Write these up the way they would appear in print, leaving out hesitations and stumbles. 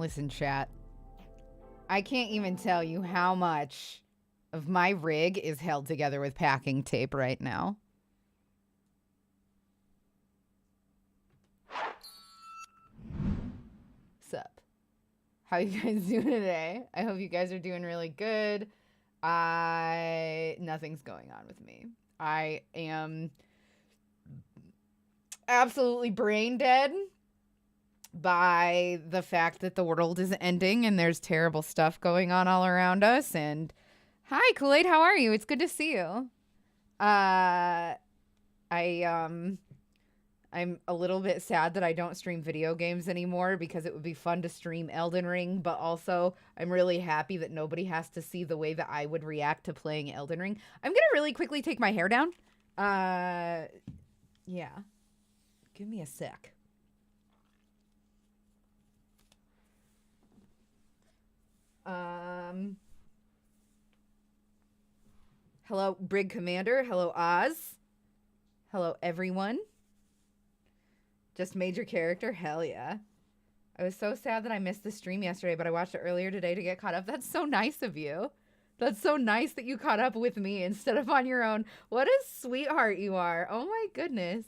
Listen, chat. I can't even tell you how much of my rig is held together with packing tape right now. Sup? How you guys doing today? I hope you guys are doing really good. Nothing's going on with me. I am absolutely brain dead by the fact that the world is ending and there's terrible stuff going on all around us. And hi, Kool-Aid, how are you? It's good to see you. I'm a little bit sad that I don't stream video games anymore because it would be fun to stream Elden Ring, but also I'm really happy that nobody has to see the way that I would react to playing Elden Ring. I'm gonna really quickly take my hair down. Yeah. Give me a sec. Hello, Brig Commander. Hello, Oz. Hello, everyone. Just made your character? Hell yeah. I was so sad that I missed the stream yesterday, but I watched it earlier today to get caught up. That's so nice of you. That's so nice that you caught up with me instead of on your own. What a sweetheart you are. Oh my goodness.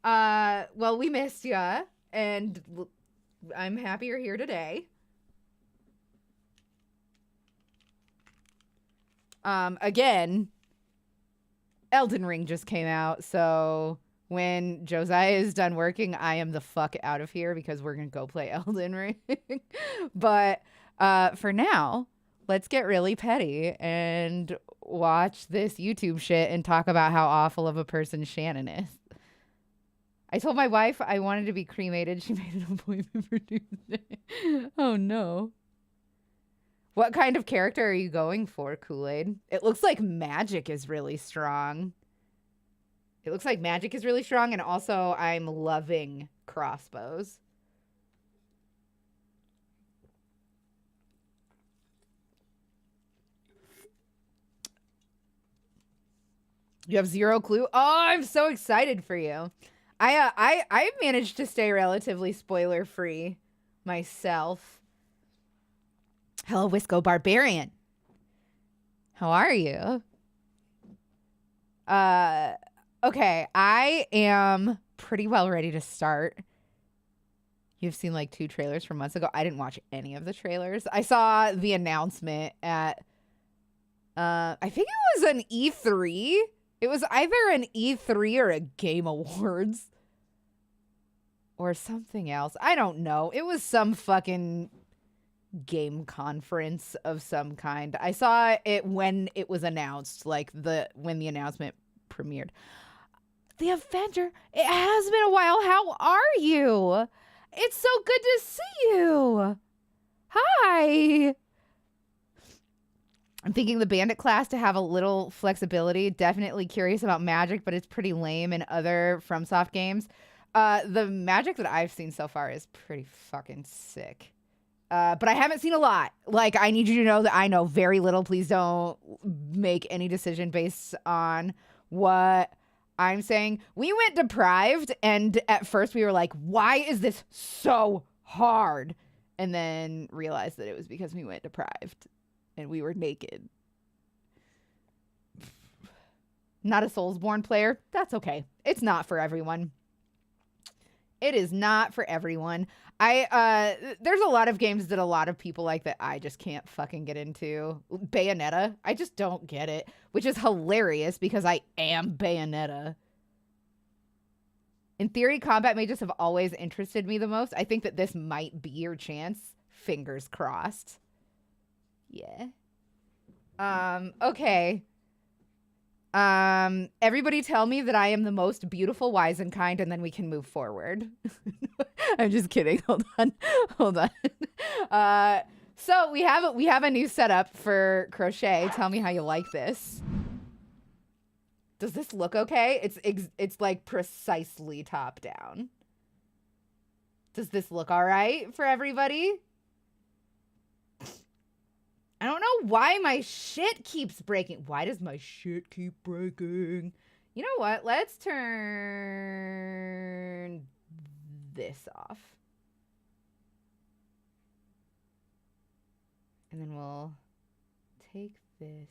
Well, we missed ya, and I'm happy you're here today. Again, Elden Ring just came out, so when Josiah is done working, I am the fuck out of here because we're gonna go play Elden Ring. But for now, let's get really petty and watch this YouTube shit and talk about how awful of a person Shannon is. I told my wife I wanted to be cremated. She made an appointment for Tuesday. Oh no. What kind of character are you going for, Kool-Aid? It looks like magic is really strong. It looks like magic is really strong, and also I'm loving crossbows. You have zero clue? Oh, I'm so excited for you. I managed to stay relatively spoiler-free myself. Hello, Wisco Barbarian. How are you? Okay, I am pretty well ready to start. You've seen like 2 trailers from months ago. I didn't watch any of the trailers. I saw the announcement at, I think it was an E3. It was either an E3 or a Game Awards. Or something else. I don't know. It was some fucking game conference of some kind. I saw it when it was announced, like when the announcement premiered. The Avenger, it has been a while. How are you? It's so good to see you. Hi. I'm thinking the bandit class to have a little flexibility. Definitely curious about magic, but it's pretty lame in other FromSoft games. The magic that I've seen so far is pretty fucking sick. But I haven't seen a lot. Like, I need you to know that I know very little. Please don't make any decision based on what I'm saying. We went deprived, and at first we were like, why is this so hard? And then realized that it was because we went deprived, and we were naked. Not a Soulsborne player? That's okay. It's not for everyone. It is not for everyone. There's a lot of games that a lot of people like that I just can't fucking get into. Bayonetta, I just don't get it, which is hilarious because I am Bayonetta. In theory, combat mages have always interested me the most. I think that this might be your chance. Fingers crossed. Yeah. Okay. Everybody tell me that I am the most beautiful, wise, and kind, and then we can move forward. I'm just kidding. Hold on. So we have a new setup for Crochet. Tell me how you like this. Does this look okay? It's like precisely top down. Does this look all right for everybody? I don't know why my shit keeps breaking. Why does my shit keep breaking? You know what? Let's turn this off. then we'll take this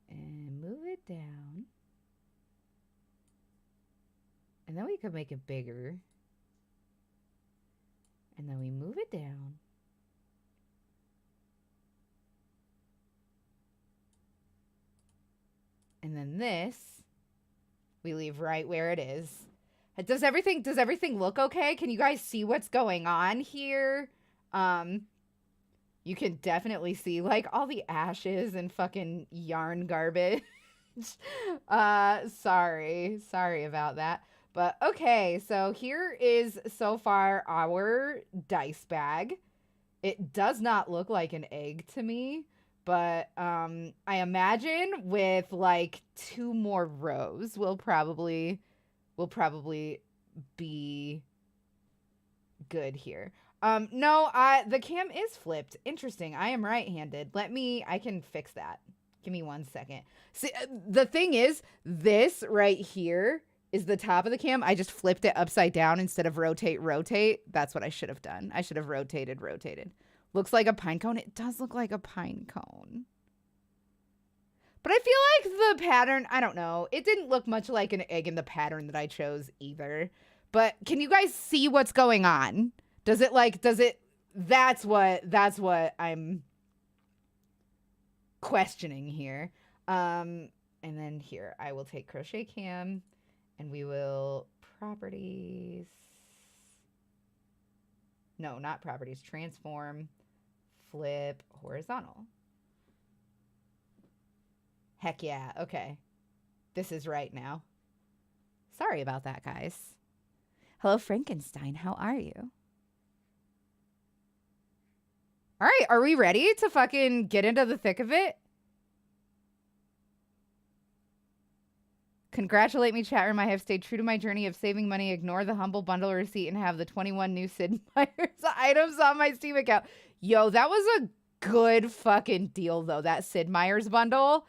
and move it down. And then we could make it bigger. And then we move it down. And then this, we leave right where it is. Does everything look okay? Can you guys see what's going on here? You can definitely see like all the ashes and fucking yarn garbage. Sorry about that. But okay, so here is so far our dice bag. It does not look like an egg to me, but I imagine with like 2 more rows we'll probably be good here. No, the cam is flipped. Interesting. I am right-handed. I can fix that. Give me 1 second. See, the thing is, this right here is the top of the cam. I just flipped it upside down instead of rotate. That's what I should have done. I should have rotated. Looks like a pine cone. It does look like a pine cone. But I feel like the pattern, I don't know. It didn't look much like an egg in the pattern that I chose either. But can you guys see what's going on? That's what I'm questioning here. And then here, I will take crochet cam and we will properties. No, not properties. Transform, flip, horizontal. Heck yeah. Okay. This is right now. Sorry about that, guys. Hello, Frankenstein. How are you? All right. Are we ready to fucking get into the thick of it? Congratulate me, chat room. I have stayed true to my journey of saving money, ignore the humble bundle receipt, and have the 21 new Sid Meier's items on my Steam account. Yo, that was a good fucking deal, though. That Sid Meier's bundle.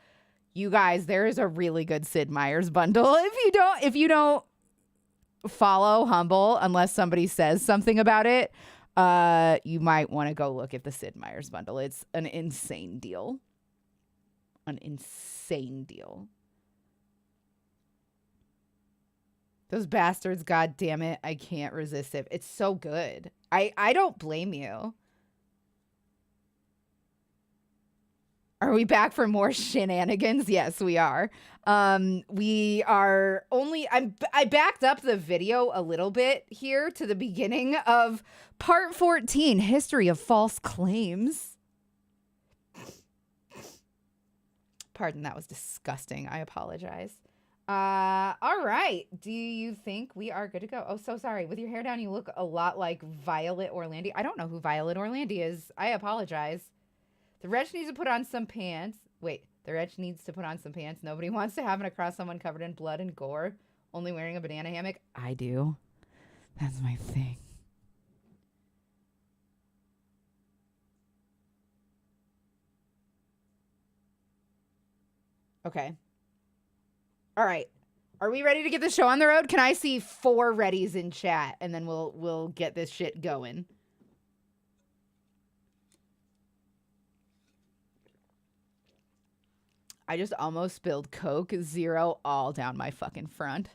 You guys, there is a really good Sid Meier's bundle. If you don't follow Humble unless somebody says something about it, you might want to go look at the Sid Meier's bundle. It's an insane deal. Those bastards, god damn it. I can't resist it. It's so good. I don't blame you. Are we back for more shenanigans? Yes, we are. We are only, I backed up the video a little bit here to the beginning of part 14, History of False Claims. Pardon, that was disgusting. I apologize. All right. Do you think we are good to go? Oh, so sorry. With your hair down, you look a lot like Violet Orlandi. I don't know who Violet Orlandi is. I apologize. The wretch needs to put on some pants. Wait, the wretch needs to put on some pants. Nobody wants to happen across someone covered in blood and gore, only wearing a banana hammock. I do. That's my thing. Okay. All right. Are we ready to get the show on the road? Can I see 4 readies in chat and then we'll get this shit going? I just almost spilled Coke Zero all down my fucking front.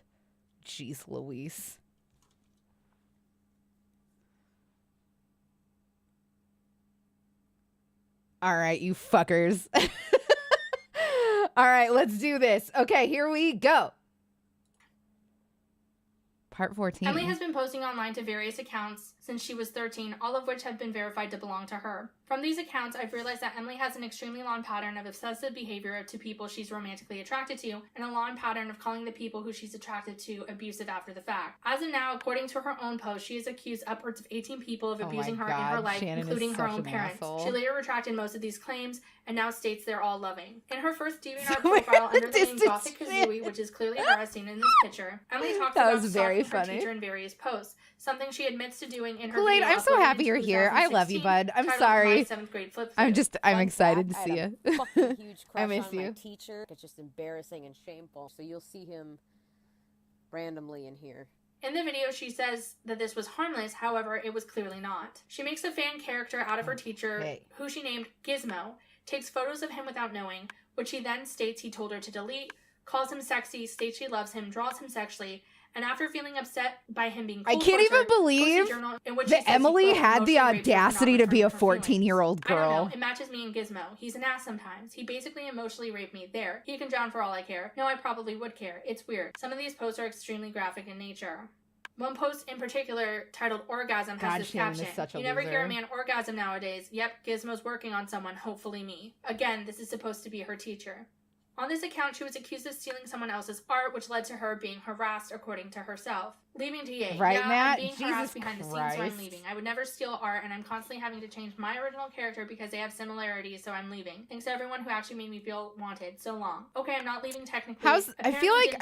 Jeez Louise. All right, you fuckers. All right, let's do this. Okay, here we go. Part 14. Emily has been posting online to various accounts since she was 13, all of which have been verified to belong to her. From these accounts, I've realized that Emily has an extremely long pattern of obsessive behavior to people she's romantically attracted to, and a long pattern of calling the people who she's attracted to abusive after the fact. As of now, according to her own post, she has accused upwards of 18 people of abusing her in her life, Shannon, including her own parents. She later retracted most of these claims, and now states they're all loving. In her first DeviantArt profile under the name Gothic Kazooie, which is clearly her as seen in this picture, Emily talks about stalking her teacher in various posts, something she admits to doing in her Kool-Aid, video I'm so happy you're here. I love you, bud. I'm sorry. I'm excited to see you. Fucking huge crush I miss on you. my teacher. It's just embarrassing and shameful. So you'll see him randomly in here. In the video, she says that this was harmless, however, it was clearly not. She makes a fan character out of her teacher, who she named Gizmo, takes photos of him without knowing, which she then states he told her to delete, calls him sexy, states she loves him, draws him sexually, and after feeling upset by him being cool I can't even believe that Emily had the audacity to be a 14-year-old girl. I don't know. It matches me and Gizmo. He's an ass sometimes. He basically emotionally raped me. There. He can drown for all I care. No, I probably would care. It's weird. Some of these posts are extremely graphic in nature. One post in particular, titled Orgasm, has this caption. You never hear a man orgasm nowadays. Yep, Gizmo's working on someone, hopefully me. Again, this is supposed to be her teacher. On this account, she was accused of stealing someone else's art, which led to her being harassed, according to herself. Leaving TA. Right, yeah, Matt? I'm being Jesus harassed behind Christ. the scenes, so I'm leaving. I would never steal art, and I'm constantly having to change my original character because they have similarities, so I'm leaving. Thanks to everyone who actually made me feel wanted. So long. Okay, I'm not leaving technically. I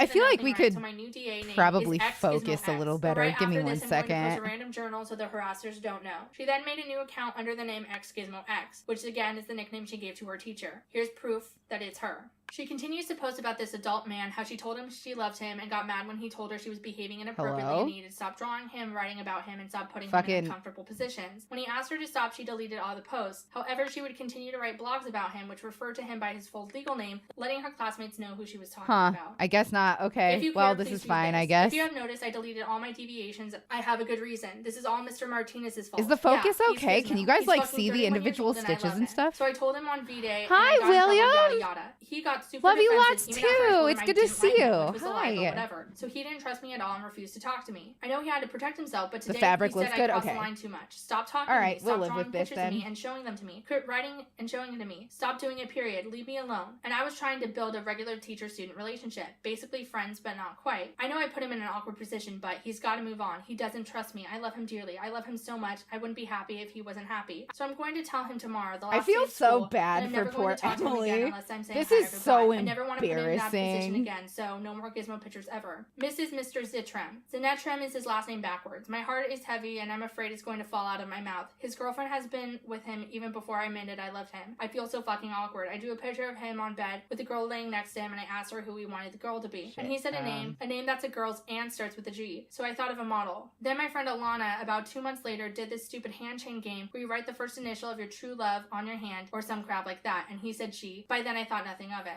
feel like we could so my new DA name probably is X focus Gizmo a little X. better. Right Give me after one this, I'm going to post second. a random journal so the harassers don't know. She then made a new account under the name X Gizmo X, which again is the nickname she gave to her teacher. Here's proof that it's her. She continues to post about this adult man, how she told him she loved him and got mad when he told her she was behaving inappropriately and needed to stop drawing him, writing about him, and stop putting him in uncomfortable positions. When he asked her to stop, she deleted all the posts. However, she would continue to write blogs about him, which referred to him by his full legal name, letting her classmates know who she was talking about. I guess not. Okay. Well, this is fine, I guess. If you have noticed, I deleted all my deviations. I have a good reason. This is all Mr. Martinez's fault. Is the focus okay? Can you guys like see the individual stitches and stuff? So I told him on V-Day. Hi, William. Yada, yada. He got super Love you defensive, lots too. It's good to see you. Hi. Whatever. So he didn't trust me at all and refused to talk to me. I know he had to protect himself, but today the fabric he said looks good. I crossed Okay. the line too much. Stop talking all to right, me. Stop we'll live drawing with this pictures then. of me and showing them to me. Quit writing and showing them to me. Stop doing it, period. Leave me alone. And I was trying to build a regular teacher-student relationship. Basically friends, but not quite. I know I put him in an awkward position, but he's got to move on. He doesn't trust me. I love him dearly. I love him so much. I wouldn't be happy if he wasn't happy. So I'm going to tell him tomorrow. The last I feel day of so school, bad and I'm for never going poor to talk to him Emily. again unless I'm saying This hi or is goodbye. so I never want to put him in that position embarrassing. again, so no more Gizmo pictures ever. Mr. Zitrem. Zinetrem is his last name backwards. My heart is heavy and I'm afraid it's going to fall out of my mouth. His girlfriend has been with him even before I admitted I loved him. I feel so fucking awkward. I drew a picture of him on bed with the girl laying next to him and I asked her who he wanted the girl to be. And he said a name that's a girl's and starts with a G. So I thought of a model. Then my friend Alana, about 2 months later, did this stupid hand chain game where you write the first initial of your true love on your hand or some crap like that. And he said she. By then I thought nothing of it.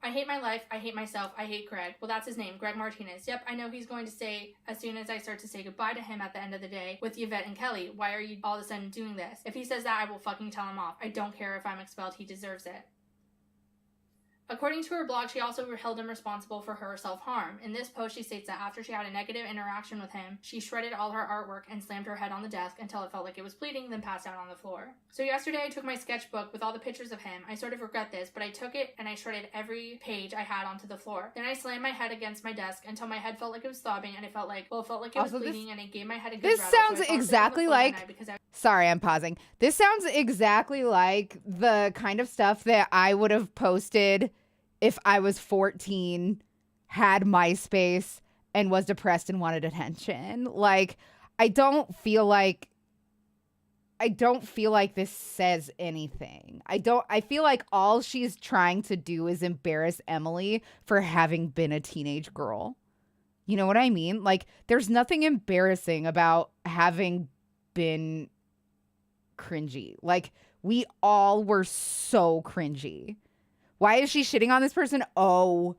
I hate my life, I hate myself, I hate Greg. Well, that's his name, Greg Martinez. Yep, I know he's going to say as soon as I start to say goodbye to him at the end of the day with Yvette and Kelly. Why are you all of a sudden doing this? If he says that, I will fucking tell him off. I don't care if I'm expelled, he deserves it. According to her blog, she also held him responsible for her self-harm. In this post, she states that after she had a negative interaction with him, she shredded all her artwork and slammed her head on the desk until it felt like it was bleeding, then passed out on the floor. So yesterday, I took my sketchbook with all the pictures of him. I sort of regret this, but I took it and I shredded every page I had onto the floor. Then I slammed my head against my desk until my head felt like it was throbbing and it felt like it was bleeding, and I gave my head a good This rattle, sounds so I exactly like... Sorry, I'm pausing. This sounds exactly like the kind of stuff that I would have posted if I was 14, had MySpace, and was depressed and wanted attention. Like, I don't feel like this says anything. I feel like all she's trying to do is embarrass Emily for having been a teenage girl. You know what I mean? Like, there's nothing embarrassing about having been cringy. Like, we all were so cringy. Why is she shitting on this person? Oh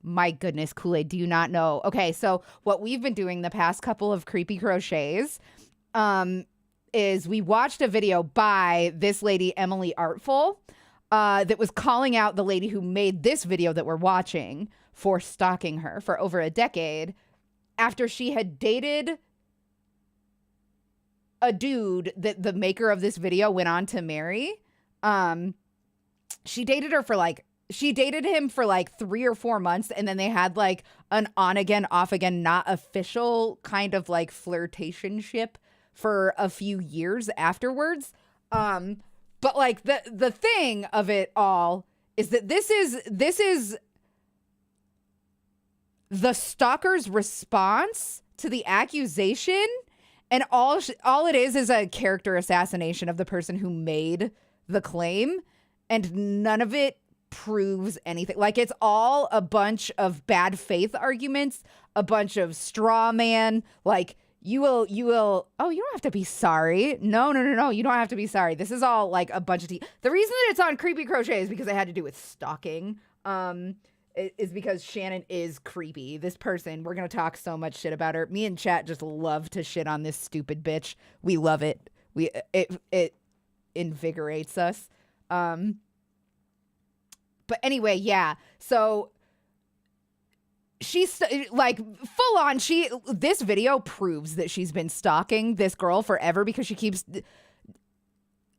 my goodness, Kool-Aid, do you not know? Okay, so what we've been doing the past couple of creepy crochets is we watched a video by this lady, Emily Artful, that was calling out the lady who made this video that we're watching for stalking her for over a decade after she had dated a dude that the maker of this video went on to marry. She dated him for like 3 or 4 months, and then they had like an on again, off again, not official kind of like flirtationship for a few years afterwards. But like the thing of it all is that this is the stalker's response to the accusation, and all it is a character assassination of the person who made the claim, and none of it proves anything. Like, it's all a bunch of bad faith arguments a bunch of straw man, like, you will, oh, you don't have to be sorry. No, you don't have to be sorry. This is all, like, a bunch of tea. The reason that it's on Creepy Crochet is because it had to do with stalking, is because Shannon is creepy. This person, we're going to talk so much shit about her. Me and chat just love to shit on this stupid bitch. We love it. It invigorates us. But anyway, yeah. So she's like full on. This video proves that she's been stalking this girl forever because she keeps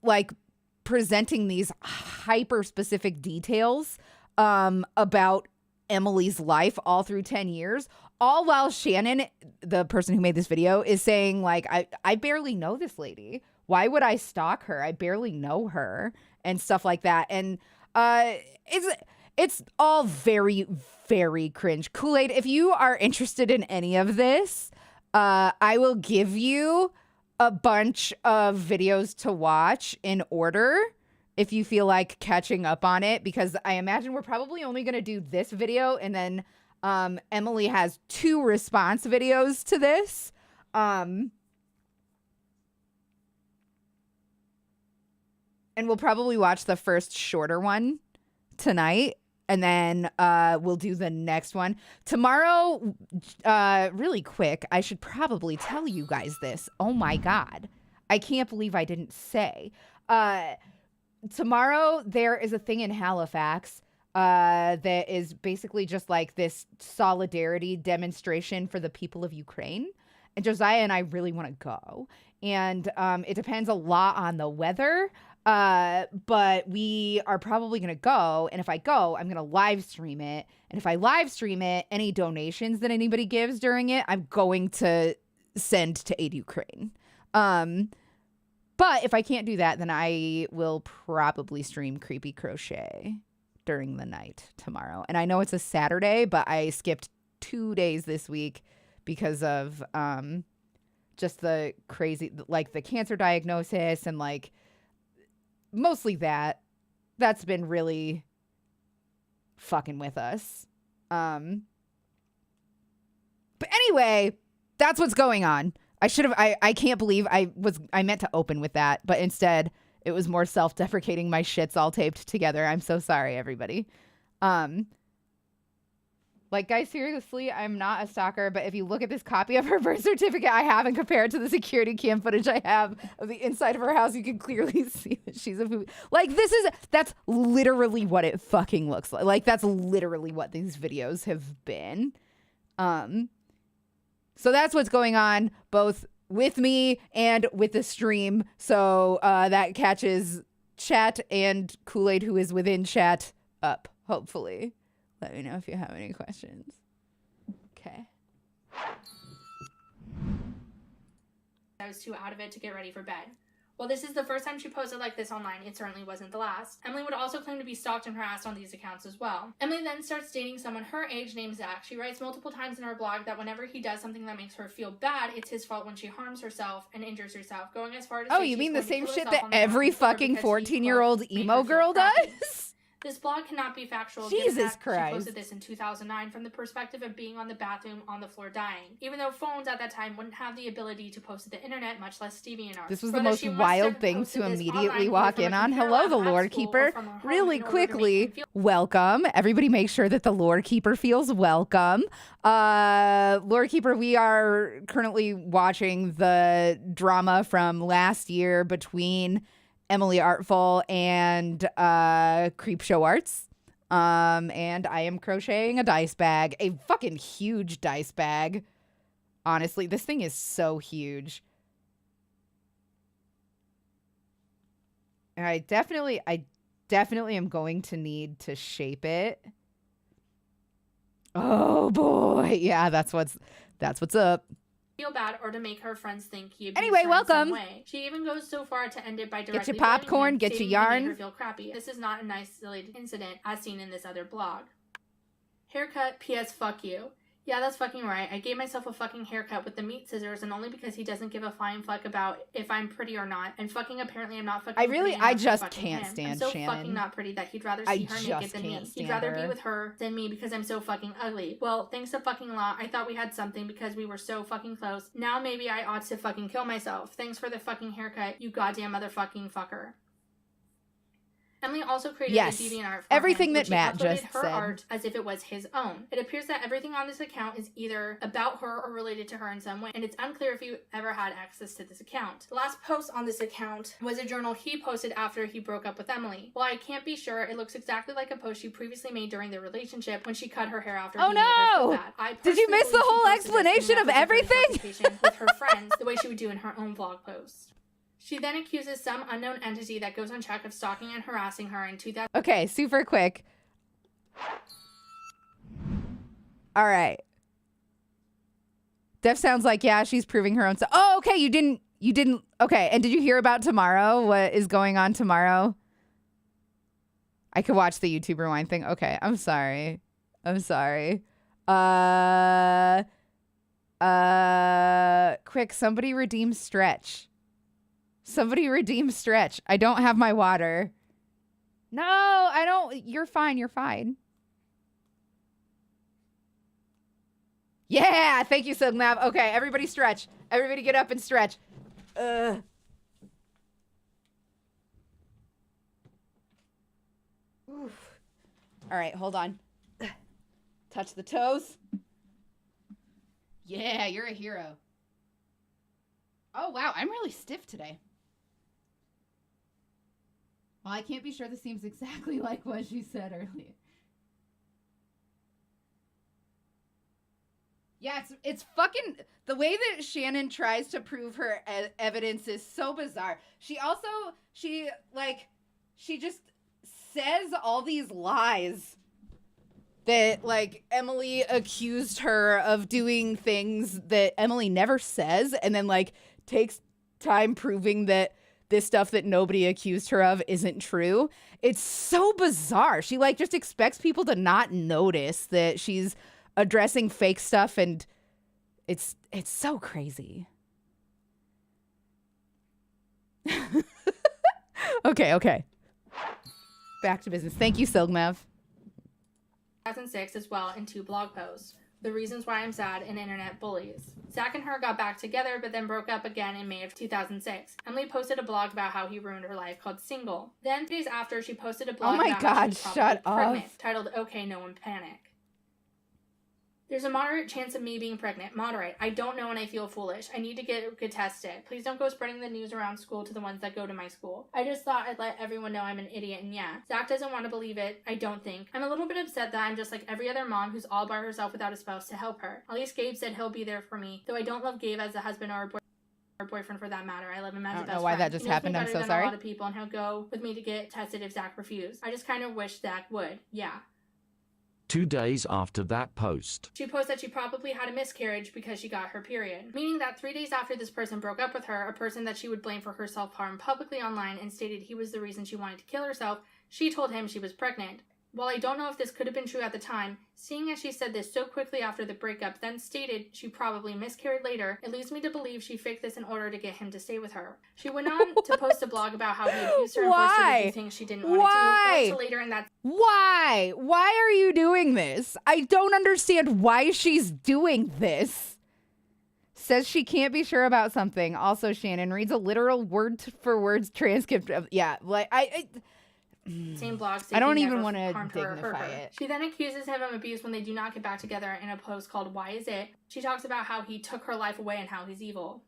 like presenting these hyper specific details about Emily's life all through 10 years, all while Shannon, the person who made this video, is saying like, I barely know this lady. Why would I stalk her? I barely know her, and stuff like that. And it's all very, very cringe. Kool-Aid, if you are interested in any of this, I will give you a bunch of videos to watch in order if you feel like catching up on it, because I imagine we're probably only going to do this video, and then Emily has 2 response videos to this. And we'll probably watch the first shorter one tonight, and then we'll do the next one tomorrow. Really quick, I should probably tell you guys this. Oh my God, I can't believe I didn't say. Tomorrow there is a thing in Halifax that is basically just like this solidarity demonstration for the people of Ukraine. And Josiah and I really want to go. And it depends a lot on the weather. But we are probably going to go. And if I go, I'm going to live stream it. And if I live stream it, any donations that anybody gives during it, I'm going to send to aid Ukraine. But if I can't do that, then I will probably stream Creepy Crochet during the night tomorrow. And I know it's a Saturday, but I skipped 2 days this week because of just the crazy, like the cancer diagnosis and like mostly that's been really fucking with us. But anyway, that's what's going on. I can't believe I meant to open with that, but instead it was more self-deprecating. My shit's all taped together. I'm so sorry, everybody. Like, guys, seriously, I'm not a stalker, but if you look at this copy of her birth certificate I have and compare it to the security cam footage I have of the inside of her house, you can clearly see that she's a movie. Like, that's literally what it fucking looks like. Like, that's literally what these videos have been. So that's what's going on, both with me and with the stream. So that catches chat and Kool-Aid, who is within chat, up, hopefully. Let me know if you have any questions. Okay. I was too out of it to get ready for bed. While this is the first time she posted like this online, it certainly wasn't the last. Emily would also claim to be stalked and harassed on these accounts as well. Emily then starts dating someone her age named Zach. She writes multiple times in her blog that whenever he does something that makes her feel bad, it's his fault when she harms herself and injures herself, going as far to say you mean the same shit that every fucking 14-year-old emo girl does? This blog cannot be factual. Jesus Christ. She posted this in 2009 from the perspective of being on the bathroom on the floor dying. Even though phones at that time wouldn't have the ability to post to the internet, much less DeviantArt. This was the most wild thing to immediately walk in on. Hello, the Lord Keeper. Really quickly, welcome. Everybody make sure that the Lord Keeper feels welcome. Lord Keeper, we are currently watching the drama from last year between Emily Artful and Creepshow Arts. And I am crocheting a dice bag, a fucking huge dice bag. Honestly, this thing is so huge. And I definitely am going to need to shape it. Oh boy. Yeah, that's what's up. Feel bad or to make her friends think he abused anyway, her welcome. in some way. She even goes so far to end it by directly get your popcorn, him, get your stating yarn. He made her feel crappy. This is not an isolated incident as seen in this other blog. Haircut, P.S. Fuck you. Yeah, that's fucking right. I gave myself a fucking haircut with the meat scissors, and only because he doesn't give a flying fuck about if I'm pretty or not. And fucking apparently I'm not fucking pretty enough I for just fucking can't him. stand I'm so Shannon. fucking not pretty that he'd rather I see her naked just than me. can't He'd stand rather her. be with her than me because I'm so fucking ugly. Well, thanks to fucking law, I thought we had something because we were so fucking close. Now maybe I ought to fucking kill myself. Thanks for the fucking haircut, you goddamn motherfucking fucker. Emily also created a DeviantArt for everything him, that Matt just her said. art as if it was his own. It appears that everything on this account is either about her or related to her in some way, and it's unclear if you ever had access to this account. The last post on this account was a journal he posted after he broke up with Emily. While I can't be sure, it looks exactly like a post she previously made during their relationship when she cut her hair after he made her feel bad. Did you miss the whole explanation of everything? With her friends, the way she would do in her own vlog post. She then accuses some unknown entity that goes on track of stalking and harassing her in 2000. Okay, super quick. All right. Def sounds like, yeah, she's proving her own stuff. Oh, okay, you didn't, okay, and did you hear about tomorrow? What is going on tomorrow? I could watch the YouTube Rewind thing. Okay, I'm sorry. Quick, somebody redeem Stretch. I don't have my water. No, I don't. You're fine. Yeah, thank you, Silknav. Okay, everybody stretch. Everybody get up and stretch. Oof. All right, hold on. Touch the toes. Yeah, you're a hero. Oh, wow, I'm really stiff today. Well, I can't be sure this seems exactly like what she said earlier. Yeah, it's fucking... The way that Shannon tries to prove her evidence is so bizarre. She just says all these lies that, like, Emily accused her of doing things that Emily never says, and then, like, takes time proving that this stuff that nobody accused her of isn't true. It's so bizarre. She, like, just expects people to not notice that she's addressing fake stuff, and it's so crazy. Okay. Back to business. Thank you, Silgmav. 2006 as well in 2 blog posts. The Reasons Why I'm Sad and Internet Bullies. Zach and her got back together but then broke up again in May of 2006. Emily posted a blog about how he ruined her life called Single. Then 3 days after, she posted a blog about how she was probably pregnant, titled Okay, No One Panic. There's a moderate chance of me being pregnant. Moderate. I don't know and I feel foolish. I need to get tested. Please don't go spreading the news around school to the ones that go to my school. I just thought I'd let everyone know I'm an idiot, and yeah. Zach doesn't want to believe it. I don't think. I'm a little bit upset that I'm just like every other mom who's all by herself without a spouse to help her. At least Gabe said he'll be there for me, though I don't love Gabe as a husband or a boyfriend for that matter. I love him as a best friend. I don't know why that just happened. I'm so sorry. A lot of people, and he'll go with me to get tested if Zach refused. I just kind of wish Zach would. Yeah. 2 days after that post, she posted that she probably had a miscarriage because she got her period. Meaning that 3 days after this person broke up with her, a person that she would blame for her self-harm publicly online and stated he was the reason she wanted to kill herself, she told him she was pregnant. While I don't know if this could have been true at the time, seeing as she said this so quickly after the breakup, then stated she probably miscarried later, it leads me to believe she faked this in order to get him to stay with her. She went on to post a blog about how he accused her and forced her to do things she didn't want to do. Also later in that... Why? Why are you doing this? I don't understand why she's doing this. Says she can't be sure about something. Also, Shannon reads a literal word-for-word transcript of... Yeah, like, same blog. I don't even want to dignify it. She then accuses him of abuse when they do not get back together in a post called Why Is It? She talks about how he took her life away and how he's evil.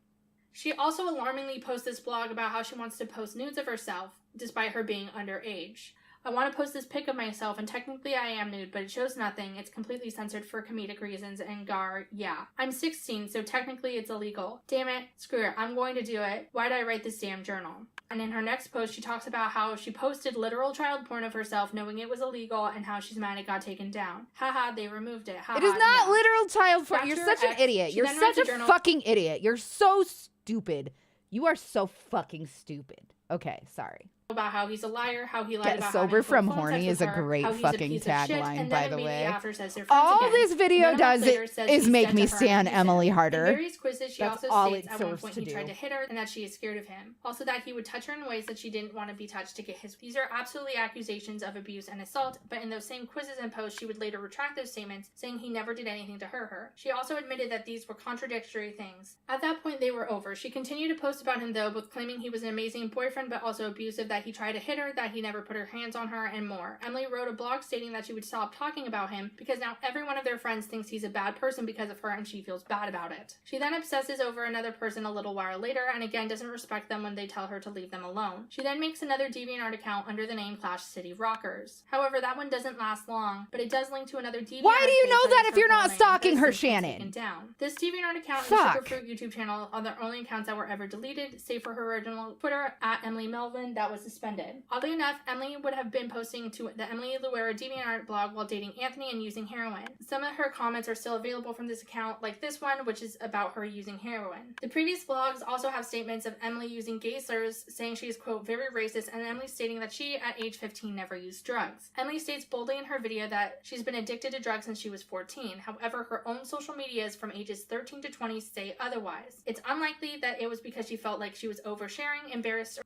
She also alarmingly posts this blog about how she wants to post nudes of herself, despite her being underage. I want to post this pic of myself, and technically I am nude, but it shows nothing. It's completely censored for comedic reasons, and yeah. I'm 16, so technically it's illegal. Damn it, screw it, I'm going to do it. Why'd I write this damn journal? And in her next post, she talks about how she posted literal child porn of herself, knowing it was illegal, and how she's mad it got taken down. Haha, they removed it. Haha, it is not literal child porn. You're such an idiot. You're such a fucking idiot. You're so stupid. You are so fucking stupid. Okay, sorry. about how he's a liar, how he lied Get about sober having from phone horny sex is with a her, great how he's a fucking piece of shit, tagline, and by then the immediately way. after says they're friends All again. this video 9 months does later says is he's make dead me to her stand and abusive. Emily In harder. various quizzes, she That's also all states it at one serves point to he tried do. to hit her and that she is scared of him. Also that he would touch her in ways that she didn't want to be touched to get his. These are absolutely accusations of abuse and assault, but in those same quizzes and posts, she would later retract those statements, saying he never did anything to hurt her. She also admitted that these were contradictory things. At that point, they were over. She continued to post about him though, both claiming he was an amazing boyfriend but also abusive, that he tried to hit her, that he never put her hands on her, and more. Emily wrote a blog stating that she would stop talking about him because now every one of their friends thinks he's a bad person because of her and she feels bad about it. She then obsesses over another person a little while later and again doesn't respect them when they tell her to leave them alone. She then makes another DeviantArt account under the name Clash City Rockers. However, that one doesn't last long, but it does link to another DeviantArt. Why do you know that if you're not name stalking her, that's since been Shannon? taken down. This DeviantArt account Fuck. and the Superfruit YouTube channel are the only accounts that were ever deleted, save for her original Twitter at Emily Melvin that was suspended. Oddly enough, Emily would have been posting to the Emily Luera DeviantArt blog while dating Anthony and using heroin. Some of her comments are still available from this account, like this one, which is about her using heroin. The previous blogs also have statements of Emily using gay slurs, saying she is, quote, very racist, and Emily stating that she, at age 15, never used drugs. Emily states boldly in her video that she's been addicted to drugs since she was 14. However, her own social medias from ages 13 to 20 say otherwise. It's unlikely that it was because she felt like she was oversharing, embarrassed, or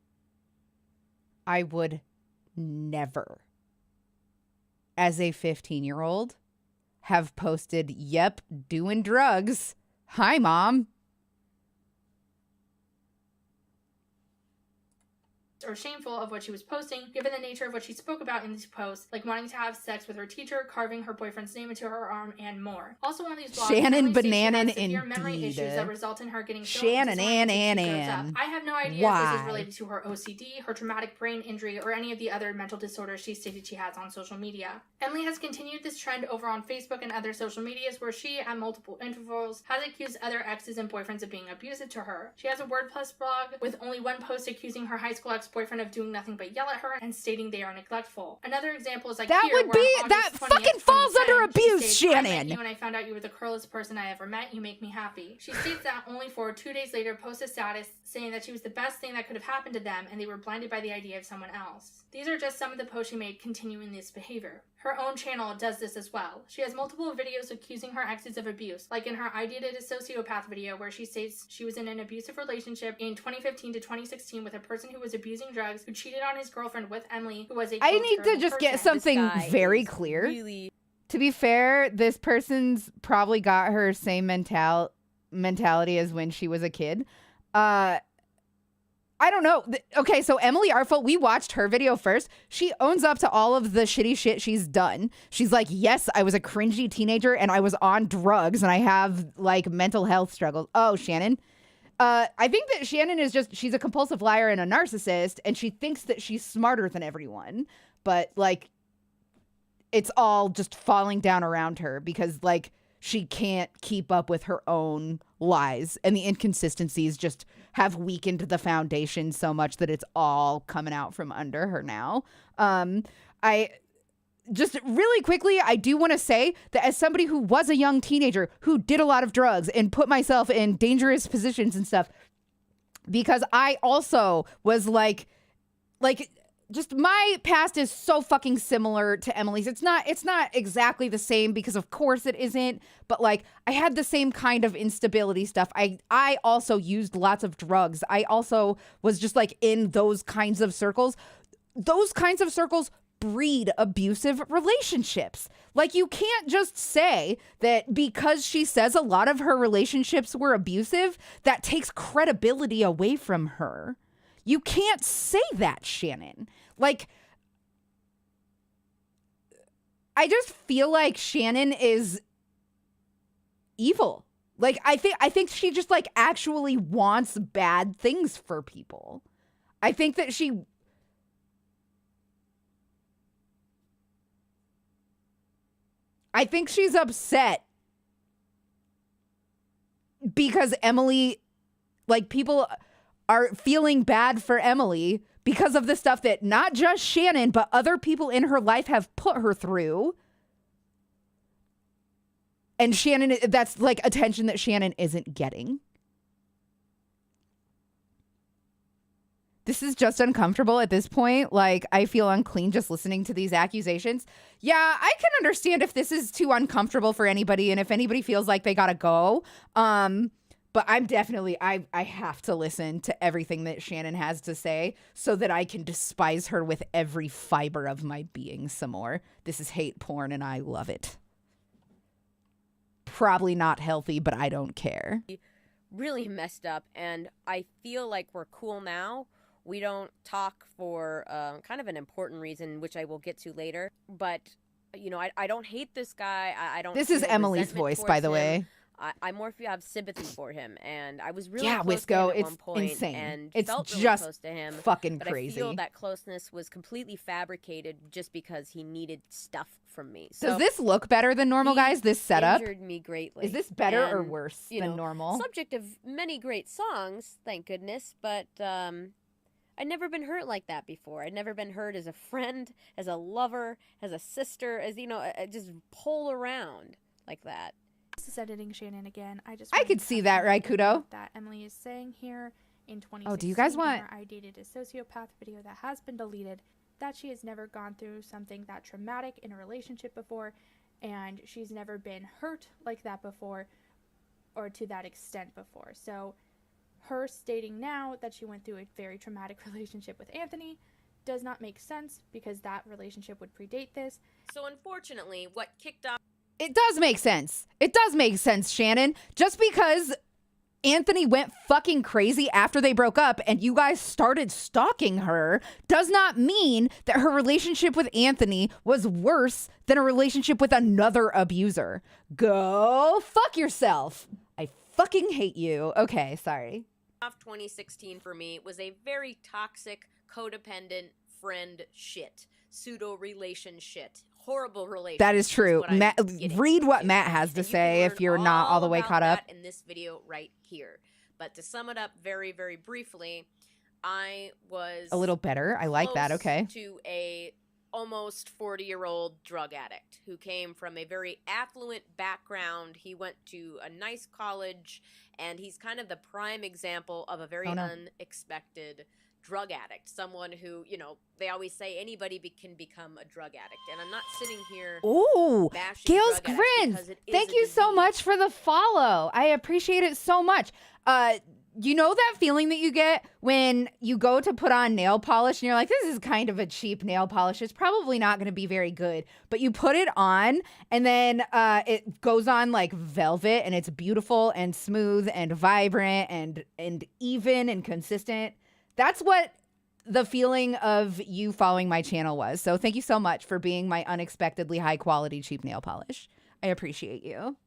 I would never, as a 15-year-old, have posted, yep, doing drugs. Hi, Mom. shameful of what she was posting, given the nature of what she spoke about in these posts, like wanting to have sex with her teacher, carving her boyfriend's name into her arm, and more. Also, on these blogs, Shannon Emily states she has Bananan severe memory indeed. issues that result in her getting so Shannon disoriented when she grows Ann. up. I have no idea if this is Why? related to her OCD, her traumatic brain injury, or any of the other mental disorders she stated she has on social media. Emily has continued this trend over on Facebook and other social medias where she, at multiple intervals, has accused other exes and boyfriends of being abusive to her. She has a WordPress blog with only one post accusing her high school ex-boyfriend of doing nothing but yell at her and stating they are neglectful. Another example is like That here, would where be, on that August 20th, fucking falls 2010, under abuse, she states, I met Shannon. you and I found out you were the coolest person I ever met. You make me happy. She states that only for 2 days later post a status saying that she was the best thing that could have happened to them and they were blinded by the idea of someone else. These are just some of the posts she made continuing this behavior. Her own channel does this as well. She has multiple videos accusing her exes of abuse, like in her I Dated a Sociopath video where she states she was in an abusive relationship in 2015 to 2016 with a person who was abusing drugs, who cheated on his girlfriend with Emily, who was a I quote, need to terrible just get person. something guy very is clear. Really, To be fair, this person's probably got her same mentality as when she was a kid. I don't know. Okay, so Emily Artful, we watched her video first. She owns up to all of the shitty shit she's done. She's like, yes, I was a cringy teenager and I was on drugs and I have like mental health struggles. Oh, Shannon. I think that Shannon is just, she's a compulsive liar and a narcissist and she thinks that she's smarter than everyone. But like, it's all just falling down around her because like she can't keep up with her own lies and the inconsistencies just have weakened the foundation so much that it's all coming out from under her now. I just really quickly, I do want to say that as somebody who was a young teenager who did a lot of drugs and put myself in dangerous positions and stuff, because I also was like just my past is so fucking similar to Emily's. It's not exactly the same because of course it isn't, but like I had the same kind of instability stuff. I also used lots of drugs. I also was just like in those kinds of circles. Those kinds of circles breed abusive relationships. Like you can't just say that because she says a lot of her relationships were abusive, that takes credibility away from her. You can't say that, Shannon. Like, I just feel like Shannon is evil. Like, I think she just like actually wants bad things for people. I think that I think she's upset because Emily, like people are feeling bad for Emily because of the stuff that not just Shannon, but other people in her life have put her through. And Shannon, that's like attention that Shannon isn't getting. This is just uncomfortable at this point. Like, I feel unclean just listening to these accusations. Yeah, I can understand if this is too uncomfortable for anybody and if anybody feels like they gotta go. But I'm definitely, I have to listen to everything that Shannon has to say so that I can despise her with every fiber of my being some more. This is hate porn and I love it. Probably not healthy, but I don't care. Really messed up, and I feel like we're cool now. We don't talk for kind of an important reason, which I will get to later. But, you know, I don't hate this guy. I don't. This is Emily's voice, by the way. I more have sympathy for him, and I was really yeah, close Wisco, to him at it's one point, insane. and It's felt really just close to him, fucking but crazy. I feel that closeness was completely fabricated just because he needed stuff from me. So Does this look better than normal, guys? This setup? injured me greatly. Is this better or And, worse you than know, normal? Subject of many great songs, thank goodness, but I'd never been hurt like that before. I'd never been hurt as a friend, as a lover, as a sister, as, you know, just pull around like that. This is editing Shannon again. I could see that, right, Kudo? That Emily is saying here in 2016. Oh, do you guys want- in her I dated a sociopath video that has been deleted, that she has never gone through something that traumatic in a relationship before, and she's never been hurt like that before, or to that extent before. So her stating now that she went through a very traumatic relationship with Anthony does not make sense because that relationship would predate this. So unfortunately, what kicked off It does make sense. It does make sense, Shannon. Just because Anthony went fucking crazy after they broke up and you guys started stalking her does not mean that her relationship with Anthony was worse than a relationship with another abuser. Go fuck yourself. I fucking hate you. Okay, sorry. 2016 for me was a very toxic, codependent friend shit. Pseudo relation shit. Horrible relationship. That is true. Matt, read what Matt has to say if you're not all the way caught up. In this video right here. But to sum it up very, very briefly, I was A little better. I like that. close Okay. to a almost 40-year-old drug addict who came from a very affluent background. He went to a nice college, and he's kind of the prime example of a very unexpected drug addict. Someone who, you know, they always say anybody can become a drug addict. And I'm not sitting here Ooh, bashing Gail's drug addicts grins. because it is Thank a you so disease. much for the follow. I appreciate it so much. You know that feeling that you get when you go to put on nail polish and you're like, this is kind of a cheap nail polish. It's probably not going to be very good. But you put it on and then it goes on like velvet and it's beautiful and smooth and vibrant and even and consistent. That's what the feeling of you following my channel was. So thank you so much for being my unexpectedly high quality cheap nail polish. I appreciate you.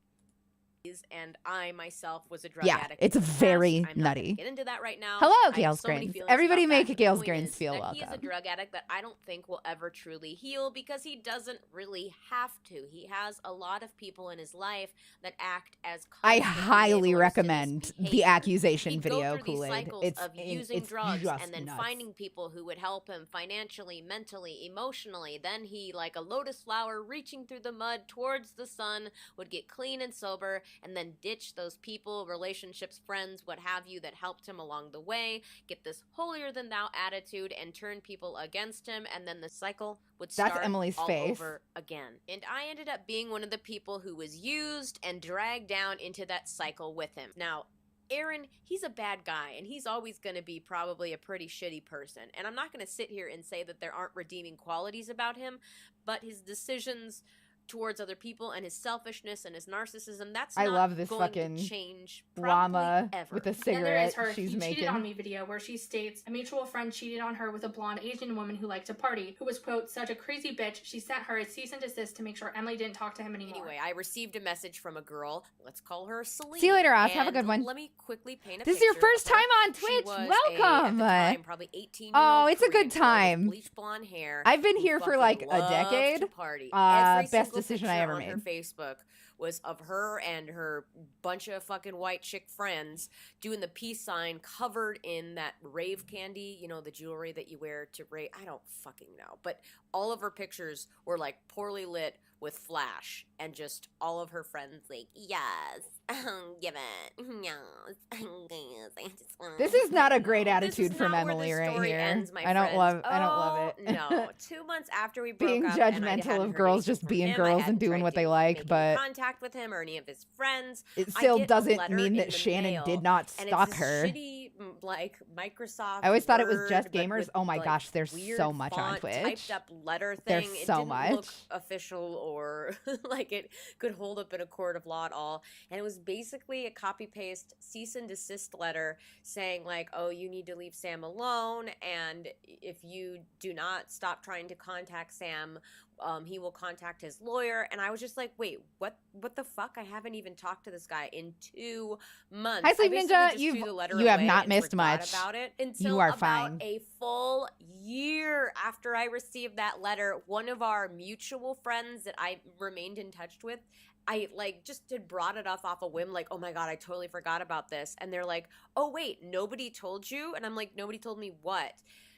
And I myself was a drug Yeah, addict. it's in the past. very I'm not gonna nutty. Get into that right now. Hello, I have Gail's so many grins. feelings Everybody about make that, a but the Gail's point grins is feel that He is a welcome. drug addict that I don't think will ever truly heal because he doesn't really have to. He has a lot of people in his life that act as I constant highly enablers to this recommend the behavior. accusation He'd video, go through these Kool-Aid. cycles of using it's drugs just and then nuts. finding people who would help him financially, mentally, emotionally. Then he, like a lotus flower reaching through the mud towards the sun, would get clean and sober and then ditch those people, relationships, friends, what have you, that helped him along the way, get this holier than thou attitude and turn people against him, and then the cycle would start That's Emily's all face. over again. And I ended up being one of the people who was used and dragged down into that cycle with him. Now, Aaron, he's a bad guy, and he's always going to be probably a pretty shitty person. And I'm not going to sit here and say that there aren't redeeming qualities about him, but his decisions towards other people and his selfishness and his narcissism, that's I not love this going fucking to change llama ever. with a Then there is cigarette her she's "He making. cheated on me" video where she states a mutual friend cheated on her with a blonde Asian woman who liked to party, who was, quote, such a crazy bitch she sent her a cease and desist to make sure Emily didn't talk to him anymore. Anyway, I received a message from a girl. Let's call her Celine. See you later, Oz. Have a And good one. Let me quickly paint a This is your picture first of her. time on She Twitch. was Welcome. at the time, probably 18-year-old Oh, it's a Korean good girl with time. bleached blonde hair. I've been who here for fucking like a loves decade. to party. Best Every single decision I picture ever on made. her Facebook was of her and her bunch of fucking white chick friends doing the peace sign covered in that rave candy, you know, the jewelry that you wear to rave. I don't fucking know. But all of her pictures were like poorly lit with flash, and just all of her friends like, yes, give it, yes, I just This is not a great This is attitude from not where Emily this right story here. ends, my I don't friends. love it. No, 2 months after we broke Being up, and I judgmental hadn't of heard girls anything just from being him, I girls and hadn't doing tried what they to like, make any but contact with him or any of his friends. it I still get a doesn't letter mean in that the Shannon mail, did not and stalk it's this her. shitty, like Microsoft. I always thought it was Word, just but gamers. with, Oh my like, gosh, there's weird so much on font, Twitch. Typed up letter thing. There's It so didn't much. look official or like it could hold up in a court of law at all. And it was basically a copy paste cease and desist letter saying like, oh, you need to leave Sam alone, and if you do not stop trying to contact Sam, he will contact his lawyer. And I was just like, wait, what the fuck? I haven't even talked to this guy in 2 months. Hi, Sleep I basically Ninja. just threw the letter You have away not and missed forgot much. about it until You are about fine. a full year after I received that letter. One of our mutual friends that I remained in touch with, I like just had brought it off a whim, like, oh my god, I totally forgot about this. And they're like, oh wait, nobody told you? And I'm like, nobody told me what?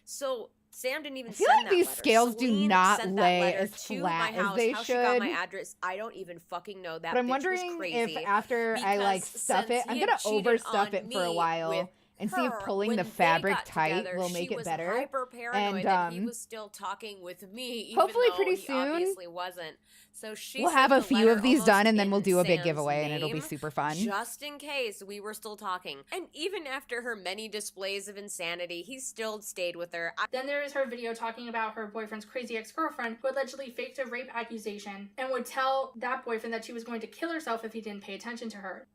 So Sam didn't even I feel send like that these letter. scales do Celine not sent that lay letter as to flat my as house. they How she got my should. address, I don't even fucking know. That But I'm bitch wondering was crazy. if after I like because stuff it, since I'm he gonna had cheated overstuff on it for a me while with and see if her, pulling when the they fabric got tight together, will she make it was better. hyper paranoid And that he was still talking with me, even hopefully though pretty he soon obviously wasn't. So she we'll have a sent the few of letter these done, almost and then we'll in do a big Sam's giveaway, and it'll be name, super fun. just in case we were still talking. And even after her many displays of insanity, he still stayed with her. Then there is her video talking about her boyfriend's crazy ex-girlfriend who allegedly faked a rape accusation and would tell that boyfriend that she was going to kill herself if he didn't pay attention to her.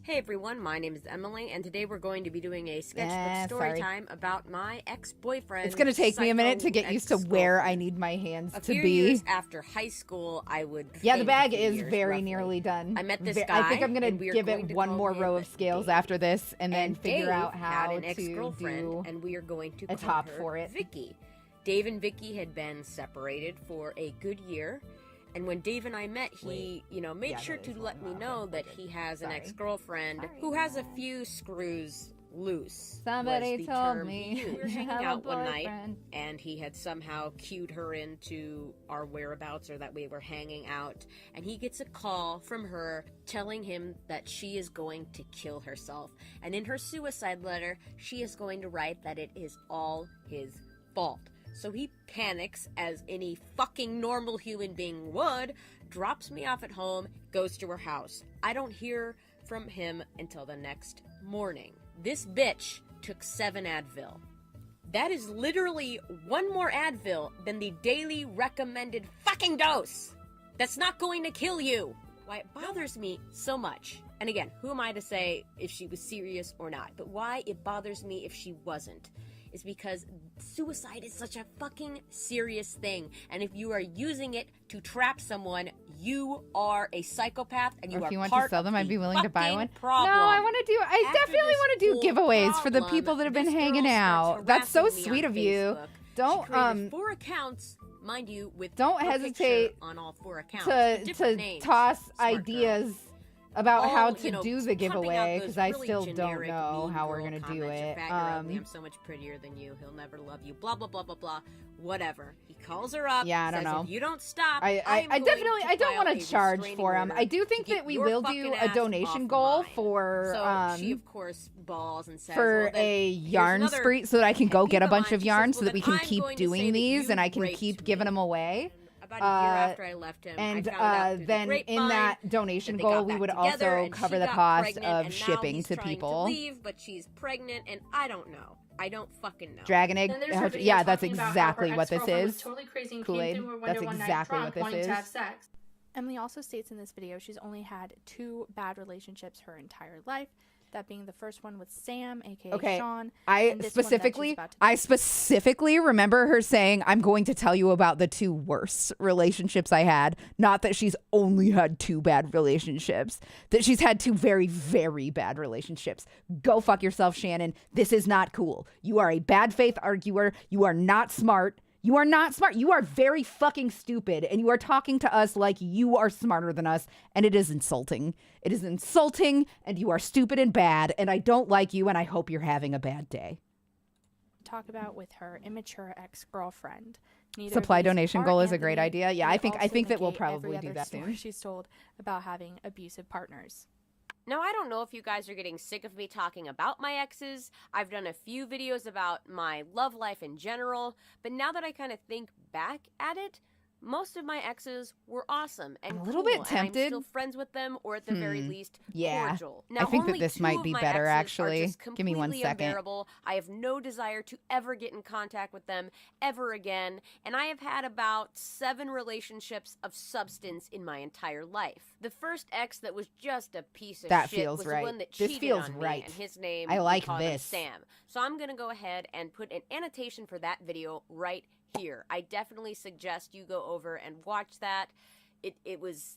Hey everyone, my name is Emily, and today we're going to be doing a sketchbook story sorry. time about my ex-boyfriend. It's gonna take me a minute to psycho get used to where I ex-girlfriend. need my hands A to few be. years after high school, I would. Yeah, the think bag a few is years, very roughly. nearly done. I met this I guy, think I'm gonna and we are give going it to one call more row him of scales Dave. after this, and then figure Dave out had how an to ex-girlfriend, do and we are going to a call top her for it. Vicky. Dave and Vicky had been separated for a good year. And when Dave and I met, he, made Yeah, sure that to is let one. me Oh, know okay, that good. he has an Sorry. ex-girlfriend Sorry. who has a few screws loose. Somebody was the told term me he used. We were you hanging have a out one night, boyfriend. and he had somehow cued her into our whereabouts, or that we were hanging out, and he gets a call from her telling him that she is going to kill herself. And in her suicide letter, she is going to write that it is all his fault. So he panics, as any fucking normal human being would, drops me off at home, goes to her house. I don't hear from him until the next morning. This bitch took 7 Advil. That is literally one more Advil than the daily recommended fucking dose. That's not going to kill you. Why it bothers me so much. And again, who am I to say if she was serious or not? But why it bothers me if she wasn't is because suicide is such a fucking serious thing. And if you are using it to trap someone, you are a psychopath, and you Or if are you want part to sell of them, I'd the be willing to buy fucking one. problem. No, I want to do. I After definitely this want to do whole giveaways for the problem, people that have been this girl hanging starts out. That's so harassing me sweet on of you. Facebook. Don't She created 4 accounts, mind you, with don't her hesitate picture on all 4 accounts. to different names. toss Smart girl. ideas about All, how to you know, do the pumping out giveaway, those because I really still don't generic know mean how we're girl gonna do comments. You're it. fat, you're ugly, I'm so much prettier than you. He'll never love you. Blah blah blah blah blah. Whatever. He calls her up. Yeah, I don't says, know. If you don't stop, I definitely I don't want to charge for them. I do think that we will do a donation goal for So she of course balls and says, for well, then a here's yarn another spree so that I can go pet get a peeve of bunch mine. of She yarn says, so well, that we then can I'm keep going to say doing that these you and I can raped keep giving me. them away. About a year after I left him, And I found out through the then in grapevine that donation that they goal, got we back would together, also and cover she the got cost pregnant, of and now shipping he's to trying people. leave, but she's pregnant, and I don't know. I don't fucking know. Dragon egg. Then there's her video Yeah, that's talking about how exactly her what this ex-girlfriend was is. totally crazy and Kool-Aid. came through her That's window one night exactly drunk what this wanting is. to have sex. Emily also states in this video she's only had 2 bad relationships her entire life, that being the first one with Sam, aka Okay, Sean. I and this one that she's specifically remember her saying, I'm going to tell you about the 2 worst relationships I had. Not that she's only had 2 bad relationships, that she's had 2 very, very bad relationships. Go fuck yourself, Shannon. This is not cool. You are a bad faith arguer. You are not smart. You are not smart. You are very fucking stupid. And you are talking to us like you are smarter than us. And it is insulting. It is insulting. And you are stupid and bad. And I don't like you. And I hope you're having a bad day. Talk about with her immature ex-girlfriend. Neither Supply of these donation are goal is a great Anthony. idea. Yeah, They I think also that we'll negate probably every do other that story soon. she's told about having abusive partners. Now, I don't know if you guys are getting sick of me talking about my exes. I've done a few videos about my love life in general, but now that I kind of think back at it, most of my exes were awesome and I'm a little cool, bit tempted. and I'm still friends with them, or at the very least, Yeah. cordial. I Now, think that only this two might of be my better, exes are actually. just Give me 1 completely second. unbearable. I have no desire to ever get in contact with them ever again, and I have had about 7 relationships of substance in my entire life. The first ex that was just a piece of That shit feels was right. the one that This cheated feels on right. me, and his name, I we like call him this. Sam. So I'm gonna go ahead and put an annotation for that video right here. I definitely suggest you go over and watch that. It was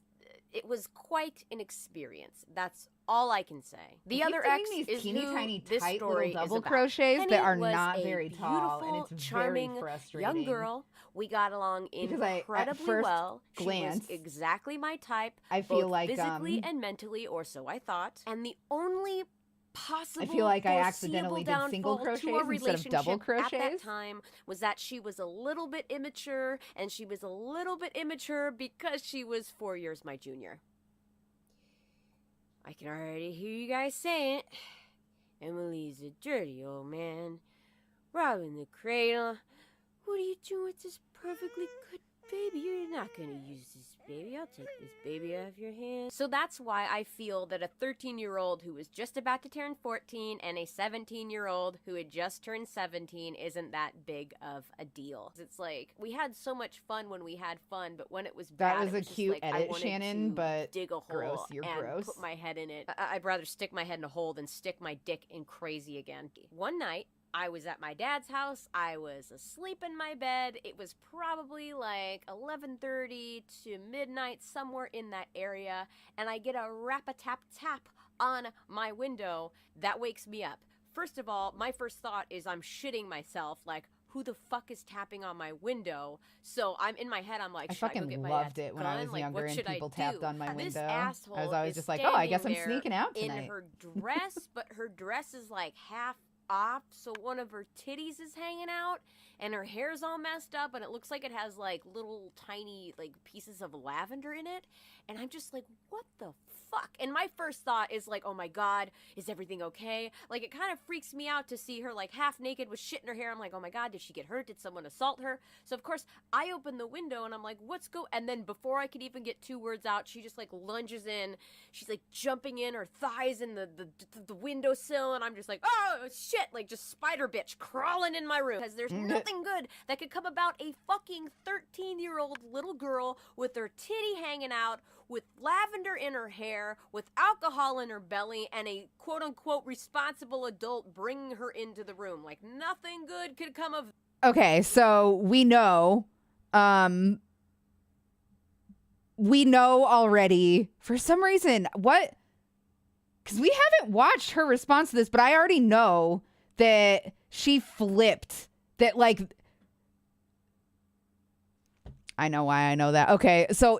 quite an experience. That's all I can say. The other ex these is teeny who tiny this tight story little double is about. crochets Penny that are was not a very tall, and beautiful, it's charming very frustrating. young girl. We got along Because at incredibly first well. glance, she was exactly my type. I feel both like physically and mentally, or so I thought. And the only possible I feel like I foreseeable accidentally did single downfall to crochets our instead of double relationship at that crochets. time was that she was a little bit immature, and she was a little bit immature because she was 4 years my junior. I can already hear you guys saying it. Emily's a dirty old man, robbing the cradle. What are you doing with this perfectly good baby? You're not gonna use this baby. I'll take this baby off your hands. So that's why I feel that a 13-year-old who was just about to turn 14 and a 17-year-old who had just turned 17 isn't that big of a deal. It's like, we had so much fun when we had fun, but when it was bad, That was it a was just cute like, I edit, wanted Shannon, to but dig a hole gross. You're and gross. put my head in it. I'd rather stick my head in a hole than stick my dick in crazy again. One night, I was at my dad's house. I was asleep in my bed. It was probably like 11:30 to midnight, somewhere in that area, and I get a rap-a-tap-tap on my window. That wakes me up. First of all, my first thought is I'm shitting myself, like, who the fuck is tapping on my window? So I'm in my head, I'm like, I should I go fucking get my loved dad's it when I gun? was Like, younger what and should people I tapped do? on my This window. asshole I was always is just like, oh, I guess I'm standing sneaking out there tonight. in her dress, but her dress is like half off, so one of her titties is hanging out, and her hair's all messed up, and it looks like it has like little tiny like pieces of lavender in it, and I'm just like, what the fuck? And my first thought is like, oh my god, is everything okay? Like, it kind of freaks me out to see her like half naked with shit in her hair. I'm like, oh my god, did she get hurt? Did someone assault her? So of course I open the window and I'm like, and then before I could even get 2 words out, she just like lunges in. She's like jumping in, her thighs in the windowsill, and I'm just like, oh shit, like just spider bitch crawling in my room, because there's nothing good that could come about a fucking 13-year-old little girl with her titty hanging out, with lavender in her hair, with alcohol in her belly, and a quote-unquote responsible adult bringing her into the room. Like, nothing good could come of... Okay, so we know already, for some reason, what? Because we haven't watched her response to this, but I already know that she flipped. That, like, I know why I know that. Okay, so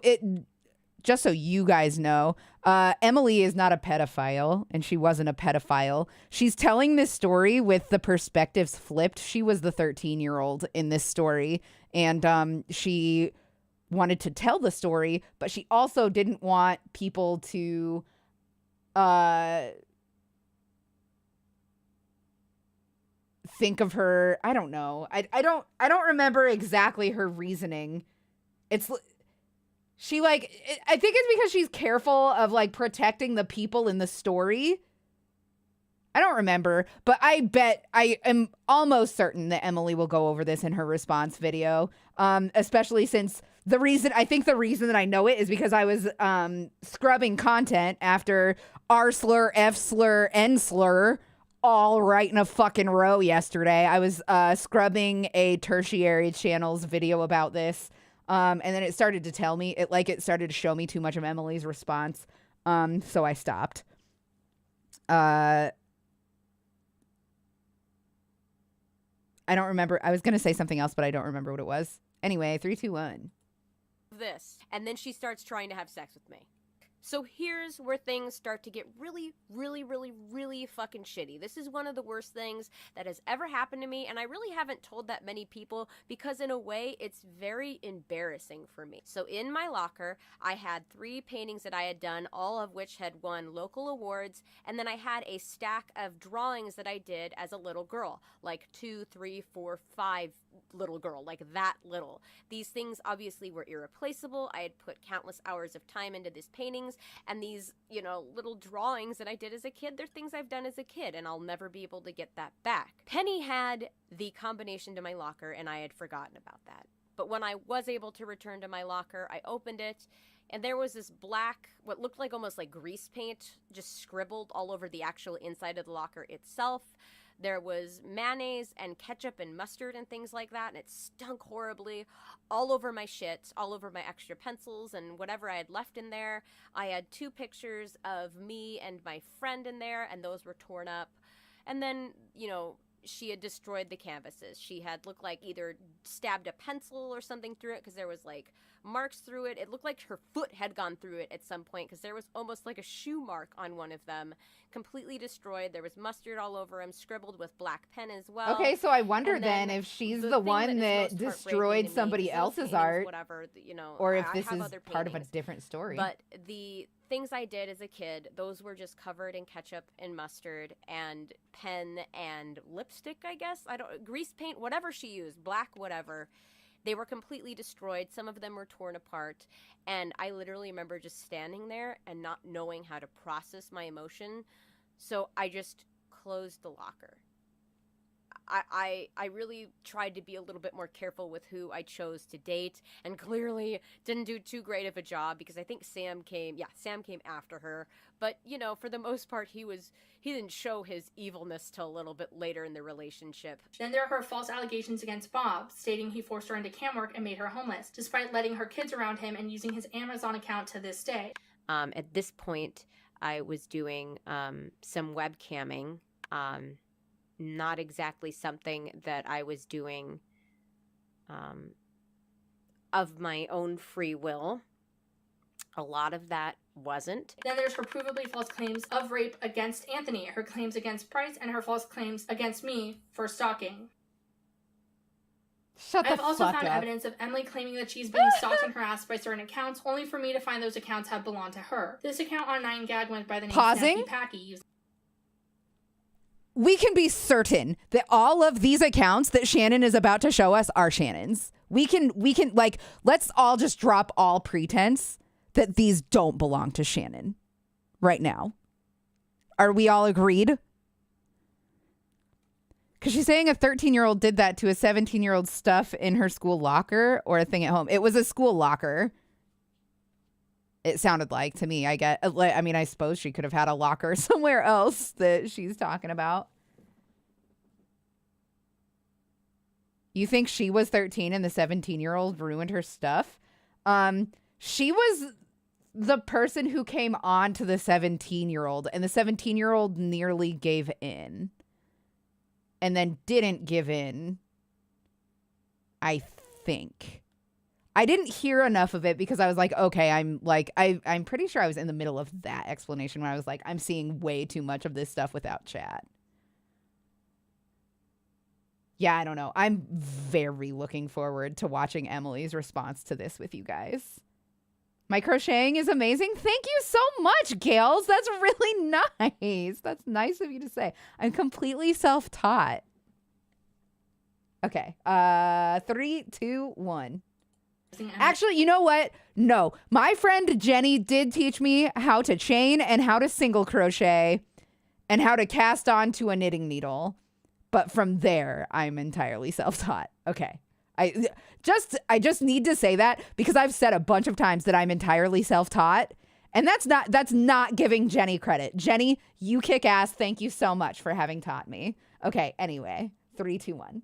just so you guys know, Emily is not a pedophile, and she wasn't a pedophile. She's telling this story with the perspectives flipped. She was the 13-year-old in this story, and she wanted to tell the story, but she also didn't want people to think of her. I don't know. I don't remember exactly her reasoning. She I think it's because she's careful of like protecting the people in the story. I don't remember, but I am almost certain that Emily will go over this in her response video. Especially since the reason that I know it is because I was scrubbing content after R slur, F slur, N slur all right in a fucking row yesterday. I was scrubbing a tertiary channel's video about this. And then it started to tell me, it started to show me too much of Emily's response. So I stopped. I don't remember. I was going to say something else, but I don't remember what it was. Anyway, 3, 2, 1. this. And then she starts trying to have sex with me. So here's where things start to get really, really, really, really fucking shitty. This is one of the worst things that has ever happened to me, and I really haven't told that many people because in a way it's very embarrassing for me. So in my locker, I had 3 paintings that I had done, all of which had won local awards, and then I had a stack of drawings that I did as a little girl, like 2, 3, 4, 5 little girl, like that little. These things obviously were irreplaceable. I had put countless hours of time into these paintings, and these, you know, little drawings that I did as a kid, they're things I've done as a kid, and I'll never be able to get that back. Penny had the combination to my locker, and I had forgotten about that. But when I was able to return to my locker, I opened it, and there was this black, what looked like almost like grease paint, just scribbled all over the actual inside of the locker itself. There was mayonnaise and ketchup and mustard and things like that, and it stunk horribly all over my shit, all over my extra pencils and whatever I had left in there. I had 2 pictures of me and my friend in there, and those were torn up. And then, you know, she had destroyed the canvases. She had looked like either stabbed a pencil or something through it because there was like marks through it. It looked like her foot had gone through it at some point because there was almost like a shoe mark on one of them. Completely destroyed. There was mustard all over him, scribbled with black pen as well. Okay, so I wonder then then if she's the the thing one that is that most heartbreaking destroyed to me, somebody 'cause those else's paintings, art, whatever, you know, or if I this have is other part of a paintings. different story. But the things I did as a kid, those were just covered in ketchup and mustard and pen and lipstick, I guess. Grease paint, whatever she used, black, whatever. They were completely destroyed. Some of them were torn apart. And I literally remember just standing there and not knowing how to process my emotion. So I just closed the locker. I really tried to be a little bit more careful with who I chose to date, and clearly didn't do too great of a job because I think Sam came after her. But, you know, for the most part, he didn't show his evilness till a little bit later in the relationship. Then there are her false allegations against Bob, stating he forced her into cam work and made her homeless, despite letting her kids around him and using his Amazon account to this day. At this point, I was doing some webcamming. Not exactly something that I was doing of my own free will. A lot of that wasn't. Then there's her provably false claims of rape against Anthony, her claims against Price, and her false claims against me for stalking. Shut the I've also fuck found up. evidence of Emily claiming that she's being stalked and harassed by certain accounts, only for me to find those accounts have belonged to her. This account on 9gag went by the name Pausing. Snappy Packy, using We can be certain that all of these accounts that Shannon is about to show us are Shannon's. We can like, let's all just drop all pretense that these don't belong to Shannon right now. Are we all agreed? Because she's saying a 13-year-old did that to a 17-year-old stuff in her school locker or a thing at home. It was a school locker. It sounded like to me. I suppose she could have had a locker somewhere else that she's talking about. You think she was 13 and the 17-year-old ruined her stuff? She was the person who came on to the 17-year-old, and the 17-year-old nearly gave in. And then didn't give in, I think. I didn't hear enough of it because I was like, okay, I'm pretty sure I was in the middle of that explanation when I was like, I'm seeing way too much of this stuff without chat. Yeah, I don't know. I'm very looking forward to watching Emily's response to this with you guys. My crocheting is amazing. Thank you so much, Gales. That's really nice. That's nice of you to say. I'm completely self-taught. Okay. 3, 2, 1. Actually, you know what? No. My friend Jenny did teach me how to chain and how to single crochet and how to cast onto a knitting needle. But from there, I'm entirely self-taught. Okay. I just need to say that because I've said a bunch of times that I'm entirely self-taught, and that's not giving Jenny credit. Jenny, you kick ass. Thank you so much for having taught me. Okay, anyway, 3, 2, 1.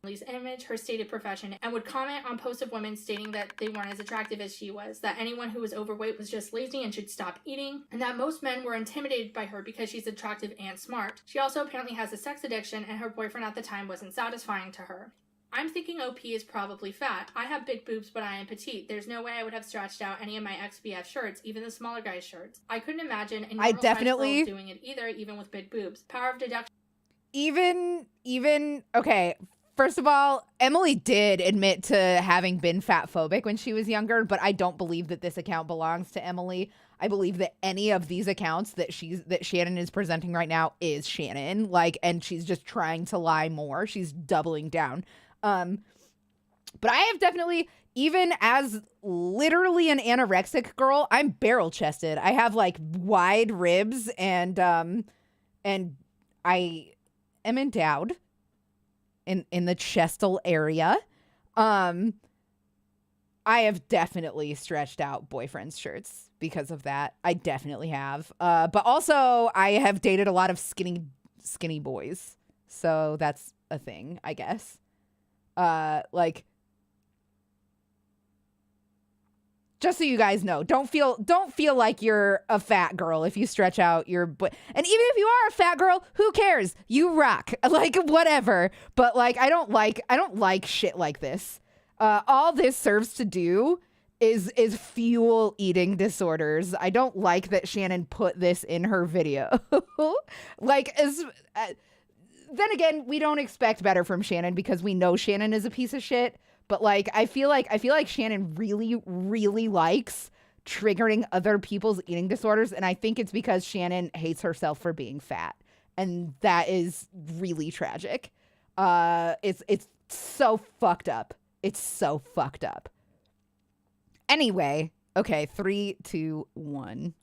Emily's image, her stated profession, and would comment on posts of women stating that they weren't as attractive as she was, that anyone who was overweight was just lazy and should stop eating, and that most men were intimidated by her because she's attractive and smart. She also apparently has a sex addiction, and her boyfriend at the time wasn't satisfying to her. I'm thinking OP is probably fat. I have big boobs, but I am petite. There's no way I would have stretched out any of my XBF shirts, even the smaller guys' shirts. I couldn't imagine a normal size girl doing it either, even with big boobs. Power of deduction. Okay, first of all, Emily did admit to having been fat phobic when she was younger, but I don't believe that this account belongs to Emily. I believe that any of these accounts that Shannon is presenting right now is Shannon, like, and she's just trying to lie more. She's doubling down. But I have definitely, even as literally an anorexic girl, I'm barrel chested. I have like wide ribs and I am endowed in the chestal area. I have definitely stretched out boyfriend's shirts because of that. I definitely have. But also I have dated a lot of skinny boys. So that's a thing, I guess. Like, just so you guys know, don't feel like you're a fat girl if you stretch out your and even if you are a fat girl, who cares? You rock. Like, whatever. But like, I don't like shit like this. All this serves to do is fuel eating disorders. I don't like that Shannon put this in her video. Like, then again, we don't expect better from Shannon because we know Shannon is a piece of shit. But like, I feel like Shannon really, really likes triggering other people's eating disorders. And I think it's because Shannon hates herself for being fat. And that is really tragic. It's so fucked up. It's so fucked up. Anyway, okay, 3, 2, 1.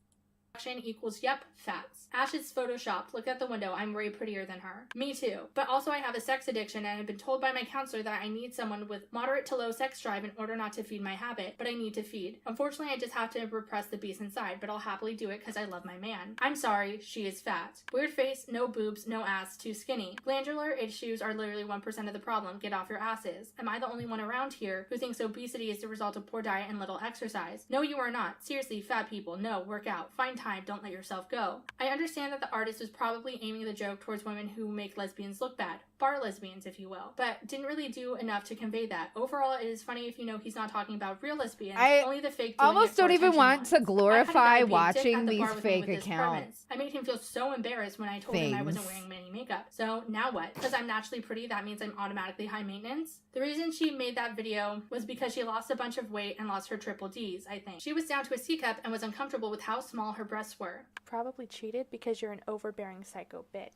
Equals yep, fats. Ash is photoshopped. Look at the window. I'm way prettier than her. Me too. But also I have a sex addiction and I've been told by my counselor that I need someone with moderate to low sex drive in order not to feed my habit, but I need to feed. Unfortunately, I just have to repress the beast inside, but I'll happily do it because I love my man. I'm sorry, she is fat. Weird face, no boobs, no ass, too skinny. Glandular issues are literally 1% of the problem. Get off your asses. Am I the only one around here who thinks obesity is the result of poor diet and little exercise? No, you are not. Seriously, fat people, no, work out. Find time, don't let yourself go. I understand that the artist was probably aiming the joke towards women who make lesbians look bad. Bar lesbians, if you will. But didn't really do enough to convey that. Overall, it is funny if you know he's not talking about real lesbians. Only the fake doing almost it for don't even want ones. to glorify I had a guy being dick watching at the these bar with me fake with his accounts. premise. I made him feel so embarrassed when I told him I wasn't wearing any makeup. So now what? Because I'm naturally pretty, that means I'm automatically high maintenance? The reason she made that video was because she lost a bunch of weight and lost her triple Ds, I think. She was down to a C cup and was uncomfortable with how small her breasts were. Probably cheated because you're an overbearing psycho bitch.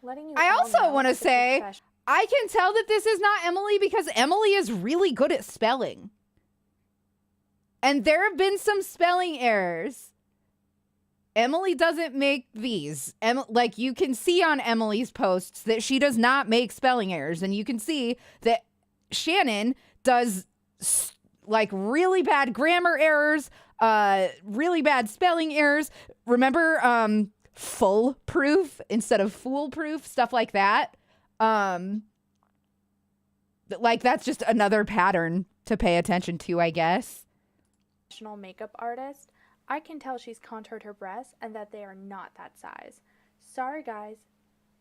Letting you I all also know want to that the say, profession- I can tell that this is not Emily because Emily is really good at spelling. And there have been some spelling errors. Emily doesn't make these. Like, you can see on Emily's posts that she does not make spelling errors. And you can see that Shannon does like really bad grammar errors, really bad spelling errors. Remember, foolproof instead of foolproof, stuff like that. Like, that's just another pattern to pay attention to, I guess. Professional makeup artist, I can tell she's contoured her breasts and that they are not that size. Sorry guys,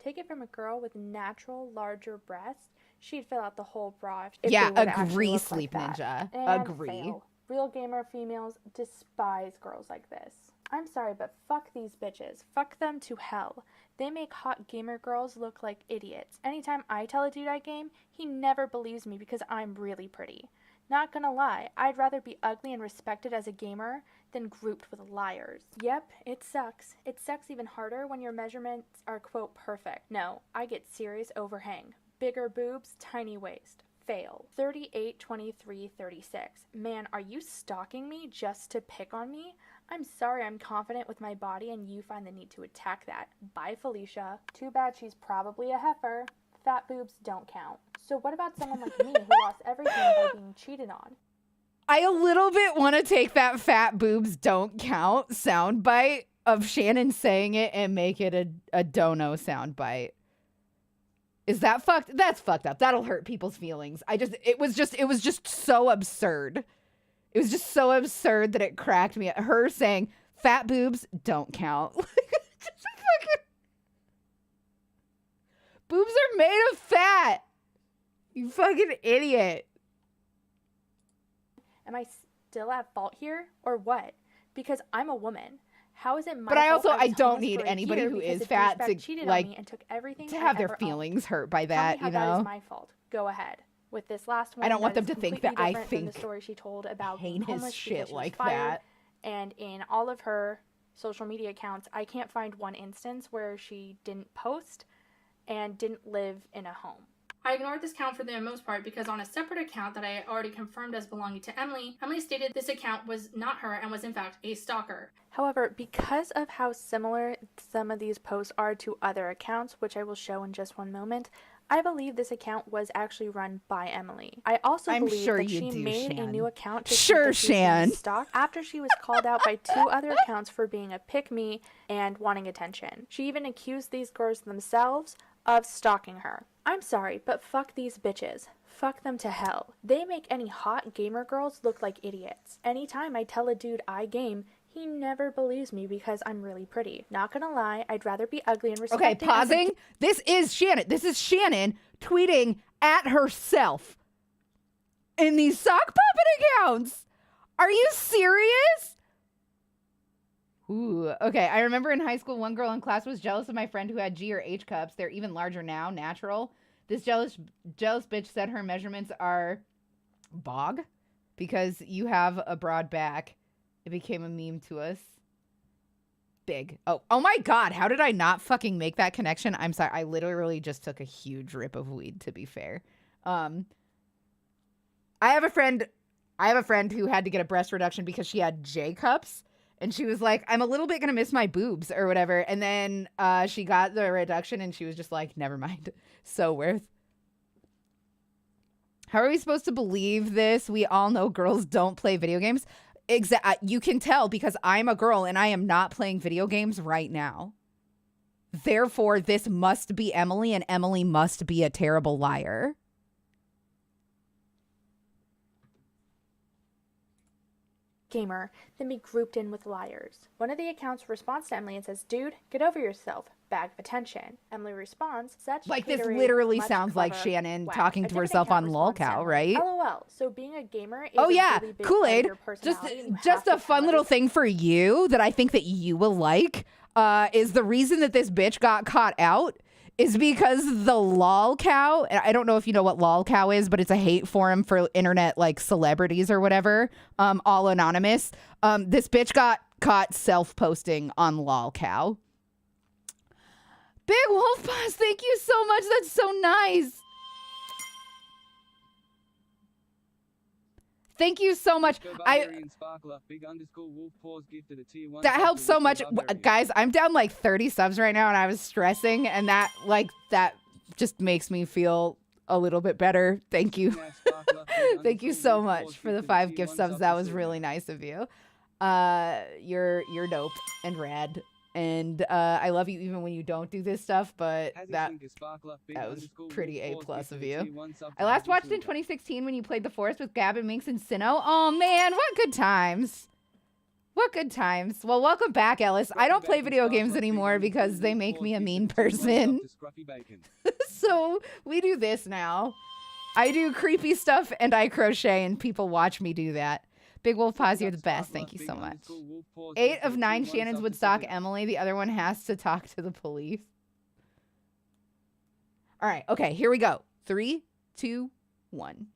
take it from a girl with natural larger breasts. She'd fill out the whole bra if Yeah, they were to actually agree, look Sleep like that. Ninja. And Agree. fail. Real gamer females despise girls like this. I'm sorry, but fuck these bitches. Fuck them to hell. They make hot gamer girls look like idiots. Anytime I tell a dude I game, he never believes me because I'm really pretty. Not gonna lie, I'd rather be ugly and respected as a gamer than grouped with liars. Yep, it sucks. It sucks even harder when your measurements are, quote, perfect. No, I get serious overhang. Bigger boobs, tiny waist. Fail. 38, 23, 36. Man, are you stalking me just to pick on me? I'm sorry I'm confident with my body and you find the need to attack that. Bye, Felicia. Too bad she's probably a heifer. Fat boobs don't count. So what about someone like me who lost everything by being cheated on? I a little bit want to take that fat boobs don't count soundbite of Shannon saying it and make it a dono soundbite. Is that fucked? That's fucked up. That'll hurt people's feelings. It was just so absurd. It was just so absurd that it cracked me. Her saying fat boobs don't count. Just fucking boobs are made of fat. You fucking idiot. Am I still at fault here or what? Because I'm a woman. How is it my But I fault also, I was don't homeless need for a anybody year who because is a fat douchebag to, cheated like, on me and took everything to I have their ever owned? feelings hurt by Tell me that, how you that is know? my fault. Go ahead. With this last one, I don't want that them is to think completely that I different than the think story she told about being heinous homeless because shit she was like fired. that. And in all of her social media accounts, I can't find one instance where she didn't post and didn't live in a home. I ignored this account for the most part because on a separate account that I already confirmed as belonging to Emily, Emily stated this account was not her and was in fact a stalker. However, because of how similar some of these posts are to other accounts, which I will show in just one moment, I believe this account was actually run by Emily. I also I'm believe sure that you she do, made a Shan. new account to Sure, think that she was being Shan. stalked after she was called out by 2 other accounts for being a pick-me and wanting attention. She even accused these girls themselves of stalking her. I'm sorry, but fuck these bitches. Fuck them to hell. They make any hot gamer girls look like idiots. Anytime I tell a dude I game, he never believes me because I'm really pretty. Not gonna lie, I'd rather be ugly and respected. Okay, pausing. This is Shannon. This is Shannon tweeting at herself in these sock puppet accounts. Are you serious? Ooh, okay. I remember in high school, one girl in class was jealous of my friend who had G or H cups. They're even larger now, natural. This jealous bitch said her measurements are bog because you have a broad back. It became a meme to us. Big. Oh my God. How did I not fucking make that connection? I'm sorry. I literally just took a huge rip of weed, to be fair. I have a friend who had to get a breast reduction because she had J cups. And she was like, I'm a little bit going to miss my boobs or whatever. And then she got the reduction and she was just like, never mind. So worth. How are we supposed to believe this? We all know girls don't play video games. You can tell because I'm a girl and I am not playing video games right now. Therefore, this must be Emily and Emily must be a terrible liar. Gamer, then be grouped in with liars. One of the accounts responds to Emily and says, dude, get over yourself. Bag of attention. Emily responds, such like this haterade, literally much sounds like clever. Shannon Wow. talking A to different herself account on responds to lolcow, Emily, right? LOL. So being a gamer is Oh yeah, a really big Kool-Aid. part of your personality and you Just have a to fun tell little it. thing for you that I think that you will like is the reason that this bitch got caught out is because the lolcow, I don't know if you know what lolcow is, but it's a hate forum for internet like celebrities or whatever, all anonymous. This bitch got caught self-posting on lolcow. Big Wolf Boss, thank you so much. That's so nice. Thank you so much. That helps so much. Guys, I'm down like 30 subs right now and I was stressing and that just makes me feel a little bit better. Thank you. Thank you so much for the 5 gift subs. That was really nice of you. You're dope and rad. And I love you even when you don't do this stuff, but that was pretty A+ of you. I last watched in 2016 when you played The Forest with Gab and Minx and Sinnoh. Oh man, what good times. What good times. Well, welcome back, Ellis. I don't play video games anymore because they make me a mean person. So we do this now. I do creepy stuff and I crochet and people watch me do that. Big Wolf Paws, you're the best. Thank you so much. 8 of 9 Shannons would stalk Emily. The other one has to talk to the police. All right. Okay, here we go. 3, 2, 1.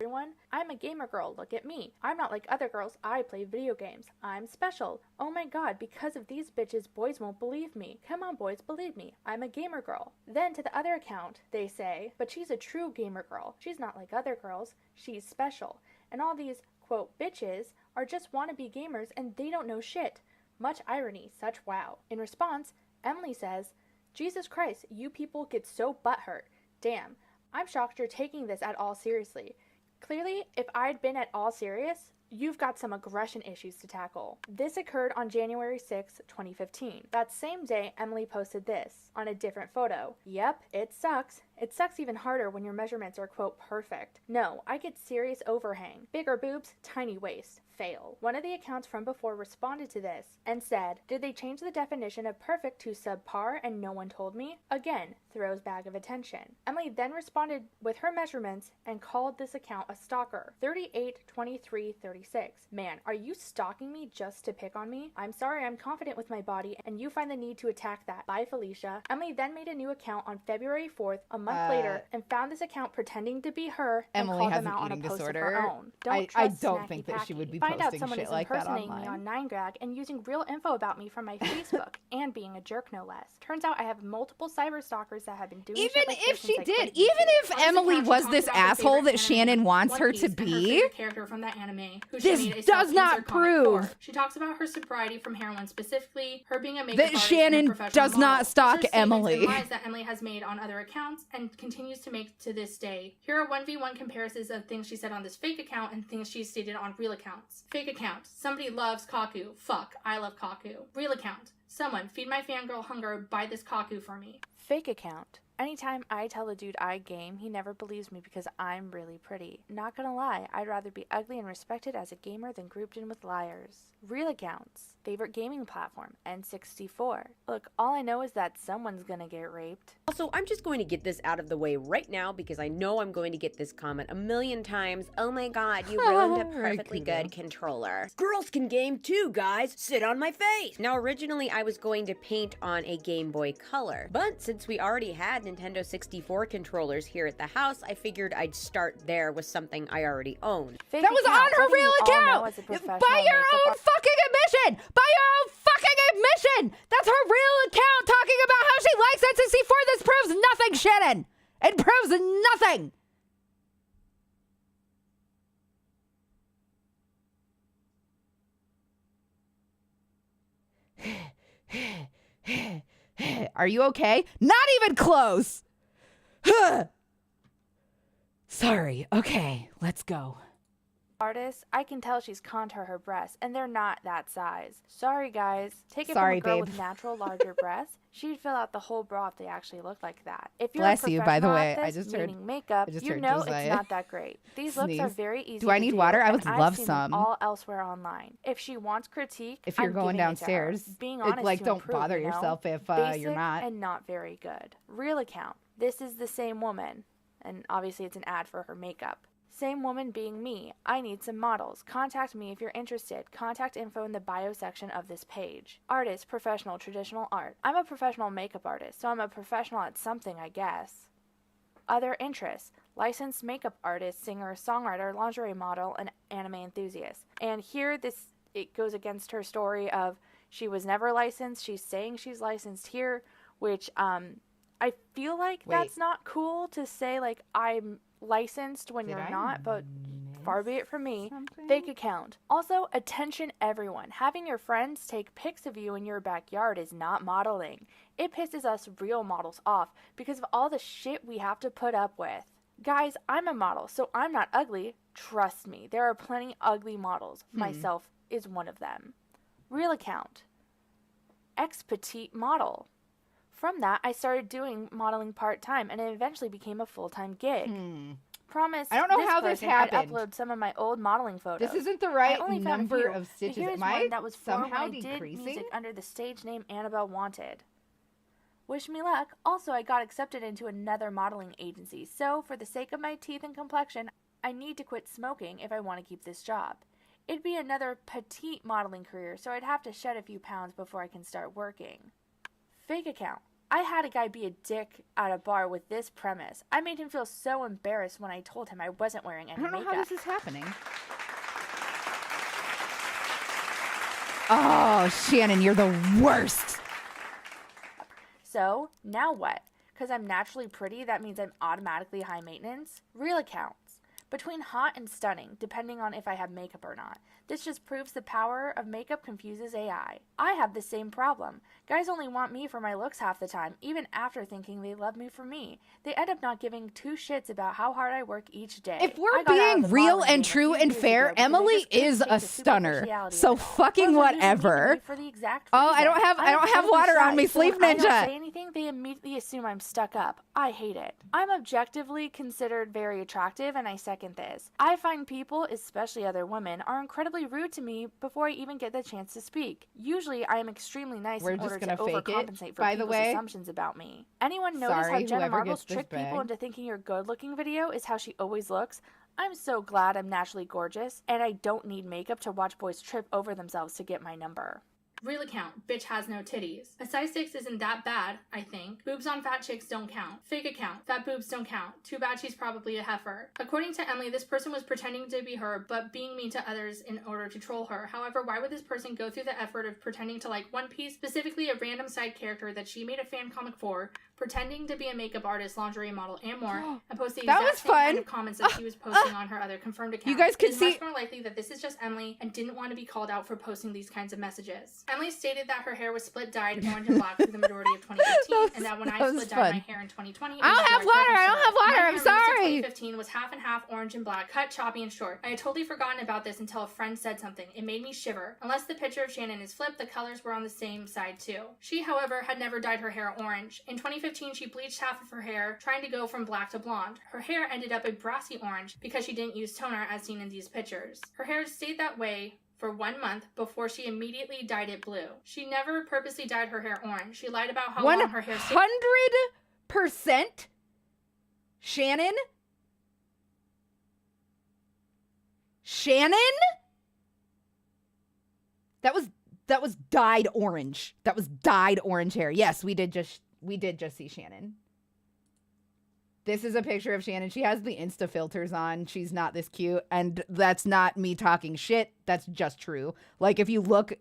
Everyone, I'm a gamer girl. Look at me. I'm not like other girls. I play video games. I'm special. Oh my god, because of these bitches, boys won't believe me. Come on, boys, believe me. I'm a gamer girl. Then to the other account, they say, but she's a true gamer girl. She's not like other girls. She's special. And all these, quote, bitches are just wannabe gamers and they don't know shit. Much irony, such wow. In response, Emily says, Jesus Christ, you people get so butthurt. Damn, I'm shocked you're taking this at all seriously. Clearly, if I'd been at all serious, you've got some aggression issues to tackle. This occurred on January 6, 2015. That same day, Emily posted this on a different photo. Yep, it sucks. It sucks even harder when your measurements are, quote, perfect. No, I get serious overhang. Bigger boobs, tiny waist. Fail. One of the accounts from before responded to this and said, did they change the definition of perfect to subpar and no one told me? Again, throws bag of attention. Emily then responded with her measurements and called this account a stalker. 38, 23, 36. Man, are you stalking me just to pick on me? I'm sorry, I'm confident with my body and you find the need to attack that. Bye, Felicia. Emily then made a new account on February 4th, a month later, and found this account pretending to be her and Emily called has them an out on a eating post disorder. of her own. I don't think that she would be Find out posting someone shit is like that impersonating me online. on 9gag and using real info about me from my Facebook and being a jerk no less. Turns out I have multiple cyber stalkers that have been doing Even shit like if this she since I did, quit even YouTube. if On this Emily account, she was talks this about her asshole favorite that anime, Shannon wants One her Piece, to and her be, favorite character from that anime, who this she made a does not self-insert comic prove for. She talks about her sobriety from heroin, specifically her being a makeup that artist Shannon and a professional does model. not stalk These are statements Emily. and lies that Emily has made on other accounts and continues to make to this day. Here are 1v1 comparisons of things she said on this fake account and things she stated on real accounts. Fake account. Somebody loves Kaku. Fuck. I love Kaku. Real account. Someone, feed my fangirl hunger, buy this Kaku for me. Fake account. Anytime I tell a dude I game, he never believes me because I'm really pretty. Not gonna lie, I'd rather be ugly and respected as a gamer than grouped in with liars. Real accounts. Favorite gaming platform, N64. Look, all I know is that someone's gonna get raped. Also, I'm just going to get this out of the way right now because I know I'm going to get this comment a million times. Oh my god, you ruined a Very perfectly kudos. good controller. Girls can game too, guys. Sit on my face. Now, originally I was going to paint on a Game Boy Color, but since we already had Nintendo 64 controllers here at the house, I figured I'd start there with something I already owned. Fake that was account, on her something real you all know account. as a professional By your makeup own fucking admission. By your own fucking admission. That's her real account talking about how she likes N64. This proves nothing, Shannon. It proves nothing. Are you okay? Not even close. Sorry. Okay, let's go. artist, I can tell she's contour her breasts, and they're not that size. Sorry, guys. Take it Sorry, from a girl babe. with natural larger breasts. She'd fill out the whole bra if they actually looked like that. If you're Bless a you, by the professional way. at I this, just heard- meaning makeup, I just you heard know Josiah it's not that great. These looks are sneeze. very easy Do I to need do, water? I and would I've love seen some. them all elsewhere online. If she wants critique, If you're I'm going giving it to her. downstairs, Being it, honest like, to don't improve, bother you know? yourself if Basic you're not. and not very good. Real account. This is the same woman, and obviously it's an ad for her makeup. Same woman being me. I need some models. Contact me if you're interested. Contact info in the bio section of this page. Artist, professional, traditional art. I'm a professional makeup artist, so I'm a professional at something, I guess. Other interests. Licensed makeup artist, singer, songwriter, lingerie model, and anime enthusiast. And here it goes against her story of she was never licensed. She's saying she's licensed here, which I feel like Wait. that's not cool to say, like, I'm licensed when Did you're I not, but far be it from me. something? Fake account. Also, attention everyone. Having your friends take pics of you in your backyard is not modeling. It pisses us real models off because of all the shit we have to put up with. Guys, I'm a model, so I'm not ugly. Trust me, there are plenty ugly models. Myself is one of them. Real account. Ex-petite model. From that, I started doing modeling part-time, and it eventually became a full-time gig. Promise. I don't know how this person happened. I'd upload some of my old modeling photos. This isn't the I right only found a number few, of but stitches. here's Am I one that was for when somehow I did decreasing? music under the stage name Annabelle Wanted. Wish me luck. Also, I got accepted into another modeling agency, so for the sake of my teeth and complexion, I need to quit smoking if I want to keep this job. It'd be another petite modeling career, so I'd have to shed a few pounds before I can start working. Fake account. I had a guy be a dick at a bar with this premise. I made him feel so embarrassed when I told him I wasn't wearing any I don't know makeup. how this is happening. Oh, Shannon, you're the worst. So, now what? Because I'm naturally pretty, that means I'm automatically high maintenance? Real accounts. between hot and stunning, depending on if I have makeup or not. This just proves the power of makeup confuses AI. I have the same problem. Guys only want me for my looks half the time, even after thinking they love me for me. They end up not giving two shits about how hard I work each day. If we're being real and true and fair, Emily is a stunner. So fucking whatever. Oh, I don't have water on me, Sleep When I don't Ninja. say anything, they immediately assume I'm stuck up. I hate it. I'm objectively considered very attractive, and I second this. I find people, especially other women, are incredibly rude to me before I even get the chance to speak. Usually, I am extremely nice We're in just order to gonna fake it, overcompensate for by the people's way. assumptions about me. Anyone notice Sorry, how Jenna whoever Marbles gets this trick people bag. into thinking your good-looking video is how she always looks? I'm so glad I'm naturally gorgeous, and I don't need makeup to watch boys trip over themselves to get my number. Real account, bitch has no titties. A size 6 isn't that bad, I think. Boobs on fat chicks don't count. Fake account, fat boobs don't count. Too bad she's probably a heifer. According to Emily, this person was pretending to be her, but being mean to others in order to troll her. However, why would this person go through the effort of pretending to like One Piece, specifically a random side character that she made a fan comic for, pretending to be a makeup artist, lingerie model, and more, and post the That exact was same kind fun. of comments that she was posting on her other confirmed account? You guys could It's see- much more likely that this is just Emily and didn't want to be called out for posting these kinds of messages. Emily stated that her hair was split dyed orange and black for the majority of 2015, and that when I split dyed my hair in 2020, I don't have water. I don't have water. I'm sorry. 2015 was half and half orange and black, cut, choppy, and short. I had totally forgotten about this until a friend said something. It made me shiver. Unless the picture of Shannon is flipped, the colors were on the same side too. She, however, had never dyed her hair orange. In 2015, she bleached half of her hair, trying to go from black to blonde. Her hair ended up a brassy orange because she didn't use toner as seen in these pictures. Her hair stayed that way for 1 month before she immediately dyed it blue. She never purposely dyed her hair orange. She lied about how long her hair stayed. 100% Shannon? That was dyed orange. That was dyed orange hair. Yes, we did just see Shannon. This is a picture of Shannon. She has the Insta filters on. She's not this cute, and that's not me talking shit. That's just true. Like if you look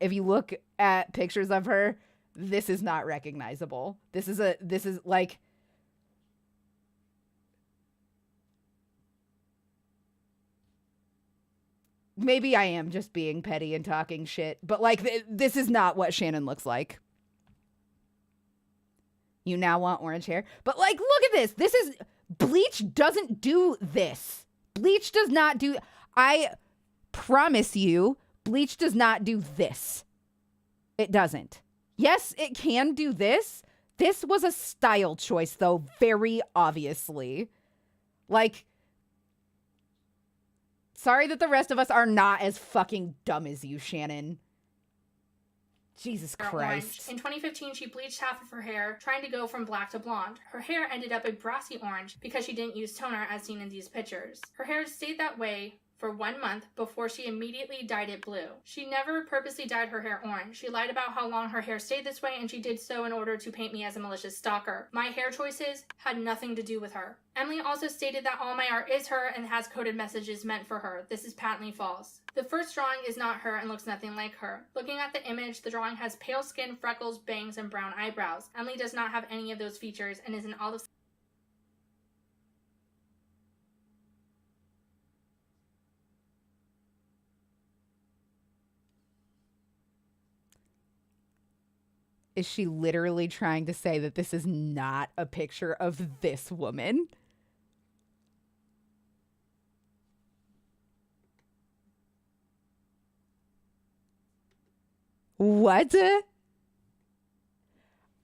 at pictures of her, this is not recognizable. This is like maybe I am just being petty and talking shit, but like this is not what Shannon looks like. You now want orange hair, but like look at this. This is bleach doesn't do this. Bleach does not do. I promise you, bleach does not do this. It doesn't. Yes, it can do this. This was a style choice, though, very obviously. Like, sorry that the rest of us are not as fucking dumb as you, Shannon. Jesus Christ. Orange. In 2015, she bleached half of her hair, trying to go from black to blonde. Her hair ended up a brassy orange because she didn't use toner as seen in these pictures. Her hair stayed that way for 1 month before she immediately dyed it blue. She never purposely dyed her hair orange. She lied about how long her hair stayed this way, and she did so in order to paint me as a malicious stalker. My hair choices had nothing to do with her. Emily also stated that all my art is her and has coded messages meant for her. This is patently false. The first drawing is not her and looks nothing like her. Looking at the image, the drawing has pale skin, freckles, bangs, and brown eyebrows. Emily does not have any of those features and is an olive. Is she literally trying to say that this is not a picture of this woman? What?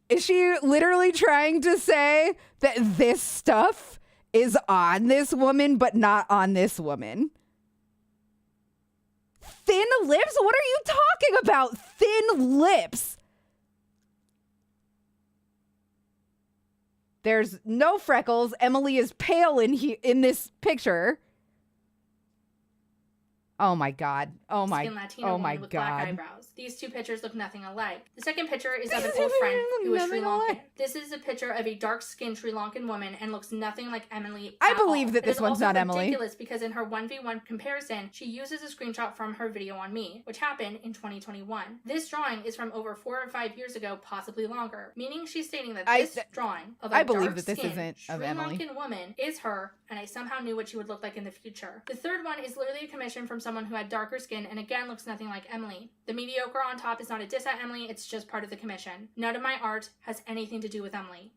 Is she literally trying to say that this stuff is on this woman, but not on this woman? Thin lips? What are you talking about? Thin lips. There's no freckles. Emily is pale in this picture. Oh my God. Oh my. Skin Latino Oh my woman with black God. eyebrows. These two pictures look nothing alike. The second picture is of an These old two friend pictures who look is Sri nothing Lankan. alike. This is a picture of a dark-skinned Sri Lankan woman and looks nothing like Emily I at believe all. that this It is one's also not Emily. ridiculous because in her 1v1 comparison, she uses a screenshot from her video on me, which happened in 2021. This drawing is from over 4 or 5 years ago, possibly longer, meaning she's stating that this drawing of a I believe that this dark-skinned isn't of Sri Emily. Lankan woman is her, and I somehow knew what she would look like in the future. The third one is literally a commission from someone who had darker skin and again looks nothing like Emily. The mediocre on top is not a diss at Emily, it's just part of the commission. None of my art has anything to do with Emily.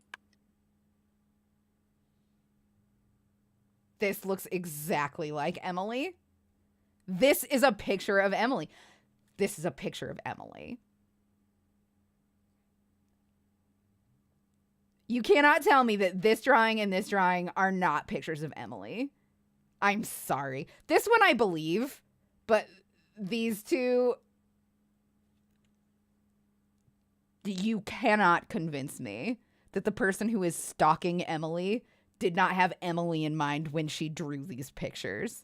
This looks exactly like Emily. This is a picture of Emily. This is a picture of Emily. You cannot tell me that this drawing and this drawing are not pictures of Emily. I'm sorry. This one I believe, but these two, you cannot convince me that the person who is stalking Emily did not have Emily in mind when she drew these pictures.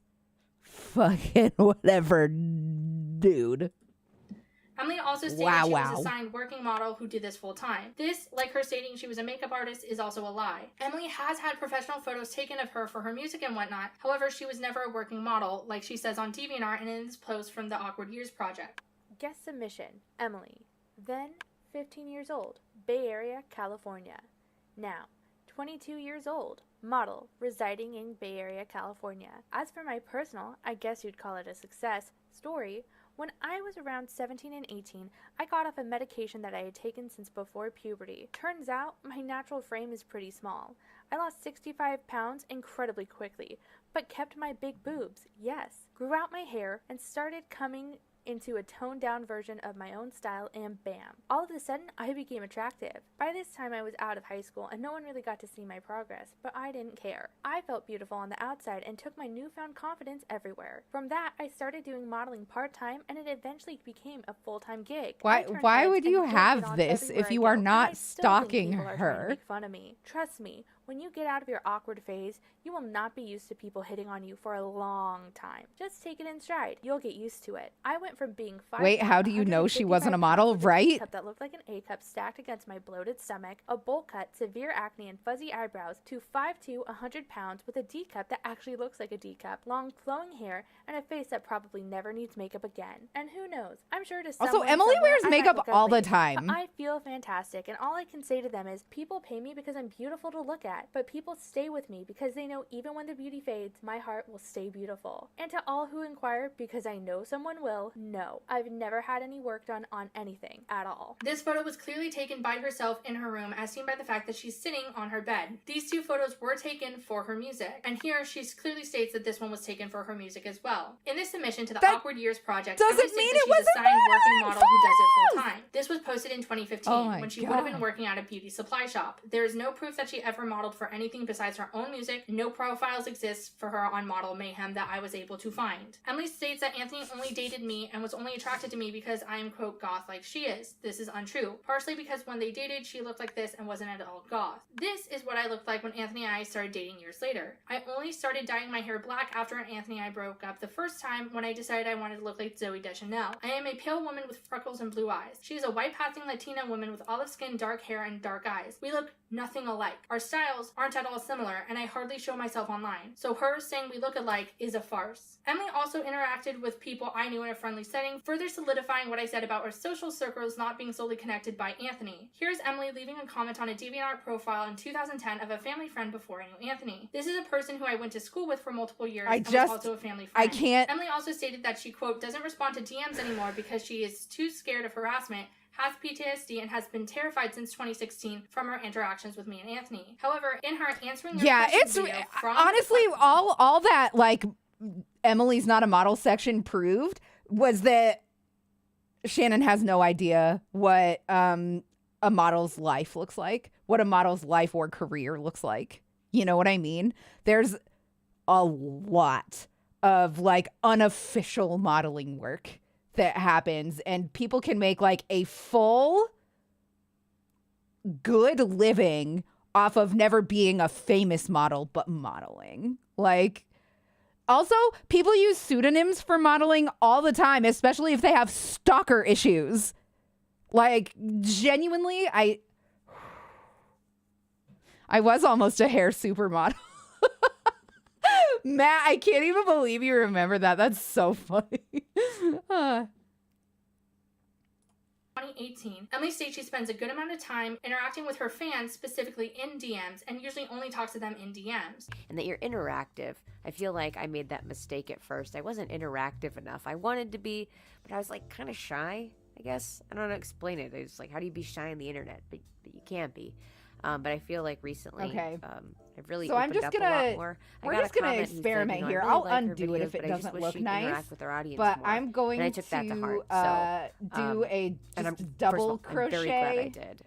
Fucking whatever, dude. Emily also stated she was a signed working model who did this full time. This, like her stating she was a makeup artist, is also a lie. Emily has had professional photos taken of her for her music and whatnot. However, she was never a working model, like she says on DeviantArt and in this post from the Awkward Years project. Guest submission, Emily. Then 15 years old, Bay Area, California. Now 22 years old, model, residing in Bay Area, California. As for my personal, I guess you'd call it a success, story, when I was around 17 and 18, I got off a medication that I had taken since before puberty. Turns out, my natural frame is pretty small. I lost 65 pounds incredibly quickly, but kept my big boobs, yes. Grew out my hair and started coming into a toned down version of my own style, and bam. All of a sudden, I became attractive. By this time, I was out of high school and no one really got to see my progress, but I didn't care. I felt beautiful on the outside and took my newfound confidence everywhere. From that, I started doing modeling part-time and it eventually became a full-time gig. Why would you have this if you are not stalking her? Make fun of me. Trust me, when you get out of your awkward phase, you will not be used to people hitting on you for a long time. Just take it in stride. You'll get used to it. I went from being 5'1", Wait, how do you know she wasn't a 155 model, pounds with a right? D-cup that looked like an A cup stacked against my bloated stomach, a bowl cut, severe acne, and fuzzy eyebrows, to 5'2", 100 pounds with a D cup that actually looks like a D cup, long flowing hair, and a face that probably never needs makeup again. And who knows? I'm sure to Also, someone Emily somewhere, wears I might makeup look all the ugly, time. but I feel fantastic, and all I can say to them is, people pay me because I'm beautiful to look at, but people stay with me because they know even when the beauty fades, my heart will stay beautiful. And to all who inquire, because I know someone will, no, I've never had any work done on anything at all. This photo was clearly taken by herself in her room, as seen by the fact that she's sitting on her bed. These two photos were taken for her music, and here she clearly states that this one was taken for her music as well. In this submission to the That Awkward Years project, doesn't Emily states mean that it she's a wasn't signed working model who does it full false! time. This was posted in 2015 Oh my when she would have been God. working at a beauty supply shop. There is no proof that she ever modeled for anything besides her own music. No profiles exist for her on Model Mayhem that I was able to find. Emily states that Anthony only dated me and was only attracted to me because I am, quote, goth like she is. This is untrue. Partially because when they dated, she looked like this and wasn't at all goth. This is what I looked like when Anthony and I started dating years later. I only started dyeing my hair black after Anthony and I broke up the first time when I decided I wanted to look like Zooey Deschanel. I am a pale woman with freckles and blue eyes. She is a white-passing Latina woman with olive skin, dark hair, and dark eyes. We look nothing alike. Our styles aren't at all similar, and I hardly show myself online. So her saying we look alike is a farce. Emily also interacted with people I knew in a friendly setting, further solidifying what I said about our social circles not being solely connected by Anthony. Here's Emily leaving a comment on a DeviantArt profile in 2010 of a family friend before I knew Anthony. This is a person who I went to school with for multiple years and was also a family friend. Emily also stated that she, quote, doesn't respond to DMs anymore because she is too scared of harassment, has PTSD, and has been terrified since 2016 from her interactions with me and Anthony. However, in her answering your It's video from honestly all that like Emily's not a model section proved was that Shannon has no idea what a model's life looks like, what a model's life or career looks like. You know what I mean? There's a lot of like unofficial modeling work that happens, and people can make like a full good living off of never being a famous model but modeling. Like, Also, people use pseudonyms for modeling all the time, especially if they have stalker issues. Like, genuinely, I was almost a hair supermodel. Matt, I can't even believe you remember that. That's so funny. 2018, Emily states she spends a good amount of time interacting with her fans, specifically in DMs, and usually only talks to them in DMs. And that you're interactive. I feel like I made that mistake at first. I wasn't interactive enough. I wanted to be, but I was like kind of shy, I guess. I don't know how to explain it. I was like, how do you be shy on the internet? But you can't be. But I feel like recently, I've really opened up a lot more. We're just gonna experiment here. I'll undo it if it doesn't look nice. But I'm going I took that to heart. Do a double crochet. I'm very glad I did.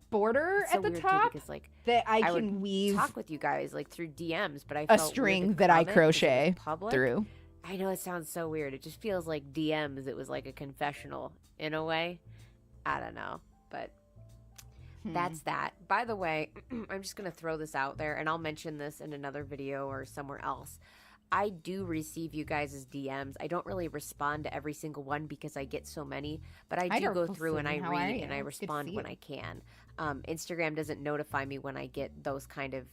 Border at the top because, like, that I would can weave talk with you guys like through DMs, but I a felt string that I crochet public. through. I know it sounds so weird. It just feels like DMs. It was like a confessional in a way. I don't know, but that's that. By the way, I'm just gonna throw this out there, and I'll mention this in another video or somewhere else. I do receive you guys' DMs. I don't really respond to every single one because I get so many, but I do go through and I read and I respond when I can. Instagram doesn't notify me when I get those kind of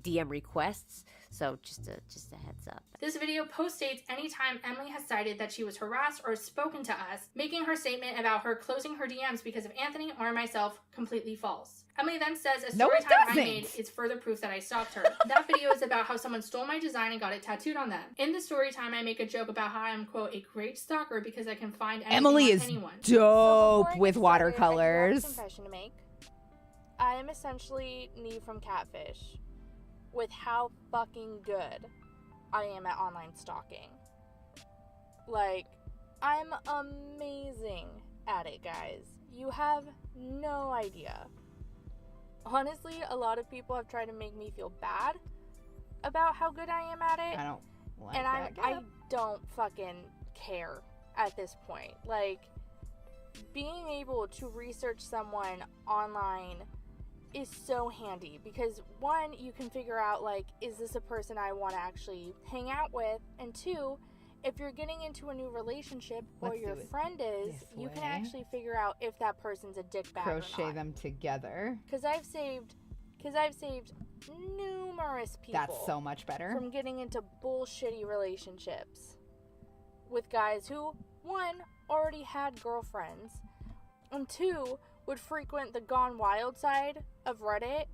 DM requests, so just a heads up. This video post states anytime Emily has cited that she was harassed or spoken to us, making her statement about her closing her DMs because of Anthony or myself completely false. Emily then says a story time I made is further proof that I stalked her. That video is about how someone stole my design and got it tattooed on them. In the story time, I make a joke about how I am, quote, a great stalker because I can find anything Emily on is anyone. dope with watercolors. I have a confession to make. I am essentially Neve from Catfish with how fucking good I am at online stalking. Like, I'm amazing at it, guys. You have no idea. Honestly, a lot of people have tried to make me feel bad about how good I am at it. I don't like and that. I don't fucking care at this point. Like, being able to research someone online is so handy because, one, you can figure out, like, is this a person I want to actually hang out with? And two, if you're getting into a new relationship or your friend is, you can actually figure out if that person's a dickbag or not. Crochet them together. Because I've saved numerous people. That's so much better. From getting into bullshitty relationships with guys who, one, already had girlfriends, and two, would frequent the Gone Wild side of Reddit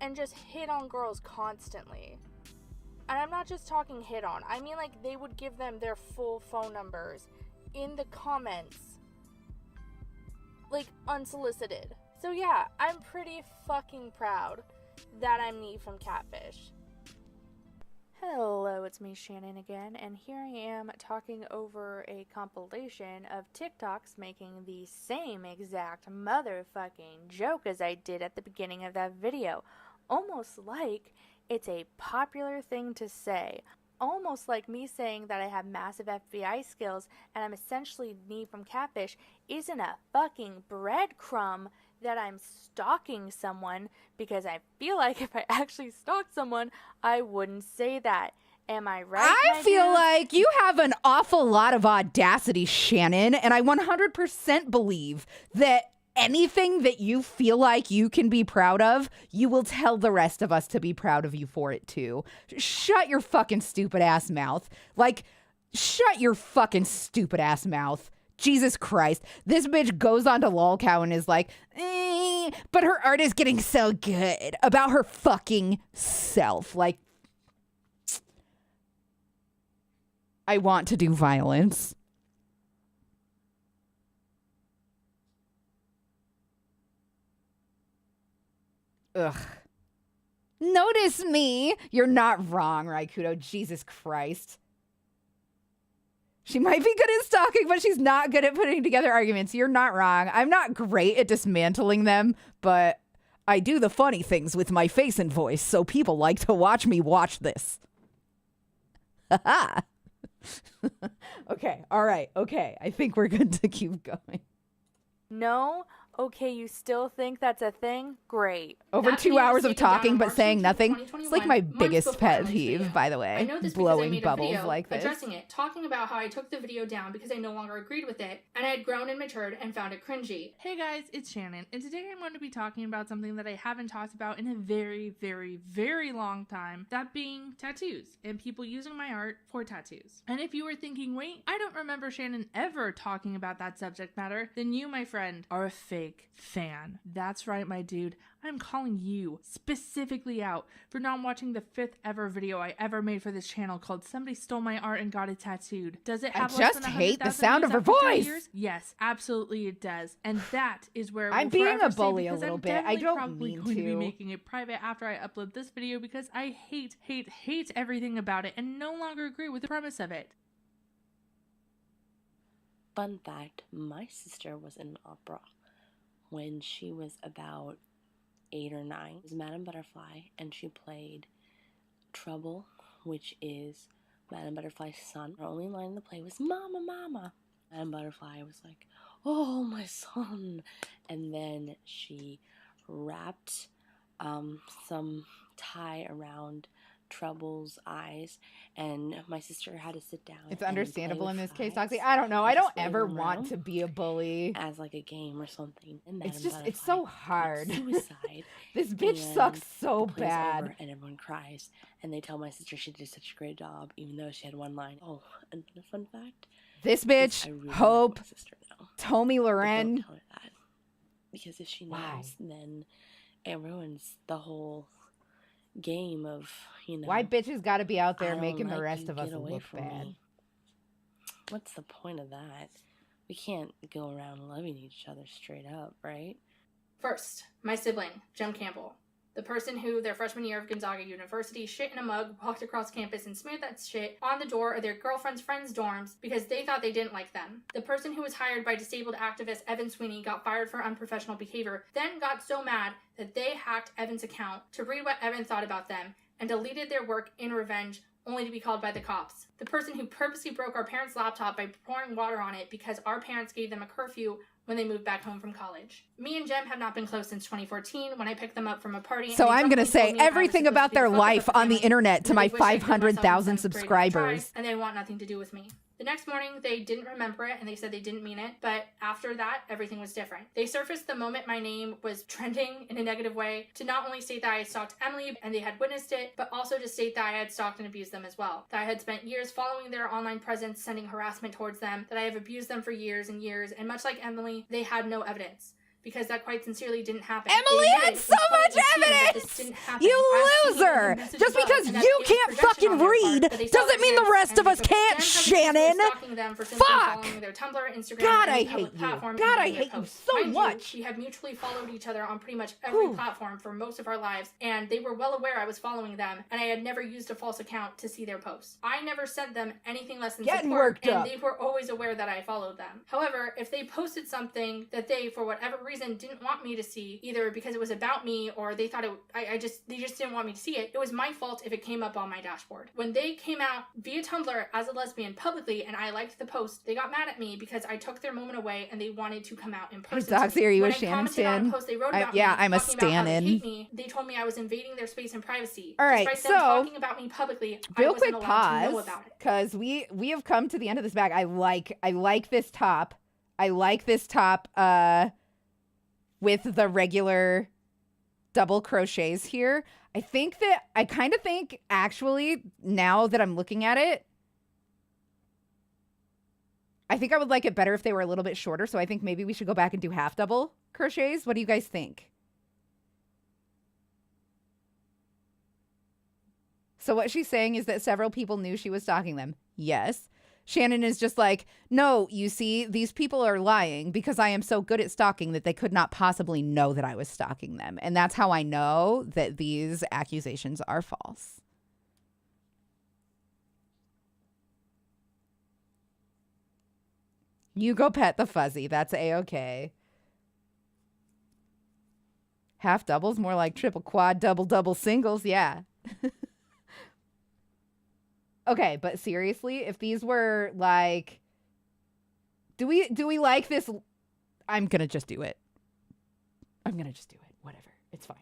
and just hit on girls constantly. And I'm not just talking hit on. I mean, like, they would give them their full phone numbers in the comments. Like, unsolicited. So yeah, I'm pretty fucking proud that I'm Neve from Catfish. Hello, it's me, Shannon, again, and here I am talking over a compilation of TikToks making the same exact motherfucking joke as I did at the beginning of that video. Almost like it's a popular thing to say. Almost like me saying that I have massive FBI skills and I'm essentially Neve from Catfish isn't a fucking breadcrumb that I'm stalking someone, because I feel like if I actually stalked someone, I wouldn't say that. Am I right? I feel like you have an awful lot of audacity, Shannon, and I 100% believe that anything that you feel like you can be proud of, you will tell the rest of us to be proud of you for it too. Shut your fucking stupid ass mouth. Like, shut your fucking stupid ass mouth. Jesus Christ. This bitch goes on to LOLcow and is like, but her art is getting so good about her fucking self. Like, I want to do violence. Ugh. Notice me. You're not wrong, Raikuto. Jesus Christ. She might be good at stalking, but she's not good at putting together arguments. You're not wrong. I'm not great at dismantling them, but I do the funny things with my face and voice, so people like to watch me watch this. Haha. Okay, all right, okay. I think we're good to keep going. No, Okay, you still think that's a thing? Great. Over That 2 video was hours of taken down talking on but March saying 18th, nothing. It's 2021, like my months biggest before pet Emily's peeve, video. by the way. I know this because I Blowing made a bubbles video like this. addressing it, talking about how I took the video down because I no longer agreed with it, and I had grown and matured and found it cringy. Hey guys, it's Shannon, and today I'm going to be talking about something that I haven't talked about in a very, very, very long time, that being tattoos, and people using my art for tattoos. And if you were thinking, wait, I don't remember Shannon ever talking about that subject matter, then you, my friend, are a fake fan. That's right, my dude. I'm calling you specifically out for not watching the 5th ever video I ever made for this channel called Somebody Stole My Art and Got It Tattooed. Does it have I less just than hate the 100,000 sound of views her after 3 voice. years? Yes, absolutely it does. And that is where it I'm will being forever a stay, bully a because little I'm bit. I definitely don't probably mean going to be to. making it private after I upload this video because I hate everything about it and no longer agree with the premise of it. Fun fact, my sister was in opera when she was about 8 or 9. It was Madame Butterfly, and she played Trouble, which is Madame Butterfly's son. Her only line in the play was, "Mama, Mama." Madame Butterfly was like, "Oh, my son." And then she wrapped some tie around Trouble's eyes, and my sister had to sit down. It's and understandable play in with this case, flies Toxie. I don't know. I and just don't wave ever them want around to be a bully. as like a game or something. And It's Madame it's Butterfly so hard. commits suicide. This bitch and sucks so the play's bad. over and everyone cries, and they tell my sister she did such a great job, even though she had one line. Oh, another fun fact. This is bitch, I really Hope, like my sister now. Tommy But Loren. don't tell her that, because if she knows, Why? then it ruins the whole game of, Why bitches gotta be out I there don't making the like rest you, of us get away look from bad? me. What's the point of that? We can't go around loving each other straight up, right? First, my sibling, Jem Campbell. The person who, their freshman year of Gonzaga University, shit in a mug, walked across campus and smeared that shit on the door of their girlfriend's friends' dorms because they thought they didn't like them. The person who was hired by disabled activist Evan Sweeney got fired for unprofessional behavior, then got so mad that they hacked Evan's account to read what Evan thought about them and deleted their work in revenge, only to be called by the cops. The person who purposely broke our parents' laptop by pouring water on it because our parents gave them a curfew when they moved back home from college. Me and Jem have not been close since 2014 when I picked them up from a party. So and they I'm gonna drunkenly say told me I was everything supposed about to be the their fuck life up of on the family, internet to and my they wish I'd killed myself in 500,000 7th grade when I subscribers. tried, and they want nothing to do with me. The next morning, they didn't remember it and they said they didn't mean it, but after that, everything was different. They surfaced the moment my name was trending in a negative way to not only state that I had stalked Emily and they had witnessed it, but also to state that I had stalked and abused them as well. That I had spent years following their online presence, sending harassment towards them, that I have abused them for years and years, and much like Emily, they had no evidence. Because that quite sincerely didn't happen. Emily They had admitted so in much 2018 that this evidence! didn't happen. You I've seen it in the loser! message Just above, because and that you is can't projection fucking on their part, read but they saw doesn't mean the evidence, rest and of us because can't, Jem has been Shannon! stalking them for simply Fuck! following their Tumblr, Instagram, God, and I any hate public you. platform God, and I reading their hate you posts. so Mind you, much. we have mutually followed each other on pretty much every Whew. platform for most of our lives, and they were well aware I was following them, and I had never used a false account to see their posts. I never sent them anything less than Getting support, worked and up. they were always aware that I followed them. However, if they posted something that they, for whatever reason, didn't want me to see, either because it was about me or they thought they just didn't want me to see it, it was my fault if it came up on my dashboard. When they came out via Tumblr as a lesbian publicly and I liked the post, they got mad at me because I took their moment away and they wanted to come out in person. Doxy, are you When a I Shannon commented on stan? a post they wrote I- about yeah, me, I'm a talking about how they stan-in. hate me, they told me I was invading their space and privacy. All right, Despite them so talking about me publicly, I real wasn't quick allowed to know pause, about it. because we have come to the end of this bag. I like this top. I like this top with the regular double crochets here. I kind of think actually, now that I'm looking at it, I think I would like it better if they were a little bit shorter. So I think maybe we should go back and do half double crochets. What do you guys think? So what she's saying is that several people knew she was stalking them. Yes. Shannon is just like, no, you see, these people are lying because I am so good at stalking that they could not possibly know that I was stalking them. And that's how I know that these accusations are false. You go pet the fuzzy. That's A-okay. Half doubles, more like triple, quad, double singles. Yeah. Okay, but seriously, if these were like, do we like this? I'm gonna just do it. I'm gonna just do it. Whatever. It's fine.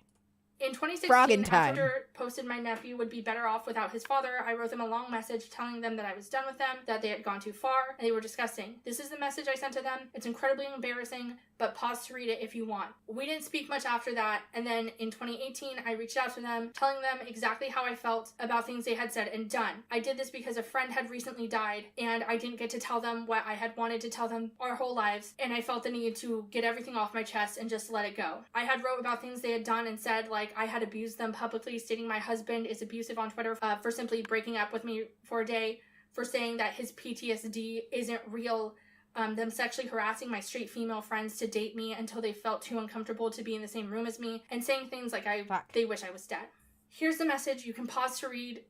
In 2016, Froggin' time. after posted my nephew would be better off without his father, I wrote them a long message telling them that I was done with them, that they had gone too far, and they were disgusting. This is the message I sent to them. It's incredibly embarrassing, but pause to read it if you want. We didn't speak much after that, and then in 2018, I reached out to them, telling them exactly how I felt about things they had said and done. I did this because a friend had recently died, and I didn't get to tell them what I had wanted to tell them our whole lives, and I felt the need to get everything off my chest and just let it go. I had wrote about things they had done and said, like I had abused them publicly, stating my husband is abusive on Twitter for simply breaking up with me for a day, for saying that his PTSD isn't real, them sexually harassing my straight female friends to date me until they felt too uncomfortable to be in the same room as me, and saying things like they wish I was dead. Here's the message. You can pause to read.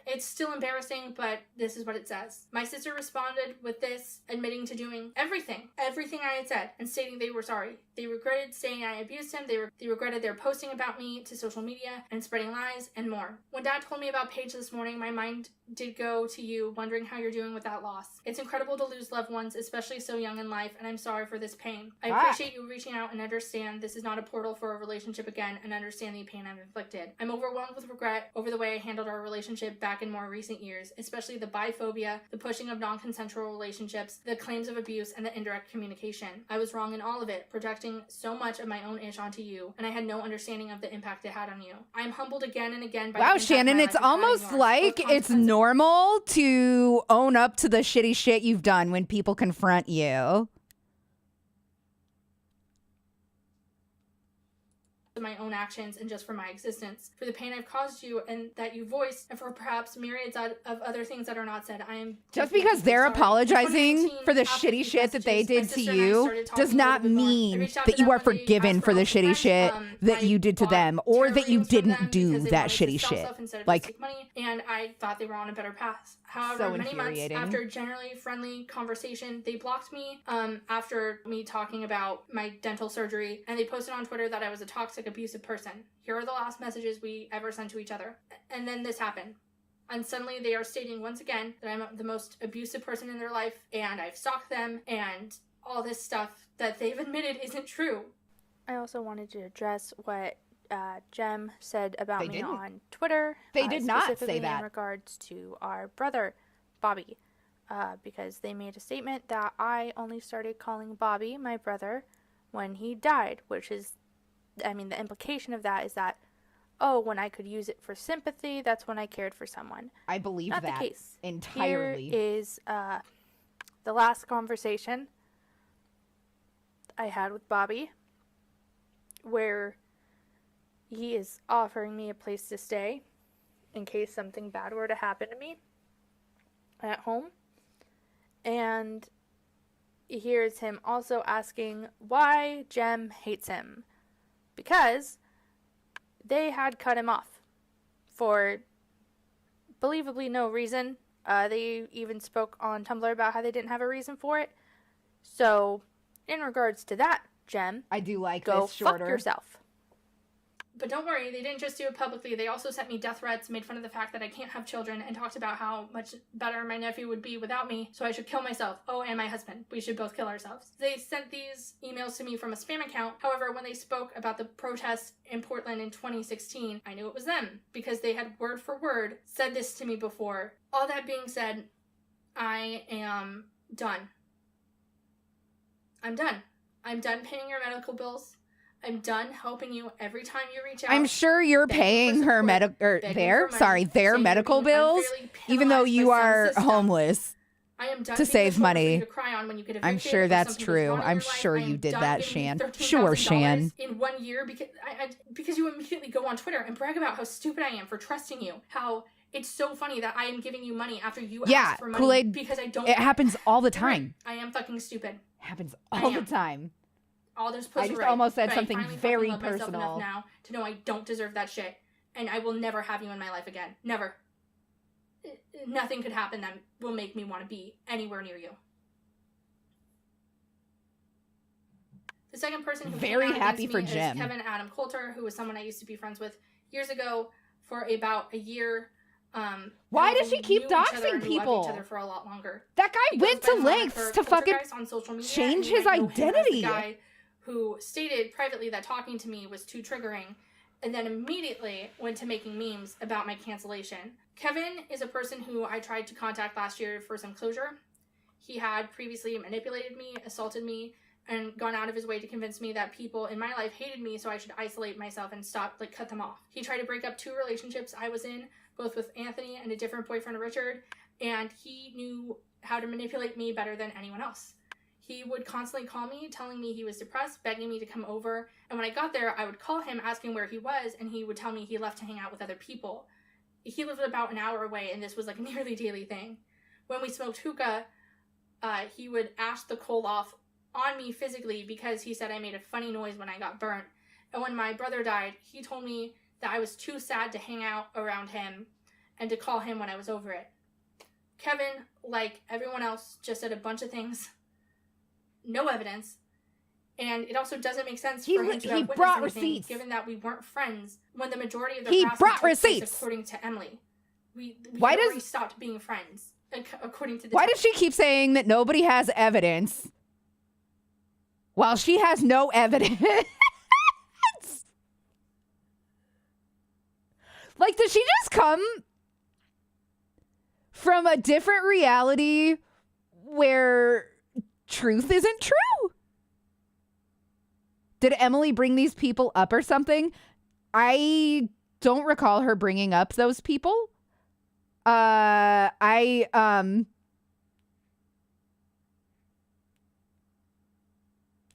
It's still embarrassing, but this is what it says. My sister responded with this, admitting to doing everything I had said, and stating they were sorry. They regretted saying I abused him. They regretted their posting about me to social media and spreading lies and more. When Dad told me about Paige this morning, my mind did go to you, wondering how you're doing with that loss. It's incredible to lose loved ones, especially so young in life, and I'm sorry for this pain. I appreciate you reaching out and understand this is not a portal for a relationship again, and understand the pain I've inflicted. I'm overwhelmed with regret over the way I handled our relationship back in more recent years, especially the biphobia, the pushing of non-consensual relationships, the claims of abuse, and the indirect communication. I was wrong in all of it, projecting so much of my own ish onto you, and I had no understanding of the impact it had on you. I am humbled again and again by wow, Shannon, it's almost like it's normal to own up to the shitty shit you've done when people confront you. My own actions and just for my existence, for the pain I've caused you and that you voiced, and for perhaps myriads of other things that are not said. I am just because they're sorry. apologizing for the shitty shit that they did to you does not mean that you are forgiven for the shitty shit that you did to them, or that you didn't do that shitty shit. Like, money, and I thought they were on a better path. However, so many months infuriating. after generally friendly conversation, they blocked me after me talking about my dental surgery, and they posted on Twitter that I was a toxic, abusive person. Here are the last messages we ever sent to each other. And then this happened. And suddenly they are stating once again that I'm the most abusive person in their life, and I've stalked them, and all this stuff that they've admitted isn't true. I also wanted to address what Jem said about They me didn't. on Twitter. They did not say specifically that. in regards to our brother, Bobby, because they made a statement that I only started calling Bobby my brother when he died, which is, I mean, the implication of that is that, oh, when I could use it for sympathy, that's when I cared for someone. I believe Not that the case. entirely. Here is the last conversation I had with Bobby, where he is offering me a place to stay in case something bad were to happen to me at home. And here's him also asking why Jem hates him. Because they had cut him off for believably no reason. They even spoke on Tumblr about how they didn't have a reason for it. So, in regards to that, Jem, I do like go this shorter. fuck yourself. But don't worry, they didn't just do it publicly. They also sent me death threats, made fun of the fact that I can't have children, and talked about how much better my nephew would be without me, so I should kill myself. Oh, and my husband. We should both kill ourselves. They sent these emails to me from a spam account. However, when they spoke about the protests in Portland in 2016, I knew it was them, because they had word for word said this to me before. All that being said, I am done. I'm done. I'm done paying your medical bills. I'm done helping you every time you reach out. I'm sure you're begging paying for her support, their begging for money, their saying medical you're being bills, unfairly even though penalized you by some are system. homeless. I am done to being save the shoulder for you money. to cry on when you get I'm evicted sure for that's something true. wrong in I'm your life. sure I you am did done that, giving you Shan. $13,000 Sure, Shan. In 1 year because you immediately go on Twitter and brag about how stupid I am for trusting you. How it's so funny that I am giving you money after you asked for money Kool-Aid, because I don't. it happens all the You're right. time. I am fucking stupid. Happens I all the am. time. All those I posts just are right, almost said but something I finally very fucking love myself personal. enough now to know I don't deserve that shit, and I will never have you in my life again. Never. Nothing could happen that will make me want to be anywhere near you. The second person who Very came out happy against for me Jem. is Kevin Adam Coulter, who was someone I used to be friends with years ago for about a year. Why and does she we keep knew each other doxing and knew of people? each other for a lot longer. That guy He went goes by to the lengths moniker to fucking Poltergeist on social media, change and you his might know him as the identity. guy who stated privately that talking to me was too triggering, and then immediately went to making memes about my cancellation. Kevin is a person who I tried to contact last year for some closure. He had previously manipulated me, assaulted me, and gone out of his way to convince me that people in my life hated me, so I should isolate myself and cut them off. He tried to break up 2 relationships I was in, both with Anthony and a different boyfriend, Richard, and he knew how to manipulate me better than anyone else. He would constantly call me, telling me he was depressed, begging me to come over, and when I got there, I would call him asking where he was, and he would tell me he left to hang out with other people. He lived about an hour away, and this was like a nearly daily thing. When we smoked hookah, he would ash the coal off on me physically because he said I made a funny noise when I got burnt. And when my brother died, he told me that I was too sad to hang out around him and to call him when I was over it. Kevin, like everyone else, just said a bunch of things. No evidence. And it also doesn't make sense for him to have witnessed anything, given that we weren't friends when the majority of the harassment took place, according to Emily. We already stopped being friends, according to the Why does she keep saying that nobody has evidence while she has no evidence? Like, does she just come from a different reality where truth isn't true? Did Emily bring these people up or something? I don't recall her bringing up those people. I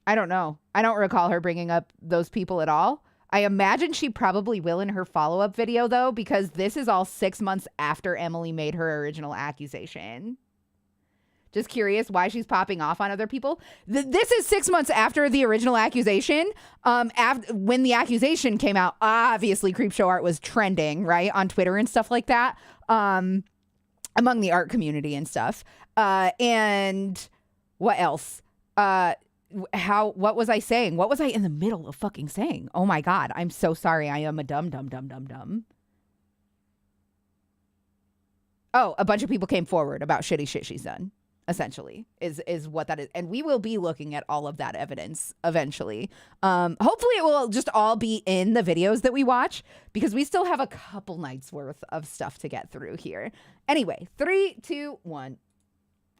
don't know. I don't recall her bringing up those people at all. I imagine she probably will in her follow-up video, though, because this is all 6 months after Emily made her original accusation. Just curious why she's popping off on other people. This is 6 months after the original accusation. When the accusation came out, obviously Creepshow art was trending, right, on Twitter and stuff like that, among the art community and stuff. And what else? What was I saying? What was I in the middle of fucking saying? Oh my God. I'm so sorry. I am a dumb. Oh, a bunch of people came forward about shitty shit she's done, essentially, is what that is. And we will be looking at all of that evidence eventually. Hopefully it will just all be in the videos that we watch, because we still have a couple nights worth of stuff to get through here. Anyway, 3, 2, 1.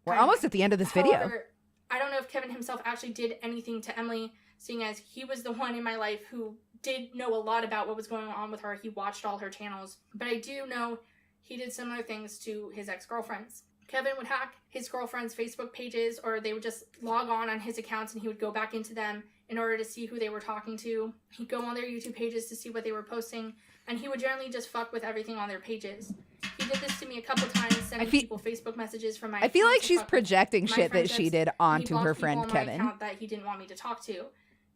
We're almost at the end of this video. However, I don't know if Kevin himself actually did anything to Emily, seeing as he was the one in my life who did know a lot about what was going on with her. He watched all her channels. But I do know he did similar things to his ex-girlfriends. Kevin would hack his girlfriend's Facebook pages, or they would just log on his accounts and he would go back into them in order to see who they were talking to. He'd go on their YouTube pages to see what they were posting, and he would generally just fuck with everything on their pages. He did this to me a couple times, sending people Facebook messages from my I feel like she's projecting shit that she did onto her friend Kevin. Account that he didn't want me to talk to.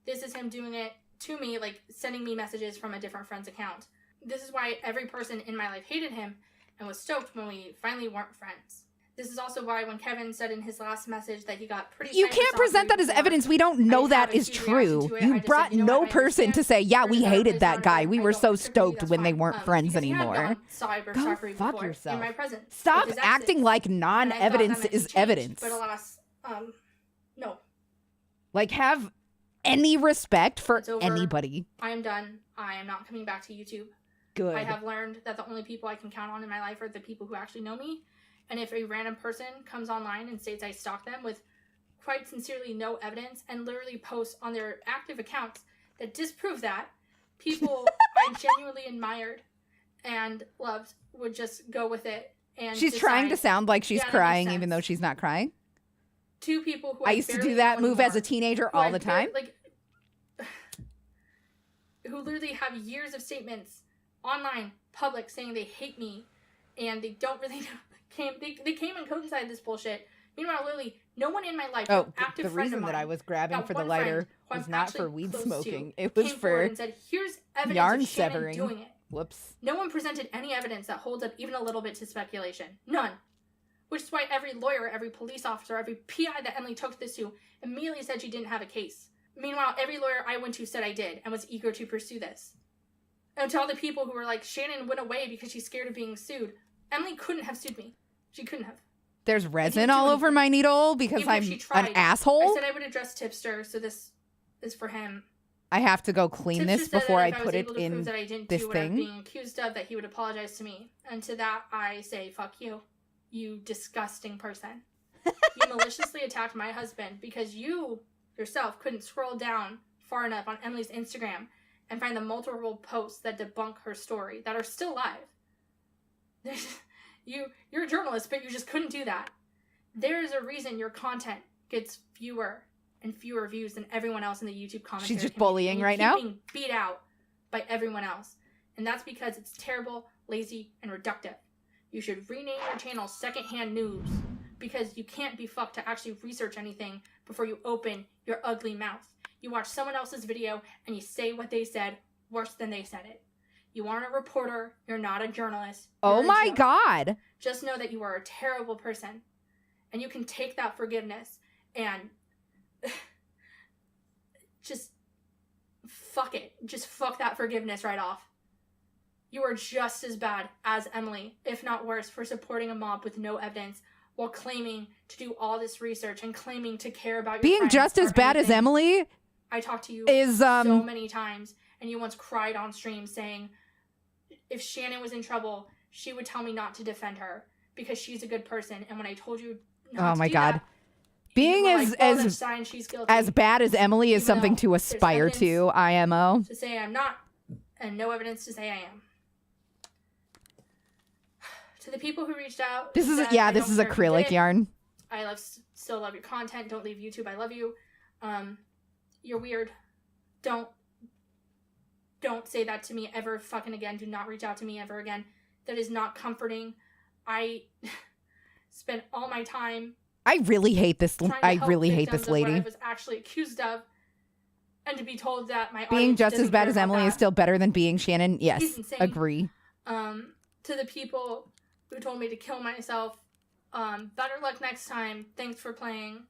This is him doing it to me, like sending me messages from a different friend's account. This is why every person in my life hated him and was stoked when we finally weren't friends. This is also why when Kevin said in his last message that he got pretty... You can't present that as evidence. We don't know that is true. You brought no person to say, yeah, we hated that guy. We were so stoked when they weren't friends anymore. Go fuck yourself. Stop acting like non-evidence is evidence. But alas, no. Like, have any respect for anybody. I am done. I am not coming back to YouTube. Good. I have learned that the only people I can count on in my life are the people who actually know me. And if a random person comes online and states I stalk them with quite sincerely no evidence and literally posts on their active accounts that disprove that, people I genuinely admired and loved would just go with it. And she's trying to sound like she's crying even though she's not crying. 2 people who I used to do that move as a teenager all the time. Who literally have years of statements online, public, saying they hate me and they don't really know. They came and coincided this bullshit. Meanwhile, literally, no one in my life, active the friend reason of mine, that I was grabbing for the lighter was not for weed smoking. It was came for and said, "Here's evidence yarn of Shannon severing." doing it. Whoops. No one presented any evidence that holds up even a little bit to speculation. None. Which is why every lawyer, every police officer, every PI that Emily took this to immediately said she didn't have a case. Meanwhile, every lawyer I went to said I did and was eager to pursue this. And to all the people who were like, Shannon went away because she's scared of being sued. Emily couldn't have sued me. She couldn't have. There's resin all over my needle because I'm an asshole. I said I would address Tipster, so this is for him. I have to go clean Tips this just said before that I if put was it able to in prove that I didn't this do what I'm thing. being accused of, that he would apologize to me. And to that, I say, fuck you. You disgusting person. You maliciously attacked my husband because you yourself couldn't scroll down far enough on Emily's Instagram and find the multiple posts that debunk her story that are still live. You're a journalist, but you just couldn't do that. There's a reason your content gets fewer and fewer views than everyone else in the YouTube comments. She's just bullying right now? Being beat out by everyone else. And that's because it's terrible, lazy, and reductive. You should rename your channel Secondhand News, because you can't be fucked to actually research anything before you open your ugly mouth. You watch someone else's video and you say what they said worse than they said it. You aren't a reporter. You're not a journalist. Oh You're a my joke. God. Just know that you are a terrible person. And you can take that forgiveness and just fuck it. Just fuck that forgiveness right off. You are just as bad as Emily, if not worse, for supporting a mob with no evidence while claiming to do all this research and claiming to care about your Being friends just or as bad as anything. Emily I talked to you is so many times, and you once cried on stream saying if Shannon was in trouble, she would tell me not to defend her because she's a good person. And when I told you not Oh to my do God. that, being you were as like, well, as that's a sign she's guilty. as bad as Emily is Even something though to there's aspire evidence to, IMO. to say I'm not, and no evidence to say I am. To the people who reached out, This is said, yeah, "I this don't is care if you acrylic did. yarn. I still love your content. Don't leave YouTube. I love you. You're weird. Don't say that to me ever fucking again. Do not reach out to me ever again. That is not comforting. I spent all my time I really hate this. trying to I help really hate victims this of what I lady. was actually accused of, and to be told that my Being audience just as doesn't bad care as about Emily that. is still better than being Shannon. Yes, He's insane. agree. To the people who told me to kill myself, better luck next time. Thanks for playing.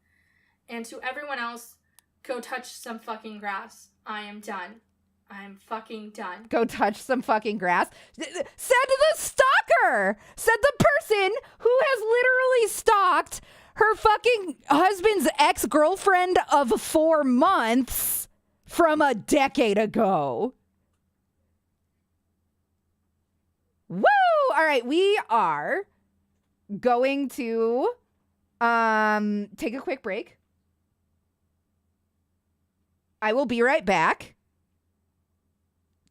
And to everyone else, go touch some fucking grass. I am done. I'm fucking done. Go touch some fucking grass. Said the stalker. Said the person who has literally stalked her fucking husband's ex-girlfriend of 4 months from a decade ago. Woo! All right, we are going to take a quick break. I will be right back.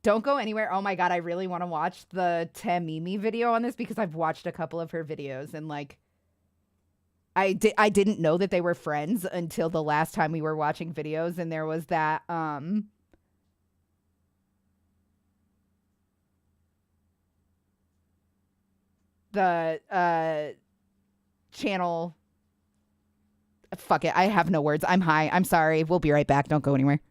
Don't go anywhere. Oh my God, I really want to watch the Tamimi video on this because I've watched a couple of her videos and like I didn't know that they were friends until the last time we were watching videos, and there was that the channel. Fuck it. I have no words. I'm high. I'm sorry. We'll be right back. Don't go anywhere.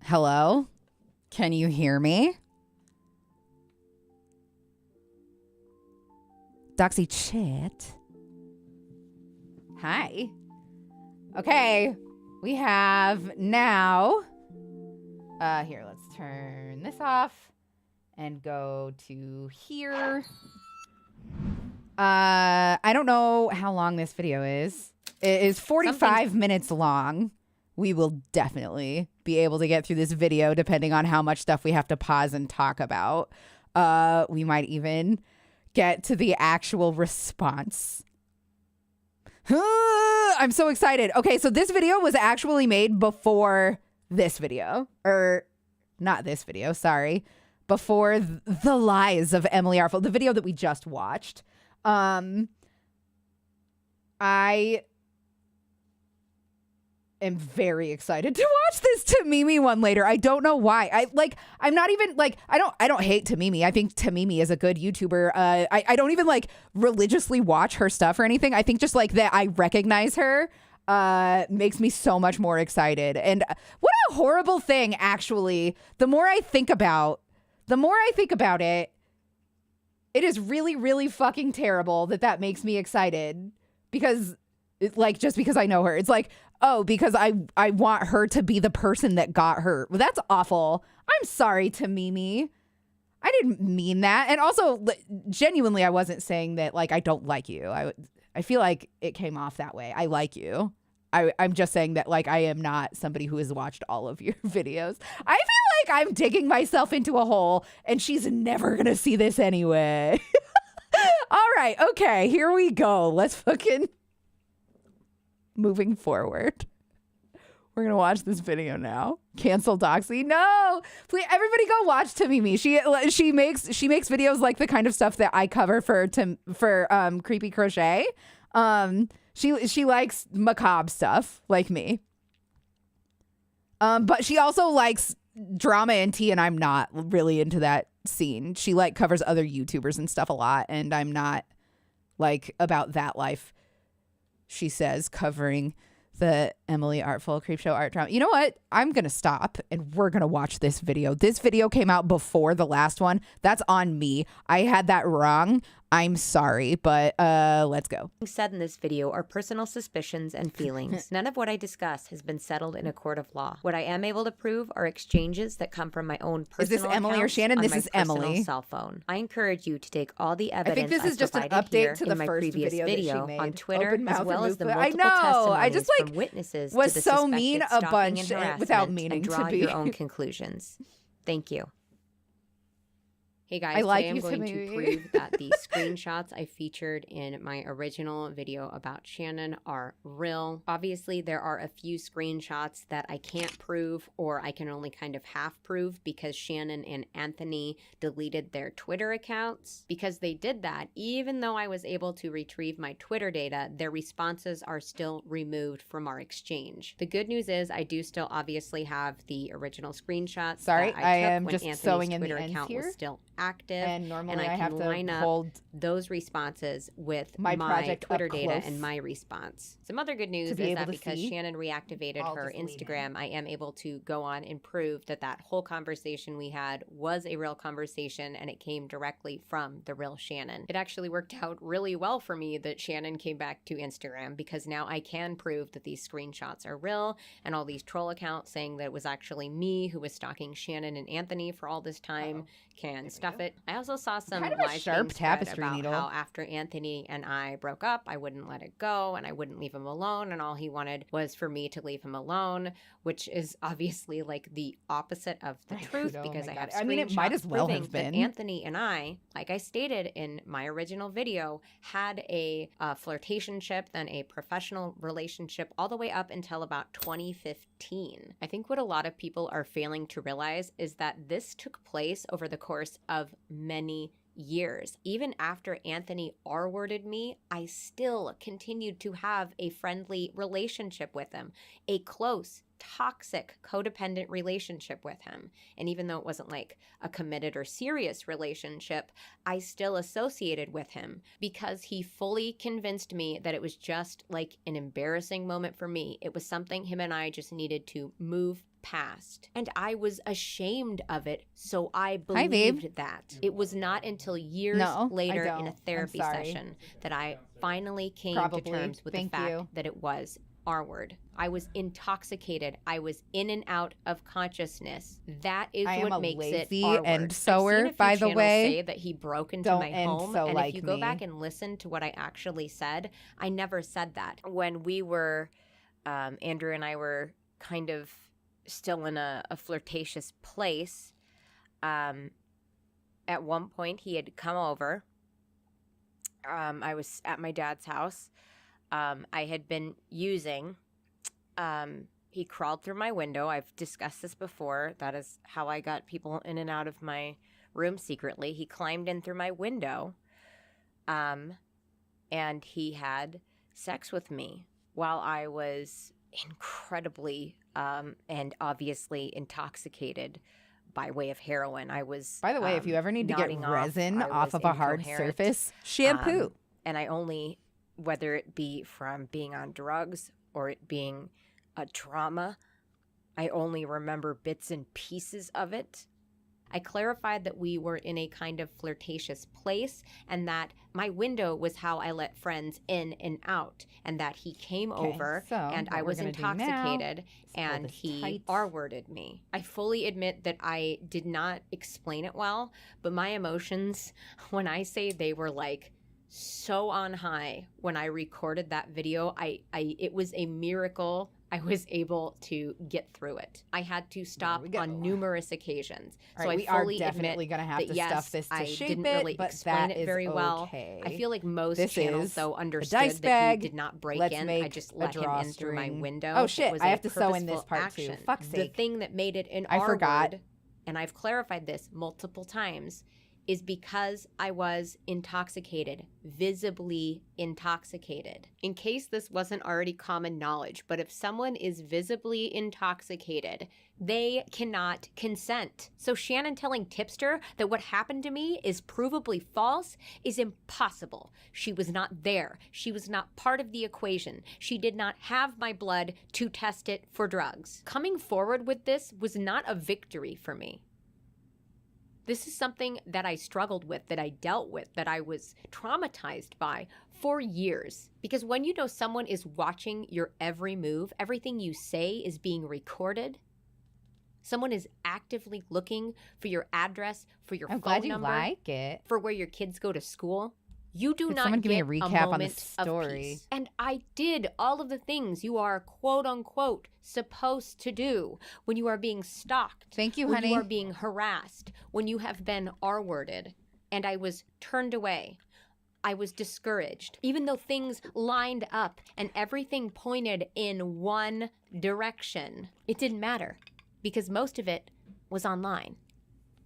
Hello? Can you hear me? Doxy chat. Hi. Okay. We have now. Here, let's turn this off and go to here. I don't know how long this video is. It is 45 minutes long. We will definitely be able to get through this video depending on how much stuff we have to pause and talk about. We might even get to the actual response. I'm so excited. Okay, so this video was actually made before this video. Or not this video, sorry. Before the lies of Emily Artful, the video that we just watched. I am very excited to watch this Tamimi one later. I don't know why. I'm not even like, I don't hate Tamimi. I think Tamimi is a good YouTuber. I don't even like religiously watch her stuff or anything. I think just like that I recognize her makes me so much more excited. And what a horrible thing, actually. The more I think about it, it is really, really fucking terrible that makes me excited because like, just because I know her. It's like, oh, because I want her to be the person that got hurt. Well, that's awful. I'm sorry, Tamimi. I didn't mean that. And also, genuinely, I wasn't saying that, like, I don't like you. I feel like it came off that way. I like you. I'm just saying that, like, I am not somebody who has watched all of your videos. I feel like I'm digging myself into a hole, and she's never going to see this anyway. All right. Okay. Here we go. Let's fucking... Moving forward. We're going to watch this video now. Cancel Doxy. No. Please, everybody go watch Tamimi. She makes videos like the kind of stuff that I cover for Creepy Crochet. She likes macabre stuff like me. But she also likes drama and tea, and I'm not really into that scene. She like covers other YouTubers and stuff a lot, and I'm not like about that life. She says, covering the Emily Artful Creepshow art drama. You know what? I'm going to stop and we're going to watch this video. This video came out before the last one. That's on me. I had that wrong. I'm sorry, but let's go. Said in this video are personal suspicions and feelings. None of what I discuss has been settled in a court of law. What I am able to prove are exchanges that come from my own personal Is this Emily or accounts Shannon? on This my is personal Emily. cell phone. I encourage you to take all the I evidence think this is just an provided update here to in the my first previous video that she on made. Twitter, Open as mouth well and as the move foot. I multiple know. testimonies I just, like, from witnesses was to the so mean suspected a stalking bunch and harassment, without meaning and to draw be. your own conclusions. Thank you. Hey guys, I like today I'm you to going to me. prove that the screenshots I featured in my original video about Shannon are real. Obviously, there are a few screenshots that I can't prove, or I can only kind of half prove because Shannon and Anthony deleted their Twitter accounts. Because they did that, even though I was able to retrieve my Twitter data, their responses are still removed from our exchange. The good news is I do still obviously have the original screenshots. Sorry, that I took am when just Anthony's sewing in the Twitter ends account here. was still active, And normally I I have can to line up hold those responses with my project Twitter up data close and my response. Some other good news to be is able that to because see. Shannon reactivated I'll her just lean in. Instagram, I am able to go on and prove that that whole conversation we had was a real conversation and it came directly from the real Shannon. It actually worked out really well for me that Shannon came back to Instagram, because now I can prove that these screenshots are real, and all these troll accounts saying that it was actually me who was stalking Shannon and Anthony for all this time can stuff it. I also saw some Kind of a live sharp stream spread tapestry about needle. how after Anthony and I broke up, I wouldn't let it go and I wouldn't leave him alone, and all he wanted was for me to leave him alone, which is obviously like the opposite of the truth, Oh because my I God. have I mean, it might screenshots as well proving have that been. Anthony and I, like I stated in my original video, had a flirtationship, then a professional relationship, all the way up until about 2015. I think what a lot of people are failing to realize is that this took place over the course of many years. Even after Anthony R-worded me, I still continued to have a friendly relationship with him, a close, toxic, codependent relationship with him. And even though it wasn't like a committed or serious relationship, I still associated with him because he fully convinced me that it was just like an embarrassing moment for me. It was something him and I just needed to move past. And I was ashamed of it, so I Hi, babe. believed that. It was not until years No, I later in don't. a I'm therapy sorry. session that I finally came Probably. to terms with Thank the fact you. that it was R-word. I was intoxicated. I was in and out of consciousness. That is I am what a makes it lazy R-word. end I've sewer, seen a few by the channels way. say that he broke into Don't my end home, so and like if you go me. back and listen to what I actually said, I never said that. When we were, Andrew and I were kind of still in a flirtatious place, at one point he had come over. I was at my dad's house. I had been using, he crawled through my window. I've discussed this before. That is how I got people in and out of my room secretly. He climbed in through my window, and he had sex with me while I was incredibly and obviously intoxicated by way of heroin. I was, By the way, if you ever need to get nodding off. resin I off was of a hard incoherent. surface, shampoo. And I only, whether it be from being on drugs or it being a trauma, I only remember bits and pieces of it. I clarified that we were in a kind of flirtatious place and that my window was how I let friends in and out, and that he came over so and what I we're was gonna do now intoxicated is pull and this he tight. R-worded me. I fully admit that I did not explain it well, but my emotions, when I say they were like so on high when I recorded that video, it was a miracle I was able to get through it. I had to stop we go. on numerous occasions. All So right, I we are fully definitely admit going to have that to yes, stuff this to I shape didn't it, really but explain that it very is well. okay. I feel like most This channels is though a understood dice that bag. he did not break Let's in. make I just a let him in through my drawstring. window. Oh It shit, was I a have to sew in this purposeful part too. action. Fuck's The sake. thing that made it an I R forgot. word, and I've clarified this multiple times, is because I was intoxicated, visibly intoxicated. In case this wasn't already common knowledge, but if someone is visibly intoxicated, they cannot consent. So Shannon telling Tipster that what happened to me is provably false is impossible. She was not there. She was not part of the equation. She did not have my blood to test it for drugs. Coming forward with this was not a victory for me. This is something that I struggled with, that I dealt with, that I was traumatized by for years. Because when you know someone is watching your every move, everything you say is being recorded, someone is actively looking for your address, for your I'm phone glad you number, like it. for where your kids go to school. You do Could not someone get give me a recap on the moment of story? peace. And I did all of the things you are quote unquote supposed to do when you are being stalked. Thank you, when honey. you are being harassed, when you have been R-worded. And I was turned away. I was discouraged. Even though things lined up and everything pointed in one direction, it didn't matter because most of it was online.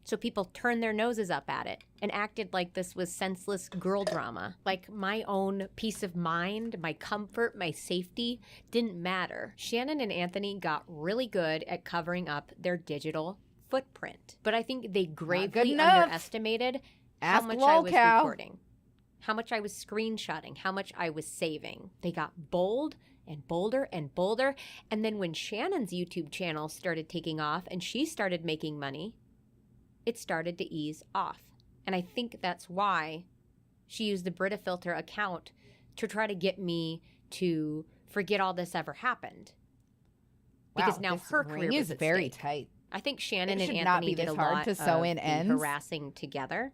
So people turned their noses up at it and acted like this was senseless girl drama. Like my own peace of mind, my comfort, my safety didn't matter. Shannon and Anthony got really good at covering up their digital footprint. But I think they gravely underestimated how much I was recording, how much I was screenshotting, how much I was saving. They got bold and bolder and bolder. And then when Shannon's YouTube channel started taking off and she started making money, it started to ease off. And I think that's why she used the Brita Filter account to try to get me to forget all this ever happened. Because Wow, now this her ring career was is at very stake. tight. I think Shannon It and should not Anthony be did this a hard lot to sew of in the ends. harassing together.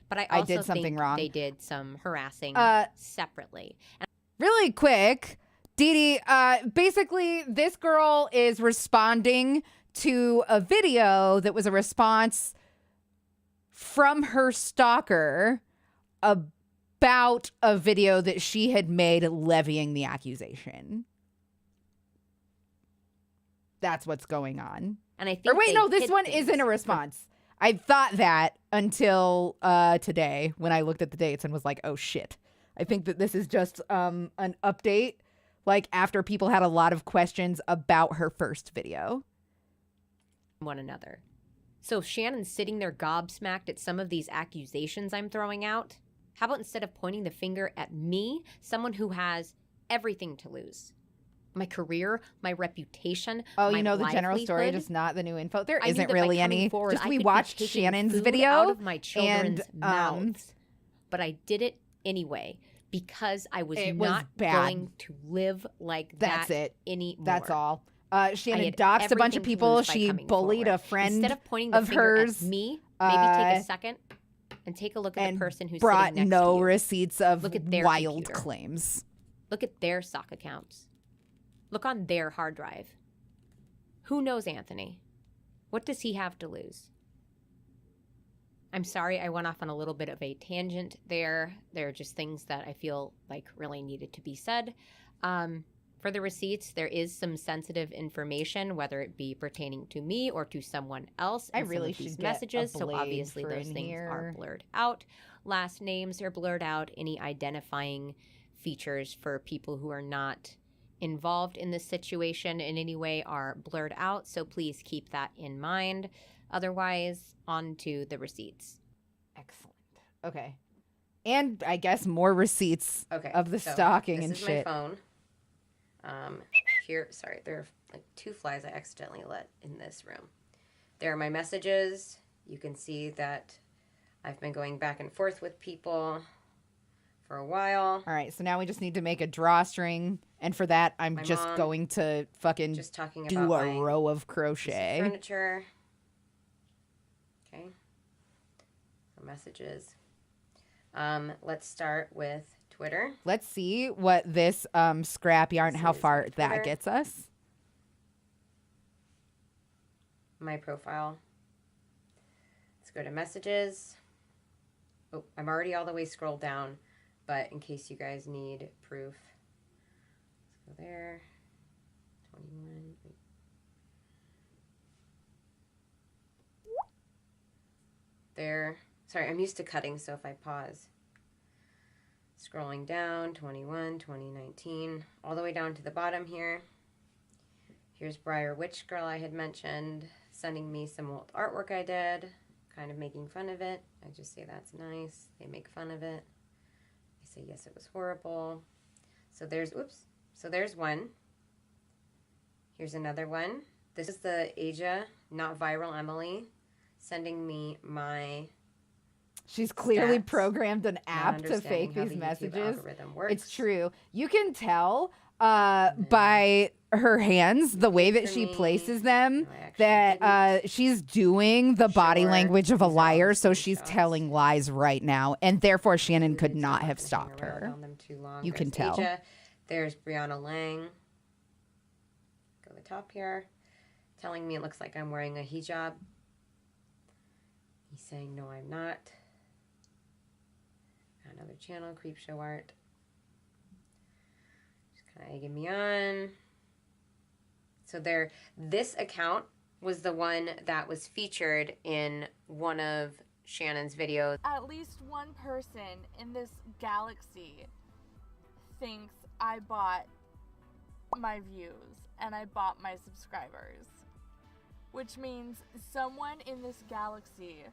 But I I also did something think wrong. they did some harassing separately. And Really quick, Dee Dee, basically this girl is responding to a video that was a response from her stalker about a video that she had made levying the accusation. That's what's going on. And I think Or wait, they no, this hid one things isn't a response. I thought that until today when I looked at the dates and was like, oh shit. I think that this is just an update, like after people had a lot of questions about her first video. one another. So if Shannon's sitting there gobsmacked at some of these accusations I'm throwing out, how about instead of pointing the finger at me, someone who has everything to lose? My career, my reputation, Oh, my you know the general story, livelihood? just not the new info. There I knew isn't that by really coming any. forward, Just I we could be watched taking Shannon's food video out of my children's and mouths, but I did it anyway because I was It was not bad. going to live like That's that it. anymore. That's all. I Shannon had doxed a bunch of everything to people. lose by She coming bullied forward. a friend Instead of pointing the of finger hers, at me, maybe take a second and take a look at and the person who's brought sitting next no to you. receipts of Look at their wild computer. claims. Look at their sock accounts. Look on their hard drive. Who knows Anthony? What does he have to lose? I'm sorry I went off on a little bit of a tangent there. There are just things that I feel like really needed to be said. For the receipts, there is some sensitive information, whether it be pertaining to me or to someone else. I in really some of these should get a messages, so blade obviously for those in things are here. blurred out. Last names are blurred out. Any identifying features for people who are not involved in this situation in any way are blurred out, so please keep that in mind. Otherwise, on to the receipts. Excellent. Okay. And I guess more receipts of the stalking and shit. This is my phone. Here, sorry, there are like 2 flies I accidentally let in this room. There are my messages. You can see that I've been going back and forth with people for a while. All right, so now we just need to make a drawstring, and for that, I'm My just mom, going to fucking Just talking do about a my row of piece of crochet. furniture. Okay. Messages. Let's start with Twitter. Let's see what this scrap yarn, how This is far my that Twitter. gets us. My profile. Let's go to messages. Oh, I'm already all the way scrolled down, but in case you guys need proof, let's go there. 21. There. Sorry, I'm used to cutting, so if I pause. Scrolling down, 21, 2019, all the way down to the bottom here. Here's Briar Witch Girl I had mentioned, sending me some old artwork I did, kind of making fun of it. I just say that's nice. They make fun of it. I say yes, it was horrible. So there's, oops. So there's one. Here's another one. This is the Asia, not viral Emily, sending me my She's clearly stats, programmed an not app to understanding fake how these the YouTube messages. algorithm works. It's true. You can tell by her hands, the way that she places them, that she's doing the body language of a liar, so she's telling lies right now, and therefore Shannon could not have stopped her. You can tell. Aja. There's Brianna Lang. Go to the top here. Telling me it looks like I'm wearing a hijab. He's saying, no, I'm not. Another channel, Creepshow Art. Just kind of egging me on. So this account was the one that was featured in one of Shannon's videos. At least one person in this galaxy thinks I bought my views and I bought my subscribers. Which means someone in this galaxy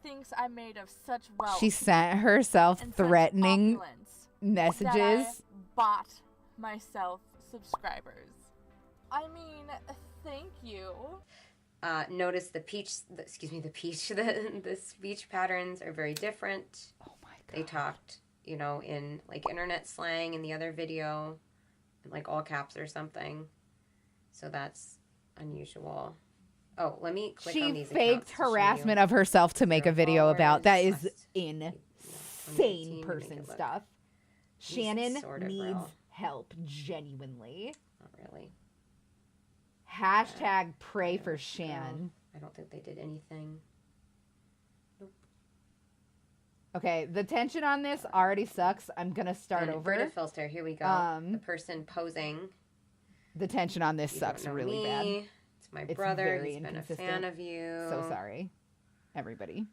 thinks I'm made of such wealth. She sent herself and threatening such opulence messages. that I bought myself subscribers. I mean, thank you. Notice the speech patterns are very different. Oh my god. They talked, in like internet slang in the other video, in like all caps or something. So that's unusual. Oh, let me click on these. She faked harassment of herself to make a video about. That is insane person stuff. Shannon needs help, genuinely. Not really. Hashtag pray for Shan. I don't think they did anything. Nope. Okay, the tension on this already sucks. I'm gonna start over. Britta Filster, here we go. The person posing. The tension on this sucks really bad. It's my brother. He's been a fan of you. So sorry, everybody.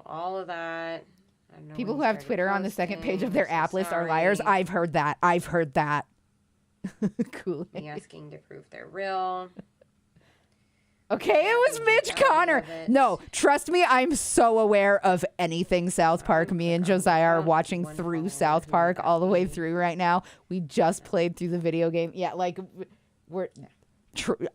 All of that. I don't know People who have Twitter on the second page of their app list are liars. I've heard that. Cool. Me asking to prove they're real. Okay, it was Mitch Connor. No, trust me, I'm so aware of anything South Park. Me and Josiah are watching through South Park all the way through right now. We just played through the video game. Yeah, like we're.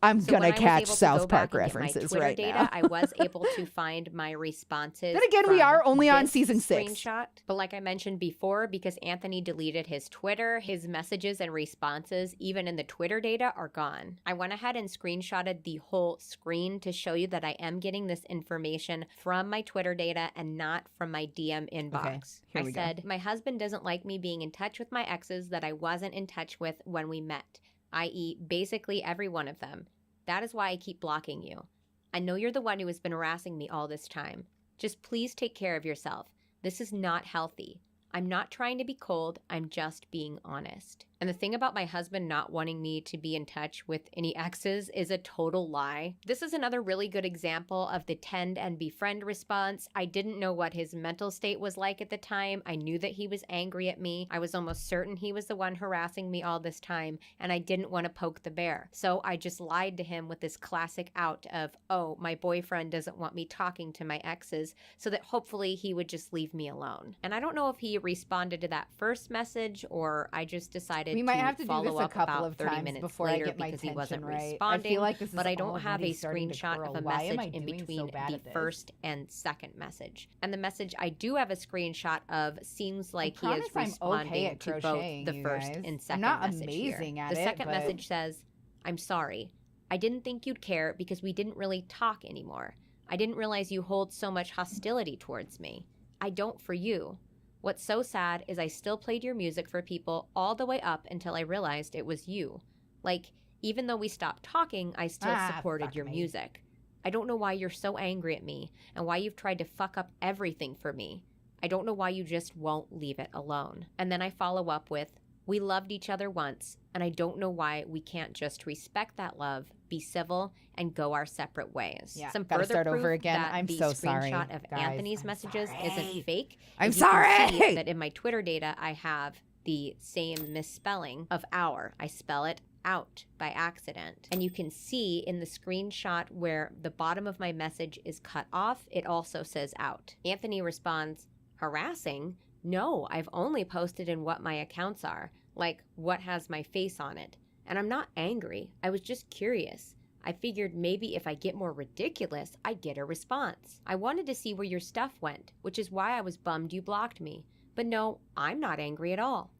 I'm gonna catch South Park references right now. I was able to find my responses. Then again, we are only on season 6. Screenshot, but like I mentioned before, because Anthony deleted his Twitter, his messages and responses, even in the Twitter data, are gone. I went ahead and screenshotted the whole screen to show you that I am getting this information from my Twitter data and not from my DM inbox. Okay, I said, my husband doesn't like me being in touch with my exes that I wasn't in touch with when we met, i.e. basically every one of them. That is why I keep blocking you. I know you're the one who has been harassing me all this time. Just please take care of yourself. This is not healthy. I'm not trying to be cold, I'm just being honest. And the thing about my husband not wanting me to be in touch with any exes is a total lie. This is another really good example of the tend and befriend response. I didn't know what his mental state was like at the time. I knew that he was angry at me. I was almost certain he was the one harassing me all this time, and I didn't want to poke the bear. So I just lied to him with this classic out of, oh, my boyfriend doesn't want me talking to my exes, so that hopefully he would just leave me alone. And I don't know if he responded to that first message or I just decided we might have to do follow this a up couple about of 30 times minutes before later I get my because he wasn't tension right. responding. I feel like this is but I don't have a already starting to screenshot curl. of a Why am I message in doing so between bad the at this? first and second message. And the message I do have a screenshot of seems like he is I'm responding okay at to both crocheting, the you first guys. and second I'm not message amazing here. at The it, second but- message says, I'm sorry. I didn't think you'd care because we didn't really talk anymore. I didn't realize you hold so much hostility towards me. I don't for you. What's so sad is I still played your music for people all the way up until I realized it was you. Like, even though we stopped talking, I still supported your music. I don't know why you're so angry at me and why you've tried to fuck up everything for me. I don't know why you just won't leave it alone. And then I follow up with, we loved each other once, and I don't know why we can't just respect that love, be civil, and go our separate ways. Yeah, Some gotta further start proof over again. that I'm the so sorry, screenshot of guys. Anthony's I'm messages sorry. isn't fake. I'm is you can see sorry! that in my Twitter data, I have the same misspelling of our. I spell it out by accident. And you can see in the screenshot where the bottom of my message is cut off, it also says out. Anthony responds, harassing? No, I've only posted in what my accounts are, like what has my face on it. And I'm not angry. I was just curious. I figured maybe if I get more ridiculous, I'd get a response. I wanted to see where your stuff went, which is why I was bummed you blocked me. But no, I'm not angry at all.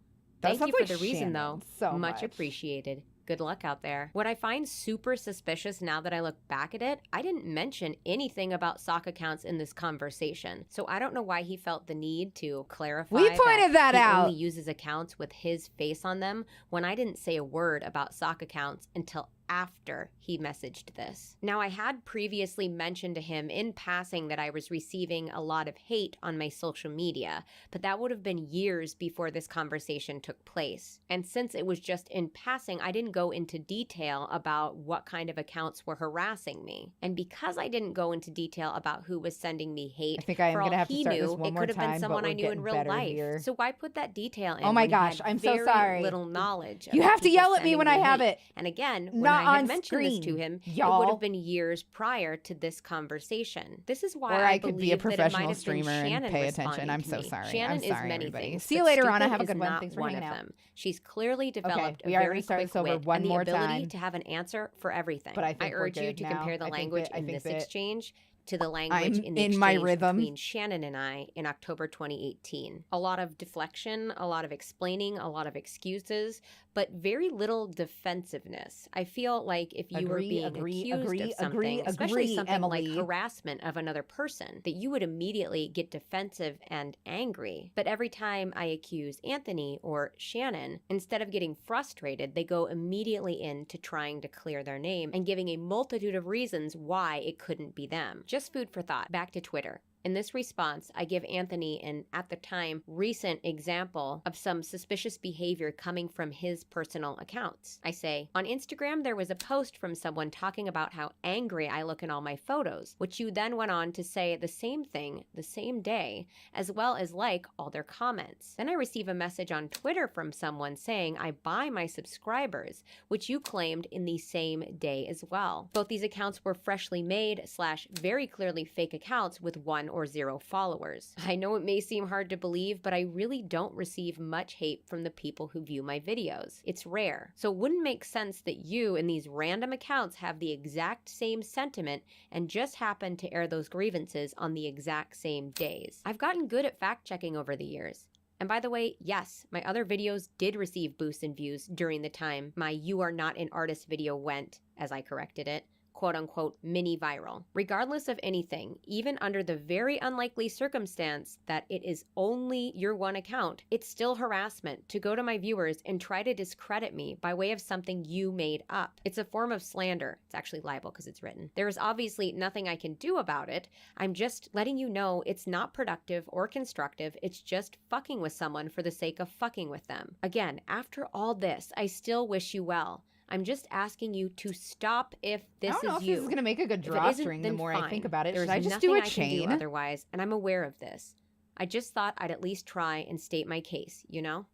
That Thank you sounds for like the reason, Shannon though. so much much. appreciated. Good luck out there. What I find super suspicious now that I look back at it, I didn't mention anything about sock accounts in this conversation. So I don't know why he felt the need to clarify We pointed that he out. only uses accounts with his face on them when I didn't say a word about sock accounts until after he messaged this. Now, I had previously mentioned to him in passing that I was receiving a lot of hate on my social media, but that would have been years before this conversation took place. And since it was just in passing, I didn't go into detail about what kind of accounts were harassing me. And because I didn't go into detail about who was sending me hate, I think I am for all going to have to he start this knew, one it more could have time, been someone but I we're knew in getting real better life. here. So why put that detail in? Oh my when he gosh, had I'm so very sorry. little knowledge of You the have to people yell at me sending when I have hate. it. And again, when Not I had on mentioned this to screen, him, it y'all. would have been years prior to this conversation. This is why Or I could be a believe that it might professional have been streamer and Shannon pay attention. responding I'm to so me. sorry. Shannon I'm is sorry, many everybody. things. See you but later, Anna. stupid Have a is good one. not Thanks for one hanging of out. them. She's clearly developed we a are very gonna start quick this over wit one and the more ability time. to have an answer for everything. But I think we're urge you good to now. compare the I think language that- I in think this that exchange to the language I'm in the in my exchange rhythm. between Shannon and I in October 2018. A lot of deflection, a lot of explaining, a lot of excuses, but very little defensiveness. I feel like if you were being accused of something, especially something Emily. like harassment of another person, that you would immediately get defensive and angry. But every time I accuse Anthony or Shannon, instead of getting frustrated, they go immediately into trying to clear their name and giving a multitude of reasons why it couldn't be them. Just food for thought. Back to Twitter. In this response, I give Anthony an, at the time, recent example of some suspicious behavior coming from his personal accounts. I say, on Instagram, there was a post from someone talking about how angry I look in all my photos, which you then went on to say the same thing the same day, as well as like all their comments. Then I receive a message on Twitter from someone saying I buy my subscribers, which you claimed in the same day as well. Both these accounts were freshly made / very clearly fake accounts with 1 or 0 followers. I know it may seem hard to believe, but I really don't receive much hate from the people who view my videos. It's rare. So it wouldn't make sense that you and these random accounts have the exact same sentiment and just happen to air those grievances on the exact same days. I've gotten good at fact-checking over the years. And by the way, yes, my other videos did receive boosts in views during the time my "You Are Not an Artist" video went, as I corrected it, quote-unquote mini viral. Regardless of anything, even under the very unlikely circumstance that it is only your one account, it's still harassment to go to my viewers and try to discredit me by way of something you made up. It's a form of slander. It's actually libel because it's written. There is obviously nothing I can do about it. I'm just letting you know it's not productive or constructive. It's just fucking with someone for the sake of fucking with them. Again, after all this, I still wish you well. I'm just asking you to stop if this I don't know is if you. this is going to make a good If it drawstring isn't, the then more fine. I think about it. There's Should I just do nothing a I can do chain? otherwise, and I'm aware of this. I just thought I'd at least try and state my case, you know?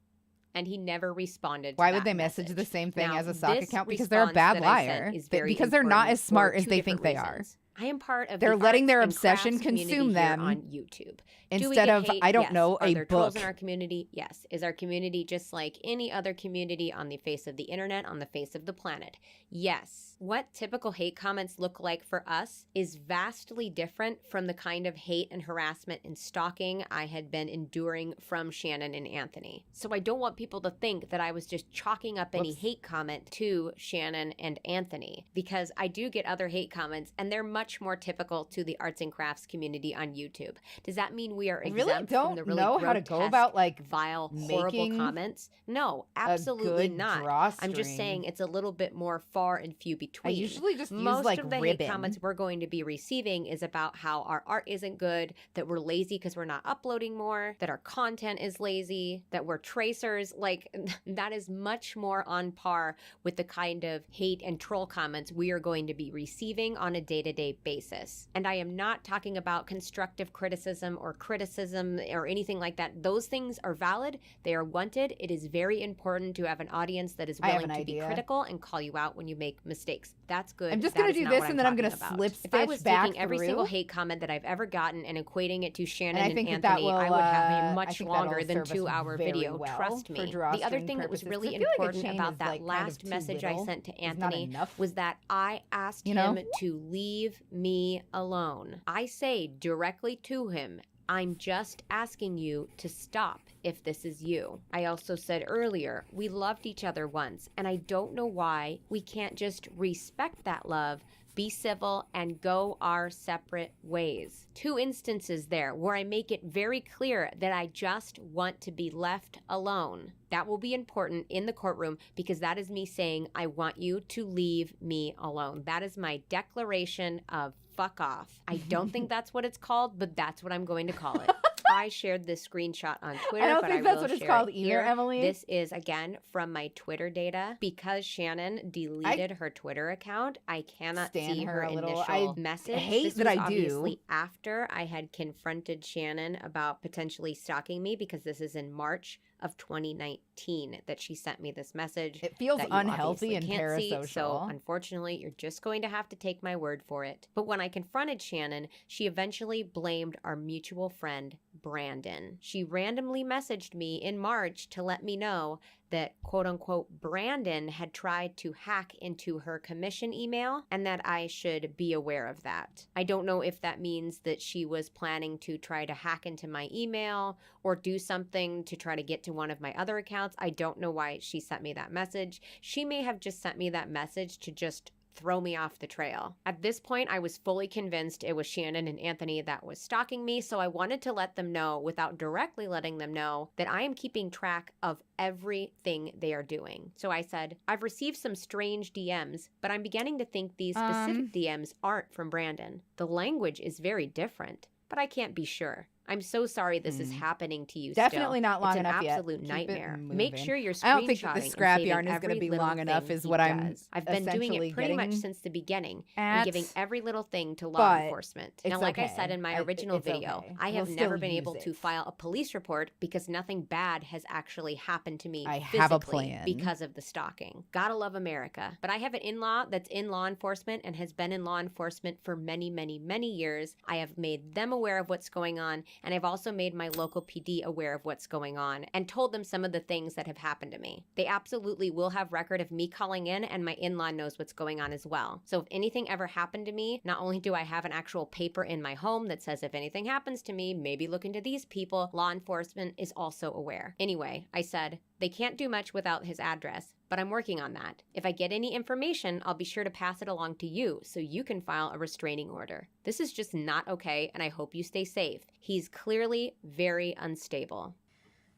And he never responded to Why that would they message the message. same thing Now, as a sock this account? Because they're a response bad that I sent liar. is very Because they're not important as smart for as two they think different they are. reasons. I am part of They're the letting arts their and obsession crafts community consume here them on YouTube. instead Do we get of, hate? I don't Yes. know, Are a there trolls book. in our community? Yes. Is our community just like any other community on the face of the internet, on the face of the planet? Yes. What typical hate comments look like for us is vastly different from the kind of hate and harassment and stalking I had been enduring from Shannon and Anthony. So I don't want people to think that I was just chalking up any Whoops. hate comment to Shannon and Anthony, because I do get other hate comments and they're much more typical to the arts and crafts community on YouTube. Does that mean we are I exempt really from don't the really know how to go grotesque, about like vile, horrible making comments? No, absolutely good not. I'm just drawstring. saying it's a little bit more far and few I between. usually just Most use like of the ribbon. hate comments we're going to be receiving is about how our art isn't good, that we're lazy because we're not uploading more, that our content is lazy, that we're tracers. Like, that is much more on par with the kind of hate and troll comments we are going to be receiving on a day-to-day basis. And I am not talking about constructive criticism or anything like that. Those things are valid. They are wanted. It is very important to have an audience that is willing to be critical and call you out when you make mistakes. That's good. I'm just going to do this and then I'm going to slip stitch back If I was taking every single hate comment that I've ever gotten and equating it to Shannon and Anthony, I would have a much longer than 2-hour video. Trust me. The other thing that was really important about that last message I sent to Anthony was that I asked him to leave me alone. I say directly to him, I'm just asking you to stop if this is you. I also said earlier, we loved each other once, and I don't know why we can't just respect that love, be civil, and go our separate ways. 2 instances there where I make it very clear that I just want to be left alone. That will be important in the courtroom because that is me saying, I want you to leave me alone. That is my declaration of fuck off. I don't think that's what it's called, but that's what I'm going to call it. I shared this screenshot on Twitter, I don't think that's what it's called either, Emily. This is, again, from my Twitter data. Because Shannon deleted her Twitter account, I cannot see her initial message. I hate this that was I do. Obviously after I had confronted Shannon about potentially stalking me, because this is in March of 2019 that she sent me this message. It feels that you unhealthy and obviously can't parasocial. see, so unfortunately, you're just going to have to take my word for it. But when I confronted Shannon, she eventually blamed our mutual friend, Brandon. She randomly messaged me in March to let me know that quote-unquote Brandon had tried to hack into her commission email and that I should be aware of that. I don't know if that means that she was planning to try to hack into my email or do something to try to get to one of my other accounts. I don't know why she sent me that message. She may have just sent me that message to just throw me off the trail. At this point, I was fully convinced it was Shannon and Anthony that was stalking me, so I wanted to let them know, without directly letting them know, that I am keeping track of everything they are doing. So I said, I've received some strange DMs, but I'm beginning to think these specific DMs aren't from Brandon. The language is very different, but I can't be sure. I'm so sorry this is happening to you. Definitely still. not long it's enough yet. It's an absolute nightmare. Make sure you're screenshotting. I don't think that the scrap yarn is going to be long enough is what I've been doing it pretty much since the beginning and giving every little thing to law enforcement. Now, like I said in my original video, I have never been able to file a police report because nothing bad has actually happened to me physically because of the stalking. Gotta love America. But I have an in-law that's in law enforcement and has been in law enforcement for many, many, many years. I have made them aware of what's going on, and I've also made my local PD aware of what's going on and told them some of the things that have happened to me. They absolutely will have record of me calling in, and my in-law knows what's going on as well. So if anything ever happened to me, not only do I have an actual paper in my home that says if anything happens to me, maybe look into these people, law enforcement is also aware. Anyway, I said, they can't do much without his address, but I'm working on that. If I get any information, I'll be sure to pass it along to you so you can file a restraining order. This is just not okay, and I hope you stay safe. He's clearly very unstable.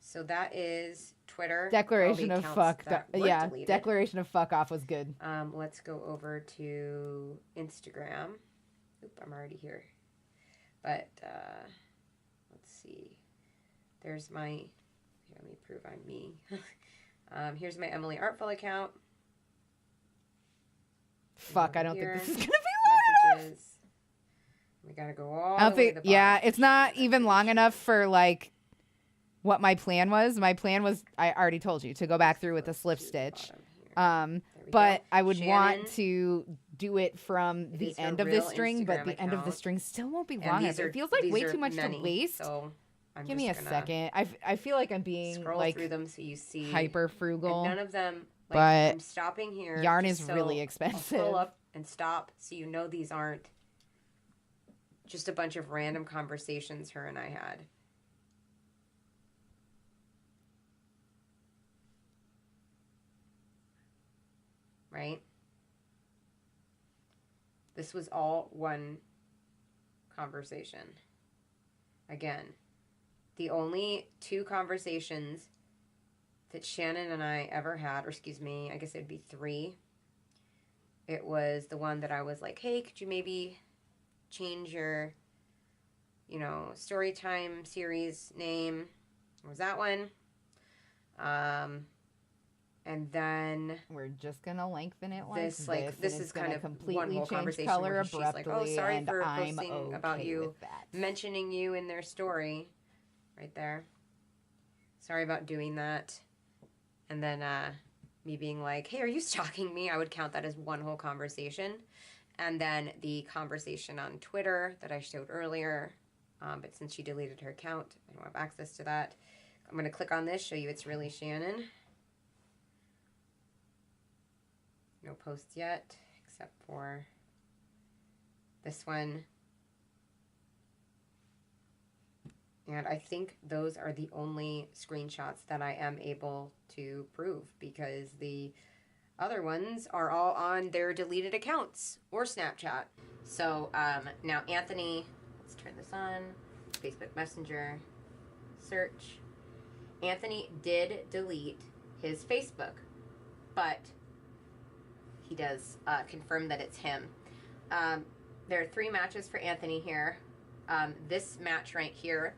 So that is Twitter. Declaration of fuck. Declaration of fuck off was good. Let's go over to Instagram. Oop, I'm already here. But let's see. There's my... Let me prove I'm me. Here's my Emily Artful account. Fuck, I don't think this is going to be long enough. We got to go all the way to the bottom. Yeah, it's not even long enough for, like, what my plan was. My plan was, I already told you, to go back through with a slip stitch. But I would want to do it from the end of the string, but the end of the string still won't be long enough. It feels like way too much to waste. So give me a second. I feel like I'm being like through them so you see hyper frugal. None of them. Like, but I'm stopping here. Yarn is really expensive. I'll pull up and stop so you know these aren't just a bunch of random conversations her and I had. Right? This was all one conversation. Again, the only 2 conversations that Shannon and I ever had, or excuse me, I guess it'd be 3. It was the one that I was like, hey, could you maybe change your, story time series name? What was that one? And then we're just gonna lengthen it like this, like, this is gonna kind of completely one whole change conversation color where she's abruptly, like, oh, sorry and for I'm posting okay about you, with that. mentioning you in their story, right there. Sorry about doing that. And then me being like, hey, are you stalking me? I would count that as one whole conversation. And then the conversation on Twitter that I showed earlier, but since she deleted her account, I don't have access to that. I'm going to click on this, show you it's really Shannon. No posts yet, except for this one. And I think those are the only screenshots that I am able to prove, because the other ones are all on their deleted accounts or Snapchat. So now Anthony, let's turn this on, Facebook Messenger, search. Anthony did delete his Facebook, but he does confirm that it's him. There are 3 matches for Anthony here. This match right here,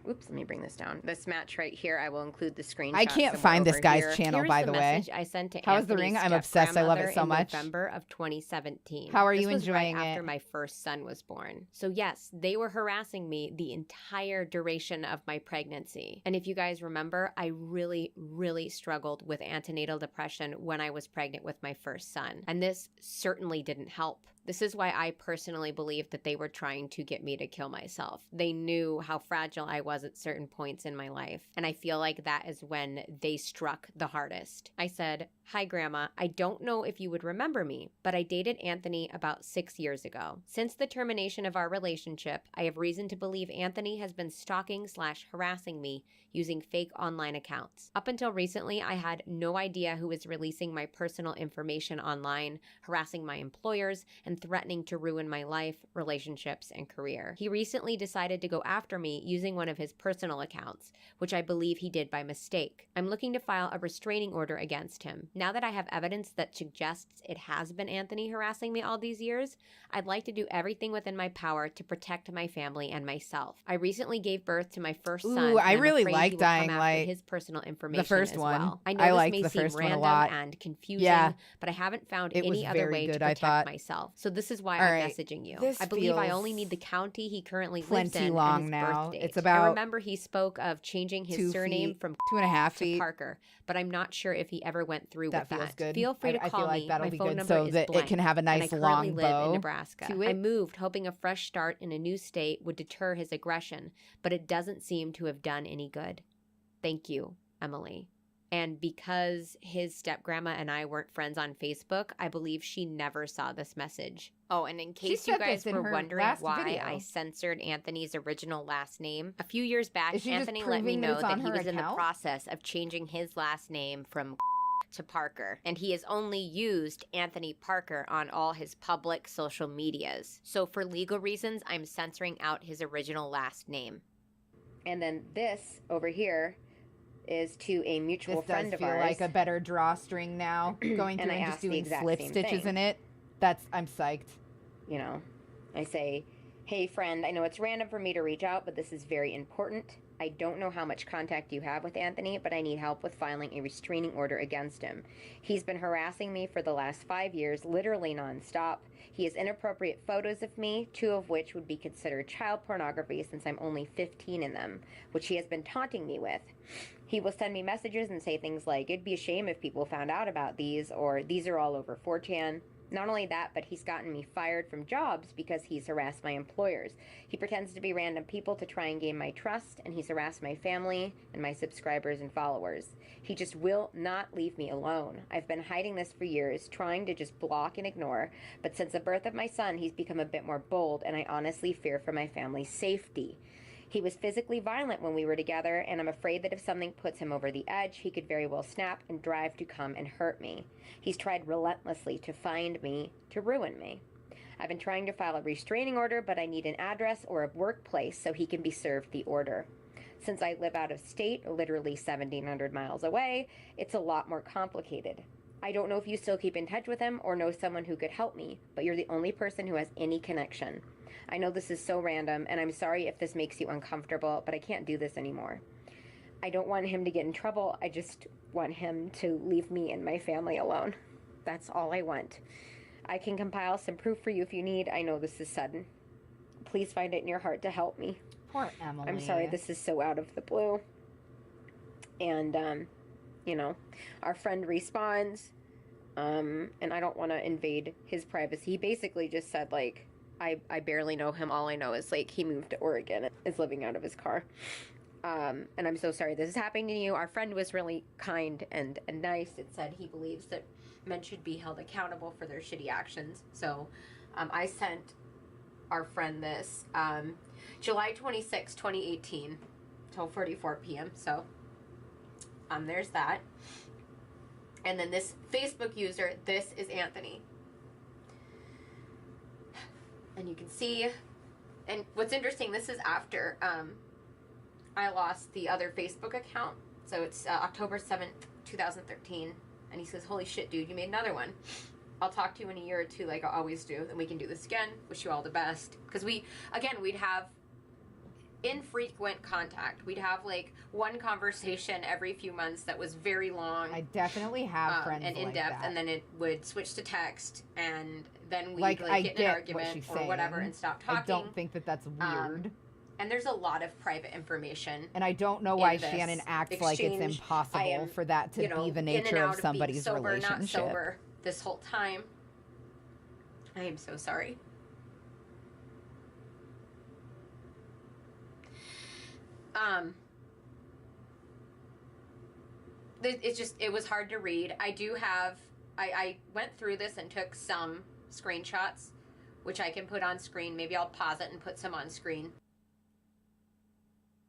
oops, let me bring this down. This match right here, I will include the screenshot. I can't find this guy's channel, by the way. Message I sent to How is The Ring? I'm obsessed. I love it so much. November of 2017. How are you This was enjoying right it? after my first son was born. So yes, they were harassing me the entire duration of my pregnancy. And if you guys remember, I really, really struggled with antenatal depression when I was pregnant with my first son. And this certainly didn't help. This is why I personally believe that they were trying to get me to kill myself. They knew how fragile I was at certain points in my life, and I feel like that is when they struck the hardest. I said, "Hi, Grandma. I don't know if you would remember me, but I dated Anthony about 6 years ago. Since the termination of our relationship, I have reason to believe Anthony has been stalking/harassing me using fake online accounts. Up until recently, I had no idea who was releasing my personal information online, harassing my employers, and threatening to ruin my life, relationships, and career. He recently decided to go after me using one of his personal accounts, which I believe he did by mistake. I'm looking to file a restraining order against him. Now that I have evidence that suggests it has been Anthony harassing me all these years, I'd like to do everything within my power to protect my family and myself. I recently gave birth to my first son. Ooh, I and I'm really afraid like he will come Dying after Light. his personal information The first as one. well. I know I this liked may the seem first one a random lot. and confusing, Yeah. but I haven't found It was any other very way to good, I protect thought. myself. So this is why All I'm right, messaging you. this I believe I feels only need the county he currently lives plenty in long and his now. birth date. It's about I remember he spoke of changing his 2 surname feet, from 2.5 to feet. Parker, but I'm not sure if he ever went through That with feels that. good. Feel free to I call feel like me. that'll My be phone good number so is that blank, it can have a and I nice currently long live in bow Nebraska. to I it. moved hoping a fresh start in a new state would deter his aggression, but it doesn't seem to have done any good. Thank you, Emily. And because his step-grandma and I weren't friends on Facebook, I believe she never saw this message. Oh, and in case you said guys this in were her wondering last why video. I censored Anthony's original last name, a few years back, Is she just Anthony let me proving that know it's that on he her was in the account? process of changing his last name from to Parker, and he has only used Anthony Parker on all his public social medias. So for legal reasons, I'm censoring out his original last name. And then this over here is to a mutual This friend does of feel ours. like a better drawstring now. Going And through I and just asked the doing exact slip same stitches thing. in it. I'm psyched. You know, I say, hey friend, I know it's random for me to reach out, but this is very important. I don't know how much contact you have with Anthony, but I need help with filing a restraining order against him. He's been harassing me for the last 5 years, literally nonstop. He has inappropriate photos of me, 2 of which would be considered child pornography since I'm only 15 in them, which he has been taunting me with. He will send me messages and say things like, it'd be a shame if people found out about these, or these are all over 4chan. Not only that, but he's gotten me fired from jobs because he's harassed my employers. He pretends to be random people to try and gain my trust, and he's harassed my family and my subscribers and followers. He just will not leave me alone. I've been hiding this for years, trying to just block and ignore, but since the birth of my son, he's become a bit more bold, and I honestly fear for my family's safety. He was physically violent when we were together, and I'm afraid that if something puts him over the edge, he could very well snap and drive to come and hurt me. He's tried relentlessly to find me, to ruin me. I've been trying to file a restraining order, but I need an address or a workplace so he can be served the order. Since I live out of state, literally 1,700 miles away, it's a lot more complicated. I don't know if you still keep in touch with him or know someone who could help me, but you're the only person who has any connection. I know this is so random, and I'm sorry if this makes you uncomfortable, but I can't do this anymore. I don't want him to get in trouble. I just want him to leave me and my family alone. That's all I want. I can compile some proof for you if you need. I know this is sudden. Please find it in your heart to help me. Poor Emily. I'm sorry this is so out of the blue. And, you know, our friend responds, and I don't want to invade his privacy. He basically just said, like, I barely know him. All I know is, like, he moved to Oregon and is living out of his car. And I'm so sorry this is happening to you. Our friend was really kind and nice. It said he believes that men should be held accountable for their shitty actions. So I sent our friend this July 26, 2018, 12:44 p.m. So there's that. And then this Facebook user, this is Anthony. And you can see, and what's interesting, this is after I lost the other Facebook account. So it's October 7th, 2013. And he says, holy shit, dude, you made another one. I'll talk to you in a year or two like I always do. And we can do this again. Wish you all the best. Because we'd have infrequent contact. We'd have like one conversation every few months that was very long. I definitely have friends and in like depth, that. and then it would switch to text, and then we'd I get in an get argument what she's or whatever saying. and stop talking. I don't think that that's weird. And there's a lot of private information. And I don't know why in this Shannon acts like it's exchange. I impossible am, for that to you know, be the in and nature out of being somebody's sober, relationship. Not sober this whole time. I am so sorry. It was hard to read. I went through this and took some screenshots, which I can put on screen. Maybe I'll pause it and put some on screen.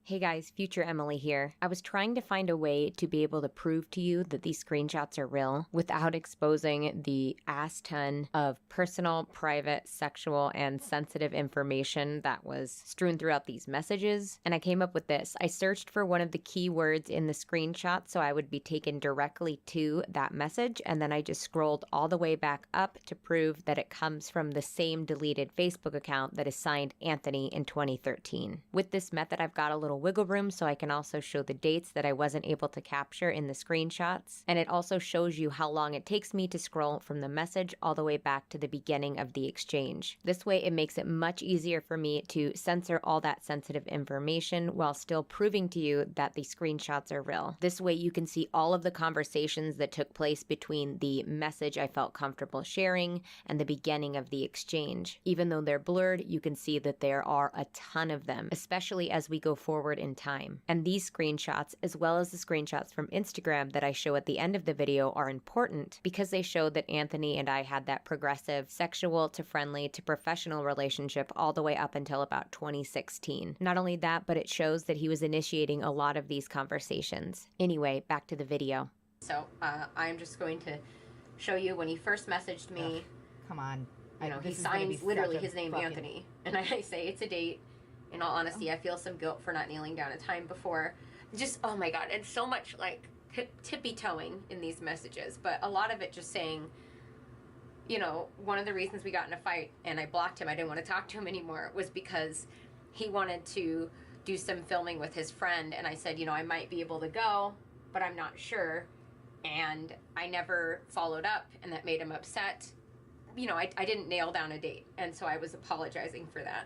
Hey guys, future Emily here. I was trying to find a way to be able to prove to you that these screenshots are real without exposing the ass ton of personal, private, sexual, and sensitive information that was strewn throughout these messages. And I came up with this. I searched for one of the keywords in the screenshot so I would be taken directly to that message, and then I just scrolled all the way back up to prove that it comes from the same deleted Facebook account that is signed Anthony in 2013. With this method, I've got a little wiggle room so I can also show the dates that I wasn't able to capture in the screenshots, and it also shows you how long it takes me to scroll from the message all the way back to the beginning of the exchange. This way it makes it much easier for me to censor all that sensitive information while still proving to you that the screenshots are real. This way you can see all of the conversations that took place between the message I felt comfortable sharing and the beginning of the exchange. Even though they're blurred, you can see that there are a ton of them, especially as we go forward in time. And these screenshots, as well as the screenshots from Instagram that I show at the end of the video, are important because they show that Anthony and I had that progressive sexual to friendly to professional relationship all the way up until about 2016. Not only that, but it shows that he was initiating a lot of these conversations. Anyway, back to the video. So I'm just going to show you when he first messaged me. Ugh, come on. You know, he This is gonna be signs literally such a his name fucking- Anthony, and I say it's a date. In all honesty, I feel some guilt for not kneeling down a time before. Just, oh my God, and so much like tippy-toeing in these messages, but a lot of it just saying, you know, one of the reasons we got in a fight and I blocked him, I didn't want to talk to him anymore, was because he wanted to do some filming with his friend, and I said, you know, I might be able to go, but I'm not sure, and I never followed up, and that made him upset. You know, I didn't nail down a date, and so I was apologizing for that.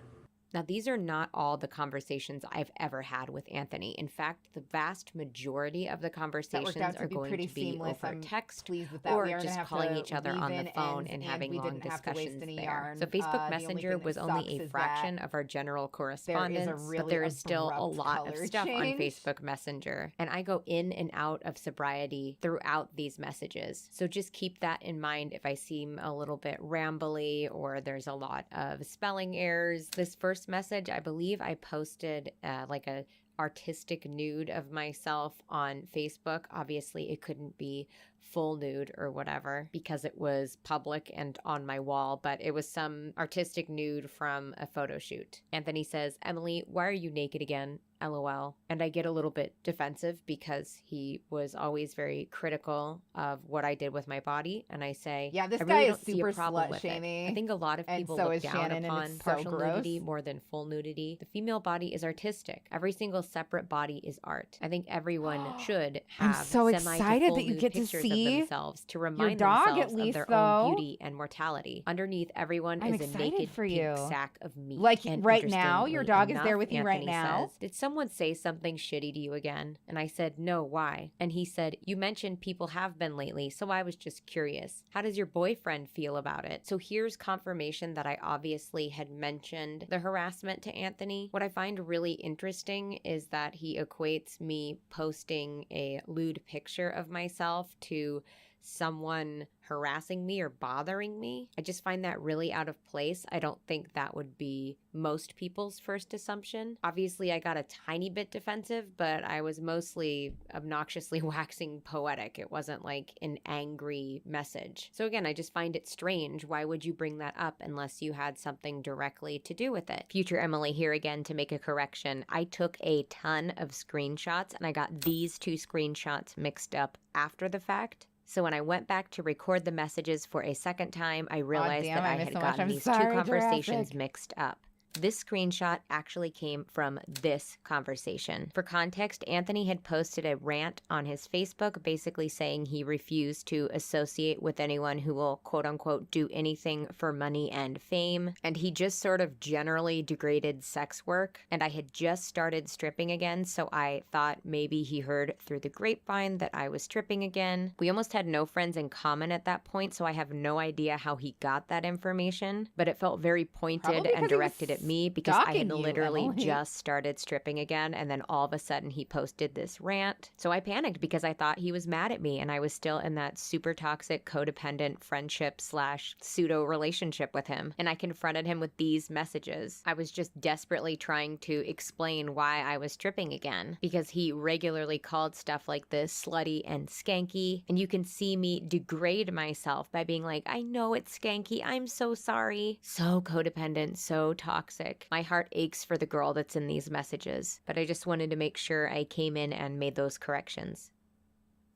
Now, these are not all the conversations I've ever had with Anthony. In fact, the vast majority of the conversations are going to be seamless. over I'm text pleased with that. or We aren't gonna just have calling to each other weave on in the phone ends, and having we long didn't have to waste discussions any there. yarn. So Facebook The only Messenger thing that was only sucks a is fraction that of our general there correspondence, is a really but there is still a abrupt lot of color stuff on change. Facebook Messenger. And I go in and out of sobriety throughout these messages. So just keep that in mind if I seem a little bit rambly or there's a lot of spelling errors. This first message, I believe I posted like a artistic nude of myself on Facebook. Obviously it couldn't be full nude or whatever because it was public and on my wall, but it was some artistic nude from a photo shoot. Anthony says, Emily, why are you naked again? LOL. And I get a little bit defensive because he was always very critical of what I did with my body. And I say, Yeah, this I guy really is don't see super a problem with it. slut-shamey, I think a lot of and people so look is down Shannon, and upon it's so partial gross. nudity more than full nudity. The female body is artistic. Every single separate body is art. I think everyone should I'm have so semi to excited full that you nude get to pictures see of themselves to your remind dog, themselves at least, of their though. own beauty and mortality. Underneath everyone I'm is a excited naked for pink you. sack of meat. Like, And right now, your interestingly dog is there enough, with you right Anthony now? says, did someone say something shitty to you again? And I said, no, why? And he said, you mentioned people have been lately, so I was just curious. How does your boyfriend feel about it? So here's confirmation that I obviously had mentioned the harassment to Anthony. What I find really interesting is that he equates me posting a lewd picture of myself to someone harassing me or bothering me. I just find that really out of place. I don't think that would be most people's first assumption. Obviously, I got a tiny bit defensive, but I was mostly obnoxiously waxing poetic. It wasn't like an angry message. So again, I just find it strange. Why would you bring that up unless you had something directly to do with it? Future Emily here again to make a correction. I took a ton of screenshots and I got these two screenshots mixed up after the fact. So when I went back to record the messages for a second time, I realized that I had gotten these two conversations mixed up. This screenshot actually came from this conversation. For context, Anthony had posted a rant on his Facebook basically saying he refused to associate with anyone who will quote unquote do anything for money and fame. And he just sort of generally degraded sex work. And I had just started stripping again, so I thought maybe he heard through the grapevine that I was stripping again. We almost had no friends in common at that point, so I have no idea how he got that information, but it felt very pointed and directed at me because I had literally just started stripping again, and then all of a sudden he posted this rant. So I panicked because I thought he was mad at me and I was still in that super toxic codependent friendship / pseudo relationship with him. And I confronted him with these messages. I was just desperately trying to explain why I was stripping again because he regularly called stuff like this slutty and skanky. And you can see me degrade myself by being like, I know it's skanky. I'm so sorry. So codependent, so toxic. My heart aches for the girl that's in these messages, but I just wanted to make sure I came in and made those corrections.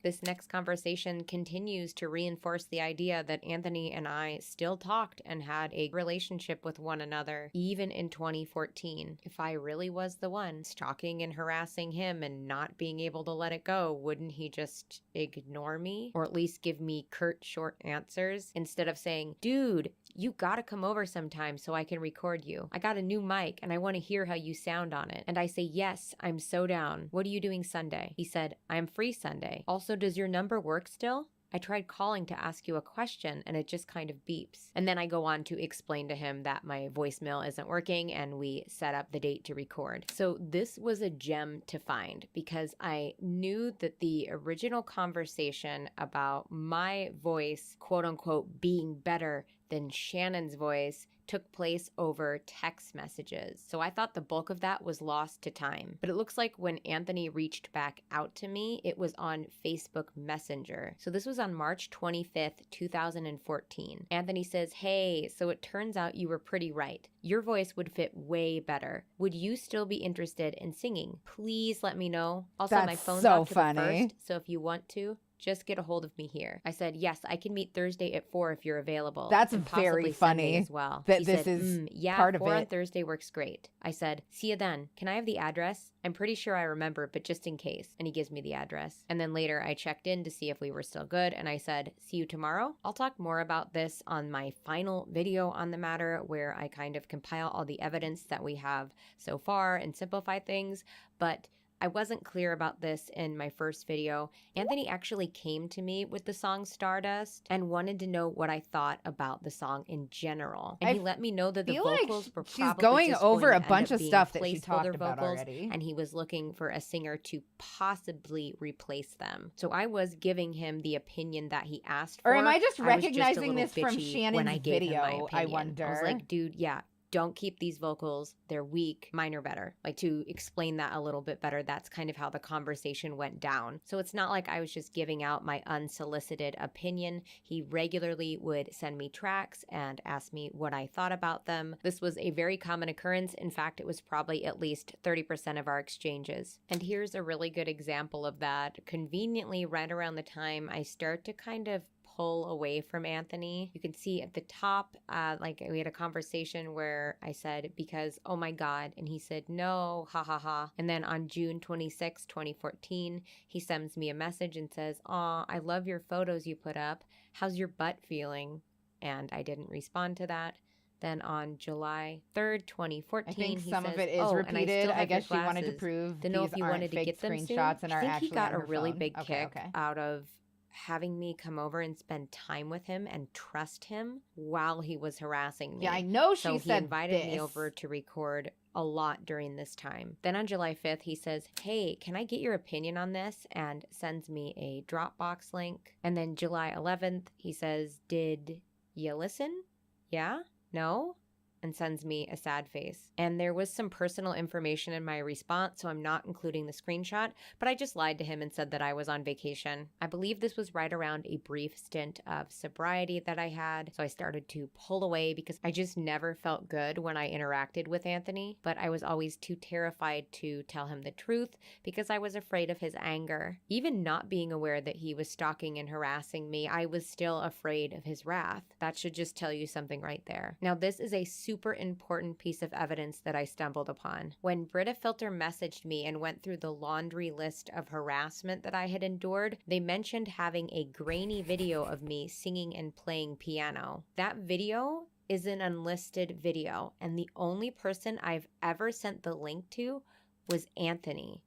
This next conversation continues to reinforce the idea that Anthony and I still talked and had a relationship with one another, even in 2014. If I really was the one stalking and harassing him and not being able to let it go, wouldn't he just ignore me? Or at least give me curt, short answers instead of saying, dude, you gotta come over sometime so I can record you. I got a new mic and I want to hear how you sound on it. And I say, yes, I'm so down. What are you doing Sunday? He said, I'm free Sunday. Also, does your number work still? I tried calling to ask you a question and it just kind of beeps. And then I go on to explain to him that my voicemail isn't working and we set up the date to record. So this was a gem to find because I knew that the original conversation about my voice, quote unquote, being better than Shannon's voice took place over text messages. So I thought the bulk of that was lost to time. But it looks like when Anthony reached back out to me, it was on Facebook Messenger. So this was on March 25th, 2014. Anthony says, hey, so it turns out you were pretty right. Your voice would fit way better. Would you still be interested in singing? Please let me know. Also, my phone's off to the first, so if you want to, just get a hold of me here. I said, yes, I can meet Thursday at 4 if you're available. That's and very possibly Sunday funny as well. that He this said, is yeah, part of 4 on it. Thursday works great. I said, see you then. Can I have the address? I'm pretty sure I remember, but just in case. And he gives me the address. And then later I checked in to see if we were still good. And I said, see you tomorrow. I'll talk more about this on my final video on the matter where I kind of compile all the evidence that we have so far and simplify things. But I wasn't clear about this in my first video. Anthony actually came to me with the song Stardust and wanted to know what I thought about the song in general. And he let me know that the vocals were she's probably going just over going a to bunch end of up stuff being that she talked placeholder about vocals, already. and he was looking for a singer to possibly replace them. So I was giving him the opinion that he asked for. Or am I just I was recognizing a little this from bitchy Shannon's when I gave him my video, I opinion. wonder? I was like, dude, yeah, don't keep these vocals, they're weak, mine are better. Like, to explain that a little bit better, that's kind of how the conversation went down. So it's not like I was just giving out my unsolicited opinion. He regularly would send me tracks and ask me what I thought about them. This was a very common occurrence. In fact, it was probably at least 30% of our exchanges. And here's a really good example of that. Conveniently, right around the time I start to kind of pull away from Anthony, you can see at the top, like we had a conversation where I said, because, oh my God, and he said, no, ha ha ha. And then on June 26, 2014, he sends me a message and says, aw, I love your photos you put up. How's your butt feeling? And I didn't respond to that. Then on July 3rd, 2014, I think he some says, of it is oh, repeated. I guess she you wanted to prove Didn't know these if you aren't wanted to fake get them soon. screenshots and I are think actually he got on a her really phone. big Okay, kick out of having me come over and spend time with him and trust him while he was harassing me. Yeah, I know she so said he invited me this. over to record a lot during this time. Then on July 5th, he says, hey, can I get your opinion on this? And sends me a Dropbox link. And then July 11th, he says, did you listen? Yeah? No? And sends me a sad face. And there was some personal information in my response, so I'm not including the screenshot, but I just lied to him and said that I was on vacation. I believe this was right around a brief stint of sobriety that I had, so I started to pull away because I just never felt good when I interacted with Anthony, but I was always too terrified to tell him the truth because I was afraid of his anger. Even not being aware that he was stalking and harassing me, I was still afraid of his wrath. That should just tell you something right there. Now, this is a super important piece of evidence that I stumbled upon. When Brita Filter messaged me and went through the laundry list of harassment that I had endured, they mentioned having a grainy video of me singing and playing piano. That video is an unlisted video, and the only person I've ever sent the link to was Anthony.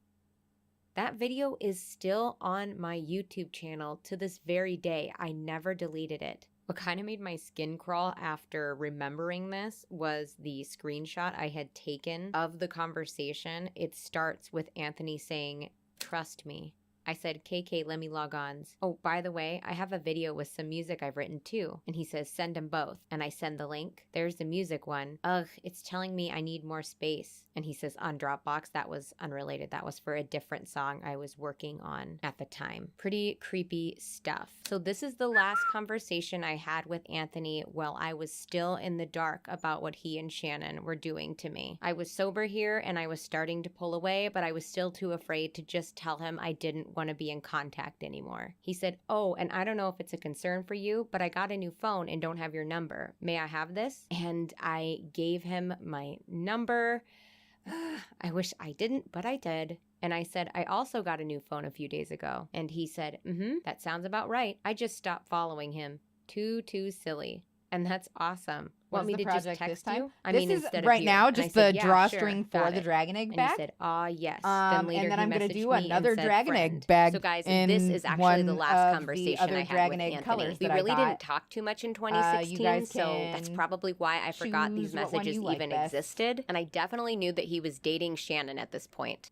That video is still on my YouTube channel to this very day. I never deleted it. What kind of made my skin crawl after remembering this was the screenshot I had taken of the conversation. It starts with Anthony saying, trust me. I said, KK, let me log on. Oh, by the way, I have a video with some music I've written too. And he says, send them both. And I send the link. There's the music one. Ugh, it's telling me I need more space. And he says, on Dropbox. That was unrelated. That was for a different song I was working on at the time. Pretty creepy stuff. So this is the last conversation I had with Anthony while I was still in the dark about what he and Shannon were doing to me. I was sober here and I was starting to pull away, but I was still too afraid to just tell him I didn't want to be in contact anymore. He said, oh, and I don't know if it's a concern for you, but I got a new phone and don't have your number. May I have this? And I gave him my number. I wish I didn't, but I did. And I said, I also got a new phone a few days ago. And he said, that sounds about right. I just stopped following him. Too silly. And that's awesome. Want me to just text you? I mean, instead of right you. now, And I just said, the yeah, drawstring sure, for got the it. dragon egg And bag. he said, yes. And Then later then he I'm gonna messaged do me and another said, dragon friend. egg bag. So guys, in this is actually one the last of conversation the other I had dragon with egg Anthony. colors We that really I got. didn't talk too much in You 2016, guys so that's can probably why I forgot these choose what one messages you like even best. existed. And I definitely knew that he was dating Shannon at this point.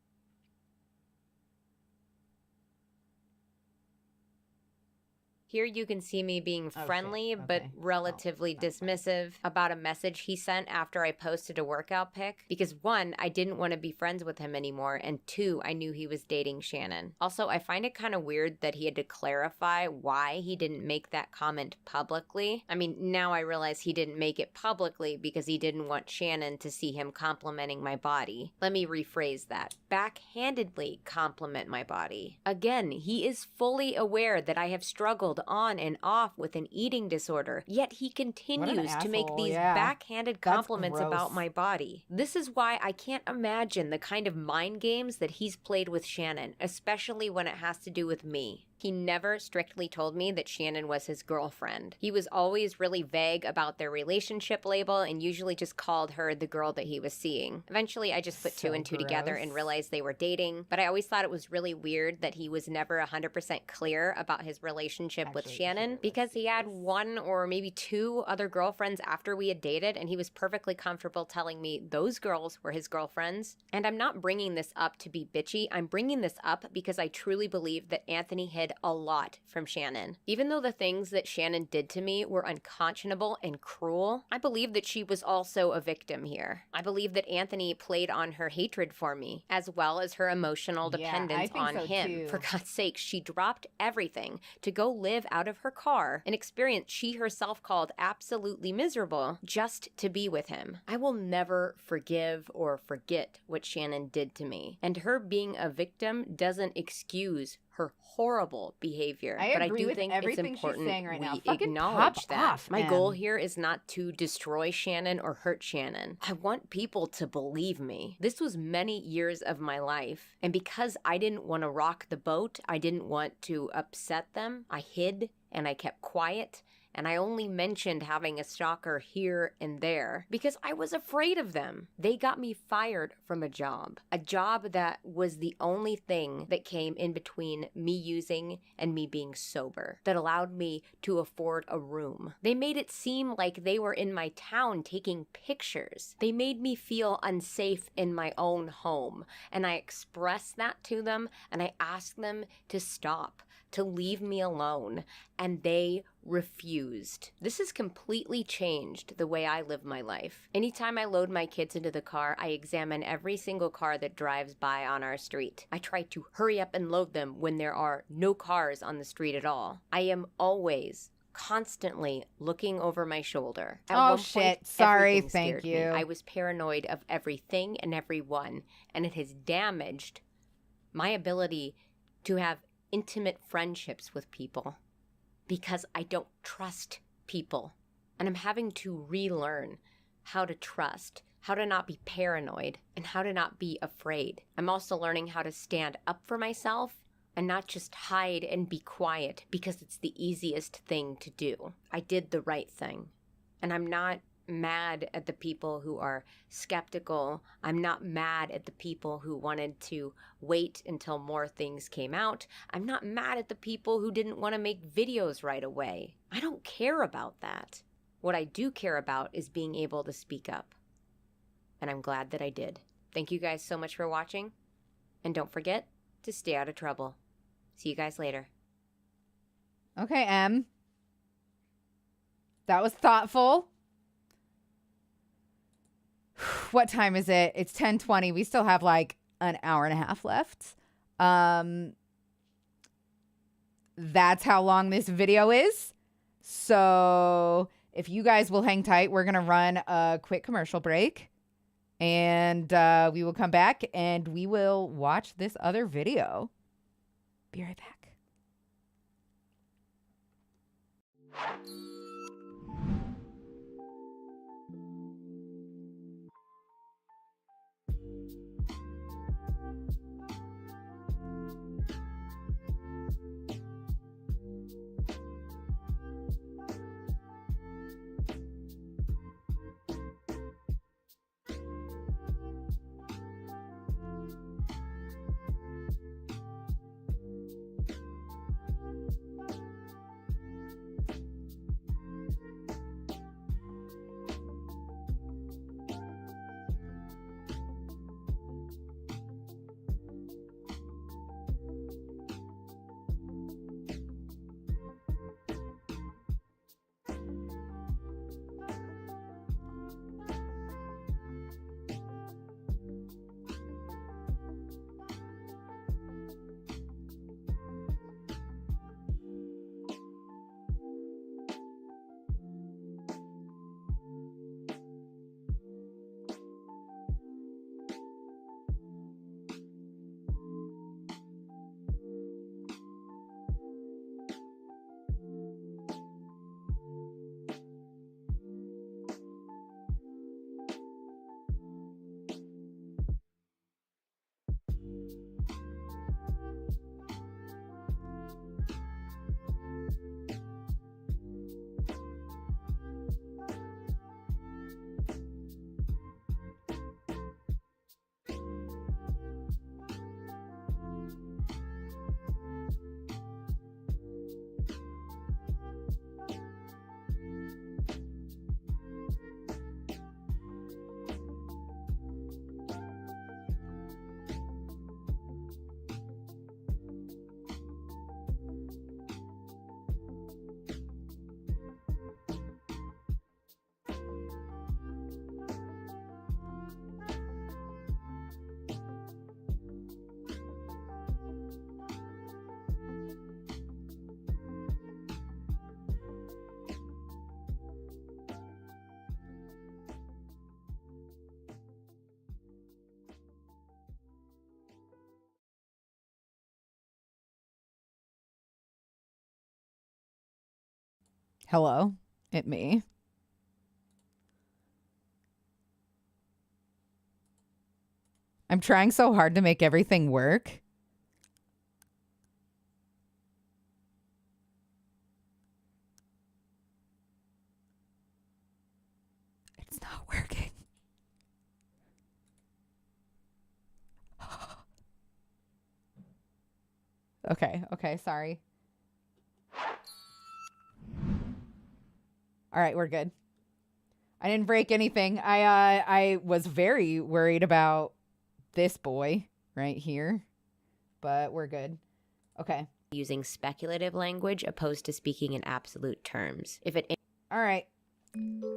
Here you can see me being friendly, but relatively dismissive about a message he sent after I posted a workout pic. Because 1, I didn't want to be friends with him anymore, and 2, I knew he was dating Shannon. Also, I find it kind of weird that he had to clarify why he didn't make that comment publicly. I mean, now I realize he didn't make it publicly because he didn't want Shannon to see him complimenting my body. Let me rephrase that. Backhandedly compliment my body. Again, he is fully aware that I have struggled on and off with an eating disorder, yet he continues to make these backhanded compliments about my body. This is why I can't imagine the kind of mind games that he's played with Shannon, especially when it has to do with me. He never strictly told me that Shannon was his girlfriend. He was always really vague about their relationship label and usually just called her the girl that he was seeing. Eventually, I just put 2 and 2 together and realized they were dating, but I always thought it was really weird that he was never 100% clear about his relationship with Shannon because he had 1 or maybe 2 other girlfriends after we had dated, and he was perfectly comfortable telling me those girls were his girlfriends. And I'm not bringing this up to be bitchy. I'm bringing this up because I truly believe that Anthony hid hid a lot from Shannon. Even though the things that Shannon did to me were unconscionable and cruel, I believe that she was also a victim here. I believe that Anthony played on her hatred for me, as well as her emotional Yeah, I dependence think on so, him. too. For God's sake, she dropped everything to go live out of her car, an experience she herself called absolutely miserable, just to be with him. I will never forgive or forget what Shannon did to me, and her being a victim doesn't excuse her horrible behavior. I But I agree do with think everything it's she's important saying right now. we Fucking acknowledge pop that. off, My goal Em. here is not to destroy Shannon or hurt Shannon. I want people to believe me. This was many years of my life, and because I didn't want to rock the boat, I didn't want to upset them, I hid and I kept quiet. And I only mentioned having a stalker here and there because I was afraid of them. They got me fired from a job that was the only thing that came in between me using and me being sober, that allowed me to afford a room. They made it seem like they were in my town taking pictures. They made me feel unsafe in my own home, and I expressed that to them, and I asked them to stop, to leave me alone, and they refused. This has completely changed the way I live my life. Anytime I load my kids into the car, I examine every single car that drives by on our street. I try to hurry up and load them when there are no cars on the street at all. I am always constantly looking over my shoulder. At Oh, one shit. point, Sorry, everything thank scared me. you. I was paranoid of everything and everyone, and it has damaged my ability to have intimate friendships with people because I don't trust people. And I'm having to relearn how to trust, how to not be paranoid, and how to not be afraid. I'm also learning how to stand up for myself and not just hide and be quiet because it's the easiest thing to do. I did the right thing. And I'm not mad at the people who are skeptical. I'm not mad at the people who wanted to wait until more things came out. I'm not mad at the people who didn't want to make videos right away. I don't care about that. What I do care about is being able to speak up. And I'm glad that I did. Thank you guys so much for watching. And don't forget to stay out of trouble. See you guys later. Okay, Em. That was thoughtful. What time is it? It's 10:20. We still have like an hour and a half left. That's how long this video is. So if you guys will hang tight, we're going to run a quick commercial break. And we will come back and we will watch this other video. Be right back. Hello, it me. I'm trying so hard to make everything work. It's not working. Okay, sorry. All right, we're good. I didn't break anything. I was very worried about this boy right here, but we're good. Okay. Using speculative language opposed to speaking in absolute terms. If it All right.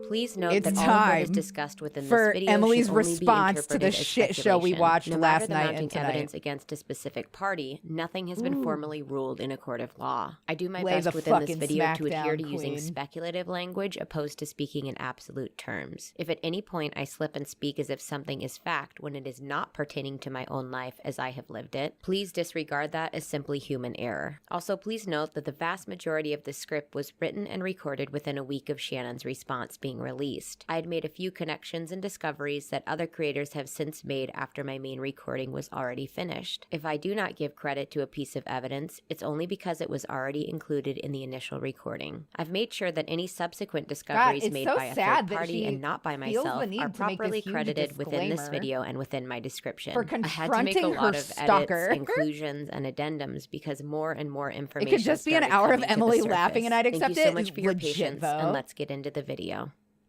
Please note It's that all of what is time discussed within for this video Emily's should only be response to the interpreted as shit show we speculation. watched no last matter the night mounting and tonight. evidence against a specific party, nothing has been formally ruled in a court of law. I do my Lay best the within this fucking video smack to adhere to down, using queen. speculative language opposed to speaking in absolute terms. If at any point I slip and speak as if something is fact when it is not pertaining to my own life as I have lived it, please disregard that as simply human error. Also, please note that the vast majority of the script was written and recorded within a week of Shannon's response being released. I had made a few connections and discoveries that other creators have since made after my main recording was already finished. If I do not give credit to a piece of evidence, it's only because it was already included in the initial recording. I've made sure that any subsequent discoveries it's made so by a sad third that party she and not by feels the myself need are to make this properly huge credited within this disclaimer video and within my description. for I had to make a confronting lot her of stalker. edits, inclusions, and addendums because more and more It information could just be an started hour of coming to the Emily laughing surface. and I'd accept Thank you so it. much for your Legit, patience, though. and let's get into the video.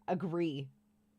Agree.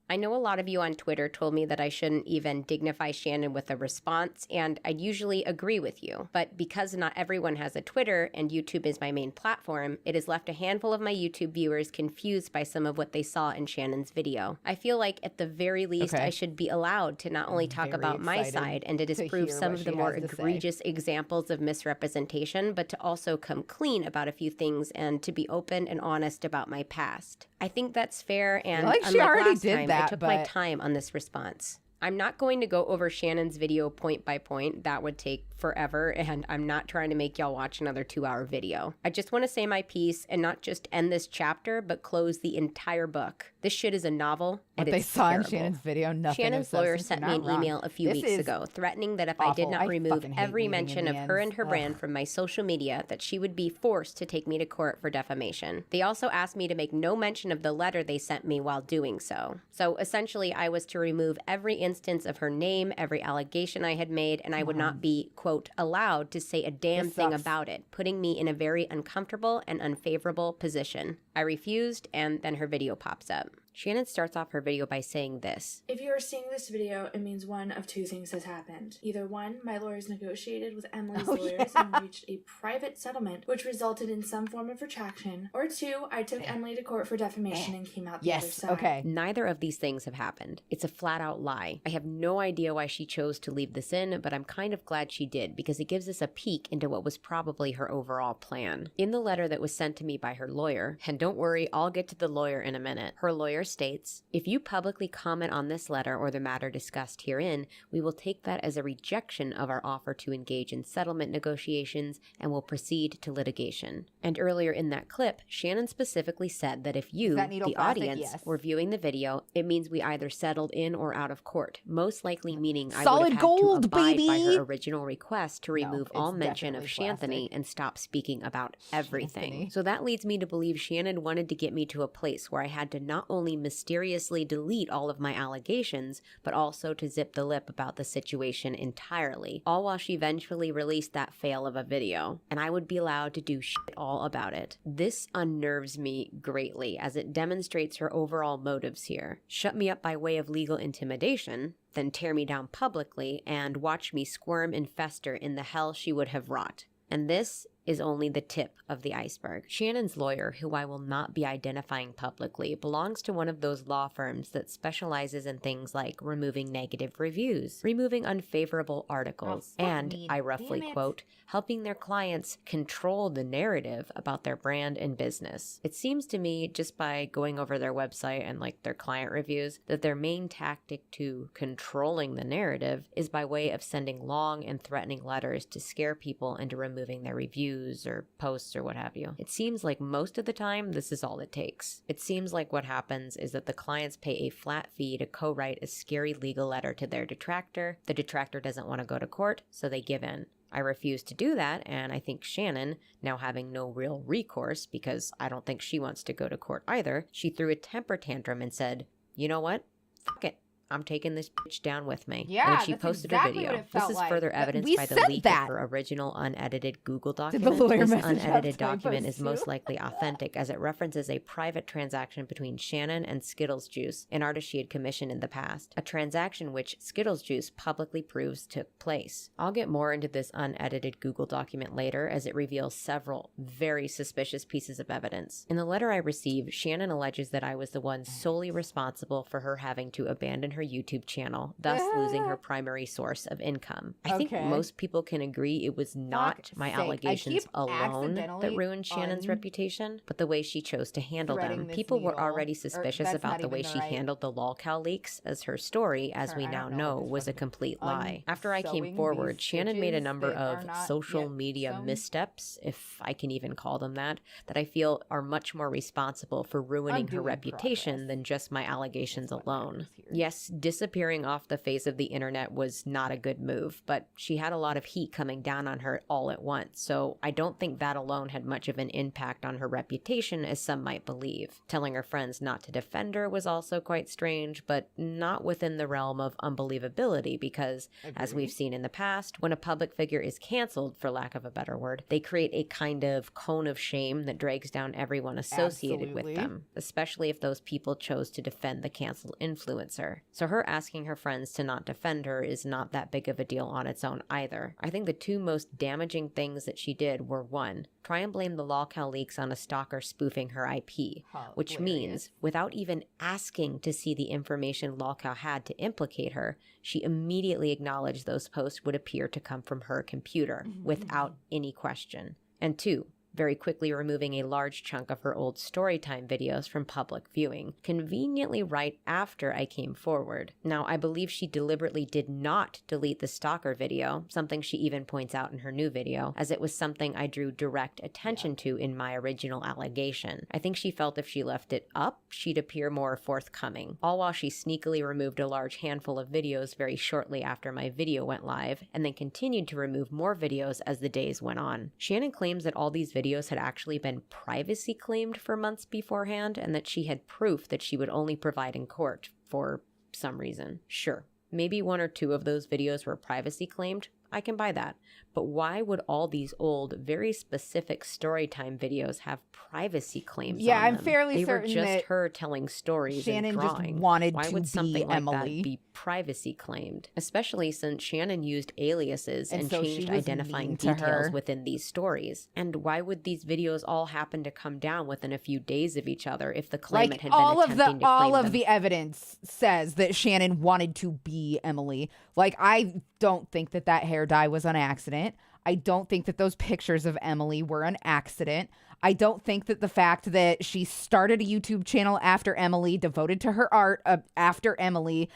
I know a lot of you on Twitter told me that I shouldn't even dignify Shannon with a response, and I'd usually agree with you. But because not everyone has a Twitter and YouTube is my main platform, it has left a handful of my YouTube viewers confused by some of what they saw in Shannon's video. I feel like at the very least Okay. I should be allowed to not only talk Very about my excited side and to to disprove hear some what of the she more has to say. egregious examples of misrepresentation, but to also come clean about a few things and to be open and honest about my past. I think that's fair, and like she unlike already last did time, I that, took my but- time on this response. I'm not going to go over Shannon's video point by point. That would take forever, and I'm not trying to make y'all watch another 2-hour video. I just want to say my piece and not just end this chapter, but close the entire book. This shit is a novel, and What they it's saw in terrible. Shannon's video, nothing Shannon's of lawyer substance. sent You're me an not wrong. email a few This weeks is ago threatening that if I did awful. not I remove fucking hate every meeting mention of her and her Indians. brand Ugh. from my social media, that she would be forced to take me to court for defamation. They also asked me to make no mention of the letter they sent me while doing so. So essentially, I was to remove every instance of her name, every allegation I had made, and I would not be, quote, allowed to say a damn This thing sucks. about it, putting me in a very uncomfortable and unfavorable position. I refused, and then her video pops up. Shannon starts off her video by saying this. If you are seeing this video, it means one of two things has happened. Either one, my lawyers negotiated with Emily's lawyers and reached a private settlement, which resulted in some form of retraction, or two, I took Emily to court for defamation and came out the other Yes, side. okay. Neither of these things have happened. It's a flat out lie. I have no idea why she chose to leave this in, but I'm kind of glad she did because it gives us a peek into what was probably her overall plan. In the letter that was sent to me by her lawyer, and don't worry, I'll get to the lawyer in a minute, her lawyer states, if you publicly comment on this letter or the matter discussed herein, we will take that as a rejection of our offer to engage in settlement negotiations and will proceed to litigation. And earlier in that clip, Shannon specifically said that if you, that needle the plastic? audience, Yes. were viewing the video, it means we either settled in or out of court, most likely meaning I Solid would have had gold, to abide by baby! her original request to remove all it's mention of definitely Shanthony plastic. and stop speaking about everything. Shanthony. So that leads me to believe Shannon wanted to get me to a place where I had to not only mysteriously delete all of my allegations, but also to zip the lip about the situation entirely, all while she eventually released that fail of a video, and I would be allowed to do shit all about it. This unnerves me greatly, as it demonstrates her overall motives here. Shut me up by way of legal intimidation, then tear me down publicly, and watch me squirm and fester in the hell she would have wrought. And this is only the tip of the iceberg. Shannon's lawyer, who I will not be identifying publicly, belongs to one of those law firms that specializes in things like removing negative reviews, removing unfavorable articles, and, I roughly quote, helping their clients control the narrative about their brand and business. It seems to me, just by going over their website and like their client reviews, that their main tactic to controlling the narrative is by way of sending long and threatening letters to scare people into removing their reviews tattoos or posts or what have you. It seems like most of the time, this is all it takes. It seems like what happens is that the clients pay a flat fee to co-write a scary legal letter to their detractor. The detractor doesn't want to go to court, so they give in. I refuse to do that, and I think Shannon, now having no real recourse because I don't think she wants to go to court either, she threw a temper tantrum and said, "You know what? Fuck it. I'm taking this bitch down with me." Yeah, and then she that's posted exactly a video. what it This felt is like. further But evidence we by the said leak that. of her original unedited Google Did document. the lawyer This message unedited out typos document is most too? likely authentic as it references a private transaction between Shannon and Skittles Juice, an artist she had commissioned in the past. A transaction which Skittles Juice publicly proves took place. I'll get more into this unedited Google document later as it reveals several very suspicious pieces of evidence. In the letter I received, Shannon alleges that I was the one solely responsible for her having to abandon her YouTube channel, thus losing her primary source of income. I think Okay. most people can agree it was not Fuck's my sake. I allegations keep alone that accidentally ruined Shannon's reputation, but the way she chose to handle threading them. this People were needle, already or suspicious that's about not the way even the she right handled the lolcow leaks, as her story, as we term. I now don't know know, what this was a fucking complete lie. After I came unsewing forward, these Shannon made a stitches number that are of not social yet media sewn. missteps, if I can even call them that I feel are much more responsible for ruining her Undoing reputation progress. than just my allegations That's what alone. matters here. Yes, disappearing off the face of the internet was not a good move, but she had a lot of heat coming down on her all at once, so I don't think that alone had much of an impact on her reputation as some might believe. Telling her friends not to defend her was also quite strange, but not within the realm of unbelievability because, as we've seen in the past, when a public figure is canceled, for lack of a better word, they create a kind of cone of shame that drags down everyone associated Absolutely. with them, especially if those people chose to defend the canceled influencer. So her asking her friends to not defend her is not that big of a deal on its own either. I think the two most damaging things that she did were, one, try and blame the lolcow leaks on a stalker spoofing her IP, which means, without even asking to see the information lolcow had to implicate her, she immediately acknowledged those posts would appear to come from her computer, without any question. And two, very quickly removing a large chunk of her old storytime videos from public viewing, conveniently right after I came forward. Now, I believe she deliberately did not delete the Stalker video, something she even points out in her new video, as it was something I drew direct attention to in my original allegation. I think she felt if she left it up, she'd appear more forthcoming, all while she sneakily removed a large handful of videos very shortly after my video went live, and then continued to remove more videos as the days went on. Shannon claims that all these videos had actually been privacy claimed for months beforehand, and that she had proof that she would only provide in court for some reason. Sure, maybe one or two of those videos were privacy claimed. I can buy that. But why would all these old, very specific storytime videos have privacy claims Yeah, on I'm them? fairly They were certain just that her telling stories Shannon and just drawing. wanted Why to would be something like Emily. that be privacy claimed? Especially since Shannon used aliases and so she changed was identifying mean to details her. within these stories. And why would these videos all happen to come down within a few days of each other if the claimant had been attempting to claim them? The evidence says that Shannon wanted to be Emily. Like, I don't think that hair dye was an accident. I don't think that those pictures of Emily were an accident. I don't think that the fact that she started a YouTube channel after Emily, devoted to her art after Emily,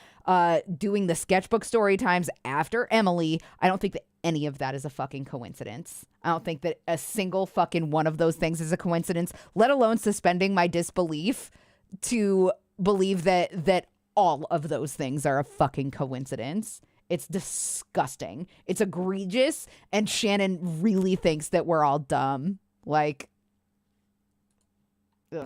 doing the sketchbook story times after Emily, I don't think that any of that is a fucking coincidence. I don't think that a single fucking one of those things is a coincidence, let alone suspending my disbelief to believe that all of those things are a fucking coincidence. It's disgusting. It's egregious. And Shannon really thinks that we're all dumb. Like,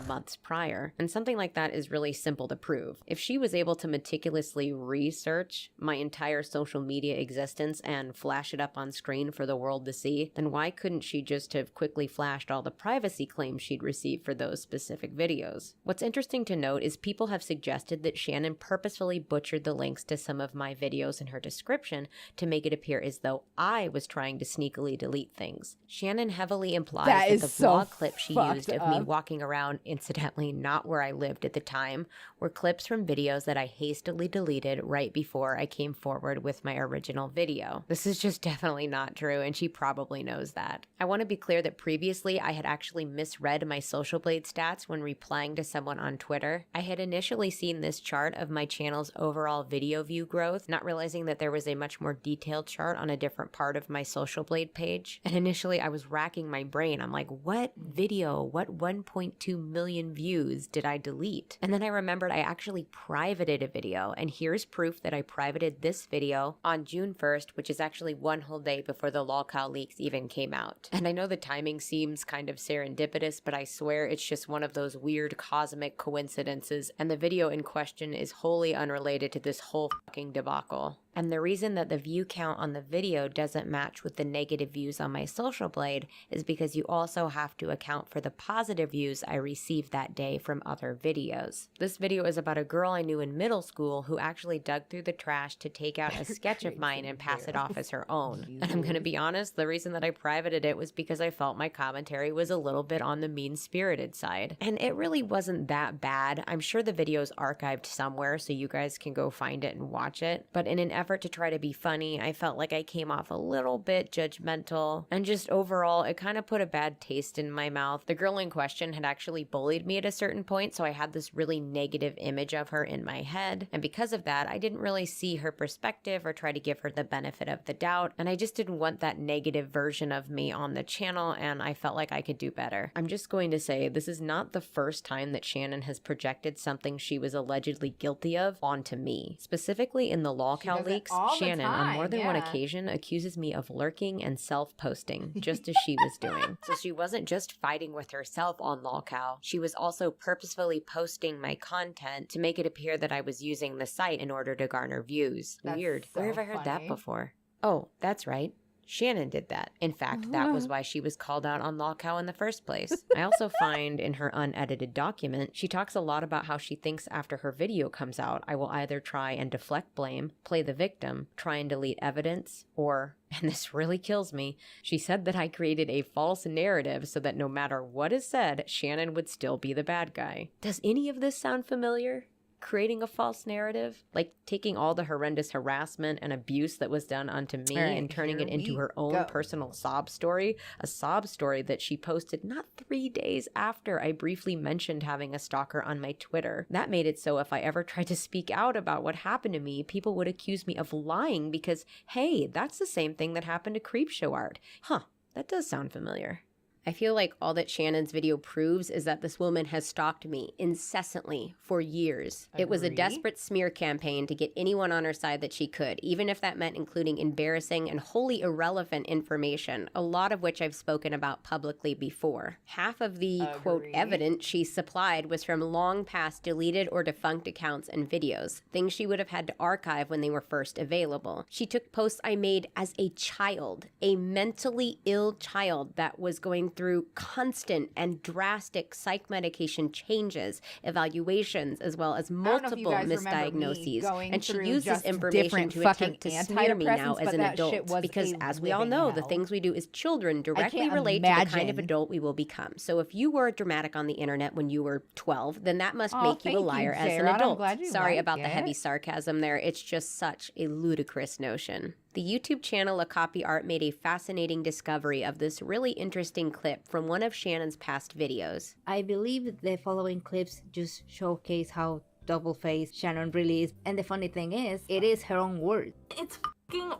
months prior, and something like that is really simple to prove. If she was able to meticulously research my entire social media existence and flash it up on screen for the world to see, then why couldn't she just have quickly flashed all the privacy claims she'd received for those specific videos? What's interesting to note is people have suggested that Shannon purposefully butchered the links to some of my videos in her description to make it appear as though I was trying to sneakily delete things. Shannon heavily implies that the blog clip she used of me walking around found, incidentally not where I lived at the time, were clips from videos that I hastily deleted right before I came forward with my original video. This is just definitely not true, and she probably knows that. I want to be clear that previously I had actually misread my Social Blade stats when replying to someone on Twitter. I had initially seen this chart of my channel's overall video view growth, not realizing that there was a much more detailed chart on a different part of my Social Blade page. And initially I was racking my brain. I'm like, what video, what 1.2 million views did I delete? And then I remembered I actually privated a video, and here's proof that I privated this video on June 1st, which is actually one whole day before the lolcow leaks even came out. And I know the timing seems kind of serendipitous, but I swear it's just one of those weird cosmic coincidences, and the video in question is wholly unrelated to this whole fucking debacle. And the reason that the view count on the video doesn't match with the negative views on my Social Blade is because you also have to account for the positive views I received that day from other videos. This video is about a girl I knew in middle school who actually dug through the trash to take out a sketch of mine and pass it off as her own. And I'm gonna be honest, the reason that I privated it was because I felt my commentary was a little bit on the mean-spirited side. And it really wasn't that bad. I'm sure the video's archived somewhere so you guys can go find it and watch it. But in an effort to try to be funny, I felt like I came off a little bit judgmental, and just overall it kind of put a bad taste in my mouth. The girl in question had actually bullied me at a certain point, so I had this really negative image of her in my head, and because of that I didn't really see her perspective or try to give her the benefit of the doubt, and I just didn't want that negative version of me on the channel, and I felt like I could do better. I'm just going to say this is not the first time that Shannon has projected something she was allegedly guilty of onto me. Specifically in the lolcow leaks, Shannon on more than one occasion accuses me of lurking and self-posting, just as she was doing. So she wasn't just fighting with herself on lolcow, she was also purposefully posting my content to make it appear that I was using the site in order to garner views. That's Weird. so Where have I heard that funny. before? Oh, that's right. Shannon did that. In fact, that was why she was called out on lolcow in the first place. I also find in her unedited document, she talks a lot about how she thinks after her video comes out, I will either try and deflect blame, play the victim, try and delete evidence, or, and this really kills me, she said that I created a false narrative so that no matter what is said, Shannon would still be the bad guy. Does any of this sound familiar? Creating a false narrative, like taking all the horrendous harassment and abuse that was done onto me and turning it into her own personal sob story, a sob story that she posted not 3 days after I briefly mentioned having a stalker on my Twitter. That made it so if I ever tried to speak out about what happened to me, people would accuse me of lying because, hey, that's the same thing that happened to Creepshow art. Huh, that does sound familiar. I feel like all that Shannon's video proves is that this woman has stalked me incessantly for years. It was a desperate smear campaign to get anyone on her side that she could, even if that meant including embarrassing and wholly irrelevant information, a lot of which I've spoken about publicly before. Half of the, quote, evidence she supplied was from long past deleted or defunct accounts and videos, things she would have had to archive when they were first available. She took posts I made as a child, a mentally ill child that was going through constant and drastic psych medication changes, evaluations, as well as multiple misdiagnoses. And she used this information to attempt to smear me now as an adult. Because as we all know, the things we do as children directly relate to the kind of adult we will become. So if you were dramatic on the internet when you were 12, then that must make you a liar as an adult. Sorry about the heavy sarcasm there. It's just such a ludicrous notion. The YouTube channel A Copy Art made a fascinating discovery of this really interesting clip from one of Shannon's past videos. I believe the following clips just showcase how double-faced Shannon really is. And the funny thing is, it is her own word. It's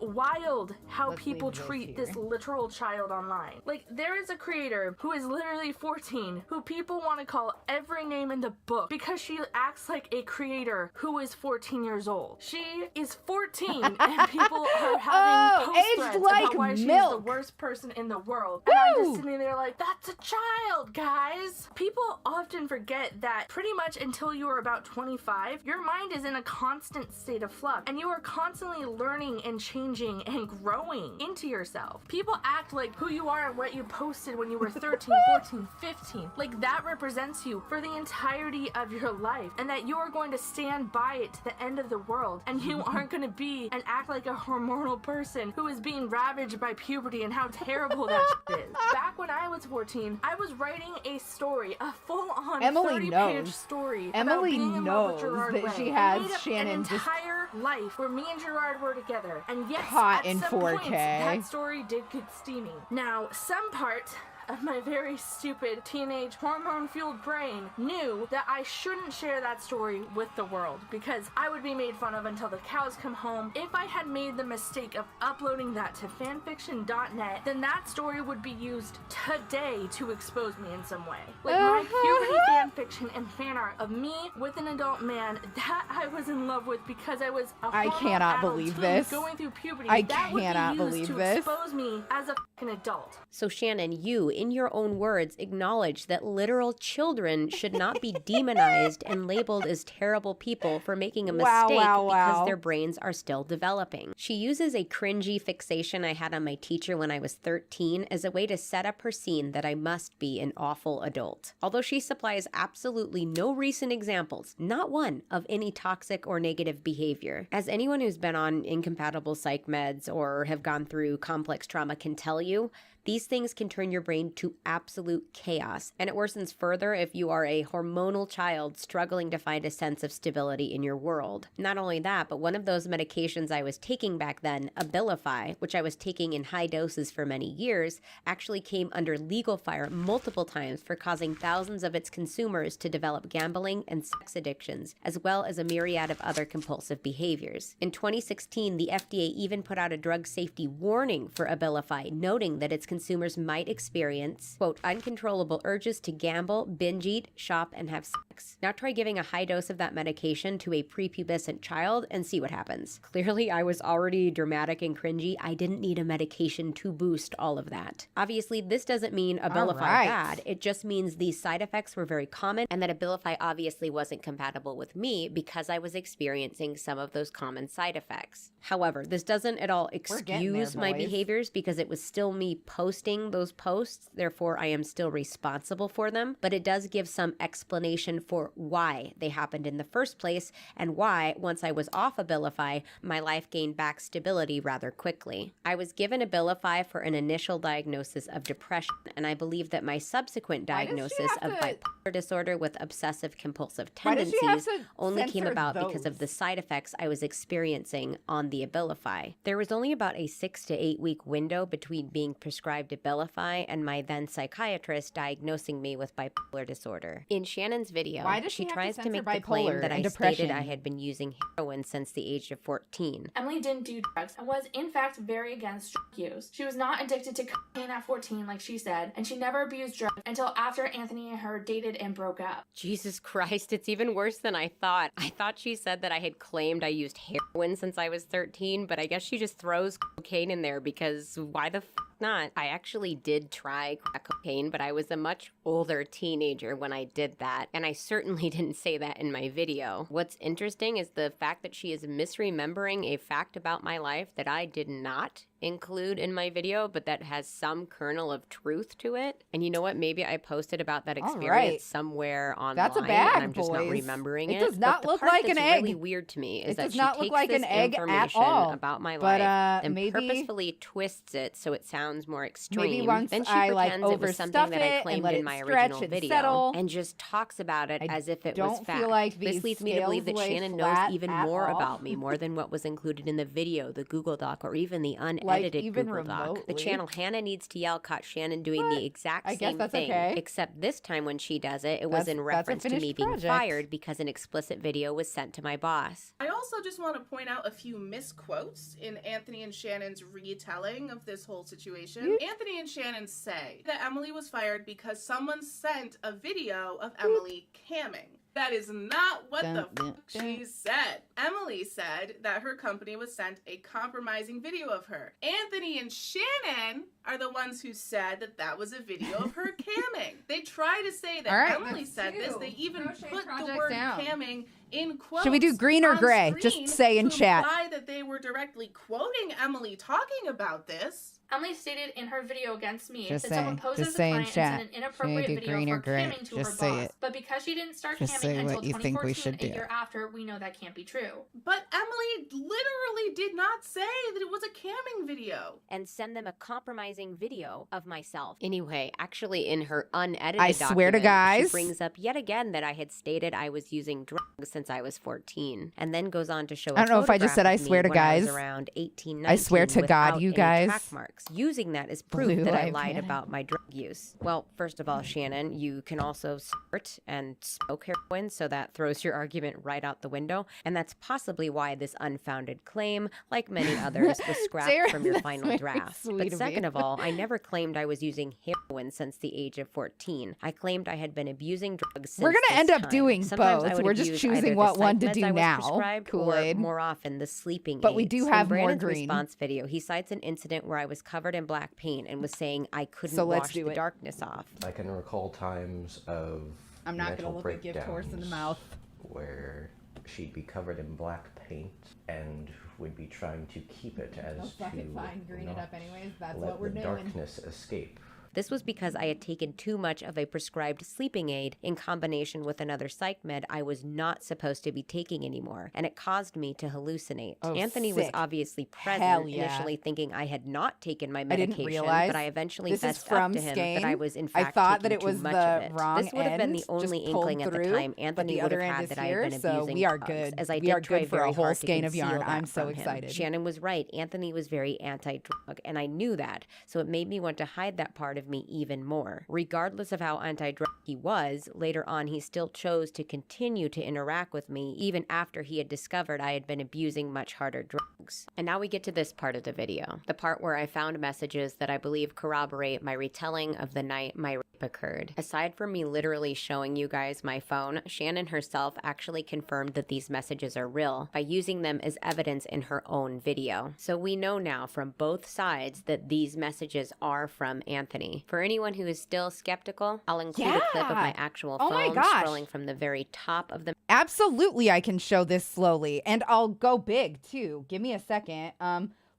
wild how people treat this literal child online. Like, there is a creator who is literally 14 who people want to call every name in the book because she acts like a creator who is 14 years old. She is 14 and people are having post threads about why she's the worst person in the world. And I'm just sitting there like, that's a child, guys. People often forget that pretty much until you are about 25, your mind is in a constant state of flux and you are constantly learning and and changing and growing into yourself. People act like who you are and what you posted when you were 13, 14, 15, like that represents you for the entirety of your life, and that you are going to stand by it to the end of the world, and you aren't going to be and act like a hormonal person who is being ravaged by puberty and how terrible that shit is. Back when I was 14, I was writing a story, a full-on 30-page story. Emily about being in love with knows Gerard that Way. she I has made up Shannon an just entire life where me and Gerard were together, and yes, caught at in some 4K. points, that story did get steamy. Now, some part of my very stupid teenage hormone-fueled brain knew that I shouldn't share that story with the world because I would be made fun of until the cows come home. If I had made the mistake of uploading that to fanfiction.net, then that story would be used today to expose me in some way. Like my puberty fanfiction and fan art of me with an adult man that I was in love with because I was a I cannot adult believe teen this. going through puberty. I that cannot would be used believe to this. expose me as a fucking adult. So Shannon, you, in your own words, acknowledge that literal children should not be demonized and labeled as terrible people for making a mistake because their brains are still developing. She uses a cringy fixation I had on my teacher when I was 13 as a way to set up her scene that I must be an awful adult. Although she supplies absolutely no recent examples, not one, of any toxic or negative behavior. As anyone who's been on incompatible psych meds or have gone through complex trauma can tell you, these things can turn your brain to absolute chaos, and it worsens further if you are a hormonal child struggling to find a sense of stability in your world. Not only that, but one of those medications I was taking back then, Abilify, which I was taking in high doses for many years, actually came under legal fire multiple times for causing thousands of its consumers to develop gambling and sex addictions, as well as a myriad of other compulsive behaviors. In 2016, the FDA even put out a drug safety warning for Abilify, noting that its consumers might experience, quote, uncontrollable urges to gamble, binge eat, shop, and have sex. Now try giving a high dose of that medication to a prepubescent child and see what happens. Clearly, I was already dramatic and cringy. I didn't need a medication to boost all of that. Obviously, this doesn't mean Abilify bad. It just means these side effects were very common and that Abilify obviously wasn't compatible with me because I was experiencing some of those common side effects. However, this doesn't at all excuse my behaviors because it was still me posting those posts, therefore I am still responsible for them, but it does give some explanation for why they happened in the first place and why, once I was off Abilify, my life gained back stability rather quickly. I was given Abilify for an initial diagnosis of depression, and I believe that my subsequent diagnosis of bipolar disorder with obsessive compulsive tendencies only came about because of the side effects I was experiencing on the Abilify. There was only about a 6 to 8 week window between being prescribed Abilify and my then psychiatrist diagnosing me with bipolar disorder. In Shannon's video, she tries to make the claim that I stated I had been using heroin since the age of 14. Emily didn't do drugs and was in fact very against drug use. She was not addicted to cocaine at 14 like she said, and she never abused drugs until after Anthony and her dated and broke up. Jesus Christ, it's even worse than I thought. I thought she said that I had claimed I used heroin since I was 13, but I guess she just throws cocaine in there because why the f not? I actually did try crack cocaine, but I was a much older teenager when I did that, and I certainly didn't say that in my video. What's interesting is the fact that she is misremembering a fact about my life that I did not include in my video, but that has some kernel of truth to it. And you know what? Maybe I posted about that experience somewhere online. That's a bag, and I'm just not remembering it. It does not look like an egg. Really weird to me is it that does not she look takes like this an egg information at all. about my but, life and maybe, purposefully twists it so it sounds more extreme. Maybe once then she I pretends it was something that I claimed in my original video and just talks about it as if it was fact. Like this leads me to believe that Shannon knows even more about me, more than what was included in the video, the Google Doc, or even the unedited Google Doc. The channel Hannah Needs to Yell caught Shannon doing the exact same thing, except this time when she does it, it was in reference to me being fired because an explicit video was sent to my boss. I also just want to point out a few misquotes in Anthony and Shannon's retelling of this whole situation. Anthony and Shannon say that Emily was fired because someone sent a video of Emily camming. That is not what the fuck she said. Emily said that her company was sent a compromising video of her. Anthony and Shannon are the ones who said that that was a video of her camming. They try to say that Emily said this. They even put the word camming in quotes. Should we do green or on gray? screen Just say in to chat. imply that they were directly quoting Emily talking about this. Emily stated in her video against me Just that say- someone posed just as a say in client and chat. sent an inappropriate Should we do video green for or gray? camming to Just her say boss. it. But because she didn't start Just camming say until what you think we 2014, should a do. year after, we know that can't be true. But Emily literally did not say that it was a camming video. And send them a compromising video of myself. Anyway, actually in her unedited I swear to document, guys. she brings up yet again that I had stated I was using drugs since I was 14, and then goes on to show. I don't know if I just said I swear to guys. Around 18, 19, I swear to God, without you any guys. track marks, using that as proof Blue that I eye lied panic. about my drug use. Well, first of all, Shannon, you can also snort and smoke heroin, so that throws your argument right out the window, and that's possibly why this unfounded claim, like many others, was scrapped Sarah, from your that's final very draft. sweet But of second you. of all, I never claimed I was using heroin since the age of 14. I claimed I had been abusing drugs since We're gonna this end up time. doing Sometimes I both. would We're just abuse choosing either the what one to psych meds do I was now, prescribed, or Kool-Aid. more often the sleeping But we aids. do have In more Brandon's green. response video, he cites an incident where I was covered in black paint and was saying I couldn't So let's wash do the it. darkness off. I can recall times of I'm not gonna mental look a gift horse in the breakdowns mouth. where she'd be covered in black paint and would be trying to keep it as Oh, fuck to it, fine. Green it not up anyways. That's let what we're the doing. darkness escape. This was because I had taken too much of a prescribed sleeping aid in combination with another psych med I was not supposed to be taking anymore, and it caused me to hallucinate. Oh, Anthony was sick. obviously Hell present, yeah. initially thinking I had not taken my I didn't medication, realize. but I eventually This is fessed from up to him Skane. that I was in I fact thought that taking it was too much the of it. wrong This would have been the end, only just inkling pulled at the through, time but Anthony the would other have end had is that I here, had been so abusing we are drugs, good. as I We did are try good for a very whole hard to skein of conceal yarn. that I'm so from him. excited. Shannon was right. Anthony was very anti-drug, and I knew that, so it made me want to hide that part of me even more. Regardless of how anti-drug he was, later on he still chose to continue to interact with me even after he had discovered I had been abusing much harder drugs. And now we get to this part of the video, the part where I found messages that I believe corroborate my retelling of the night my rape occurred. Aside from me literally showing you guys my phone, Shannon herself actually confirmed that these messages are real by using them as evidence in her own video. So we know now from both sides that these messages are from Anthony. For anyone who is still skeptical, I'll include a clip of my actual Oh my phone gosh. scrolling from the very top of the Absolutely, I can show this slowly, and I'll go big too. Give me a second.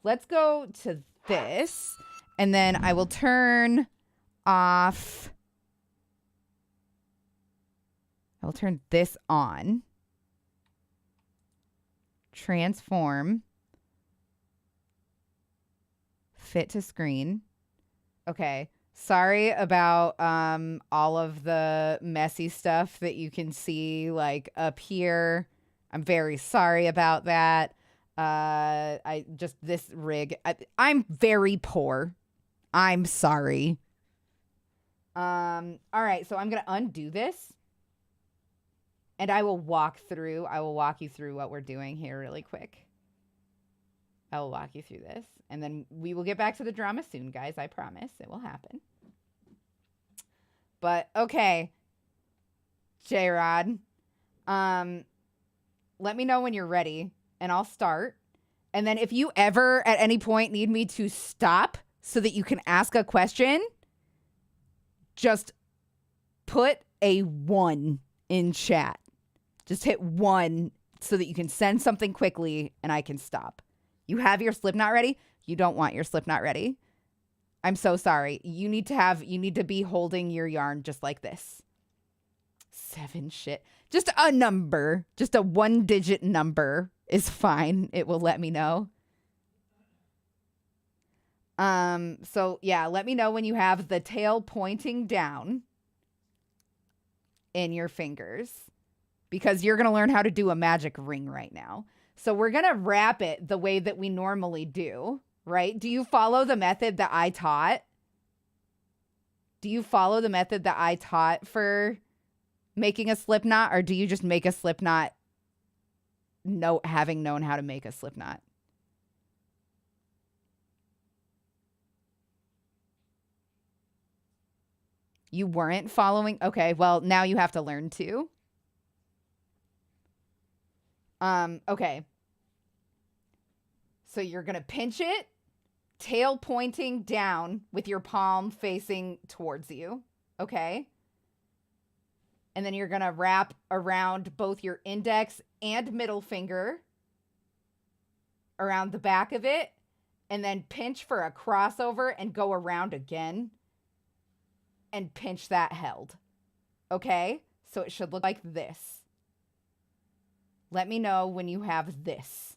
Let's go to this, and then I will turn off. I will turn this on. Transform. Fit to screen. Okay. Sorry about all of the messy stuff that you can see like up here. I'm very sorry about that. I just this rig. I'm very poor. I'm sorry. All right, so I'm gonna undo this, and I will walk you through what we're doing here really quick. I will walk you through this, and then we will get back to the drama soon, guys. I promise it will happen. But okay, J-Rod, let me know when you're ready, and I'll start. And then if you ever at any point need me to stop so that you can ask a question, just put a 1 in chat. Just hit 1 so that you can send something quickly and I can stop. You have your slip knot ready? You don't want your slip knot ready. I'm so sorry. You need to be holding your yarn just like this. 7 shit. Just a number. Just a 1-digit number is fine. It will let me know. So yeah, let me know when you have the tail pointing down in your fingers, because you're going to learn how to do a magic ring right now. So we're going to wrap it the way that we normally do, right? Do you follow the method that I taught? Do you follow the method that I taught for making a slip knot, or do you just make a slip knot having known how to make a slip knot? You weren't following? Okay, well, now you have to learn to. Okay. So you're going to pinch it, tail pointing down with your palm facing towards you. Okay. And then you're going to wrap around both your index and middle finger around the back of it, and then pinch for a crossover and go around again and pinch that held. Okay? So it should look like this. Let me know when you have this.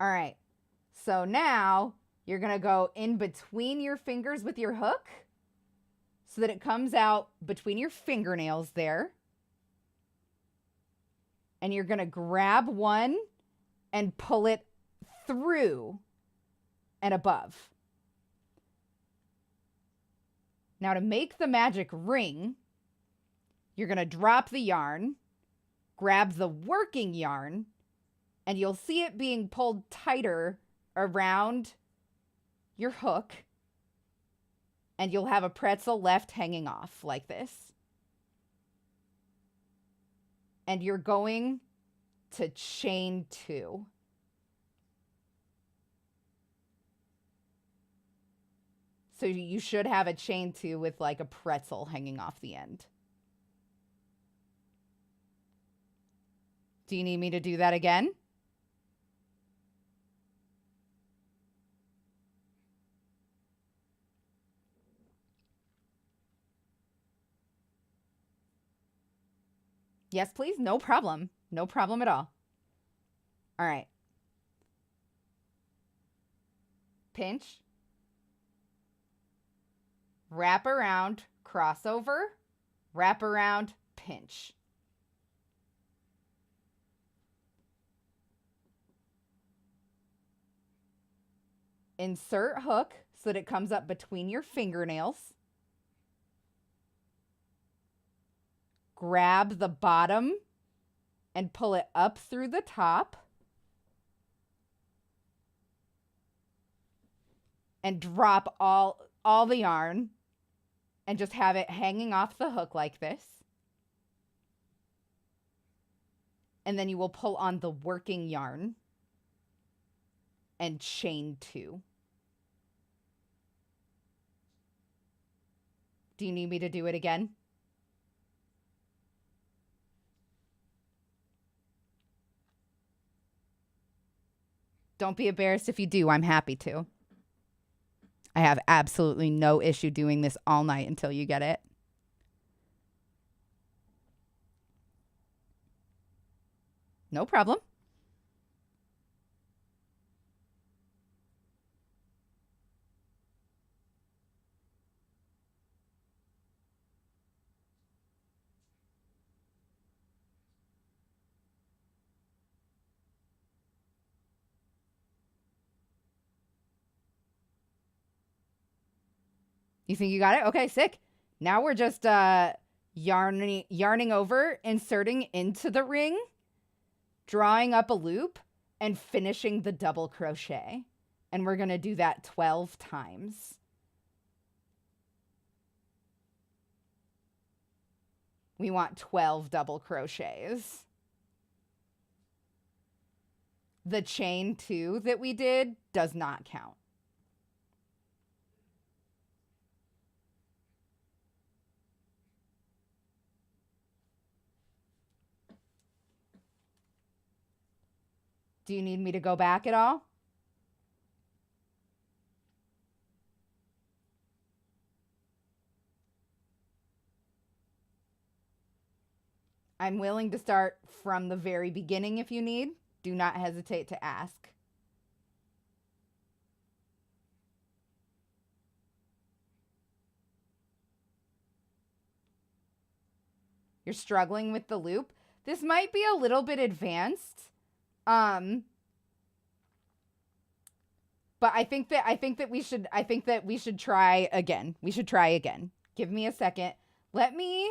All right. So now you're going to go in between your fingers with your hook so that it comes out between your fingernails there. And you're going to grab one and pull it through and above. Now to make the magic ring, you're going to drop the yarn, grab the working yarn, and you'll see it being pulled tighter around your hook, and you'll have a pretzel left hanging off like this. And you're going to chain 2. So you should have a chain 2 with like a pretzel hanging off the end. Do you need me to do that again? Yes, please. No problem. No problem at all. All right. Pinch. Wrap around, crossover, wrap around, pinch. Insert hook so that it comes up between your fingernails. Grab the bottom and pull it up through the top. And drop all the yarn and just have it hanging off the hook like this. And then you will pull on the working yarn and chain 2. Do you need me to do it again? Don't be embarrassed if you do. I'm happy to. I have absolutely no issue doing this all night until you get it. No problem. You think you got it? Okay, sick. Now we're just yarning over, inserting into the ring, drawing up a loop, and finishing the double crochet. And we're going to do that 12 times. We want 12 double crochets. The chain 2 that we did does not count. Do you need me to go back at all? I'm willing to start from the very beginning if you need. Do not hesitate to ask. You're struggling with the loop. This might be a little bit advanced. But I think that we should try again. We should try again. Give me a second. Let me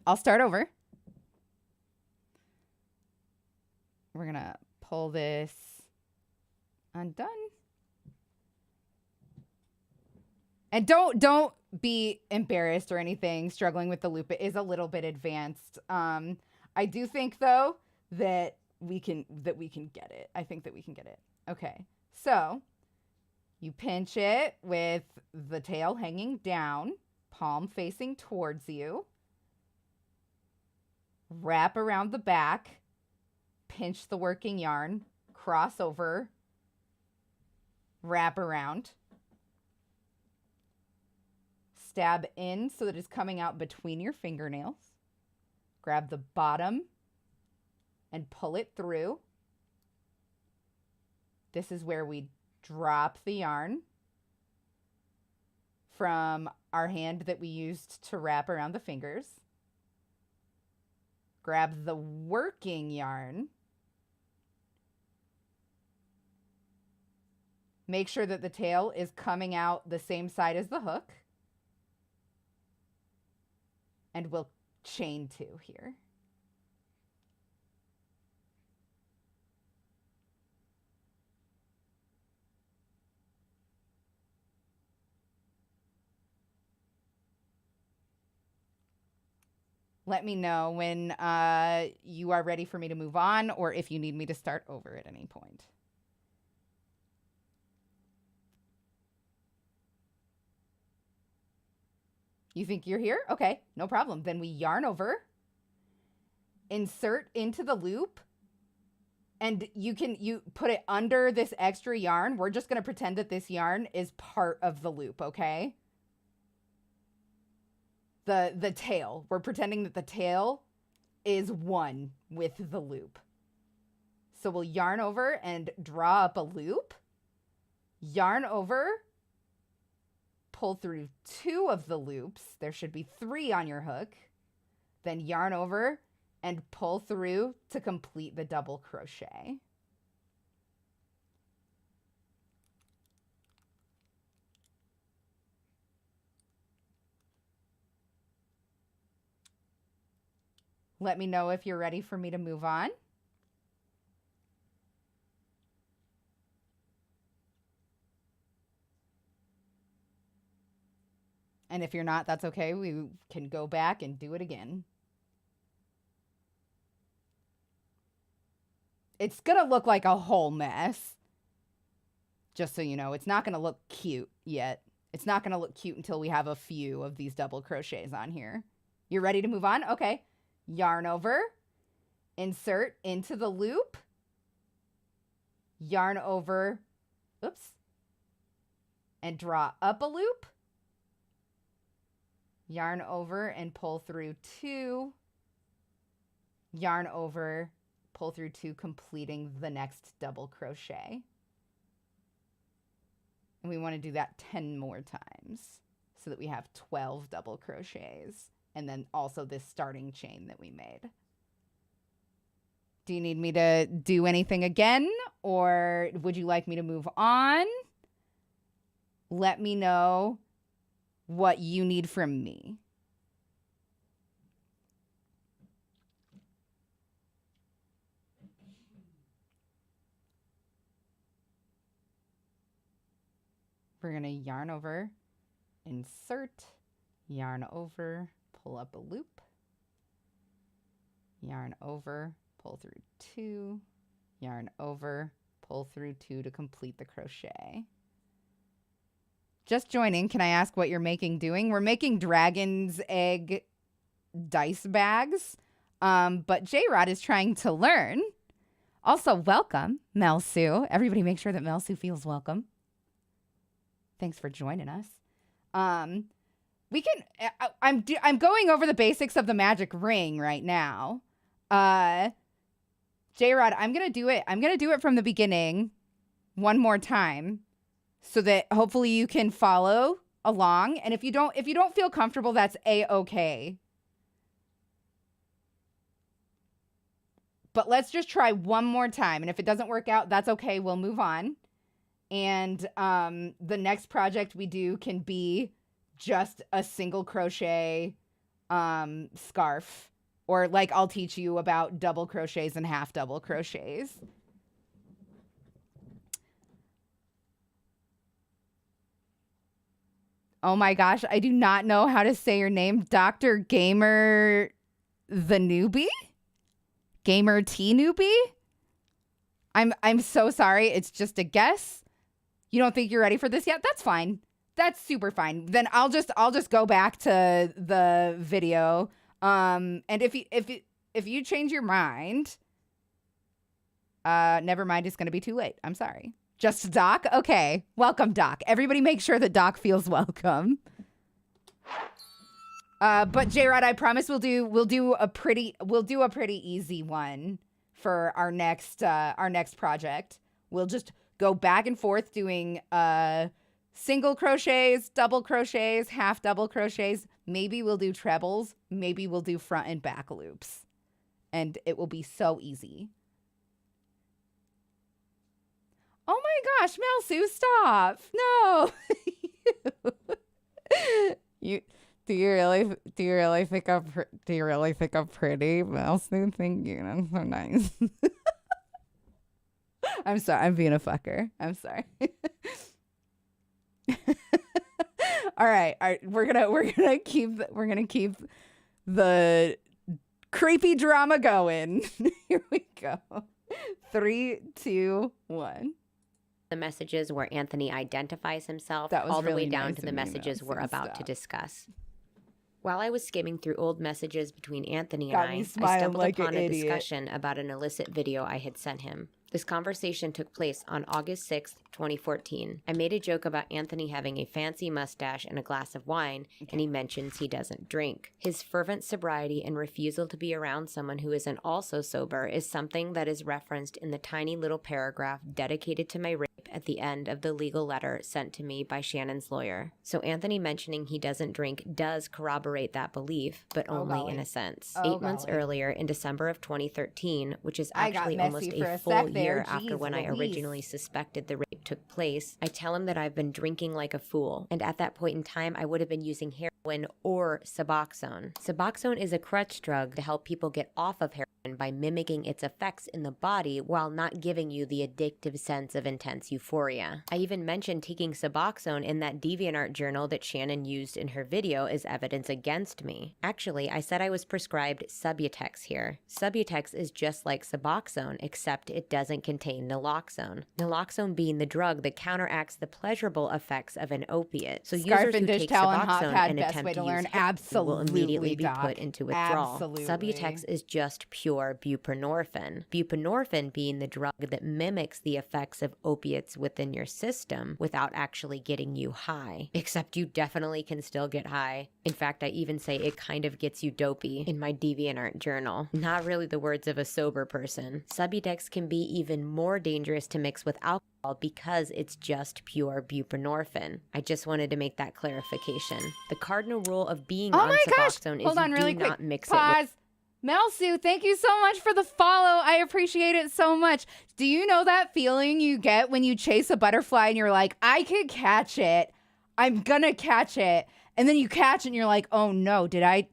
I'll start over. We're going to pull this undone. And don't be embarrassed or anything struggling with the loop. It is a little bit advanced. I do think though that we can get it. I think that we can get it. Okay. So, you pinch it with the tail hanging down, palm facing towards you. Wrap around the back, pinch the working yarn, cross over, wrap around. Stab in so that it's coming out between your fingernails. Grab the bottom and pull it through. This is where we drop the yarn from our hand that we used to wrap around the fingers. Grab the working yarn. Make sure that the tail is coming out the same side as the hook. And we'll chain 2 here. Let me know when you are ready for me to move on, or if you need me to start over at any point. You think you're here? Okay, no problem. Then we yarn over, insert into the loop, and you put it under this extra yarn. We're just going to pretend that this yarn is part of the loop, okay? The tail. We're pretending that the tail is one with the loop. So we'll yarn over and draw up a loop. Yarn over. Pull through 2 of the loops. There should be 3 on your hook. Then yarn over and pull through to complete the double crochet. Let me know if you're ready for me to move on. And if you're not, that's okay. We can go back and do it again. It's going to look like a whole mess. Just so you know, it's not going to look cute yet. It's not going to look cute until we have a few of these double crochets on here. You're ready to move on? Okay. Yarn over. Insert into the loop. Yarn over. Oops. And draw up a loop. Yarn over and pull through 2. Yarn over, pull through 2, completing the next double crochet. And we want to do that 10 more times so that we have 12 double crochets. And then also this starting chain that we made. Do you need me to do anything again? Or would you like me to move on? Let me know what you need from me. We're going to yarn over, insert, yarn over, pull up a loop, yarn over, pull through 2, yarn over, pull through 2 to complete the crochet. Just joining, can I ask what you're doing? We're making dragon's egg dice bags, but J-Rod is trying to learn. Also, welcome, Mel Sue. Everybody make sure that Mel Sue feels welcome. Thanks for joining us. I'm going over the basics of the magic ring right now. J-Rod, I'm gonna do it from the beginning one more time, so that hopefully you can follow along. And if you don't feel comfortable, that's a-okay. But let's just try one more time. And if it doesn't work out, that's okay. We'll move on. And the next project we do can be just a single crochet scarf, or like I'll teach you about double crochets and half double crochets. Oh my gosh, I do not know how to say your name. Dr. Gamer the Newbie? Gamer T Newbie? I'm so sorry. It's just a guess. You don't think you're ready for this yet? That's fine. That's super fine. Then I'll just go back to the video. And if you change your mind, never mind, it's gonna be too late. I'm sorry. Just Doc? Okay. Welcome, Doc. Everybody make sure that Doc feels welcome. But J-Rod, I promise we'll do a pretty easy one for our next project. We'll just go back and forth doing single crochets, double crochets, half double crochets. Maybe we'll do trebles. Maybe we'll do front and back loops. And it will be so easy. Oh my gosh, Mel Sue, stop. No. Do you really think I'm pretty, Mel Sue? Thank you. That's so nice. I'm sorry. I'm being a fucker. I'm sorry. All right. We're gonna keep the creepy drama going. Here we go. 3, 2, 1. The messages where Anthony identifies himself, That was all the really way down nice to the of you, messages Mel we're Sue. about to Stop. discuss. While I was skimming through old messages between Anthony and Got I me smiling stumbled like an upon a idiot. discussion about an illicit video I had sent him. This conversation took place on August 6th, 2014. I made a joke about Anthony having a fancy mustache and a glass of wine, and he mentions he doesn't drink. His fervent sobriety and refusal to be around someone who isn't also sober is something that is referenced in the tiny little paragraph dedicated to my rape at the end of the legal letter sent to me by Shannon's lawyer. So Anthony mentioning he doesn't drink does corroborate that belief, but only in a sense. 8 months earlier, in December of 2013, which is I got actually messy almost for a a full sec there. year after Jeez when I Louise. originally suspected the rape took place, I tell him that I've been drinking like a fool, and at that point in time I would have been using heroin or Suboxone. Suboxone is a crutch drug to help people get off of heroin by mimicking its effects in the body while not giving you the addictive sense of intense euphoria. I even mentioned taking Suboxone in that DeviantArt journal that Shannon used in her video as evidence against me. Actually, I said I was prescribed Subutex here. Subutex is just like Suboxone, except it doesn't contain naloxone. Naloxone being the drug that counteracts the pleasurable effects of an opiate. So Scarf users and who dish take towel and hot Suboxone pad, and best attempt way to to use learn. heroin will immediately be Absolutely, put Doc. into withdrawal. Absolutely. Subutex is just pure buprenorphine. Buprenorphine being the drug that mimics the effects of opiates within your system without actually getting you high. Except you definitely can still get high. In fact, I even say it kind of gets you dopey in my DeviantArt journal. Not really the words of a sober person. Subutex can be even more dangerous to mix with alcohol because it's just pure buprenorphine. I just wanted to make that clarification. The cardinal rule of being on Suboxone is Hold on you really do quick. not mix Pause. it with... Mel Sue, thank you so much for the follow. I appreciate it so much. Do you know that feeling you get when you chase a butterfly and you're like, I could catch it. I'm gonna catch it. And then you catch it and you're like, oh no, did I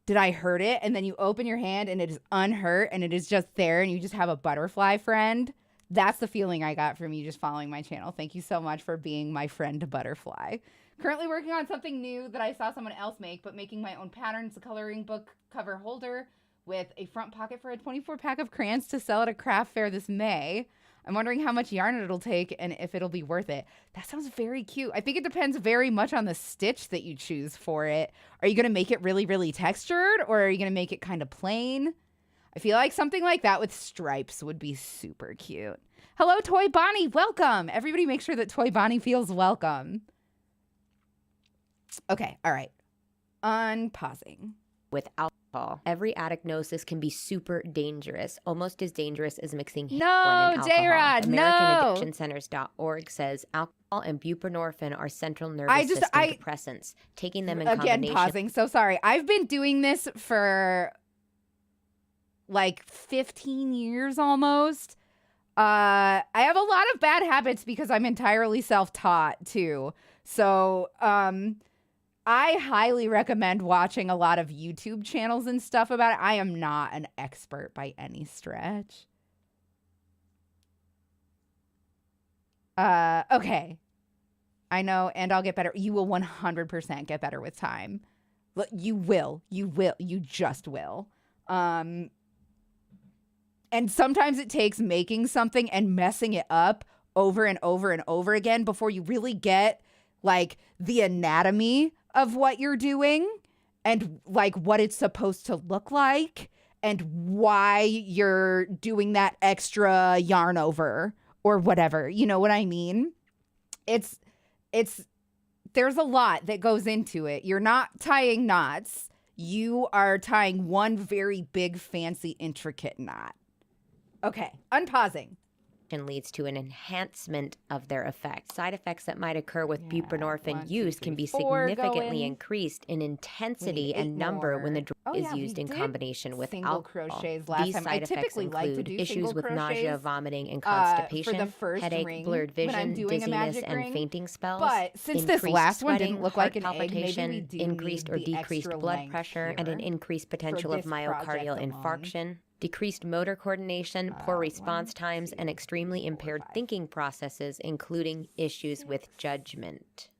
hurt it? And then you open your hand and it is unhurt and it is just there and you just have a butterfly friend. That's the feeling I got from you just following my channel. Thank you so much for being my friend butterfly. Currently working on something new that I saw someone else make, but making my own patterns, a coloring book cover holder with a front pocket for a 24-pack of crayons to sell at a craft fair this May. I'm wondering how much yarn it'll take and if it'll be worth it. That sounds very cute. I think it depends very much on the stitch that you choose for it. Are you going to make it really, really textured or are you going to make it kind of plain? I feel like something like that with stripes would be super cute. Hello, Toy Bonnie. Welcome. Everybody make sure that Toy Bonnie feels welcome. Okay. All right. Unpausing. With alcohol. Every addict knows this can be super dangerous, almost as dangerous as mixing heroin and alcohol. J-Rod, no. AmericanAddictionCenters.org says alcohol and buprenorphine are central nervous system depressants. Taking them in combination. Again, pausing. So sorry. I've been doing this for like 15 years almost. I have a lot of bad habits because I'm entirely self-taught too. So, I highly recommend watching a lot of YouTube channels and stuff about it. I am not an expert by any stretch. Okay. I know, and I'll get better. You will 100% get better with time. You will. You will. You just will. And sometimes it takes making something and messing it up over and over and over again before you really get like the anatomy of what you're doing and like what it's supposed to look like and why you're doing that extra yarn over or whatever. You know what I mean? There's a lot that goes into it. You're not tying knots. You are tying one very big, fancy, intricate knot. Okay, unpausing. Leads to an enhancement of their effect. Side effects that might occur with buprenorphine use can be significantly increased in intensity and number when the drug is used in combination with alcohol. Crochets last These time. side effects include issues with nausea, vomiting, and constipation, headache, blurred vision, dizziness, and fainting spells. But since this last one didn't look like an egg, palpitation, increased or decreased blood pressure, and an increased potential of myocardial infarction. Decreased motor coordination, poor response times, and extremely impaired thinking processes, including issues with judgment.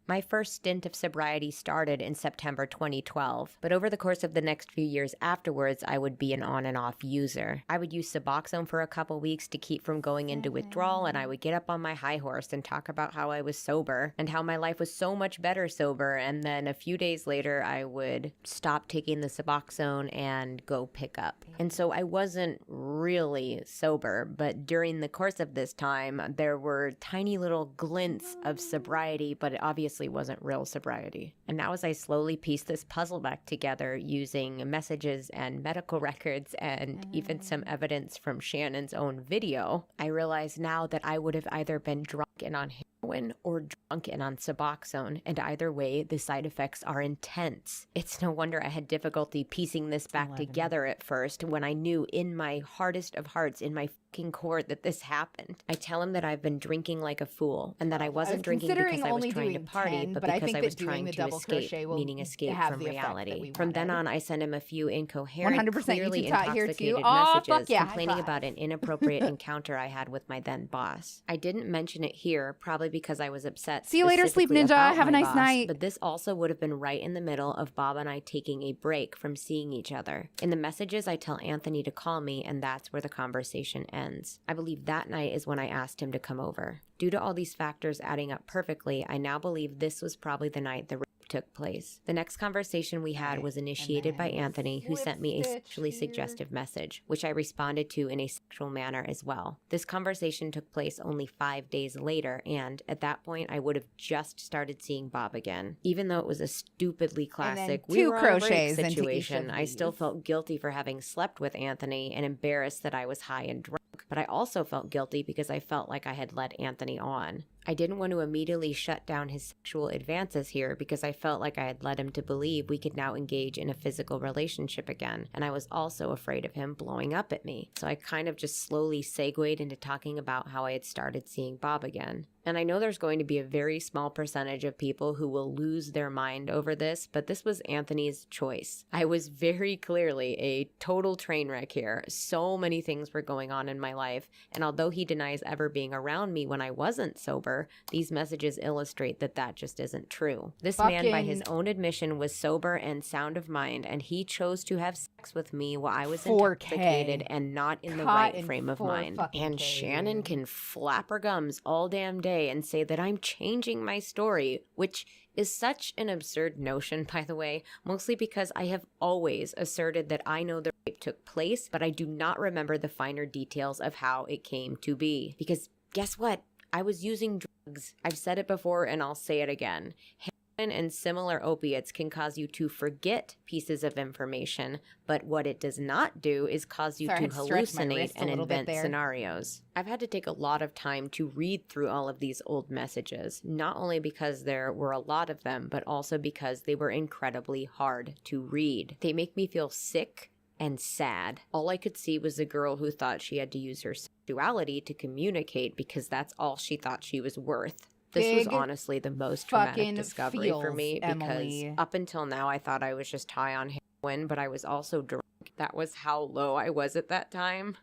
My first stint of sobriety started in September 2012, but over the course of the next few years afterwards, I would be an on and off user. I would use Suboxone for a couple weeks to keep from going into withdrawal, and I would get up on my high horse and talk about how I was sober and how my life was so much better sober, and then a few days later, I would stop taking the Suboxone and go pick up. And so I wasn't really sober, but during the course of this time, there were tiny little glints of sobriety, but it obviously wasn't real sobriety. And now as I slowly piece this puzzle back together using messages and medical records and even some evidence from Shannon's own video, I realize now that I would have either been drunk and on heroin or drunk and on Suboxone, and either way, the side effects are intense. It's no wonder I had difficulty piecing this back together at first when I knew in my hardest of hearts, in my fucking core, that this happened. I tell him that I've been drinking like a fool and that I wasn't drinking because I was trying to party, but because I was trying to escape, meaning escape from reality. From then on, I send him a few incoherent, 100% clearly intoxicated messages complaining about an inappropriate encounter I had with my then boss. I didn't mention it here, probably because I was upset. See you later, Sleep specifically Ninja. about Have a my nice boss, night. But this also would have been right in the middle of Bob and I taking a break from seeing each other. In the messages, I tell Anthony to call me, and that's where the conversation ends. I believe that night is when I asked him to come over. Due to all these factors adding up perfectly, I now believe this was probably the night the rape took place. The next conversation we had was initiated by Anthony, who sent me a sexually suggestive message, which I responded to in a sexual manner as well. This conversation took place only 5 days later, and at that point, I would have just started seeing Bob again. Even though it was a stupidly classic we were on a break situation, I still felt guilty for having slept with Anthony and embarrassed that I was high and drunk. But I also felt guilty because I felt like I had led Anthony on. I didn't want to immediately shut down his sexual advances here because I felt like I had led him to believe we could now engage in a physical relationship again, and I was also afraid of him blowing up at me. So I kind of just slowly segued into talking about how I had started seeing Bob again. And I know there's going to be a very small percentage of people who will lose their mind over this, but this was Anthony's choice. I was very clearly a total train wreck here. So many things were going on in my life, and although he denies ever being around me when I wasn't sober, these messages illustrate that that just isn't true. This man, by his own admission, was sober and sound of mind, and he chose to have sex with me while I was intoxicated and not in the right frame of mind. And Shannon can flap her gums all damn day and say that I'm changing my story, which is such an absurd notion, by the way, mostly because I have always asserted that I know the rape took place, but I do not remember the finer details of how it came to be. Because guess what? I was using drugs. I've said it before and I'll say it again. Heroin and similar opiates can cause you to forget pieces of information, but what it does not do is cause you to hallucinate and invent scenarios. I've had to take a lot of time to read through all of these old messages, not only because there were a lot of them, but also because they were incredibly hard to read. They make me feel sick and sad. All I could see was a girl who thought she had to use her sexuality to communicate because that's all she thought she was worth. This was Big honestly the most traumatic fucking discovery for feels, me because Emily. up until now I thought I was just high on heroin, but I was also drunk. That was how low I was at that time,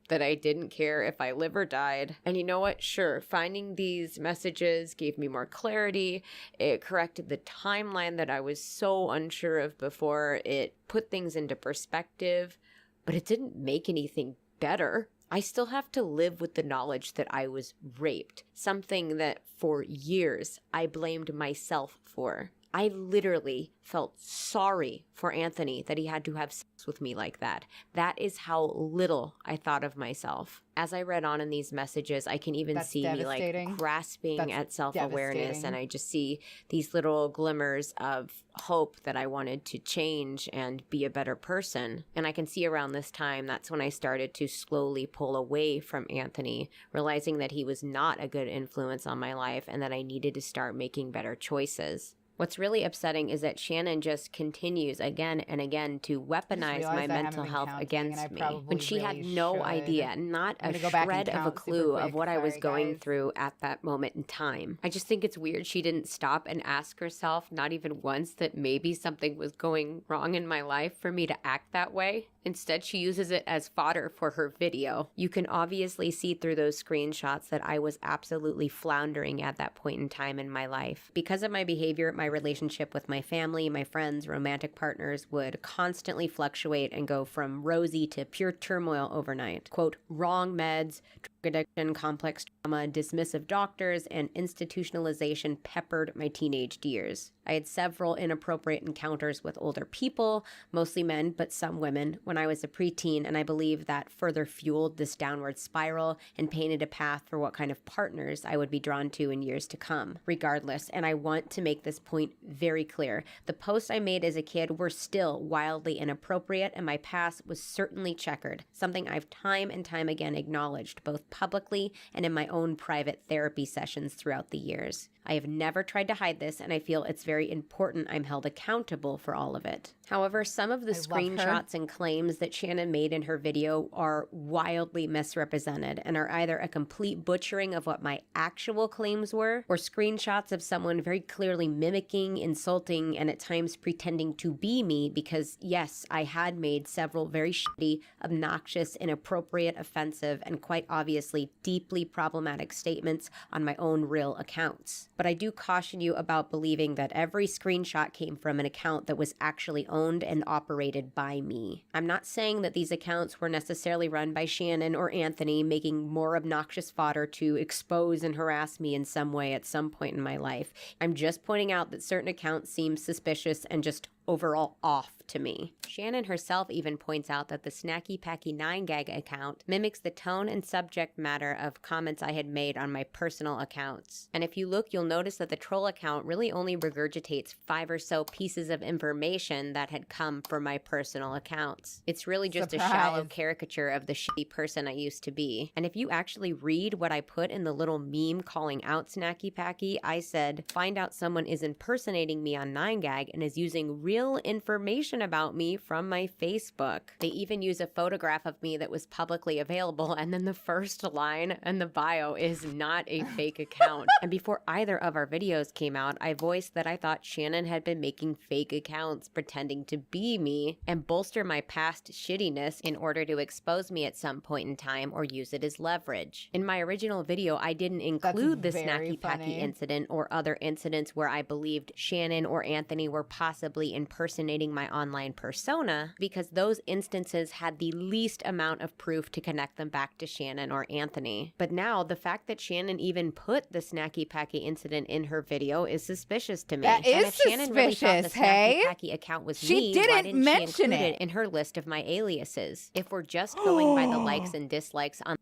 that I didn't care if I live or died. And you know what? Sure, finding these messages gave me more clarity. It corrected the timeline that I was so unsure of before. It put things into perspective, but it didn't make anything better. I still have to live with the knowledge that I was raped, something that for years I blamed myself for. I literally felt sorry for Anthony that he had to have sex with me like that. That is how little I thought of myself. As I read on in these messages, I can even see me like grasping at self-awareness, and I just see these little glimmers of hope that I wanted to change and be a better person. And I can see around this time, that's when I started to slowly pull away from Anthony, realizing that he was not a good influence on my life and that I needed to start making better choices. What's really upsetting is that Shannon just continues again and again to weaponize my mental health against me when she had no idea, not a shred of a clue of what I was going through at that moment in time. I just think it's weird she didn't stop and ask herself, not even once, that maybe something was going wrong in my life for me to act that way. Instead, she uses it as fodder for her video. You can obviously see through those screenshots that I was absolutely floundering at that point in time in my life. Because of my behavior, my relationship with my family, my friends, romantic partners would constantly fluctuate and go from rosy to pure turmoil overnight. Quote, wrong meds, drug addiction, complex trauma, dismissive doctors, and institutionalization peppered my teenage years. I had several inappropriate encounters with older people, mostly men, but some women, when I was a preteen, and I believe that further fueled this downward spiral and painted a path for what kind of partners I would be drawn to in years to come. Regardless, and I want to make this point very clear, the posts I made as a kid were still wildly inappropriate, and my past was certainly checkered, something I've time and time again acknowledged, both publicly and in my own private therapy sessions throughout the years. I have never tried to hide this, and I feel it's very important I'm held accountable for all of it. However, some of the screenshots and claims that Shannon made in her video are wildly misrepresented and are either a complete butchering of what my actual claims were, or screenshots of someone very clearly mimicking, insulting, and at times pretending to be me because, yes, I had made several very shitty, obnoxious, inappropriate, offensive, and quite obviously deeply problematic statements on my own real accounts. But I do caution you about believing that every screenshot came from an account that was actually owned and operated by me. I'm not saying that these accounts were necessarily run by Shannon or Anthony, making more obnoxious fodder to expose and harass me in some way at some point in my life. I'm just pointing out that certain accounts seem suspicious and just overall off to me. Shannon herself even points out that the Snacky Packy 9gag account mimics the tone and subject matter of comments I had made on my personal accounts. And if you look, you'll notice that the troll account really only regurgitates 5 or so pieces of information that had come from my personal accounts. It's really just a shallow caricature of the shitty person I used to be. And if you actually read what I put in the little meme calling out Snacky Packy, I said, find out someone is impersonating me on 9gag and is using real information about me from my Facebook. They even use a photograph of me that was publicly available, and then the first line in the bio is not a fake account. And before either of our videos came out, I voiced that I thought Shannon had been making fake accounts pretending to be me and bolster my past shittiness in order to expose me at some point in time or use it as leverage. In my original video, I didn't include the Snacky Packy incident or other incidents where I believed Shannon or Anthony were possibly impersonating my online persona because those instances had the least amount of proof to connect them back to Shannon or Anthony. But now, the fact that Shannon even put the Snacky Packy incident in her video is suspicious to me. That is and if Shannon really thought the Snacky Packy account was me, why didn't she include it in her list of my aliases? If we're just going by the likes and dislikes on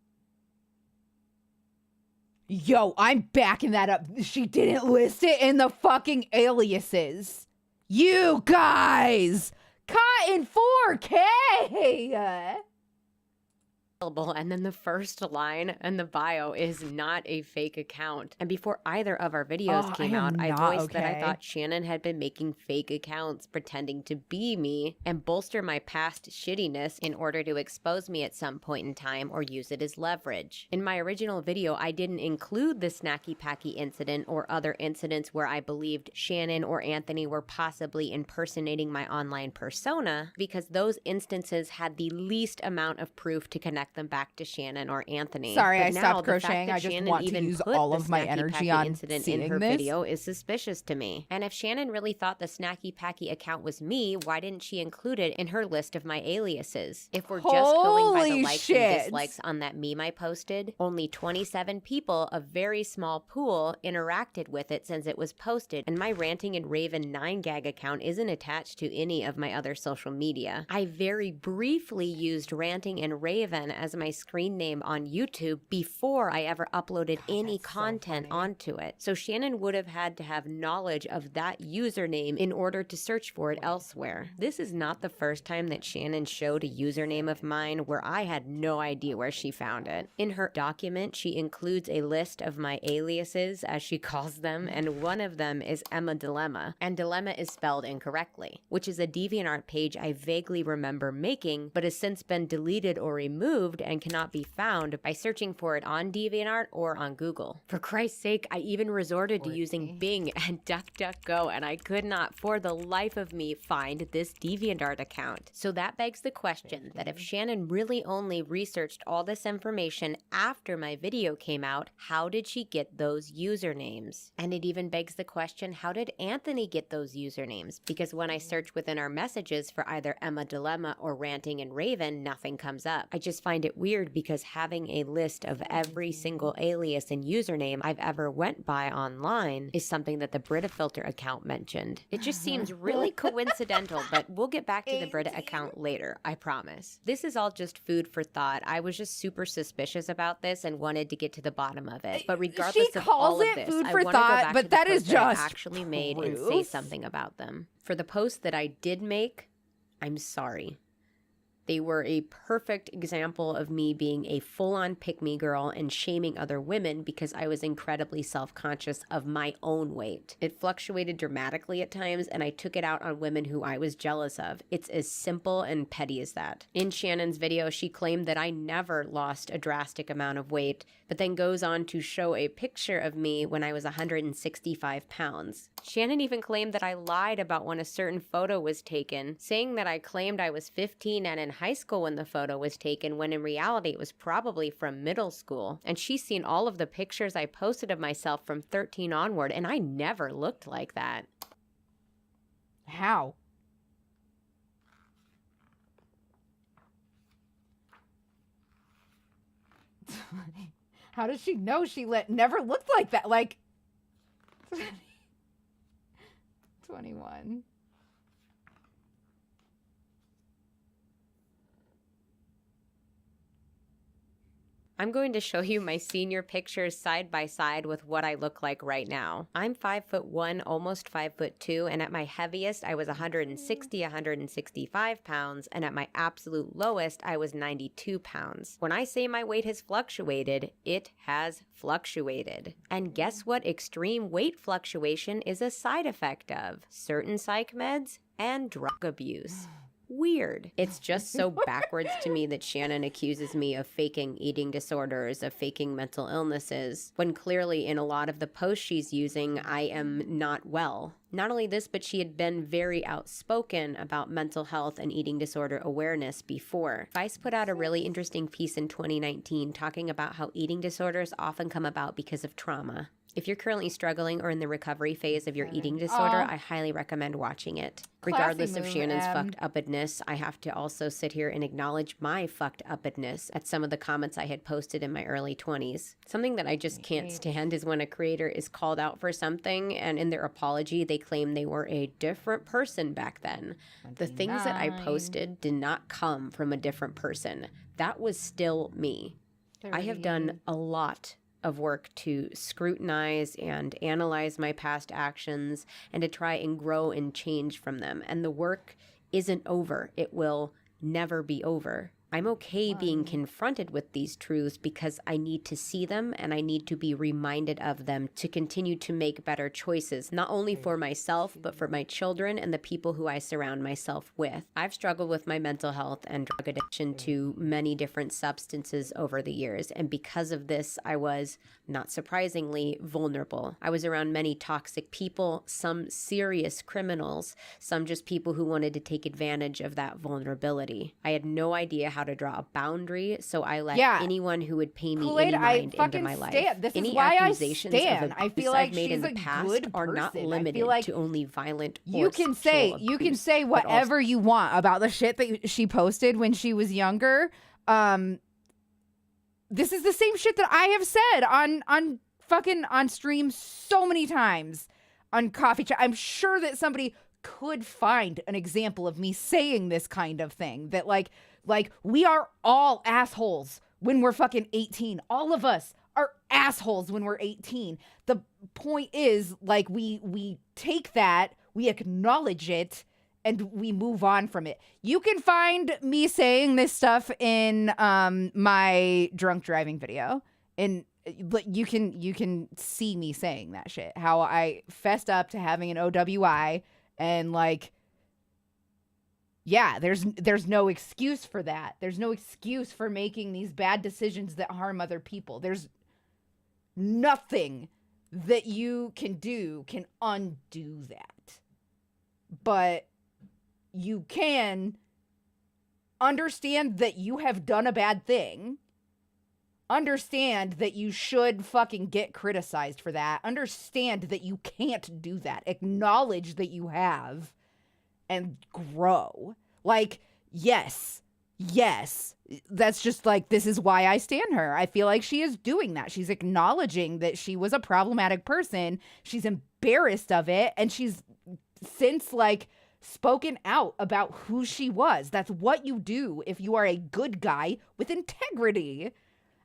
Yo, I'm backing that up. She didn't list it in the fucking aliases. You guys! Caught in 4K! and then the first line and the bio is not a fake account. And before either of our videos came out, I voiced that I thought Shannon had been making fake accounts pretending to be me and bolster my past shittiness in order to expose me at some point in time or use it as leverage. In my original video, I didn't include the Snacky Packy incident or other incidents where I believed Shannon or Anthony were possibly impersonating my online persona because those instances had the least amount of proof to connect them back to Shannon or Anthony. Sorry, But I now, stopped the fact crocheting. that I just Shannon want to even use put all the of my Snacky energy Packy on incident seeing in her this. video is suspicious to me. And if Shannon really thought the Snacky Packy account was me, why didn't she include it in her list of my aliases? If we're just going by the Holy likes shit. and dislikes on that meme I posted, only 27 people, a very small pool, interacted with it since it was posted, and my Ranting and Raven 9gag account isn't attached to any of my other social media. I very briefly used Ranting and Raven as my screen name on YouTube before I ever uploaded any content onto it. So Shannon would have had to have knowledge of that username in order to search for it elsewhere. This is not the first time that Shannon showed a username of mine where I had no idea where she found it. In her document, she includes a list of my aliases, as she calls them, and one of them is Emma Dilemma, and Dilemma is spelled incorrectly, which is a DeviantArt page I vaguely remember making, but has since been deleted or removed and cannot be found by searching for it on DeviantArt or on Google. For Christ's sake, I even resorted to using Bing and DuckDuckGo, and I could not for the life of me find this DeviantArt account. So that begs the question that if Shannon really only researched all this information after my video came out, how did she get those usernames? And it even begs the question, how did Anthony get those usernames? Because when I search within our messages for either Emma Dilemma or Ranting and Raven, nothing comes up. I just find it weird because having a list of every single alias and username I've ever went by online is something that the Brita Filter account mentioned. It just seems really coincidental, but we'll get back to the Brita account later, I promise. This is all just food for thought. I was just super suspicious about this and wanted to get to the bottom of it. But regardless of all of this, I want to go back to the posts that I actually made and say something about them. For the posts that I did make, I'm sorry. They were a perfect example of me being a full-on pick-me girl and shaming other women because I was incredibly self-conscious of my own weight. It fluctuated dramatically at times, and I took it out on women who I was jealous of. It's as simple and petty as that. In Shannon's video, she claimed that I never lost a drastic amount of weight, but then goes on to show a picture of me when I was 165 pounds. Shannon even claimed that I lied about when a certain photo was taken, saying that I claimed I was 15 and in high school when the photo was taken, when in reality it was probably from middle school. And she's seen all of the pictures I posted of myself from 13 onward, and I never looked like that. How? How does she know she never looked like that? Like 21. I'm going to show you my senior pictures side by side with what I look like right now. I'm 5'1", almost 5'2", and at my heaviest, I was 165 pounds, and at my absolute lowest, I was 92 pounds. When I say my weight has fluctuated, it has fluctuated. And guess what extreme weight fluctuation is a side effect of? Certain psych meds and drug abuse. Weird. It's just so backwards to me that Shannon accuses me of faking eating disorders, of faking mental illnesses, when clearly in a lot of the posts she's using, I am not well. Not only this, but she had been very outspoken about mental health and eating disorder awareness before. Vice put out a really interesting piece in 2019 talking about how eating disorders often come about because of trauma. If you're currently struggling or in the recovery phase of your eating disorder, I highly recommend watching it. Regardless of Shannon's fucked uppedness, I have to also sit here and acknowledge my fucked uppedness at some of the comments I had posted in my early 20s. Something that I just can't stand is when a creator is called out for something and in their apology they claim they were a different person back then. The things that I posted did not come from a different person. That was still me. I have done a lot of work to scrutinize and analyze my past actions and to try and grow and change from them. And the work isn't over. It will never be over. I'm okay being confronted with these truths because I need to see them and I need to be reminded of them to continue to make better choices, not only for myself, but for my children and the people who I surround myself with. I've struggled with my mental health and drug addiction to many different substances over the years, and because of this, I was, not surprisingly, vulnerable. I was around many toxic people, some serious criminals, some just people who wanted to take advantage of that vulnerability. I had no idea how to draw a boundary, so I let anyone who would pay me Kool-Aid, any mind into my life. This Any is why accusations I stand. of abuse I feel like I've made in she's the a past good are not person. limited like to only violent or you can say whatever you want about the shit that she posted when she was younger. This is the same shit that I have said on stream so many times on Coffee Chat. I'm sure that somebody could find an example of me saying this kind of thing, that like we are all assholes when we're fucking 18. All of us are assholes when we're 18. The point is, like, we take that, we acknowledge it, and we move on from it. You can find me saying this stuff in my drunk driving video, and you can see me saying that shit, how I fessed up to having an OWI, and like, yeah, there's no excuse for that. There's no excuse for making these bad decisions that harm other people. There's nothing that you can do can undo that. But you can understand that you have done a bad thing. Understand that you should fucking get criticized for that. Understand that you can't do that. Acknowledge that you have and grow. Like, yes, that's just like, this is why I stand her. I feel like she is doing that. She's acknowledging that she was a problematic person. She's embarrassed of it. And she's since like spoken out about who she was. That's what you do if you are a good guy with integrity.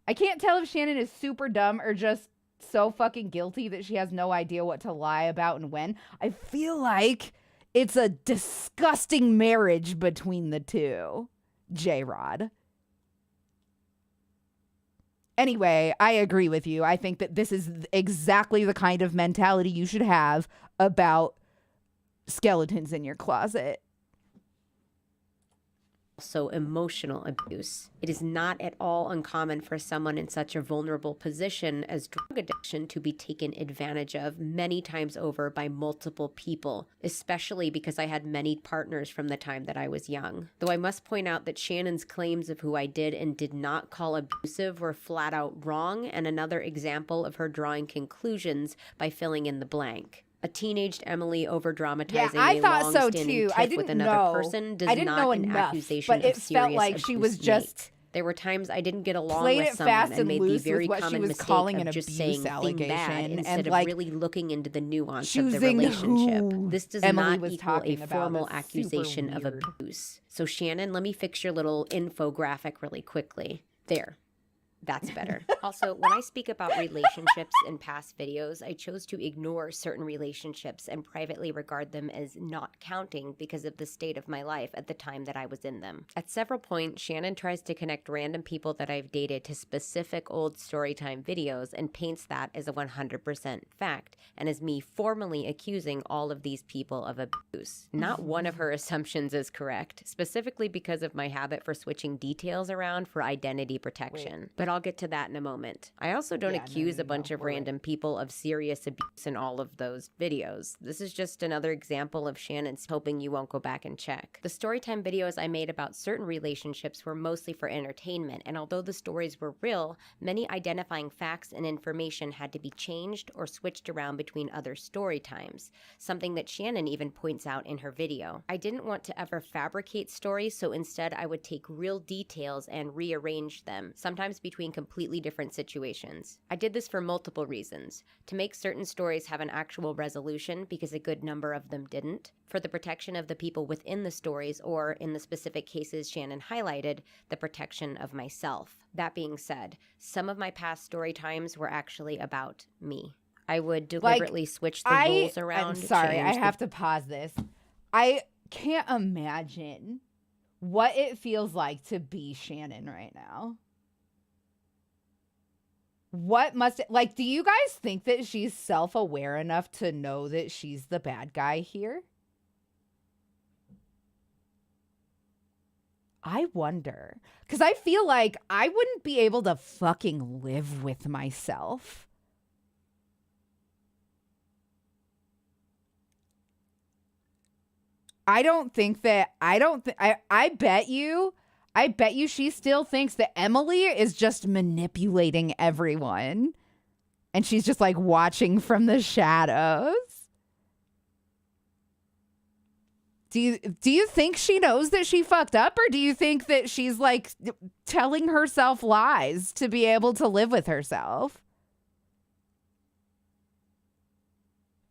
I can't tell if Shannon is super dumb or just so fucking guilty that she has no idea what to lie about and when. I feel like it's a disgusting marriage between the two. J-Rod. Anyway, I agree with you. I think that this is exactly the kind of mentality you should have about skeletons in your closet. Also, emotional abuse. It is not at all uncommon for someone in such a vulnerable position as drug addiction to be taken advantage of many times over by multiple people, especially because I had many partners from the time that I was young. Though I must point out that Shannon's claims of who I did and did not call abusive were flat out wrong, and another example of her drawing conclusions by filling in the blank. A teenaged Emily over-dramatizing a long-standing tiff with another person does not an accusation of serious abuse was just make. There were times I didn't get along with someone and made the very common mistake of just saying thing bad instead of really looking into the nuance of the relationship. This does not equal a formal accusation of abuse. So Shannon, let me fix your little infographic really quickly. There. That's better. Also, when I speak about relationships in past videos, I chose to ignore certain relationships and privately regard them as not counting because of the state of my life at the time that I was in them. At several points, Shannon tries to connect random people that I've dated to specific old storytime videos and paints that as a 100% fact, and as me formally accusing all of these people of abuse. Not one of her assumptions is correct, specifically because of my habit for switching details around for identity protection. But I'll get to that in a moment. I also don't accuse a bunch of random people of serious abuse in all of those videos. This is just another example of Shannon's hoping you won't go back and check. The storytime videos I made about certain relationships were mostly for entertainment, and although the stories were real, many identifying facts and information had to be changed or switched around between other story times, something that Shannon even points out in her video. I didn't want to ever fabricate stories, so instead I would take real details and rearrange them, sometimes between completely different situations. I did this for multiple reasons. To make certain stories have an actual resolution, because a good number of them didn't. For the protection of the people within the stories, or in the specific cases Shannon highlighted, the protection of myself. That being said, some of my past story times were actually about me. I would deliberately switch the roles around. I'm sorry, I have to pause this. I can't imagine what it feels like to be Shannon right now. What must it, like, do you guys think that she's self-aware enough to know that she's the bad guy here? I wonder. Because I feel like I wouldn't be able to fucking live with myself. I bet you she still thinks that Emily is just manipulating everyone. And she's just like watching from the shadows. Do you think she knows that she fucked up, or do you think that she's like telling herself lies to be able to live with herself?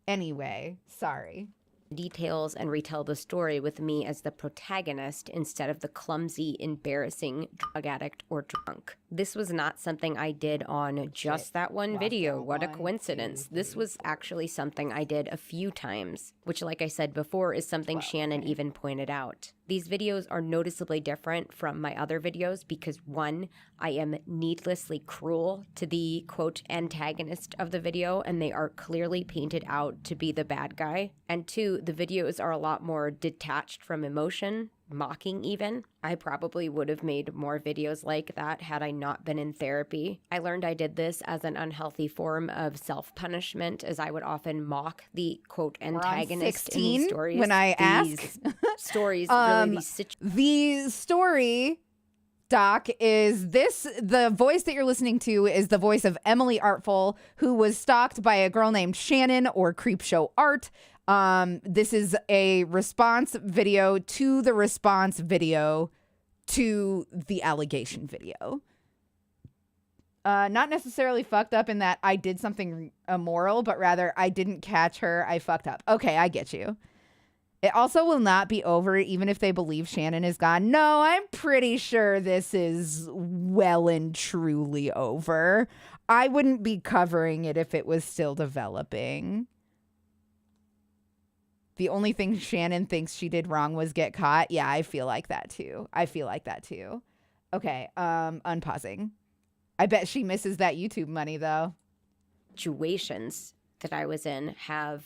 Anyway, sorry. Details and retell the story with me as the protagonist instead of the clumsy, embarrassing drug addict or drunk. This was not something I did on just that one video. What a coincidence. This was actually something I did a few times, which, like I said before, is something Shannon even pointed out. These videos are noticeably different from my other videos because, one, I am needlessly cruel to the, quote, antagonist of the video, and they are clearly painted out to be the bad guy. And two, the videos are a lot more detached from emotion, mocking even. I probably would have made more videos like that had I not been in therapy. I learned I did this as an unhealthy form of self-punishment, as I would often mock the, quote, antagonist in these stories. When I ask. Stories, really the story, Doc, is this, the voice that you're listening to is the voice of Emily Artful, who was stalked by a girl named Shannon, or Creepshow Art. This is a response video to the response video to the allegation video. Not necessarily fucked up in that I did something immoral, but rather I didn't catch her. I fucked up. Okay, I get you. It also will not be over even if they believe Shannon is gone. No, I'm pretty sure this is well and truly over. I wouldn't be covering it if it was still developing. The only thing Shannon thinks she did wrong was get caught. Yeah, I feel like that too. Okay, unpausing. I bet she misses that YouTube money though. Situations that I was in have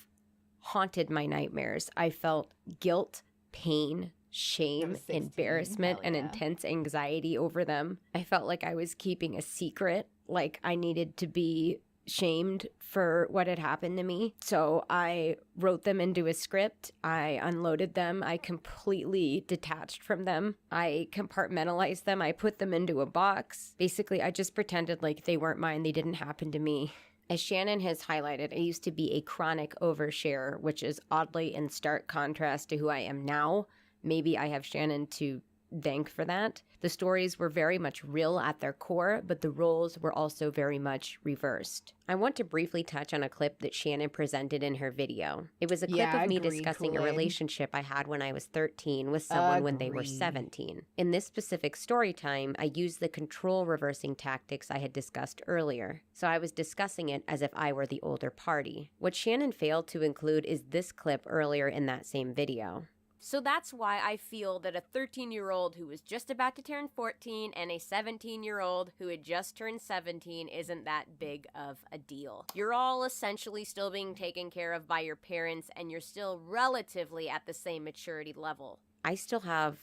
haunted my nightmares. I felt guilt, pain, shame, embarrassment, and intense anxiety over them. I felt like I was keeping a secret, like I needed to be shamed for what had happened to me. So I wrote them into a script. I unloaded them. I completely detached from them. I compartmentalized them. I put them into a box. Basically, I just pretended like they weren't mine. They didn't happen to me. As Shannon has highlighted, I used to be a chronic oversharer, which is oddly in stark contrast to who I am now. Maybe I have Shannon to thank for that. The stories were very much real at their core, but the roles were also very much reversed. I want to briefly touch on a clip that Shannon presented in her video. It was a clip of me discussing a relationship I had when I was 13 with someone when they were 17. In this specific story time, I used the control reversing tactics I had discussed earlier. So I was discussing it as if I were the older party. What Shannon failed to include is this clip earlier in that same video. So that's why I feel that a 13-year-old who was just about to turn 14 and a 17-year-old who had just turned 17 isn't that big of a deal. You're all essentially still being taken care of by your parents, and you're still relatively at the same maturity level. I still have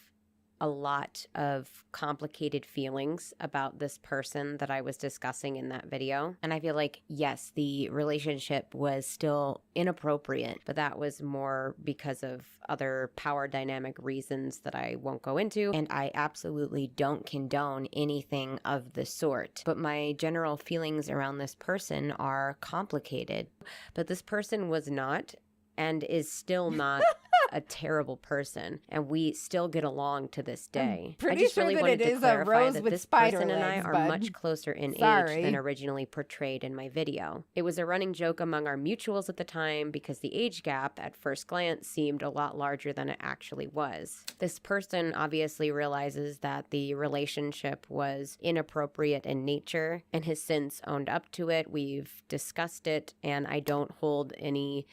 a lot of complicated feelings about this person that I was discussing in that video. And I feel like, yes, the relationship was still inappropriate, but that was more because of other power dynamic reasons that I won't go into. And I absolutely don't condone anything of the sort. But my general feelings around this person are complicated. But this person was not and is still not a terrible person, and we still get along to this day. Pretty I just sure really that wanted it to is a clarify rose that with this spider person and I legs, are bud. much closer in Sorry. age than originally portrayed in my video. It was a running joke among our mutuals at the time because the age gap at first glance seemed a lot larger than it actually was. This person obviously realizes that the relationship was inappropriate in nature and has since owned up to it. We've discussed it, and I don't hold any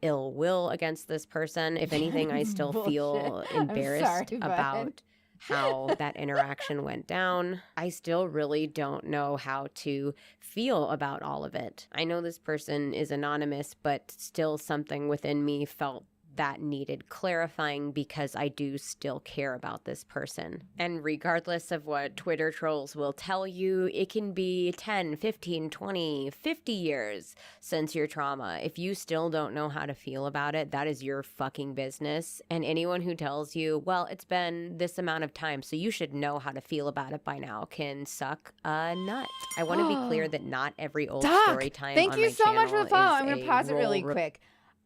ill will against this person. If anything, I still feel embarrassed about how that interaction went down. I still really don't know how to feel about all of it. I know this person is anonymous, but still something within me felt that needed clarifying because I do still care about this person. And regardless of what Twitter trolls will tell you, it can be 10, 15, 20, 50 years since your trauma. If you still don't know how to feel about it, that is your fucking business. And anyone who tells you, well, it's been this amount of time, so you should know how to feel about it by now, can suck a nut. I want to be clear that not every old story time thank on you my so much channel for the follow. is I'm going to a pause it really role quick.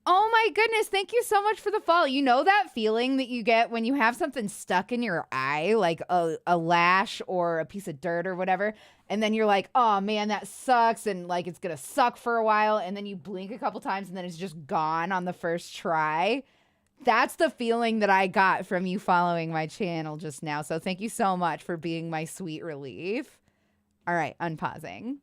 Oh my goodness, thank you so much for the follow. You know that feeling that you get when you have something stuck in your eye, like a lash or a piece of dirt or whatever, and then you're like, oh man, that sucks, and like it's gonna suck for a while, and then you blink a couple times and then it's just gone on the first try. That's the feeling that I got from you following my channel just now. So thank you so much for being my sweet relief. All right, unpausing.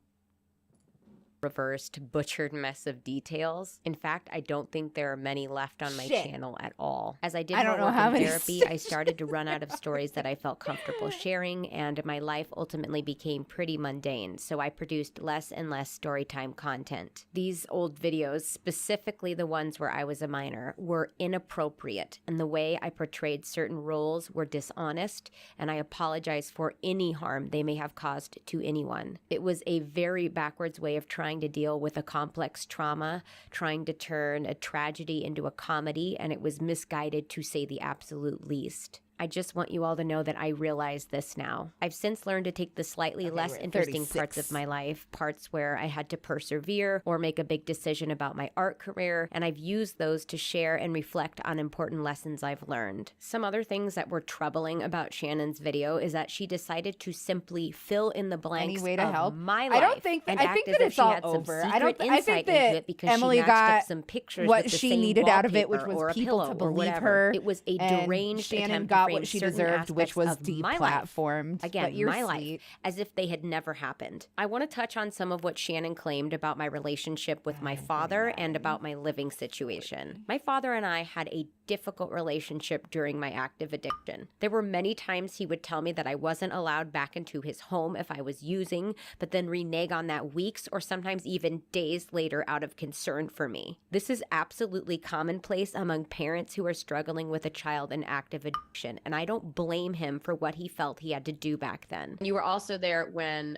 Reversed, butchered mess of details. In fact, I don't think there are many left on my channel at all. As I did more work in therapy, I started to run out of stories that I felt comfortable sharing, and my life ultimately became pretty mundane, so I produced less and less storytime content. These old videos, specifically the ones where I was a minor, were inappropriate, and the way I portrayed certain roles were dishonest, and I apologize for any harm they may have caused to anyone. It was a very backwards way of trying to deal with a complex trauma, trying to turn a tragedy into a comedy, and it was misguided to say the absolute least. I just want you all to know that I realize this now. I've since learned to take the slightly less interesting parts of my life, parts where I had to persevere or make a big decision about my art career, and I've used those to share and reflect on important lessons I've learned. Some other things that were troubling about Shannon's video is that she decided to simply fill in the blanks of my life. I don't think that, I think that it's all over. I think that Emily got some pictures what with the she same needed out of it, which wallpaper or was a people pillow to or believe whatever. her. It was a and deranged Shannon attempt got to what she frame certain deserved, which was aspects of my life. deplatformed. Again, but you're my sweet. life, as if they had never happened. I want to touch on some of what Shannon claimed about my relationship with my father and about my living situation. My father and I had a difficult relationship during my active addiction. There were many times he would tell me that I wasn't allowed back into his home if I was using, but then renege on that weeks or sometimes even days later out of concern for me. This is absolutely commonplace among parents who are struggling with a child in active addiction, and I don't blame him for what he felt he had to do back then. You were also there when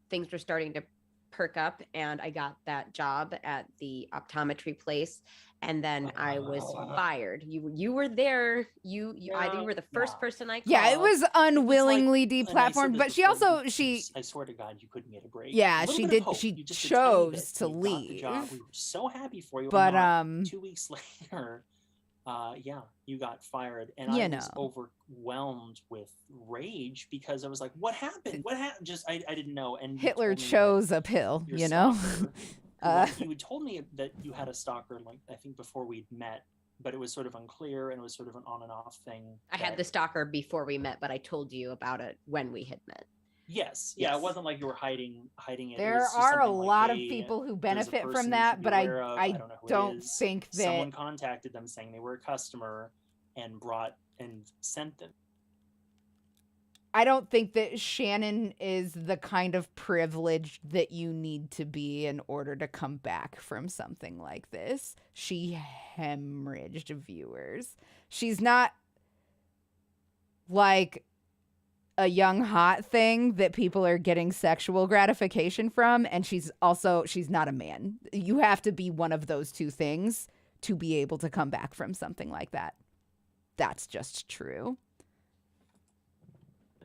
things were starting to perk up and I got that job at the optometry place, and then I was fired. You were there. You either you were the first person I called. Yeah, it was unwillingly deplatformed, but she also I swear to God, you couldn't get a break. Yeah, she did. She chose to leave. We were so happy for you, but 2 weeks later, you got fired, and I was overwhelmed with rage because I was like, "What happened? What happened?" Just I didn't know. And Hitler chose a pill, you know. You had told me that you had a stalker, like I think before we'd met, but it was sort of unclear and it was sort of an on and off thing. I had the stalker before we met, but I told you about it when we had met. Yes. Yeah, it wasn't like you were hiding it. There are a lot of people who benefit from that, but I don't think that someone contacted them saying they were a customer and sent them. I don't think that Shannon is the kind of privileged that you need to be in order to come back from something like this. She hemorrhaged viewers. She's not like a young hot thing that people are getting sexual gratification from, and she's not a man. You have to be one of those two things to be able to come back from something like that. That's just true.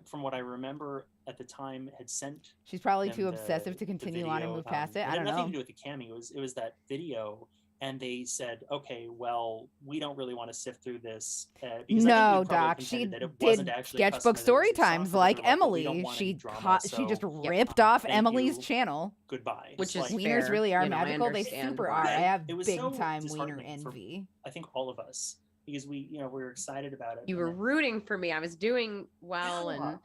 From what I remember at the time, had sent. She's probably too obsessive to continue on and move past it. I don't know. It had nothing to do with the camming. It was that video, and they said, "Okay, well, we don't really want to sift through this." No, Doc. She did sketchbook story times like Emily. She just ripped off Emily's channel. Goodbye. Which is wieners really are magical. They super are. I have big time wiener envy. I think all of us. Because we were excited about it. You were rooting for me. I was doing well, and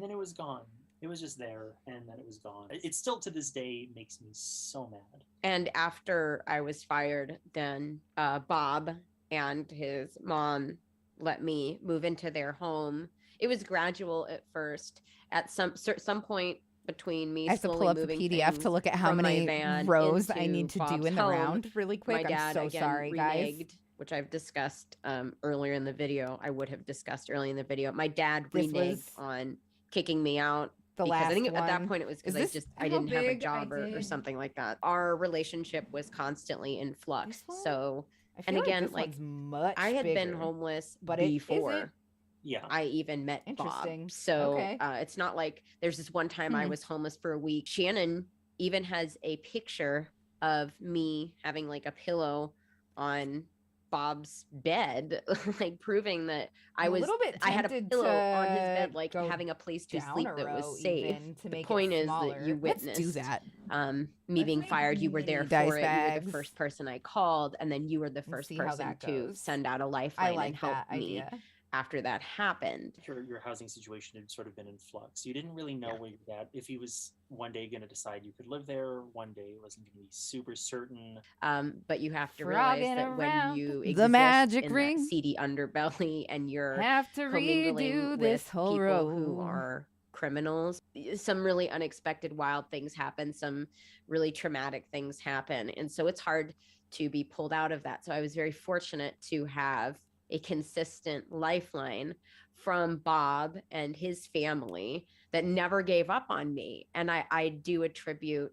then it was gone. It was just there, and then it was gone. It still to this day makes me so mad. And after I was fired, then Bob and his mom let me move into their home, It was gradual at first. At some point between me I have to slowly pull up the moving PDF to things look at how from my many van rows I into need to do Bob's in the home, round really quick. my dad I'm so again sorry, guys. reneged, which I've discussed earlier in the video. I would have discussed earlier in the video. My dad This reneged was on kicking me out. the Because last I think at that one. point it was because Is this I how didn't have a big job I or did? something like that. Our relationship was constantly in flux. This one? So, I feel and like again, this like one's much I had been bigger, homeless but it before isn't. Yeah. I even met Interesting. Bob. So Okay. it's not like there's this one time I Hmm. was homeless for a week. Shannon even has a picture of me having like a pillow on Bob's bed, like proving that I I'm a was little bit I had a tempted pillow on his to bed, like go having a place to down sleep a that row was safe. even to The make point it is smaller. that you Let's witnessed do that. me Let's being make fired. You were mini there dice for it. You were the bags. first person I called, and then you were the Let's first see how person that to goes. send out a I lifeline like and help that me idea. after that happened. Your housing situation had sort of been in flux. You didn't really know where your dad, if he was one day going to decide you could live there, one day it wasn't going to be super certain. But you have to realize Frogging that when around you the exist magic in ring. that seedy underbelly and you're Have to commingling redo with this whole people who row. are criminals, some really unexpected wild things happen, some really traumatic things happen, and so it's hard to be pulled out of that. So I was very fortunate to have a consistent lifeline from Bob and his family that never gave up on me. And I do attribute,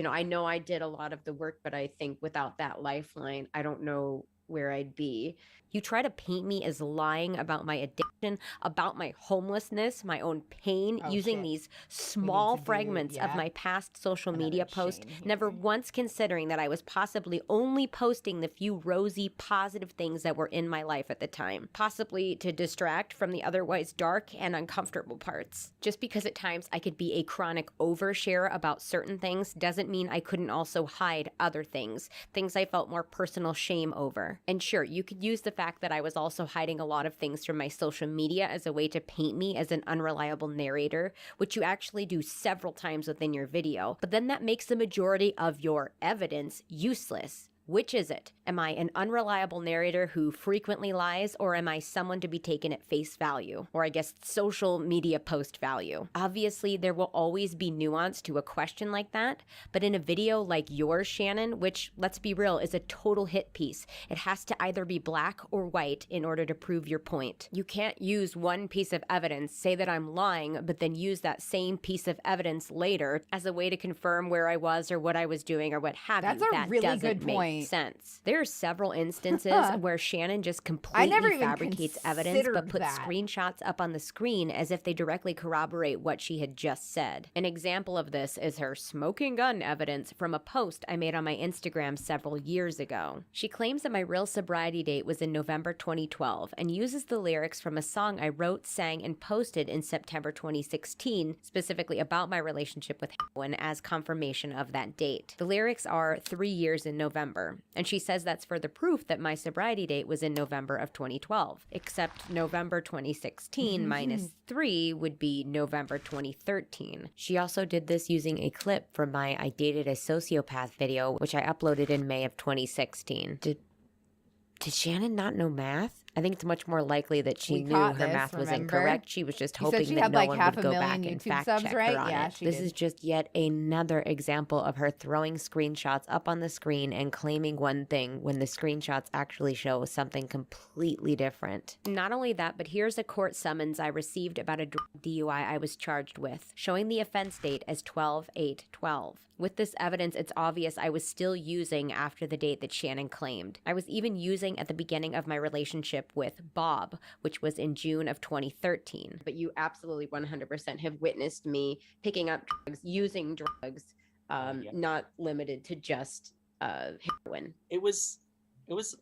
I know I did a lot of the work, but I think without that lifeline, I don't know where I'd be. You try to paint me as lying about my addiction, about my homelessness, my own pain, Oh, using shit. these small to do- fragments of yeah. my past social Another media posts, chain here. never once considering that I was possibly only posting the few rosy, positive things that were in my life at the time, possibly to distract from the otherwise dark and uncomfortable parts. Just because at times I could be a chronic overshare about certain things doesn't mean I couldn't also hide other things I felt more personal shame over. And sure, you could use the fact that I was also hiding a lot of things from my social media as a way to paint me as an unreliable narrator, which you actually do several times within your video, but then that makes the majority of your evidence useless. Which is it? Am I an unreliable narrator who frequently lies, or am I someone to be taken at face value? Or I guess social media post value? Obviously, there will always be nuance to a question like that, but in a video like yours, Shannon, which, let's be real, is a total hit piece, it has to either be black or white in order to prove your point. You can't use one piece of evidence, say that I'm lying, but then use that same piece of evidence later as a way to confirm where I was or what I was doing or what have That's you. a That really doesn't good make point. sense. There are several instances where Shannon just completely never even fabricates evidence but considered puts that. screenshots up on the screen as if they directly corroborate what she had just said. An example of this is her smoking gun evidence from a post I made on my Instagram several years ago. She claims that my real sobriety date was in November 2012 and uses the lyrics from a song I wrote, sang, and posted in September 2016, specifically about my relationship with heroin, as confirmation of that date. The lyrics are 3 years in November, and she says that's further proof that my sobriety date was in November of 2012, except November 2016 minus 3 would be November 2013. She also did this using a clip from my I Dated a Sociopath video, which I uploaded in May of 2016. Did Shannon not know math? I think it's much more likely that she We knew caught her this, math was remember? incorrect. She was just You said hoping she that had no like one half would a go back million and YouTube fact subs, check right? her on Yeah, it. she This did. is just yet another example of her throwing screenshots up on the screen and claiming one thing when the screenshots actually show something completely different. Not only that, but here's a court summons I received about a drug DUI I was charged with, showing the offense date as 12/8/12. With this evidence, it's obvious I was still using after the date that Shannon claimed. I was even using at the beginning of my relationship with Bob, which was in June of 2013. But you absolutely 100% have witnessed me picking up drugs, using drugs, not limited to just heroin. It was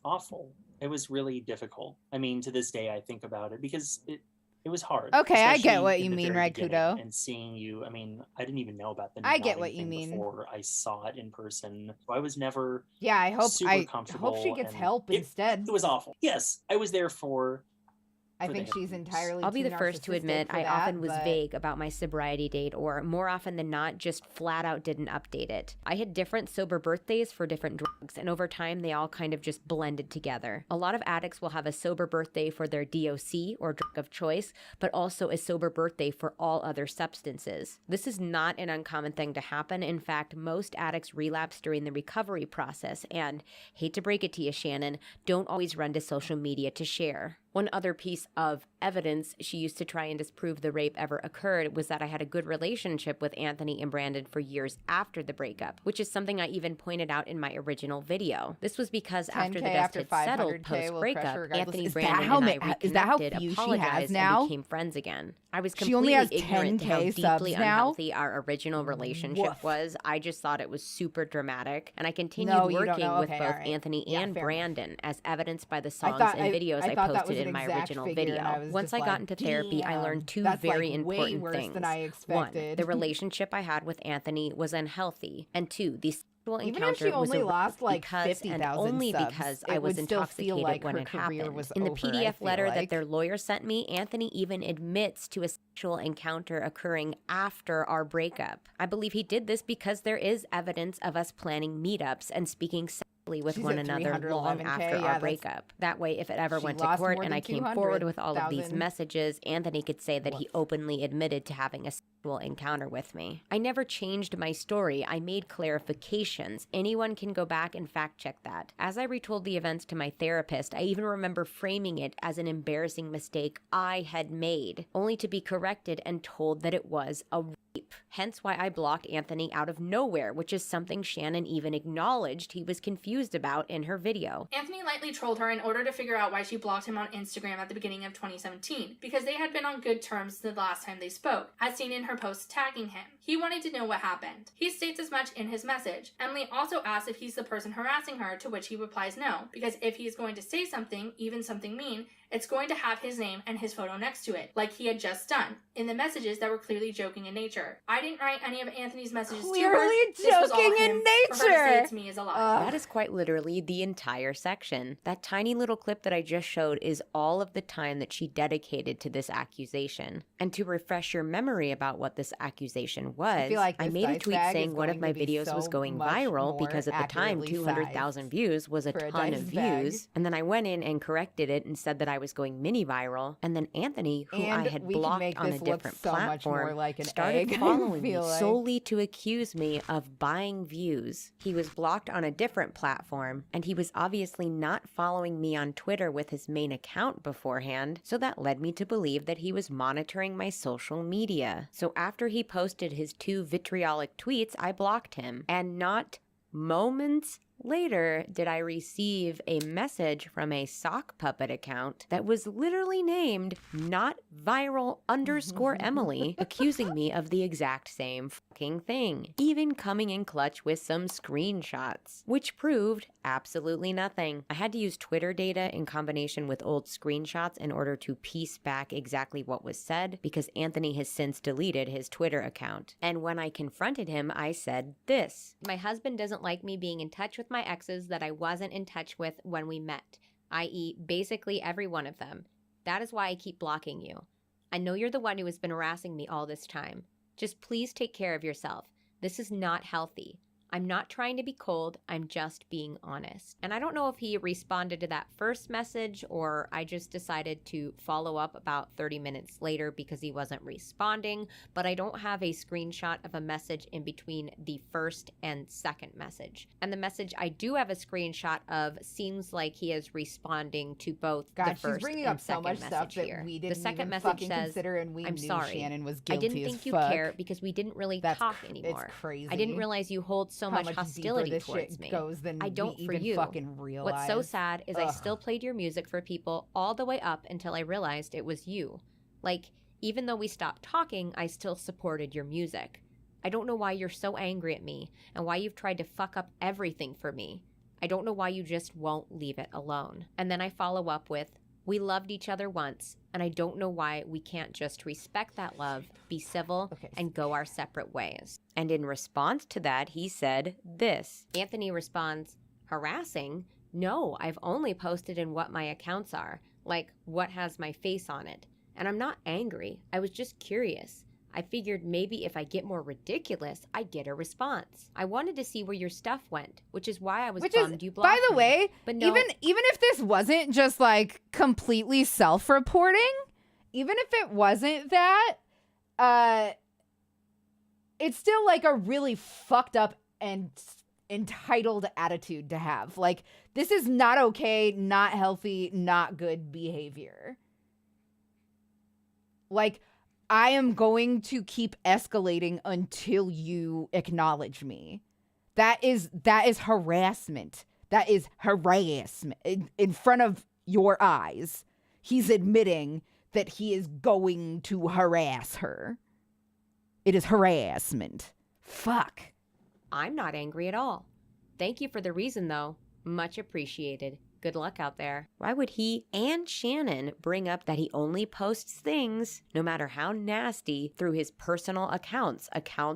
awful. It was really difficult. I mean, to this day, I think about it because it was hard. Okay, I get especially what in you the mean, very Red beginning, Kudo. And seeing you, I mean, I didn't even know about the I get nodding what you thing mean. before I saw it in person. I was never Yeah, I hope super I comfortable. hope she gets and help instead. It was awful. Yes, I was there for I think she's entirely I'll be too the first to narcissistic admit for I that, often was but- vague about my sobriety date, or more often than not, just flat out didn't update it. I had different sober birthdays for different drugs, and over time they all kind of just blended together. A lot of addicts will have a sober birthday for their DOC, or drug of choice, but also a sober birthday for all other substances. This is not an uncommon thing to happen. In fact, most addicts relapse during the recovery process, and, hate to break it to you, Shannon, don't always run to social media to share. One other piece of evidence she used to try and disprove the rape ever occurred was that I had a good relationship with Anthony and Brandon for years after the breakup, which is something I even pointed out in my original video. This was because after the dust had settled post-breakup, Anthony, Brandon, and I reconnected, apologized, and became friends again. I was completely ignorant to how deeply unhealthy our original relationship was. I just thought it was super dramatic, and I continued working with both Anthony and Brandon, as evidenced by the songs and videos I posted in my original video. Once I got into therapy, I learned two very important things. One, the relationship I had with Anthony was unhealthy, and two, the sexual encounter was a rape because and only because I was intoxicated when it happened. In the PDF letter that their lawyer sent me, Anthony even admits to a sexual encounter occurring after our breakup. I believe he did this because there is evidence of us planning meetups and speaking with one another long after our breakup. That way, if it ever went to court and I came forward with all of these messages, Anthony could say that he openly admitted to having a sexual encounter with me. I never changed my story. I made clarifications. Anyone can go back and fact check that. As I retold the events to my therapist, I even remember framing it as an embarrassing mistake I had made, only to be corrected and told that it was a rape. Hence why I blocked Anthony out of nowhere, which is something Shannon even acknowledged he was confused about in her video. Anthony lightly trolled her in order to figure out why she blocked him on Instagram at the beginning of 2017, because they had been on good terms the last time they spoke, as seen in her post tagging him. He wanted to know what happened. He states as much in his message. Emily also asks if he's the person harassing her, to which he replies no, because if he's going to say something, even something mean, it's going to have his name and his photo next to it, like he had just done, in the messages that were clearly joking in nature. I didn't write any of Anthony's messages to her. This was all him. For her to say it to me is a lie. That is quite literally the entire section. That tiny little clip that I just showed is all of the time that she dedicated to this accusation. And to refresh your memory about what this accusation was, I made a tweet saying one of my videos was going viral because at the time 200,000 views was a ton of views. And then I went in and corrected it and said that I was going mini viral. And then Anthony, who I had blocked on a different platform, started following me solely to accuse me of buying views. He was blocked on a different platform, and he was obviously not following me on Twitter with his main account beforehand, so that led me to believe that he was monitoring my social media. So after he posted his 2 vitriolic tweets, I blocked him, and not moments later did I receive a message from a sock puppet account that was literally named not viral _ Emily, accusing me of the exact same fucking thing, even coming in clutch with some screenshots, which proved absolutely nothing. I had to use Twitter data in combination with old screenshots in order to piece back exactly what was said, because Anthony has since deleted his Twitter account. And when I confronted him, I said this: "My husband doesn't like me being in touch with my exes that I wasn't in touch with when we met, i.e. basically every one of them. That is why I keep blocking you. I know you're the one who has been harassing me all this time. Just please take care of yourself. This is not healthy. I'm not trying to be cold, I'm just being honest." And I don't know if he responded to that first message or I just decided to follow up about 30 minutes later because he wasn't responding, but I don't have a screenshot of a message in between the first and second message. And the message I do have a screenshot of seems like he is responding to both the first and second message here. The second message says, "I'm sorry. Shannon was I guilty didn't as think you fuck. care because we didn't really talk anymore. It's crazy. I didn't realize you hold so How much much hostility deeper this towards shit me. goes than I don't we for even you. fucking What's so realize. sad is I still played your music for people all the way up until I realized it was you. Like, even though we stopped talking, I still supported your music. I don't know why you're so angry at me and why you've tried to fuck up everything for me. I don't know why you just won't leave it alone." And then I follow up with, "We loved each other once, and I don't know why we can't just respect that love, be civil, and go our separate ways." And in response to that, he said this. Anthony responds, "Harassing? No, I've only posted in what my accounts are. Like, what has my face on it? And I'm not angry. I was just curious. I figured maybe if I get more ridiculous, I'd get a response. I wanted to see where your stuff went, which is why I was bummed you blocked By the me. way, But no, even if this wasn't just like completely self-reporting, even if it wasn't that, it's still like a really fucked up and entitled attitude to have. Like, this is not okay, not healthy, not good behavior. Like, I am going to keep escalating until you acknowledge me. That is harassment. That is harassment in front of your eyes. He's admitting that he is going to harass her. It is harassment. Fuck. I'm not angry at all. Thank you for the reason, though. Much appreciated. Good luck out there. Why would he and Shannon bring up that he only posts things, no matter how nasty, through his personal accounts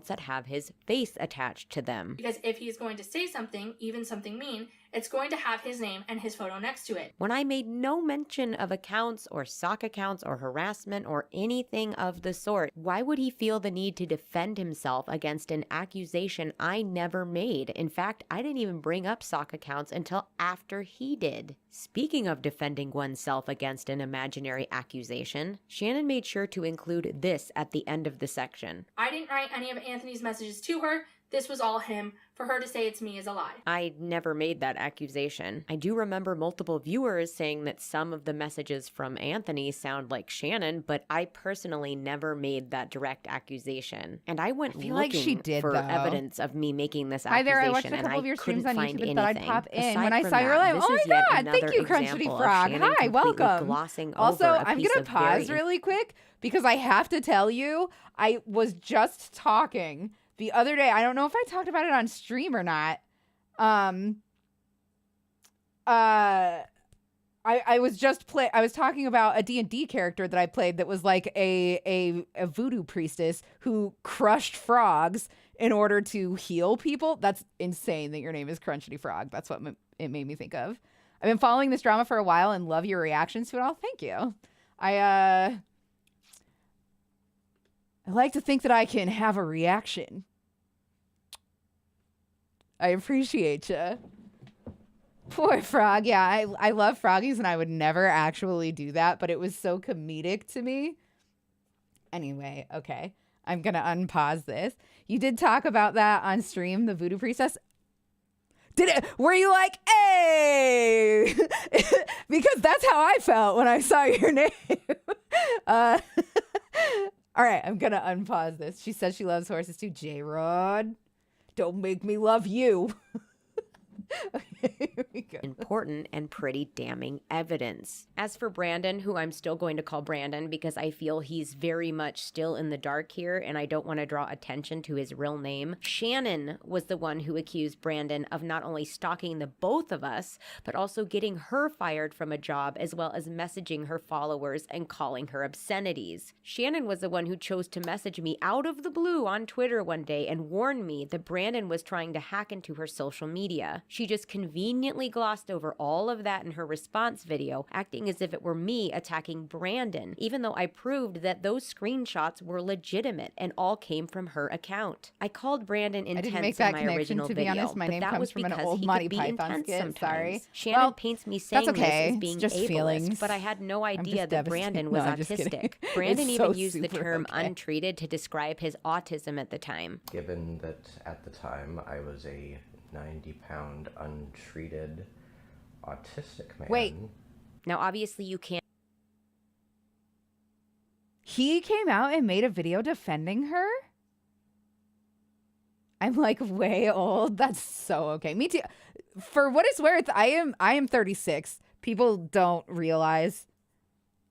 that have his face attached to them? Because if he's going to say something, even something mean, it's going to have his name and his photo next to it. When I made no mention of accounts or sock accounts or harassment or anything of the sort, why would he feel the need to defend himself against an accusation I never made? In fact, I didn't even bring up sock accounts until after he did. Speaking of defending oneself against an imaginary accusation, Shannon made sure to include this at the end of the section. I didn't write any of Anthony's messages to her. This was all him. For her to say it's me is a lie. I never made that accusation. I do remember multiple viewers saying that some of the messages from Anthony sound like Shannon, but I personally never made that direct accusation. And I went looking like she did, for though. evidence of me making this Hi accusation. there, I watched a couple of your streams on find YouTube and thought I'd anything. pop in. Aside When I from saw your that, live, this oh is my yet god, another thank you, Crunchity example of Frog. Shannon Hi, completely welcome. glossing Also, over a I'm piece gonna of pause very really quick because I have to tell you, I was just talking the other day. I don't know if I talked about it on stream or not. I was talking about a D&D character that I played that was like a voodoo priestess who crushed frogs in order to heal people. That's insane that your name is Crunchity Frog. That's what it made me think of. I've been following this drama for a while and love your reactions to it all. Thank you. I like to think that I can have a reaction. I appreciate you. Poor Frog. Yeah, I love froggies and I would never actually do that, but it was so comedic to me. Anyway, okay. I'm going to unpause this. You did talk about that on stream, the voodoo priestess. Were you like, hey? Because that's how I felt when I saw your name. All right, I'm going to unpause this. She says she loves horses too. J-Rod, don't make me love you. Okay, here we go. Important and pretty damning evidence. As for Brandon, who I'm still going to call Brandon because I feel he's very much still in the dark here and I don't want to draw attention to his real name, Shannon was the one who accused Brandon of not only stalking the both of us, but also getting her fired from a job as well as messaging her followers and calling her obscenities. Shannon was the one who chose to message me out of the blue on Twitter one day and warned me that Brandon was trying to hack into her social media. She just conveniently glossed over all of that in her response video, acting as if it were me attacking Brandon, even though I proved that those screenshots were legitimate and all came from her account. I called Brandon intense in my original to be video, honest. My but name that comes was from an because old he Monty could be Python intense skit. sometimes. Sorry. Shannon Well, paints me saying that's okay. this as It's being just ableist, feelings. but I had no I'm idea just that devastated. Brandon was No, I'm just kidding. autistic. Brandon It's even so used the super term okay. untreated to describe his autism at the time. Given that at the time I was a 90-pound untreated autistic man. Wait. Now, obviously, you can't. He came out and made a video defending her? I'm like way old. That's so okay. Me too. For what it's worth, I am 36. People don't realize.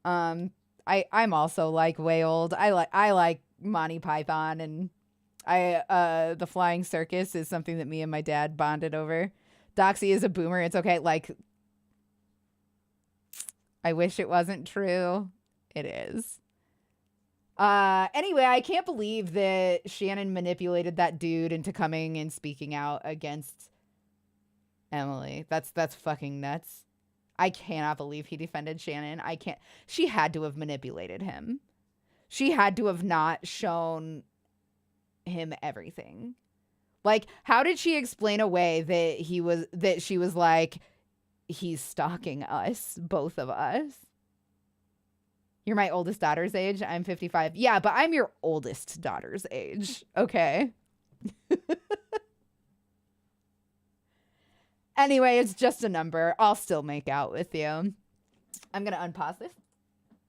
I'm also like way old. I like Monty Python, and the Flying Circus is something that me and my dad bonded over. Doxy is a boomer. It's okay. Like, I wish it wasn't true. It is. Anyway, I can't believe that Shannon manipulated that dude into coming and speaking out against Emily. That's fucking nuts. I cannot believe he defended Shannon. I can't. She had to have manipulated him. She had to have not shown him everything. Like, how did she explain away that she was like, he's stalking us, both of us? You're my oldest daughter's age. I'm 55. Yeah, but I'm your oldest daughter's age. Okay. Anyway, it's just a number. I'll still make out with you. I'm going to unpause this.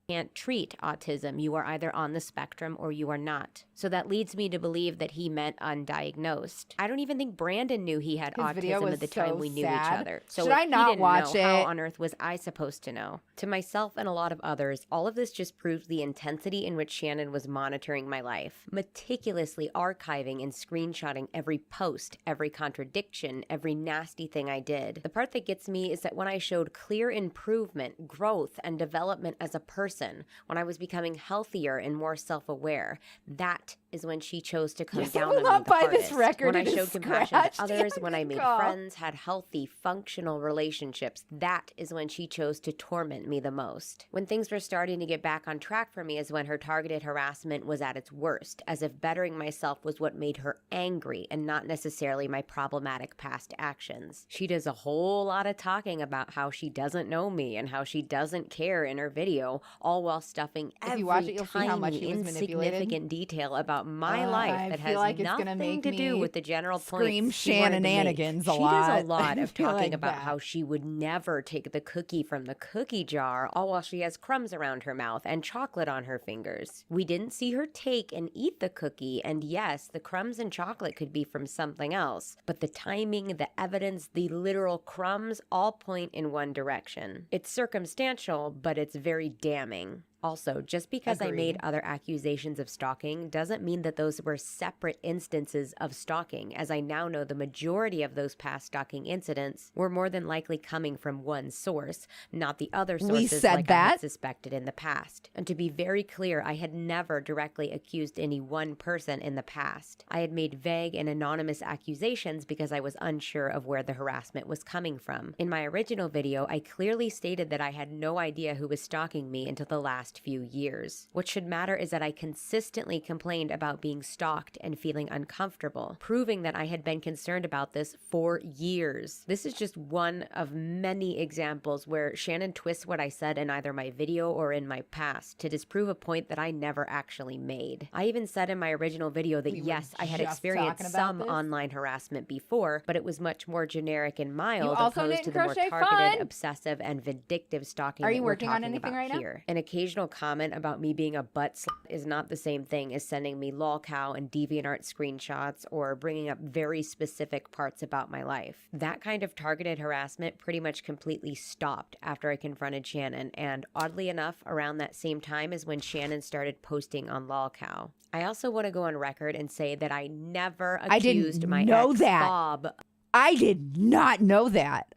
Can't treat autism. You are either on the spectrum or you are not. So that leads me to believe that he meant undiagnosed. I don't even think Brandon knew he had autism at the time we knew each other. So should if I not he didn't watch know, it? how on earth was I supposed to know? To myself and a lot of others, all of this just proves the intensity in which Shannon was monitoring my life, meticulously archiving and screenshotting every post, every contradiction, every nasty thing I did. The part that gets me is that when I showed clear improvement, growth, and development as a person, when I was becoming healthier and more self-aware, that is when she chose to come down on me the hardest. When I showed compassion to others, when I made friends, had healthy, functional relationships, that is when she chose to torment me the most. When things were starting to get back on track for me is when her targeted harassment was at its worst, as if bettering myself was what made her angry and not necessarily my problematic past actions. She does a whole lot of talking about how she doesn't know me and how she doesn't care in her video, all while stuffing every tiny, insignificant detail about my life that has nothing to do with the general point scream Shannonanigans a lot. She does a lot of talking about how she would never take the cookie from the cookie jar, all while she has crumbs around her mouth and chocolate on her fingers. We didn't see her take and eat the cookie, and yes, the crumbs and chocolate could be from something else, but the timing, the evidence, the literal crumbs all point in one direction. It's circumstantial, but it's very damning. Also, just because I made other accusations of stalking doesn't mean that those were separate instances of stalking, as I now know the majority of those past stalking incidents were more than likely coming from one source, not the other sources I had suspected in the past. And to be very clear, I had never directly accused any one person in the past. I had made vague and anonymous accusations because I was unsure of where the harassment was coming from. In my original video, I clearly stated that I had no idea who was stalking me until the last few years. What should matter is that I consistently complained about being stalked and feeling uncomfortable, proving that I had been concerned about this for years. This is just one of many examples where Shannon twists what I said in either my video or in my past to disprove a point that I never actually made. I even said in my original video that yes, I had experienced some online harassment before, but it was much more generic and mild opposed to the more targeted, obsessive, and vindictive stalking that we're talking about here. An occasional comment about me being a butt slut is not the same thing as sending me lolcow and DeviantArt screenshots or bringing up very specific parts about my life. That kind of targeted harassment pretty much completely stopped after I confronted Shannon, and oddly enough, around that same time is when Shannon started posting on lolcow. I also want to go on record and say that I never accused my ex Bob. I did not know that.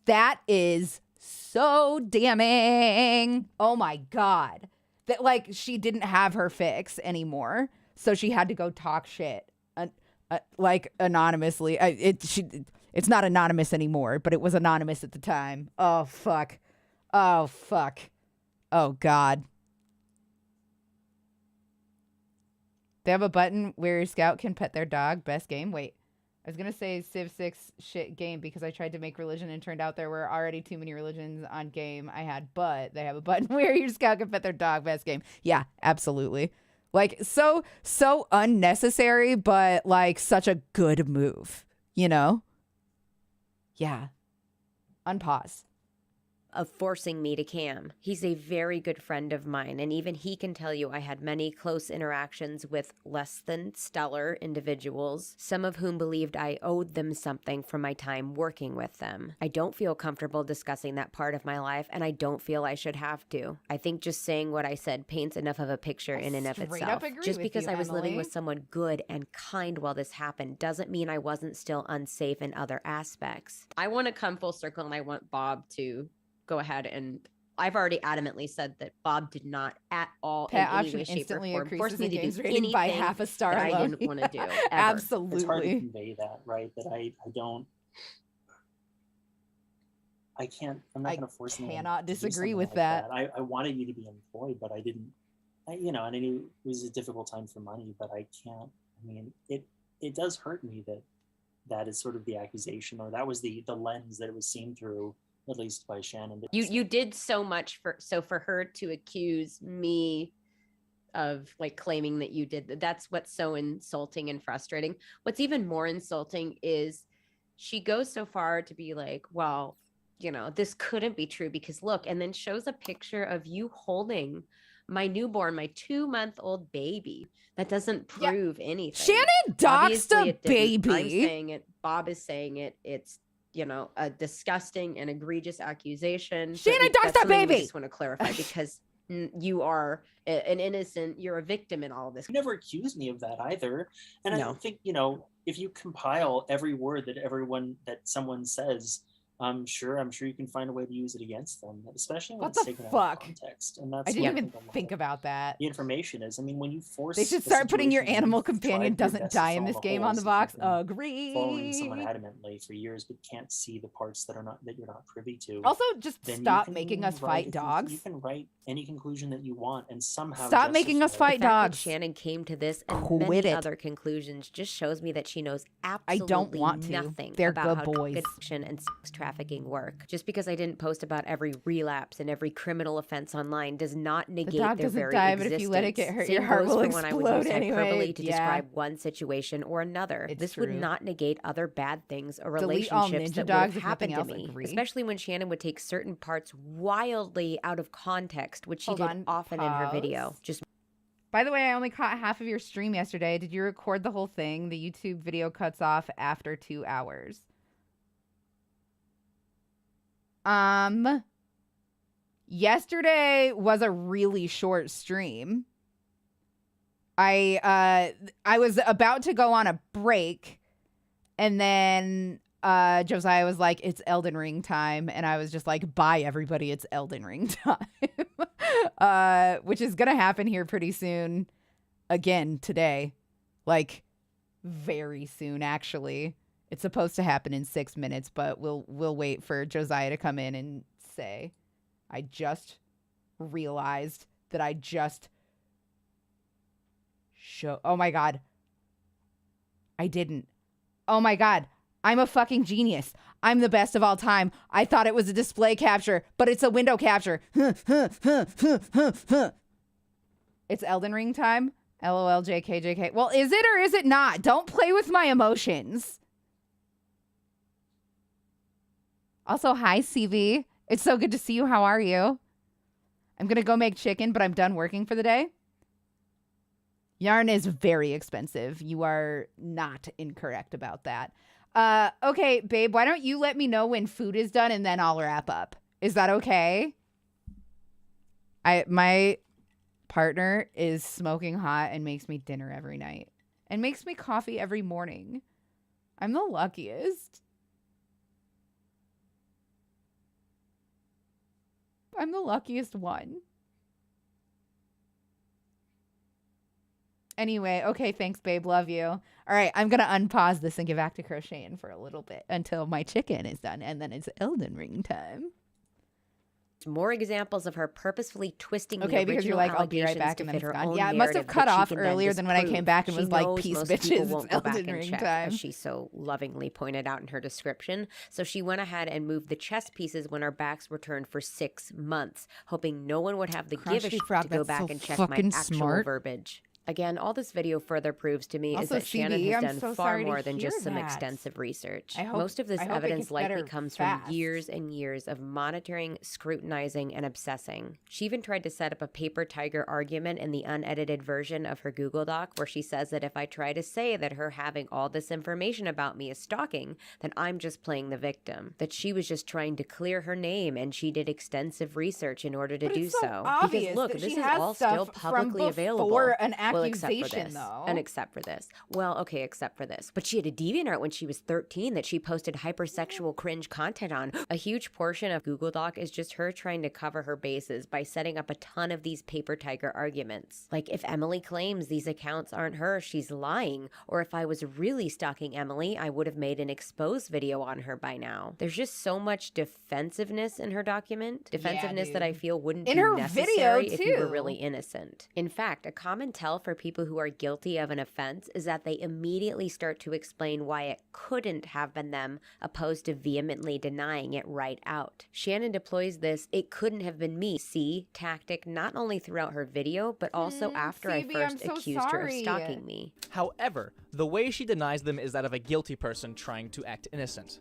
That is so damning. Oh my God. That like she didn't have her fix anymore. So she had to go talk shit like anonymously. It's not anonymous anymore, but it was anonymous at the time. Oh fuck. Oh fuck. Oh God. They have a button where your scout can pet their dog. Best game. Wait. I was going to say Civ 6 shit game because I tried to make religion and turned out there were already too many religions on game I had, but they have a button where your scout can pet their dog. Best game. Yeah, absolutely. Like so unnecessary, but like such a good move, you know? Yeah. Unpause. Of forcing me to cam. He's a very good friend of mine, and even he can tell you I had many close interactions with less than stellar individuals, some of whom believed I owed them something from my time working with them. I don't feel comfortable discussing that part of my life, and I don't feel I should have to. I think just saying what I said paints enough of a picture in and of itself. Just because I was living with someone good and kind while this happened doesn't mean I wasn't still unsafe in other aspects. I want to come full circle, and I want Bob to go ahead, and I've already adamantly said that Bob did not at all in any way, shape, or form force me to do anything by half a star that I didn't want to do. Absolutely. It's hard to convey that, right? That I I'm not going to force anyone cannot to do disagree something with like that. I wanted you to be employed, but I didn't, and I knew it was a difficult time for money, but I can't, it does hurt me that is sort of the accusation, or that was the lens that it was seen through, at least by Shannon. You did so much for her to accuse me of like claiming that you did that's what's so insulting and frustrating. What's even more insulting is she goes so far to be like, well, this couldn't be true because look, and then shows a picture of you holding my newborn, my 2-month-old baby. That doesn't prove anything. Shannon doxed a baby. I'm saying it. Bob is saying it. It's a disgusting and egregious accusation. Shannon doxed a baby. I just want to clarify because you are an innocent, you're a victim in all of this. You never accused me of that either. And I don't think, if you compile every word that someone says, I'm sure you can find a way to use it against them, especially when it's taken out of context. And that's I didn't even think about that. The information is, when you force, they should start putting your animal companion doesn't die in this game on the box. Agree. Following someone adamantly for years, but can't see the parts that you're not privy to. Also, just stop making us fight dogs. You can write any conclusion that you want, and somehow stop making us fight dogs. Shannon came to this and many other conclusions just shows me that she knows absolutely nothing about how drug addiction and sex trafficking work. Just because I didn't post about every relapse and every criminal offense online does not negate their very existence. But if you let it get hurt, your heart will explode anyway. To describe one situation or another. This would not negate other bad things or relationships that would have happened to me. Especially when Shannon would take certain parts wildly out of context, which she did often in her video. By the way, I only caught half of your stream yesterday. Did you record the whole thing? The YouTube video cuts off after 2 hours. Yesterday was a really short stream. I was about to go on a break, and then Josiah was like, it's Elden Ring time, and I was just like, bye everybody, it's Elden Ring time. Which is gonna happen here pretty soon again today, like very soon actually. It's supposed to happen in 6 minutes, but we'll wait for Josiah to come in and say, I just realized that I just oh my god, I didn't. Oh my god, I'm a fucking genius. I'm the best of all time. I thought it was a display capture, but it's a window capture. It's Elden Ring time. LOL, JK, JK. Well, is it or is it not? Don't play with my emotions. Also, hi, CV. It's so good to see you. How are you? I'm going to go make chicken, but I'm done working for the day. Yarn is very expensive. You are not incorrect about that. Okay, babe, why don't you let me know when food is done and then I'll wrap up. Is that okay? My partner is smoking hot and makes me dinner every night and makes me coffee every morning. I'm the luckiest. I'm the luckiest one. Anyway, okay, thanks, babe. Love you. All right, I'm going to unpause this and get back to crocheting for a little bit until my chicken is done, and then it's Elden Ring time. More examples of her purposefully twisting the because you're like, I'll be right back, and then it's gone. Yeah, it must have cut off earlier than when I came back and was like, peace, bitches, it's Elden Ring time. As she so lovingly pointed out in her description. So she went ahead and moved the chess pieces when our backs were turned for 6 months, hoping no one would have the give a shit to go back and check my actual verbiage. Again, all this video further proves to me is that Shannon has done far more than just some extensive research. Most of this evidence likely comes from years and years of monitoring, scrutinizing, and obsessing. She even tried to set up a paper tiger argument in the unedited version of her Google Doc where she says that if I try to say that her having all this information about me is stalking, then I'm just playing the victim. That she was just trying to clear her name and she did extensive research in order to do so. Because look, this is all still publicly available. accusation, though. And except for this. Well, okay, except for this. But she had a DeviantArt when she was 13 that she posted hypersexual cringe content on. A huge portion of Google Doc is just her trying to cover her bases by setting up a ton of these paper tiger arguments. Like, if Emily claims these accounts aren't her, she's lying. Or if I was really stalking Emily, I would have made an exposed video on her by now. There's just so much defensiveness in her document. Defensiveness that I feel wouldn't be necessary if you were really innocent. In fact, a common tell for people who are guilty of an offense is that they immediately start to explain why it couldn't have been them, opposed to vehemently denying it right out. Shannon deploys this "it couldn't have been me" tactic not only throughout her video, but also after I first accused her of stalking me. However, the way she denies them is that of a guilty person trying to act innocent.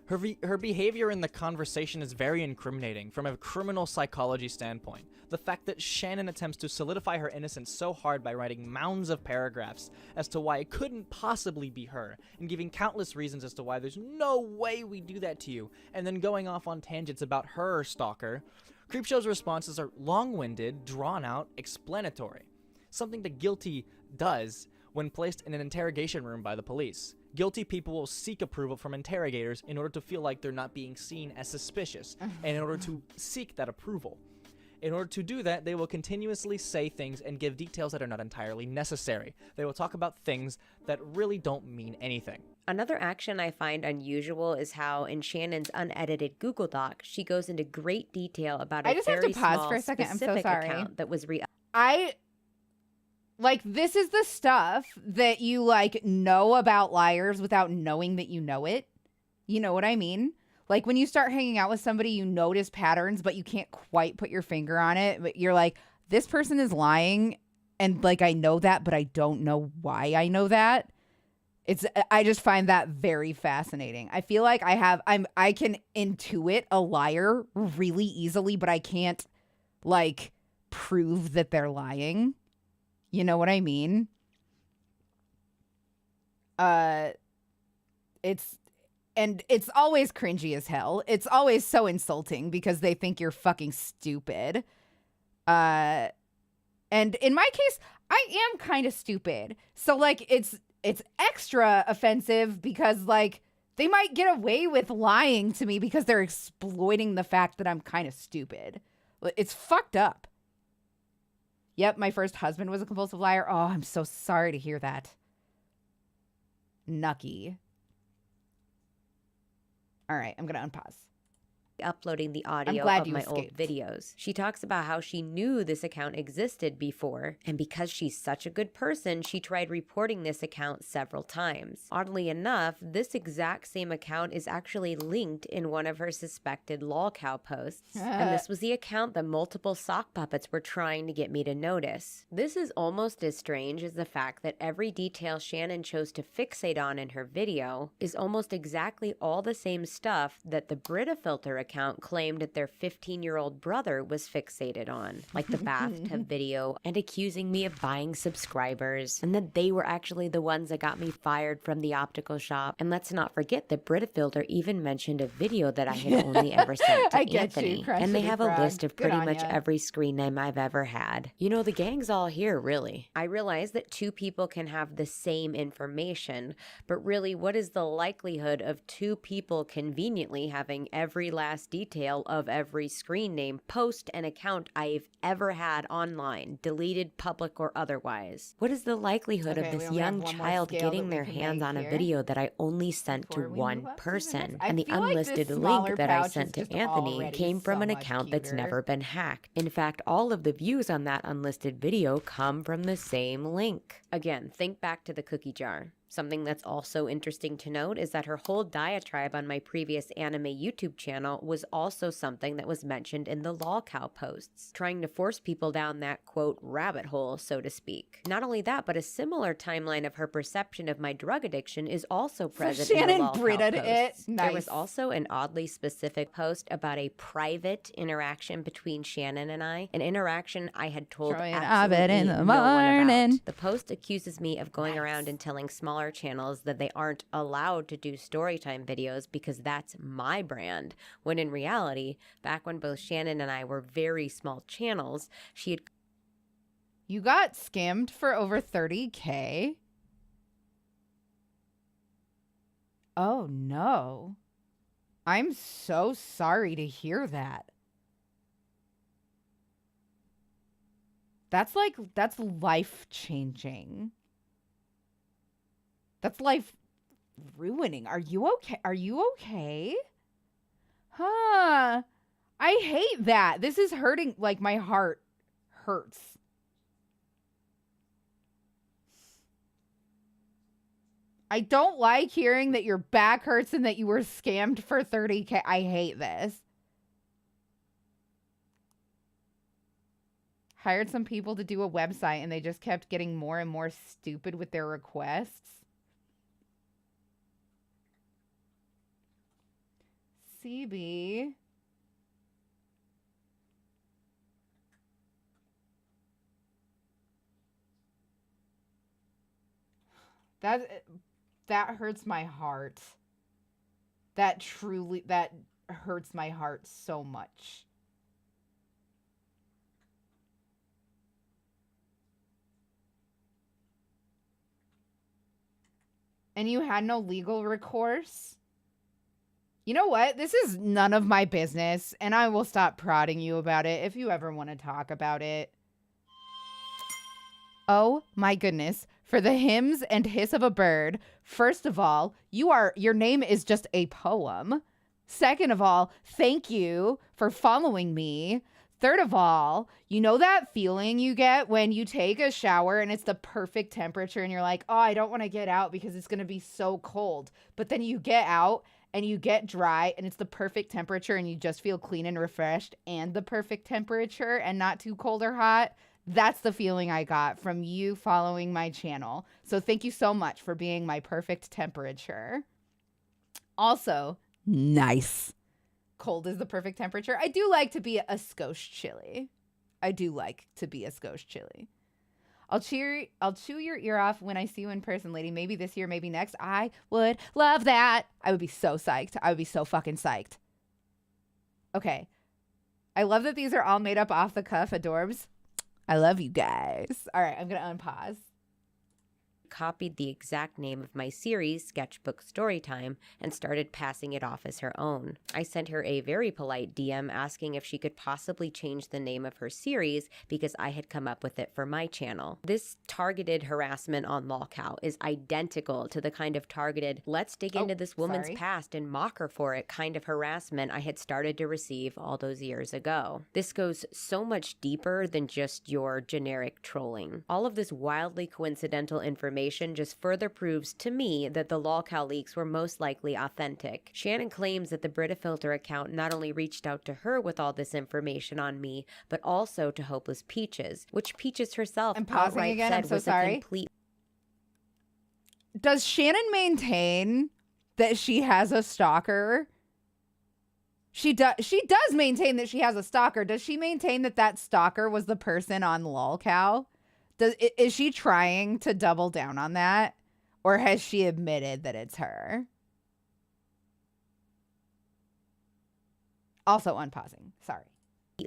Her behavior in the conversation is very incriminating from a criminal psychology standpoint. The fact that Shannon attempts to solidify her innocence so hard by writing mounds of paragraphs as to why it couldn't possibly be her, and giving countless reasons as to why there's no way we do that to you, and then going off on tangents about her stalker. Creepshow's responses are long-winded, drawn-out, explanatory. Something the guilty does when placed in an interrogation room by the police. Guilty people will seek approval from interrogators in order to feel like they're not being seen as suspicious, and in order to seek that approval. In order to do that, they will continuously say things and give details that are not entirely necessary. They will talk about things that really don't mean anything. Another action I find unusual is how, in Shannon's unedited Google Doc, she goes into great detail about a very small, specific account that was this is the stuff that you, know about liars without knowing that you know it. You know what I mean? Like, when you start hanging out with somebody, you notice patterns, but you can't quite put your finger on it. But you're like, this person is lying, and, I know that, but I don't know why I know that. I just find that very fascinating. I feel like I can intuit a liar really easily, but I can't, prove that they're lying. You know what I mean? It's always cringy as hell. It's always so insulting because they think you're fucking stupid. And in my case, I am kind of stupid. So it's extra offensive because they might get away with lying to me because they're exploiting the fact that I'm kind of stupid. It's fucked up. Yep, my first husband was a compulsive liar. Oh, I'm so sorry to hear that. Nucky. All right, I'm going to unpause. Uploading the audio of my old videos. She talks about how she knew this account existed before, and because she's such a good person, she tried reporting this account several times. Oddly enough, this exact same account is actually linked in one of her suspected lolcow posts, and this was the account that multiple sock puppets were trying to get me to notice. This is almost as strange as the fact that every detail Shannon chose to fixate on in her video is almost exactly all the same stuff that the Brita filter account claimed that their 15-year-old brother was fixated on, like the bathtub video, and accusing me of buying subscribers, and that they were actually the ones that got me fired from the optical shop. And let's not forget that Brita Filter even mentioned a video that I had only ever sent to Anthony. And they have a list of pretty much every screen name I've ever had. You know, the gang's all here, really. I realize that two people can have the same information, but really, what is the likelihood of two people conveniently having every last detail of every screen name, post, and account I've ever had online, deleted, public, or otherwise? What is the likelihood of this young child getting their hands on a video that I only sent to one person? And the unlisted link that I sent to Anthony came from an account that's never been hacked. In fact, all of the views on that unlisted video come from the same link. Again, think back to the cookie jar. Something that's also interesting to note is that her whole diatribe on my previous anime YouTube channel was also something that was mentioned in the lolcow posts, trying to force people down that, quote, rabbit hole, so to speak. Not only that, but a similar timeline of her perception of my drug addiction is also present in the lolcow posts. Nice. There was also an oddly specific post about a private interaction between Shannon and I, an interaction I had told absolutely no one about. The post accuses me of going around and telling smaller channels that they aren't allowed to do storytime videos because that's my brand, when in reality, back when both Shannon and I were very small channels, she had You got scammed for over 30K? Oh, no. I'm so sorry to hear that. That's life-changing. That's life-ruining. Are you okay? Are you okay? Huh. I hate that. This is hurting. Like, my heart hurts. I don't like hearing that your back hurts and that you were scammed for 30K. I hate this. Hired some people to do a website and they just kept getting more and more stupid with their requests. CB. That hurts my heart. That hurts my heart so much. And you had no legal recourse? You know what? This is none of my business, and I will stop prodding you about it if you ever want to talk about it. Oh my goodness. For the hymns and hiss of a bird, first of all, your name is just a poem. Second of all, thank you for following me. Third of all, you know that feeling you get when you take a shower and it's the perfect temperature and you're like, oh, I don't want to get out because it's going to be so cold. But then you get out and you get dry and it's the perfect temperature and you just feel clean and refreshed and the perfect temperature and not too cold or hot. That's the feeling I got from you following my channel. So thank you so much for being my perfect temperature. Also, nice. Cold is the perfect temperature. I do like to be a skosh chilly. I do like to be a skosh chilly. I'll chew your ear off when I see you in person, lady. Maybe this year, maybe next. I would love that. I would be so psyched. I would be so fucking psyched. Okay. I love that these are all made up off the cuff, adorbs. I love you guys. All right, I'm going to unpause. Copied the exact name of my series, Sketchbook Storytime, and started passing it off as her own. I sent her a very polite DM asking if she could possibly change the name of her series because I had come up with it for my channel. This targeted harassment on lolcow is identical to the kind of targeted, let's dig into this woman's past and mock her for it kind of harassment I had started to receive all those years ago. This goes so much deeper than just your generic trolling. All of this wildly coincidental information just further proves to me that the lolcow leaks were most likely authentic. Shannon claims that the BritaFilter account not only reached out to her with all this information on me, but also to Hopeless Peaches, which Peaches herself outright said was a complete... Does Shannon maintain that she has a stalker? She does maintain that she has a stalker. Does she maintain that that stalker was the person on lolcow? Is she trying to double down on that? Or has she admitted that it's her? Also unpausing. Sorry.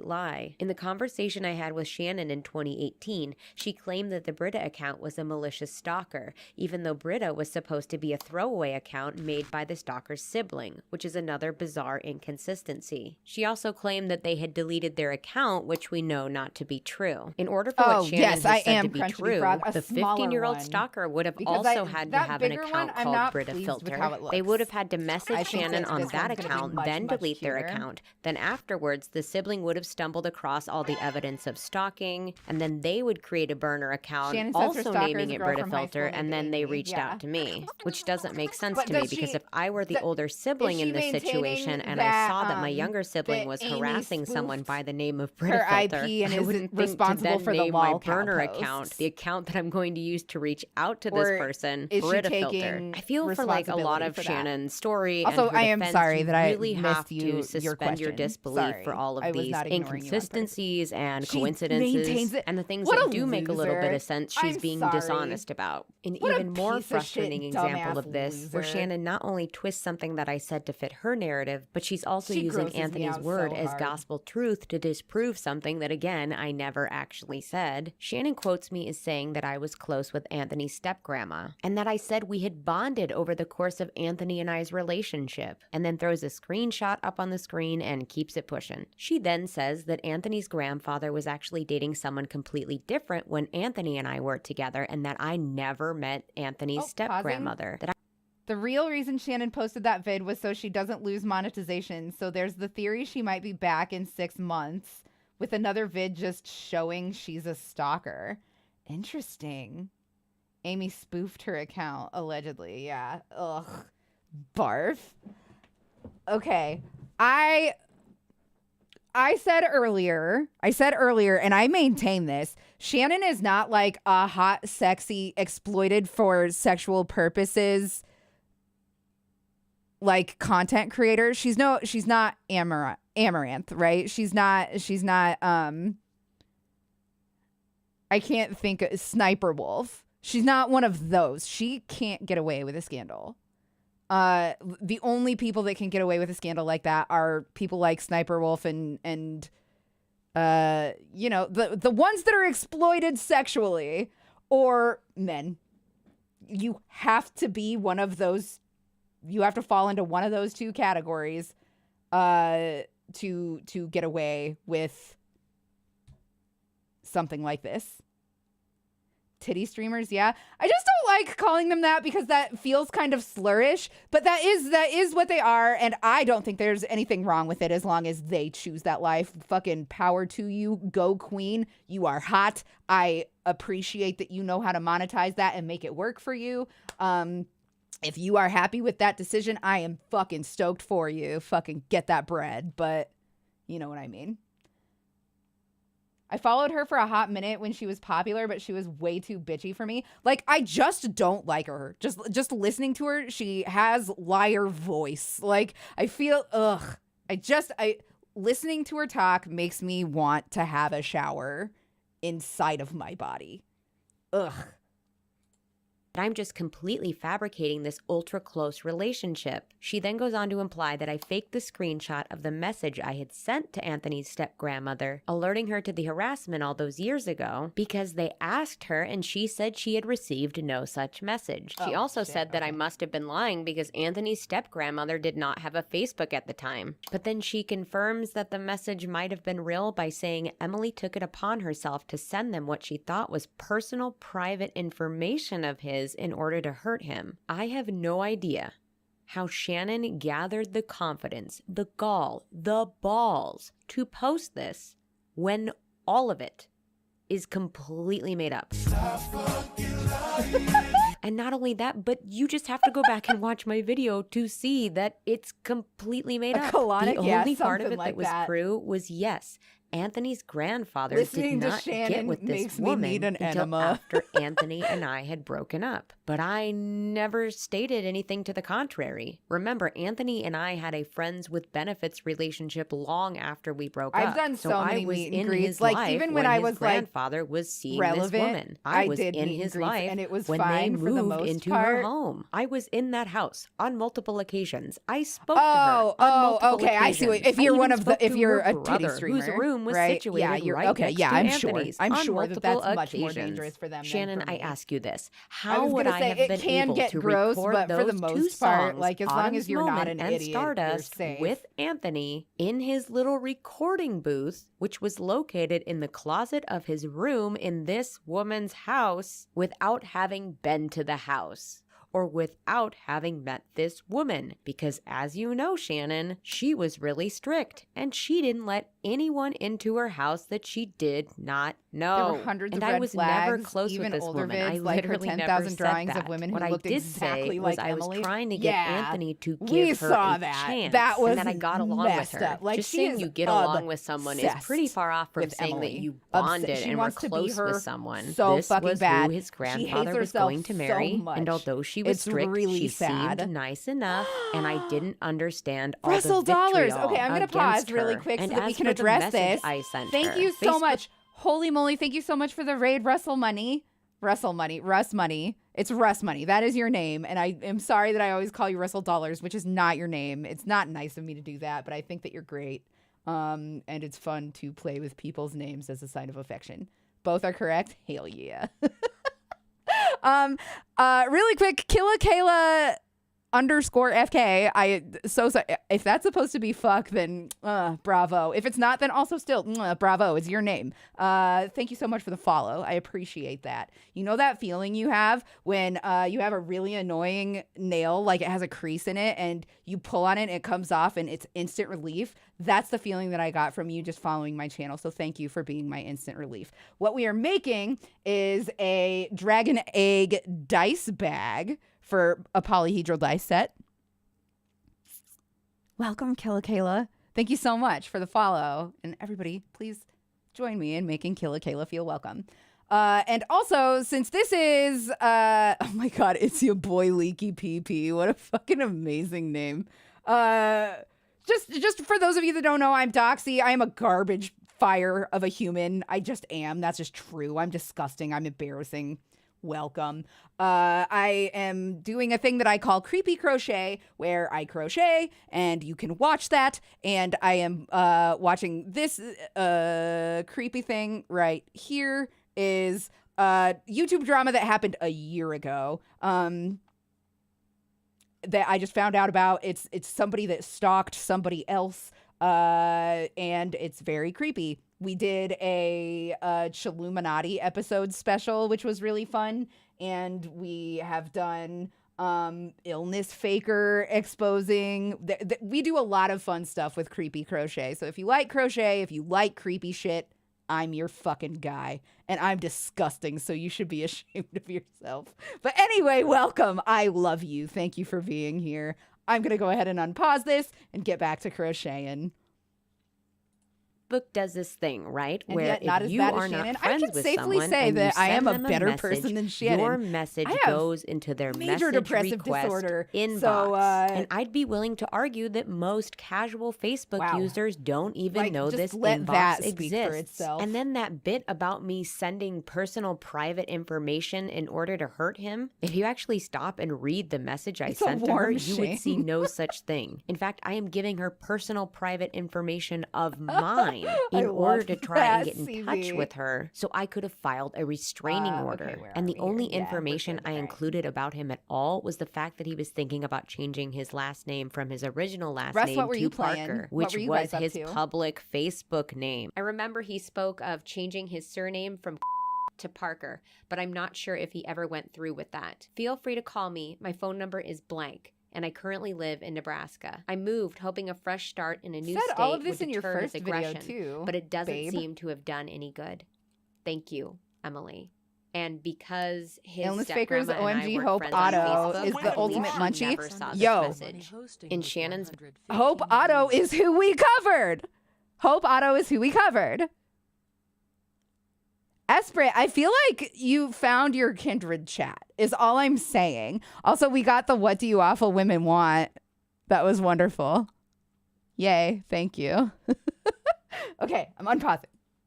Lie. In the conversation I had with Shannon in 2018, she claimed that the Brita account was a malicious stalker, even though Brita was supposed to be a throwaway account made by the stalker's sibling, which is another bizarre inconsistency. She also claimed that they had deleted their account, which we know not to be true. In order for what Shannon has said to be true, the 15-year-old stalker would have also had to have an account called BritaFilter. They would have had to message Shannon on that account, then delete their account. Then afterwards, the sibling would have stumbled across all the evidence of stalking, and then they would create a burner account, also naming it BritaFilter, and then they reached out to me, which doesn't make sense to me because if I were the older sibling in this situation and I saw that my younger sibling was harassing someone by the name of BritaFilter, I wouldn't think to then name my burner account, the account that I'm going to use to reach out to this person, BritaFilter. I feel for like a lot of Shannon's story also, and her I am defense, sorry you that I really have missed you to suspend your disbelief for all of these ignoring you on purpose. inconsistencies and She coincidences maintains it. and the things What that a do make a little bit loser. of sense she's I'm being sorry. dishonest about. An What a even more piece of shit, frustrating example dumbass of this, where loser. Shannon not only twists something that I said to fit her narrative, but she's also She using grosses me Anthony's out word so as hard. gospel truth to disprove something that, again, I never actually said. Shannon quotes me as saying that I was close with Anthony's step-grandma, and that I said we had bonded over the course of Anthony and I's relationship, and then throws a screenshot up on the screen and keeps it pushing. She then says that Anthony's grandfather was actually dating someone completely different when Anthony and I were together, and that I never met Anthony's step-grandmother. The real reason Shannon posted that vid was so she doesn't lose monetization. So there's the theory she might be back in 6 months with another vid just showing she's a stalker. Interesting. Amy spoofed her account, allegedly. Yeah. Ugh. Barf. Okay. I said earlier, and I maintain this, Shannon is not like a hot, sexy, exploited for sexual purposes, like, content creator. She's not Amaranth, right? She's not, I can't think of Sniper Wolf. She's not one of those. She can't get away with a scandal. The only people that can get away with a scandal like that are people like Sniper Wolf and you know, the ones that are exploited sexually, or men. You have to be one of those. You have to fall into one of those two categories to get away with something like this. Titty streamers, yeah. I just don't like calling them that because that feels kind of slurish, but that is what they are, and I don't think there's anything wrong with it as long as they choose that life. Fucking power to you. Go queen. You are hot. I appreciate that you know how to monetize that and make it work for you. If you are happy with that decision, I am fucking stoked for you. Fucking get that bread, but you know what I mean. I followed her for a hot minute when she was popular, but she was way too bitchy for me. Like, I just don't like her. Just listening to her, she has liar voice. Like, I feel, listening to her talk makes me want to have a shower inside of my body. Ugh. I'm just completely fabricating this ultra-close relationship. She then goes on to imply that I faked the screenshot of the message I had sent to Anthony's step-grandmother, alerting her to the harassment all those years ago, because they asked her and she said she had received no such message. She also said that I must have been lying because Anthony's step-grandmother did not have a Facebook at the time. But then she confirms that the message might have been real by saying Emily took it upon herself to send them what she thought was personal, private information of his in order to hurt him. I have no idea how Shannon gathered the confidence, the gall, the balls to post this when all of it is completely made up. And not only that, but you just have to go back and watch my video to see that it's completely made up. Colonic, the yeah, only part of something it like that was that. true was, yes, Anthony's grandfather Listening did to not Shannon get with this makes me woman need an until enema. after Anthony and I had broken up. But I never stated anything to the contrary. Remember, Anthony and I had a friends with benefits relationship long after we broke up. I've done so many I was meet and in greets. his Like, life even when I was, his like, grandfather was seeing relevant, this woman. I was did in meet and his greets, life and it was when they fine for the moved most into part. her home. I was in that house on multiple occasions. I spoke to her on multiple okay. I see. occasions. If you're I one even of the, spoke if to you're her a titty brother, streamer, whose room was right? situated Yeah, you're right okay. next Yeah, to I'm Anthony's sure. I'm on sure that multiple that's much more occasions. dangerous for them. Shannon, than for I me. ask you this: I how was would gonna I say, have it been can able get to gross, record but for the those most two part, songs, like, as long as Autumn's you're not Moment an and idiot, you're Stardust, safe. with Anthony in his little recording booth, which was located in the closet of his room in this woman's house, without having been to the house? Or without having met this woman? Because as you know, Shannon, she was really strict and she didn't let anyone into her house that she did not know. There were hundreds and of I red was flags, never close even with this older woman. vids, I like her literally 10,000 never said drawings of that. women who what I looked did exactly say like was I was Emily. trying to get Yeah, Anthony to we give her saw a that. chance, That was and that I got along with messed her. up. Like, Just she saying is you get along with someone is obsessed pretty far off from with saying Emily. that you Obs- bonded she and were wants to be close her with someone. so This fucking was bad. who his She hates grandfather was herself going to marry, so much. and although she was It's strict, really she sad. seemed nice enough, and I didn't understand all Russell the Dollars. vitriol Okay, I'm gonna against pause really her. quick and so that we as can for the address message this. I sent Thank her. you so Facebook- much. Holy moly, thank you so much for the raid, Russell Money. Russ Money. It's Russ Money. That is your name. And I am sorry that I always call you Russell Dollars, which is not your name. It's not nice of me to do that, but I think that you're great. And it's fun to play with people's names as a sign of affection. Both are correct. Hell yeah. Really quick, Kayla _FK. So if that's supposed to be fuck, then bravo. If it's not, then also still bravo. It's your name. Thank you so much for the follow. I appreciate that. You know that feeling you have when you have a really annoying nail, like it has a crease in it, and you pull on it and it comes off and it's instant relief? That's the feeling that I got from you just following my channel. So thank you for being my instant relief. What we are making is a dragon egg dice bag for a polyhedral dice set. Welcome, Kayla. Thank you so much for the follow. And everybody, please join me in making Kayla feel welcome. And also, since this is, oh my God, it's your boy Leaky PP. What a fucking amazing name. Just for those of you that don't know, I'm Doxy. I am a garbage fire of a human. I just am. That's just true. I'm disgusting. I'm embarrassing. Welcome. I am doing a thing that I call Creepy Crochet, where I crochet and you can watch that. And I am watching this creepy thing right here is YouTube drama that happened a year ago. That I just found out about. It's somebody that stalked somebody else, and it's very creepy. We did a Chilluminati episode special, which was really fun, and we have done illness faker exposing. We do a lot of fun stuff with Creepy Crochet. So if you like crochet, if you like creepy shit, I'm your fucking guy. And I'm disgusting, so you should be ashamed of yourself. But anyway, welcome. I love you. Thank you for being here. I'm going to go ahead and unpause this and get back to crocheting. Book does this thing, right? And where yet not if as you bad as are Shannon. not I friends can with safely someone say and that you I am send a them better message, person than Shannon. Your message I have goes into their major message depressive request disorder. inbox. So, And I'd be willing to argue that most casual Facebook users don't even know just this let inbox that speak for exists. itself. And then that bit about me sending personal private information in order to hurt him, if you actually stop and read the message I It's a sent to war her, you would see machine. no such thing. In fact, I am giving her personal private information of mine I in order love to try and that, get in CB. touch with her so I could have filed a restraining order. where And are the we here? only Yeah, we're information good, I right. included about him at all was the fact that he was thinking about changing his last name from his original last Russ, name what were to you playing? Parker, What which were you was guys up his to? public Facebook name. I remember he spoke of changing his surname from to Parker, but I'm not sure if he ever went through with that. Feel free to call me. My phone number is blank, and I currently live in Nebraska. I moved hoping a fresh start in a new Said state all of this would in your deter his first video, aggression, too, but it doesn't babe. seem to have done any good. Thank you, Emily. And because his Illness Fakers stepgrandma and I OMG weren't Hope friends on Otto Facebook, is I the believe ultimate she munchie. never saw this Yo. message. In Shannon's Hope Otto is who we covered. Hope Otto is who we covered. Esprit, I feel like you found your kindred chat, is all I'm saying. Also, we got the What Do You Awful Women Want. That was wonderful. Yay. Thank you. Okay, I'm unpausing.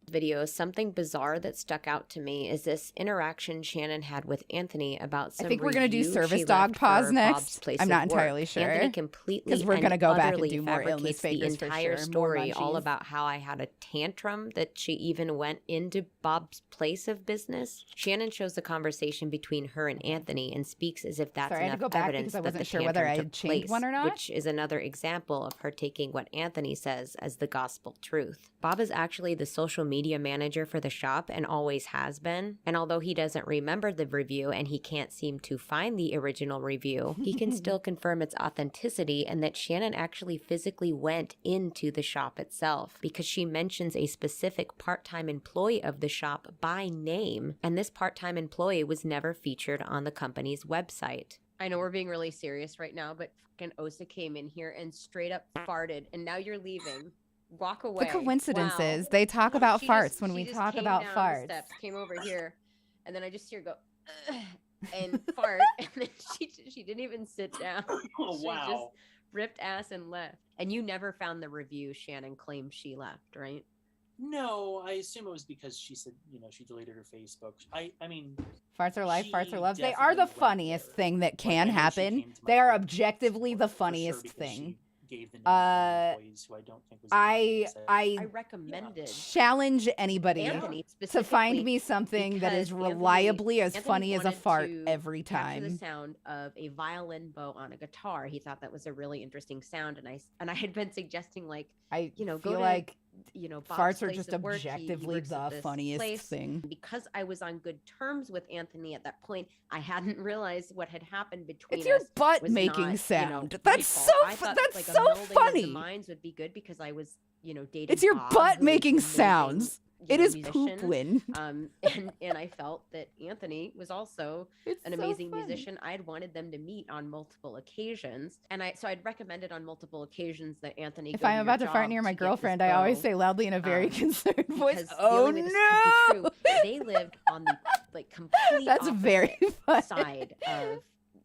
video, something bizarre that stuck out to me is this interaction Shannon had with Anthony about some I think we're going to do review service she dog left pause for next. Bob's Place I'm of not Work. entirely sure. Anthony completely Because we're going to and go back and utterly do more illness fabricates the fakers for entire sure. story, More all munchies. about how I had a tantrum that she even went into Bob's Place of business. Shannon shows the conversation between her and Anthony and speaks as if that's Sorry, I had to enough go back evidence because I that wasn't the sure whether I tantrum had took changed place, one or not. which is another example of her taking what Anthony says as the gospel truth. Bob is actually the social media manager for the shop and always has been. And although he doesn't remember the review and he can't seem to find the original review, he can still confirm its authenticity and that Shannon actually physically went into the shop itself because she mentions a specific part-time employee of the shop by name, and this part-time employee was never featured on the company's website. I know we're being really serious right now, but fucking Osa came in here and straight up farted, and now you're leaving. Walk away. The coincidences. Wow. They talk about She farts just- when she we just talk came about down the farts. steps, came over here, and then I just hear her go "Ugh," and fart, and then she didn't even sit down. Oh, She wow. just ripped ass and left. And you never found the review Shannon claimed she left, right? No, I assume it was because she said, she deleted her Facebook. I mean, Farts are life, farts she are love. They are the definitely went funniest there. thing that Like, can I know she happen. came to my They are parents' objectively the for sure funniest because thing. She gave the name of employees who I don't think was a good name. I recommended challenge anybody Anthony to find specifically me something that is because reliably as Anthony funny as a wanted fart to every capture the time. sound of a violin bow on a guitar. He thought that was a really interesting sound, and I had been suggesting like I go feel to, like Bob's farts are place just of work. He objectively works at the this funniest place. thing. Because I was on good terms with Anthony at that point, I hadn't realized what had happened between It's your us butt was making not, sound. my That's fault. so I thought, that's like, a so melding of funny. the minds would be good because I was dating. It's your Bob, butt who is making an amazing, sounds. It is musician. poopling. And I felt that Anthony was also an so amazing funny. musician. I'd wanted them to meet on multiple occasions, and so I'd recommended on multiple occasions that Anthony. If go I'm to about your to fart job near my to get this girlfriend, I always bow, say loudly in a very concerned voice, because the "Oh only way this could be no!" true, they lived on the complete That's very funny. side of.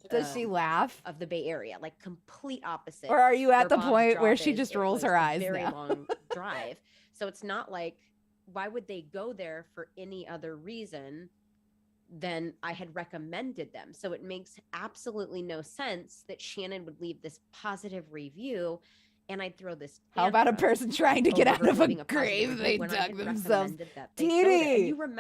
Does she laugh? Of the Bay Area, like complete opposite. Or are you at where the Bob's point where job she is. just It rolls was her a eyes very now? long drive, so it's not like why would they go there for any other reason than I had recommended them. So it makes absolutely no sense that Shannon would leave this positive review and I'd throw this. How about a tantrum person trying to get over out her of a leaving positive grave review they when I dug had themselves? recommended that they go there.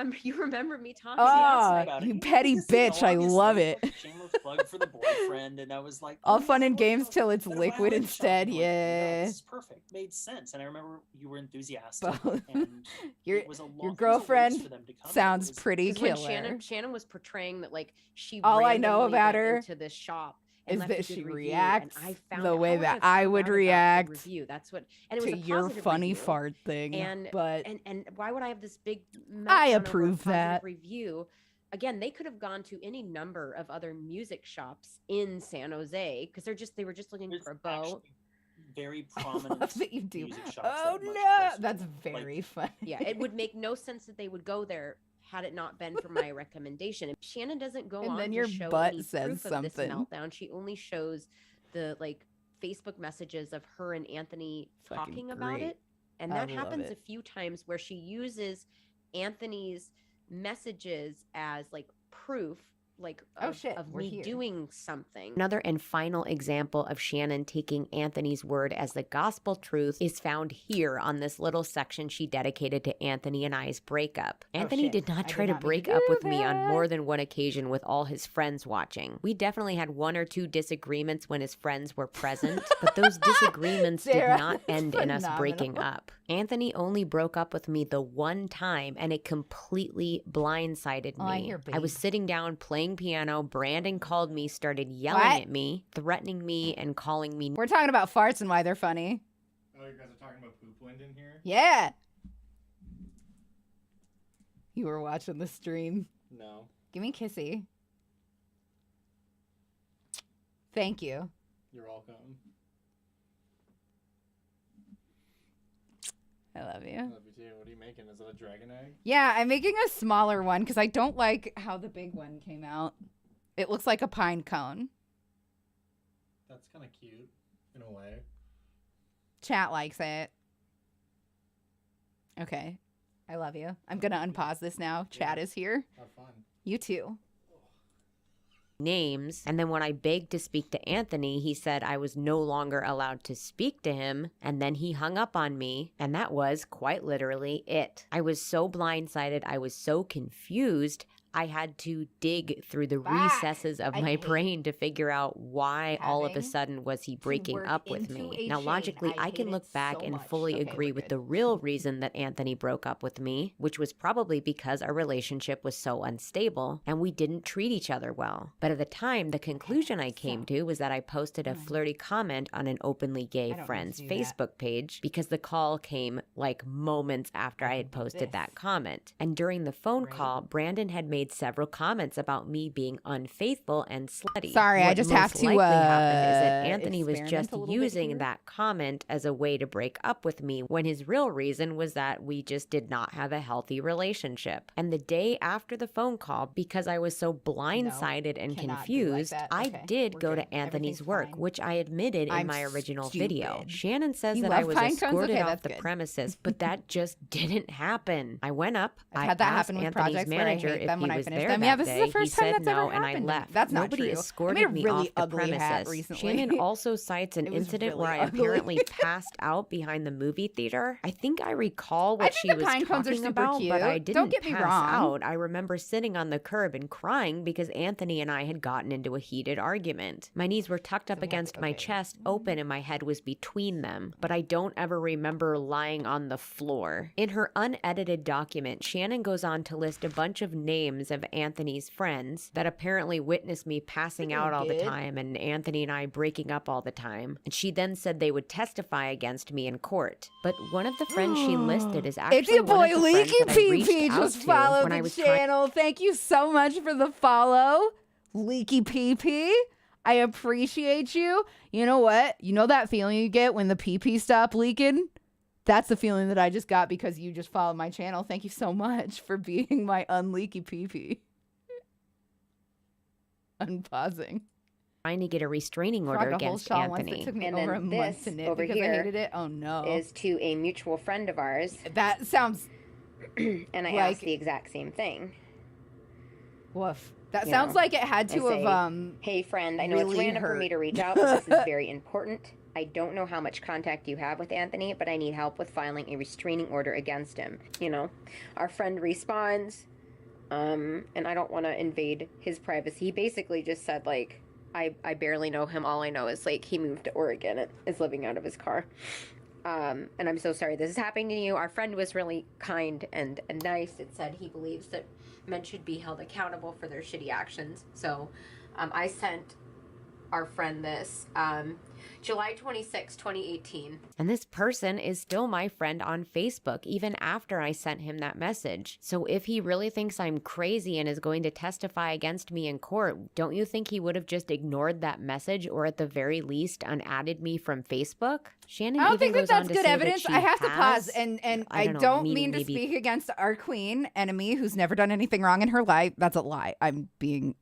And Dee you remember me talking Ah, about you petty bitch! I love it. Shameless plug for the boyfriend, and I was like, All fun and games till it's liquid instead. Yeah. This is perfect. Made sense, and I remember you were enthusiastic. And Your it was a long, your it was a ways girlfriend for them to come. sounds pretty 'Cause when killer. Shannon was portraying that like she All I know randomly about went her into this shop and is left a that good she review, reacts and I found the out way how would that I I found would out about the react review. That's what, and it was to a your positive funny review. fart thing. And but and why would I have this big I meltdown over a approve positive that. review? Again, they could have gone to any number of other music shops in San Jose because they were just looking for a bow. Very prominent. that you do. music shops Oh that are much no, closer to that's them. very funny. Yeah, it would make no sense that they would go there had it not been for my recommendation. Shannon doesn't go And on then to your show butt any says proof of something. this meltdown. She only shows the Facebook messages of her and Anthony Fucking talking about great. it. And I that love happens it. a few times where she uses Anthony's messages as proof of we're me here. doing something. Another and final example of Shannon taking Anthony's word as the gospel truth is found here on this little section she dedicated to Anthony and I's breakup. Anthony shit. did not I try did to not mean break to up do with me on that. more than one occasion with all his friends watching. We definitely had one or two disagreements when his friends were present, but those disagreements did Sarah not is end in us breaking phenomenal. up. Anthony only broke up with me the one time, and it completely blindsided me. Oh, I hear, I was babe. sitting down playing piano. Brandon called me, started yelling What? at me, threatening me, and calling me. We're talking about farts and why they're funny. Oh, you guys are talking about poop wind in here? Yeah. You were watching the stream. No. Give me kissy. Thank you. You're welcome. I love you. I love you too. What are you making? Is it a dragon egg? Yeah, I'm making a smaller one because I don't like how the big one came out. It looks like a pine cone. That's kind of cute, in a way. Chat likes it. Okay. I love you. I'm going to unpause this now. Chat is here. Have fun. You too. Names, and then when I begged to speak to Anthony, he said I was no longer allowed to speak to him, and then he hung up on me, and that was quite literally it. I was so blindsided, I was so confused, I had to dig through the recesses of I my hate brain to figure out why all of a having sudden was he breaking work up with into me. a Now chain. logically, I I can hate look it back so and much. fully Okay, agree we're with good. the real reason that Anthony broke up with me, which was probably because our relationship was so unstable and we didn't treat each other well. But at the time, the conclusion I came to was that I posted a flirty comment on an openly gay don't need friend's to do that. Facebook page because the call came moments after I had posted that comment. And during the phone call, Brandon had made made several comments about me being unfaithful and slutty. Sorry, I What just most have to, likely happened is that Anthony was experiment just a little bit using here. that comment as a way to break up with me, when his real reason was that we just did not have a healthy relationship. And the day after the phone call, because I was so blindsided and cannot be like confused, that. I Okay, did we're go good. to Anthony's Everything's work, fine. which I admitted in I'm my original stupid. video. Shannon says You that I love was pine cones? escorted Okay, off that's the good. premises, but that just didn't happen. I went up, I've I had that asked happen with Anthony's projects where I manager hate if them he when I was finish there them. that Yeah, this is day. the He first time said that's ever no, and I happened to me. left. That's not Nobody true. I made escorted a me really off the ugly hat premises. recently. Shannon also cites an It was incident really where I ugly. apparently passed out behind the movie theater. I think I recall what think she the was pine cones are talking super about, but I cute. didn't Don't get me pass wrong. out. I remember sitting on the curb and crying because Anthony and I had gotten into a heated argument. My knees were tucked up against my chest, open, and my head was between them, but I don't ever remember lying on the floor. In her unedited document, Shannon goes on to list a bunch of names of Anthony's friends that apparently witnessed me passing out all the good. time and Anthony and I breaking up all the time. And she then said they would testify against me in court. But one of the friends she listed is actually It's your one boy of the friends Leaky that I reached PP out just to followed when I the was trying. channel. Thank you so much for the follow, Leaky PP. I appreciate you. You know what? You know that feeling you get when the PP stop leaking? That's the feeling that I just got because you just followed my channel. Thank you so much for being my unleaky PP. Unpausing. Trying to get a restraining order Frog a whole against shawl once Anthony. that took me And over then a month this to knit over because I here hated it. Oh no. is to a mutual friend of ours. That sounds And I like- asked the exact same thing. woof. That You sounds know, like it had I to say, have hey friend, I know really it's random for hurt. me to reach out, but this is very important. I don't know how much contact you have with Anthony, but I need help with filing a restraining order against him. You know, our friend responds, and I don't want to invade his privacy. He basically just said, like, I barely know him. All I know is, like, he moved to Oregon and is living out of his car. And I'm so sorry this is happening to you. Our friend was really kind and nice. It said he believes that men should be held accountable for their shitty actions. So I sent our friend this July 26, 2018. And this person is still my friend on Facebook, even after I sent him that message. So if he really thinks I'm crazy and is going to testify against me in court, don't you think he would have just ignored that message or at the very least unadded me from Facebook? Shannon I don't even think that goes on that's to good say evidence. that she I have to pause has- and I I don't know, don't meaning mean to maybe- speak against our queen enemy who's never done anything wrong in her life. That's a lie. I'm being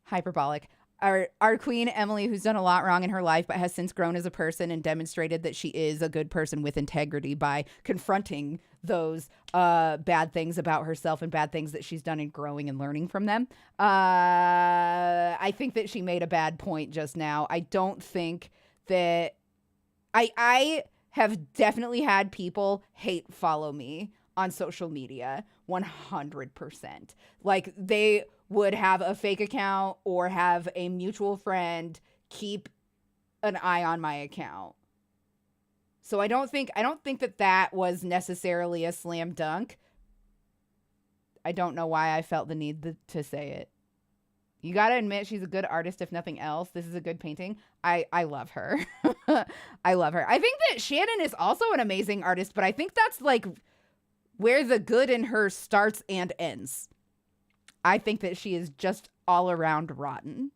hyperbolic. Our queen Emily, who's done a lot wrong in her life but has since grown as a person and demonstrated that she is a good person with integrity by confronting those bad things about herself and bad things that she's done and growing and learning from them. I think that she made a bad point just now. I don't think that I have definitely had people hate follow me on social media 100%. Like they would have a fake account or have a mutual friend keep an eye on my account. So I don't think that was necessarily a slam dunk. I don't know why I felt the need to say it. You got to admit she's a good artist if nothing else. This is a good painting. I love her. I love her. I think that Shannon is also an amazing artist, but I think that's like where the good in her starts and ends. I think that she is just all around rotten.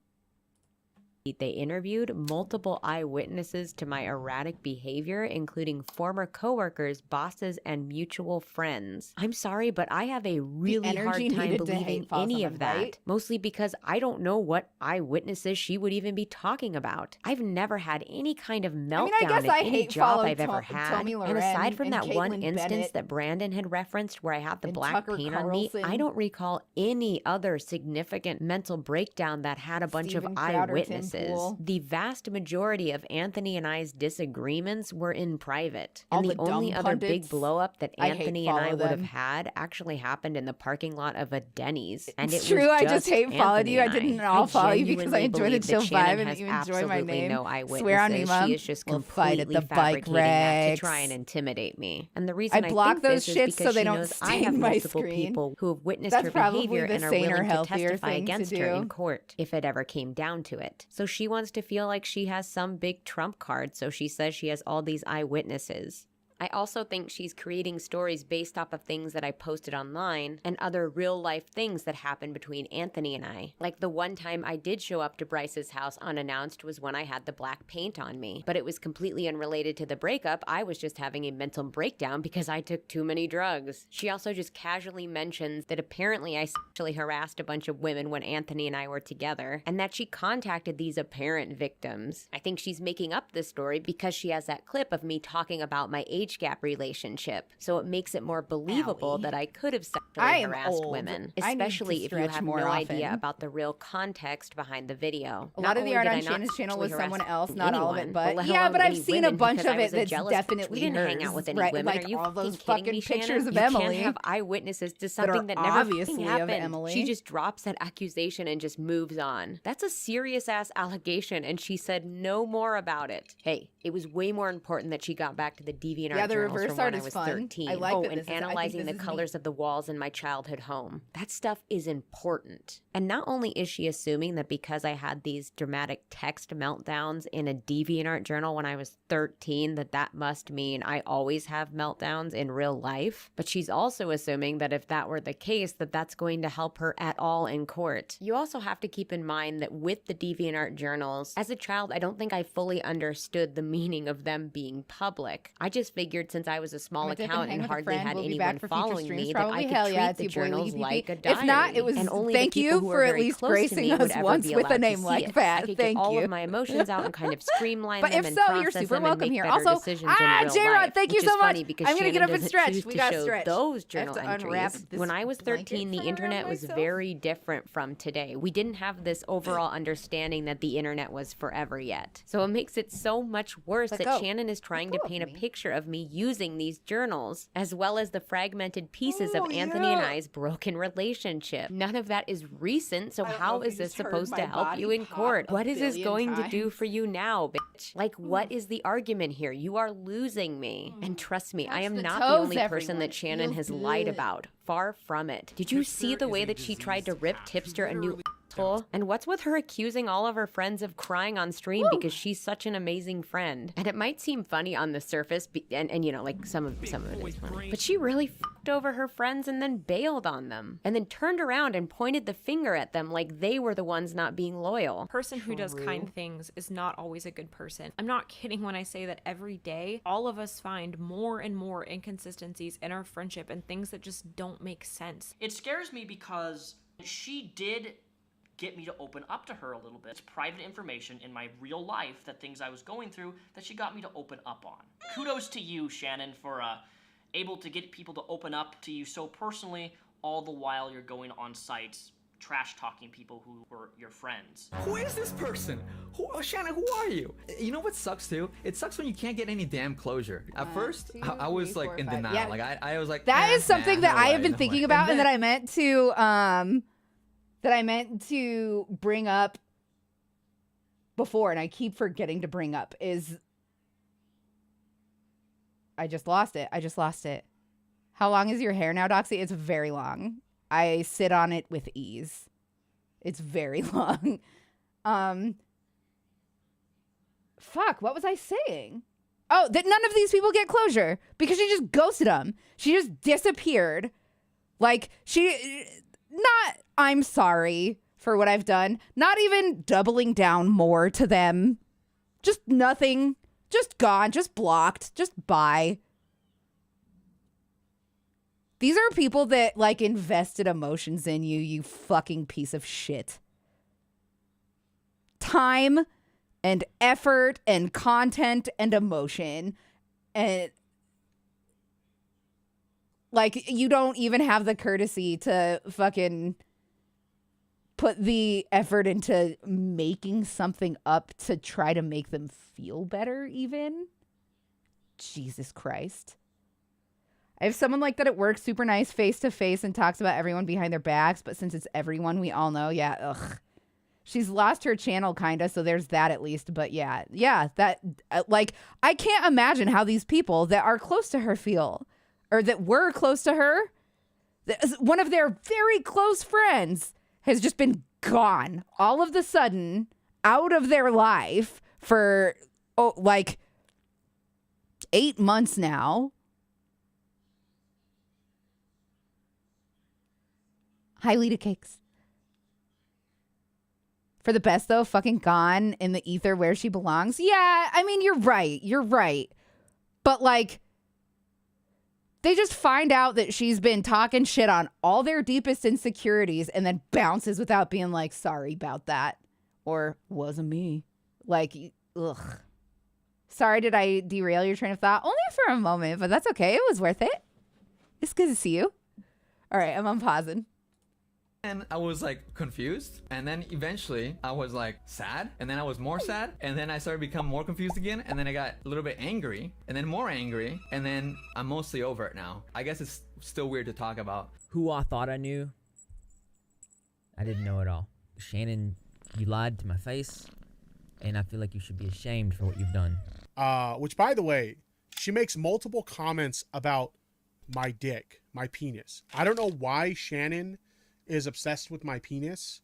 They interviewed multiple eyewitnesses to my erratic behavior, including former coworkers, bosses, and mutual friends. I'm sorry, but I have a really hard energy time needed to believing hate follow any someone, of that, right? mostly because I don't know what eyewitnesses she would even be talking about. I've never had any kind of meltdown I guess in I any hate job follow I've ever To- had. Tommy And Loren aside from and that one Caitlin instance Bennett that Brandon had referenced where I had the and black Tucker paint on me, Carlson. I don't recall any other significant mental breakdown that had a bunch Steven of Crowder, Tim eyewitnesses. Pool. The vast majority of Anthony and I's disagreements were in private. All And the the only dumb other big pundits. blow up that I hate Anthony and I follow would have them. had actually happened in the parking lot of a Denny's. And It's it true, was I just hate followed Anthony you. I and didn't all follow you because I genuinely enjoy the believe chill that Shannon vibe and has that you enjoy my absolutely name. no eyewitnesses. Swear on me, Mom. She is just We'll fight at completely the bike fabricating that to racks. try and intimidate me. And the reason I I block think those this shits is so because they she don't knows I stain have my multiple screen. people who have witnessed That's her probably behavior the and are saner, willing to healthier testify thing to against her do. in court if it ever came down to it. So she wants to feel like she has some big trump card, so she says she has all these eyewitnesses. I also think she's creating stories based off of things that I posted online and other real life things that happened between Anthony and I. Like the one time I did show up to Bryce's house unannounced was when I had the black paint on me, but it was completely unrelated to the breakup. I was just having a mental breakdown because I took too many drugs. She also just casually mentions that apparently I sexually harassed a bunch of women when Anthony and I were together, and that she contacted these apparent victims. I think she's making up this story because she has that clip of me talking about my age gap relationship, so it makes it more believable that I could have sexually harassed women, especially if you have no idea about the real context behind the video. A lot of the art on Shannon's channel was someone else, not all of it, but yeah, but I've seen a bunch of it that's definitely didn't hers, hang out with any right? women. Like Are you all those fucking fucking kidding me, pictures Shannon? of You Emily can't have eyewitnesses to that something are that never obviously fucking of happened. Emily. She just drops that accusation and just moves on. That's a serious ass allegation, and she said no more about it. Hey, it was way more important that she got back to the DeviantArt the journals reverse from art when I is was fun. 13. I like that and this is- I think analyzing this the is colors of the walls in my childhood home. That stuff is important. And not only is she assuming that because I had these dramatic text meltdowns in a DeviantArt journal when I was 13, that must mean I always have meltdowns in real life, but she's also assuming that if that were the case, that's going to help her at all in court. You also have to keep in mind that with the DeviantArt journals, as a child, I don't think I fully understood the meaning of them being public. I just figured since I was a small account and hardly had anyone following me that I could treat the journals like a diary. If not, it was and only thank the people you who for are at very least close to gracing me us would ever once be with a allowed to name see like it. that. I could Thank get all you. of my emotions out and kind of streamline But them if and so, you're process super them and welcome make here. better Also, decisions in real J-Rod, life, thank you which so is funny much. because I'm gonna get Shannon up and doesn't stretch. choose We to gotta show stretch. those I have journal to unwrap entries. this When I was 13, the blanket from internet around was myself. very different from today. We didn't have this overall understanding that the internet was forever yet. So it makes it so much worse Let that go. Shannon is trying to paint a picture of me using these journals, as well as the fragmented pieces Oh, of Anthony and I's broken relationship. None of that is recent, so how is this supposed to help you in court? What is this going to do for you now, bitch? Like, what is the argument here? You are losing me. And trust me, I am the not the toes, only person everyone. that Shannon Feels has lied good. about. Far from it. Did you see the way that she tried to rip Tipster a new asshole? And what's with her accusing all of her friends of crying on stream because she's such an amazing friend? And it might seem funny on the surface, and you know, like some of it is funny. But she really fucked over her friends and then bailed on them. And then turned around and pointed the finger at them like they were the ones not being loyal. A person who does kind things is not always a good person. I'm not kidding when I say that every day, all of us find more and more inconsistencies in our friendship and things that just don't make sense. It scares me because she did get me to open up to her a little bit. It's private information in my real life, that things I was going through, that she got me to open up on. Kudos to you, Shannon, for able to get people to open up to you so personally, all the while you're going on sites trash talking people who were your friends. Who is this person? Shannon, who are you? You know what sucks too? It sucks when you can't get any damn closure. At first, I was like in denial. Yeah. Like I was like, That is something that I have been thinking about and then, that I meant to bring up before, and I keep forgetting to bring up, is I just lost it. How long is your hair now, Doxy? It's very long. I sit on it with ease. It's very long. Fuck, what was I saying? Oh, that none of these people get closure because she just ghosted them. She just disappeared. Like, I'm sorry for what I've done. Not even doubling down more to them. Just nothing. Just gone. Just blocked. Just bye. These are people that, like, invested emotions in you, you fucking piece of shit. Time and effort and content and emotion. And, like, you don't even have the courtesy to fucking put the effort into making something up to try to make them feel better, even. Jesus Christ. I have someone like that at work, super nice, face to face, and talks about everyone behind their backs. But since it's everyone we all know, yeah, ugh. She's lost her channel, kind of, so there's that at least. But yeah, that, like, I can't imagine how these people that are close to her feel, or that were close to her, one of their very close friends has just been gone all of the sudden, out of their life for, like, 8 months now. Hi, Lita Cakes. For the best, though, fucking gone in the ether where she belongs. Yeah, I mean, you're right. You're right. But, like, they just find out that she's been talking shit on all their deepest insecurities and then bounces without being like, sorry about that. Or, wasn't me. Like, ugh. Sorry, did I derail your train of thought? Only for a moment, but that's okay. It was worth it. It's good to see you. All right, I'm unpausing. And I was like confused, and then eventually I was like sad, and then I was more sad, and then I started to become more confused again, and then I got a little bit angry, and then more angry, and then I'm mostly over it now. I guess it's still weird to talk about. Who I thought I knew, I didn't know at all. Shannon, you lied to my face, and I feel like you should be ashamed for what you've done. Which, by the way, she makes multiple comments about my dick, my penis. I don't know why Shannon is obsessed with my penis.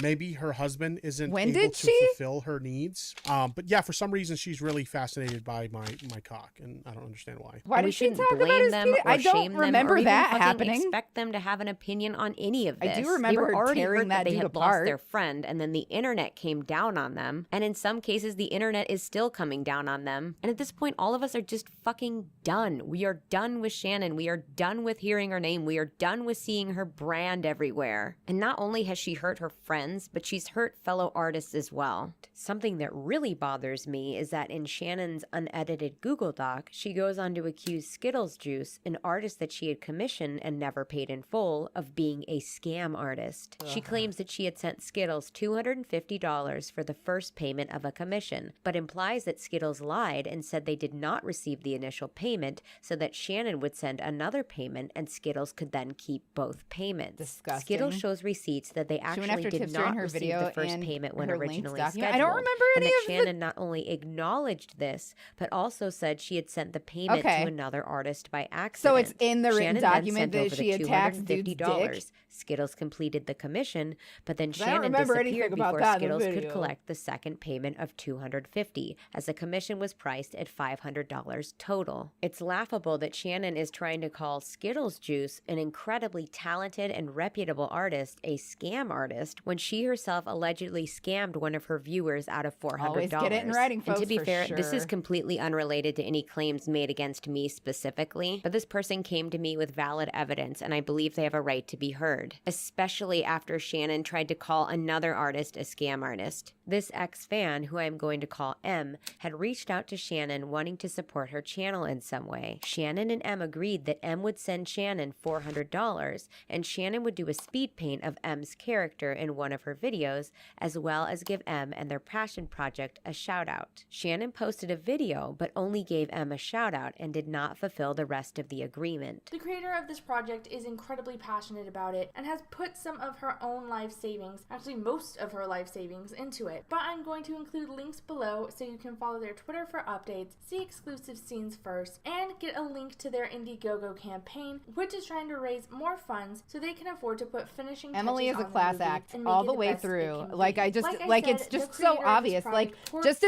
Maybe her husband isn't able to fulfill her needs. But yeah, for some reason, she's really fascinated by my cock, and I don't understand why. Why did she talk about his penis? I don't remember that happening. Expect them to have an opinion on any of this. I do remember they were already tearing hurt that they dude had apart. lost their friend, and then the internet came down on them. And in some cases, the internet is still coming down on them. And at this point, all of us are just fucking done. We are done with Shannon. We are done with hearing her name. We are done with seeing her brand everywhere. And not only has she hurt her friends, but she's hurt fellow artists as well. Something that really bothers me is that in Shannon's unedited Google Doc, she goes on to accuse Skittles Juice, an artist that she had commissioned and never paid in full, of being a scam artist. She claims that she had sent Skittles $250 for the first payment of a commission, but implies that Skittles lied and said they did not receive the initial payment so that Shannon would send another payment and Skittles could then keep both payments. Disgusting. Skittles shows receipts that they actually did not receive the first payment when originally scheduled. I don't remember any and that of Shannon not only acknowledged this, but also said she had sent the payment to another artist by accident. So it's in the written Shannon then document sent that over she the attacks dude's $250. dick? Skittles completed the commission, but then I don't Shannon remember disappeared anything about before that in the Skittles could video. collect the second payment of $250, as the commission was priced at $500 total. It's laughable that Shannon is trying to call Skittles Juice, an incredibly talented and reputable artist, a scam artist, when she herself allegedly scammed one of her viewers out of $400. Always get it in writing, folks, And to be for fair, this is sure. completely unrelated to any claims made against me specifically, but this person came to me with valid evidence, and I believe they have a right to be heard, especially after Shannon tried to call another artist a scam artist. This ex-fan, who I'm going to call M, had reached out to Shannon wanting to support her channel in some way. Shannon and M agreed that M would send Shannon $400, and Shannon would do a speed paint of M's character in one of her videos, as well as give M and their passion project a shout out. Shannon posted a video, but only gave M a shout out and did not fulfill the rest of the agreement. The creator of this project is incredibly passionate about it and has put some of her own life savings, actually most of her life savings, into it. But I'm going to include links below so you can follow their Twitter for updates, see exclusive scenes first, and get a link to their Indiegogo campaign, which is trying to raise more funds so they can afford to put finishing Emily is touches a on class the movie act and make all it the way best it through. can Like be. I just Like I like said, it's the just so creator of this obvious. Like project just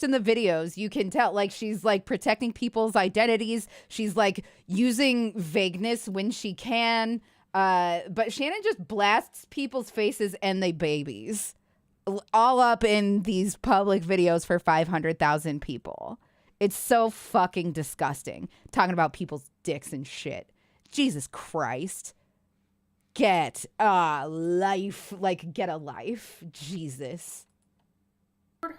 in the videos, you can tell like she's like protecting people's identities. She's like using vagueness when she can. But Shannon just blasts people's faces and they babies all up in these public videos for 500,000 people. It's so fucking disgusting. Talking about people's dicks and shit. Jesus Christ. Get a life. Like, get a life. Jesus.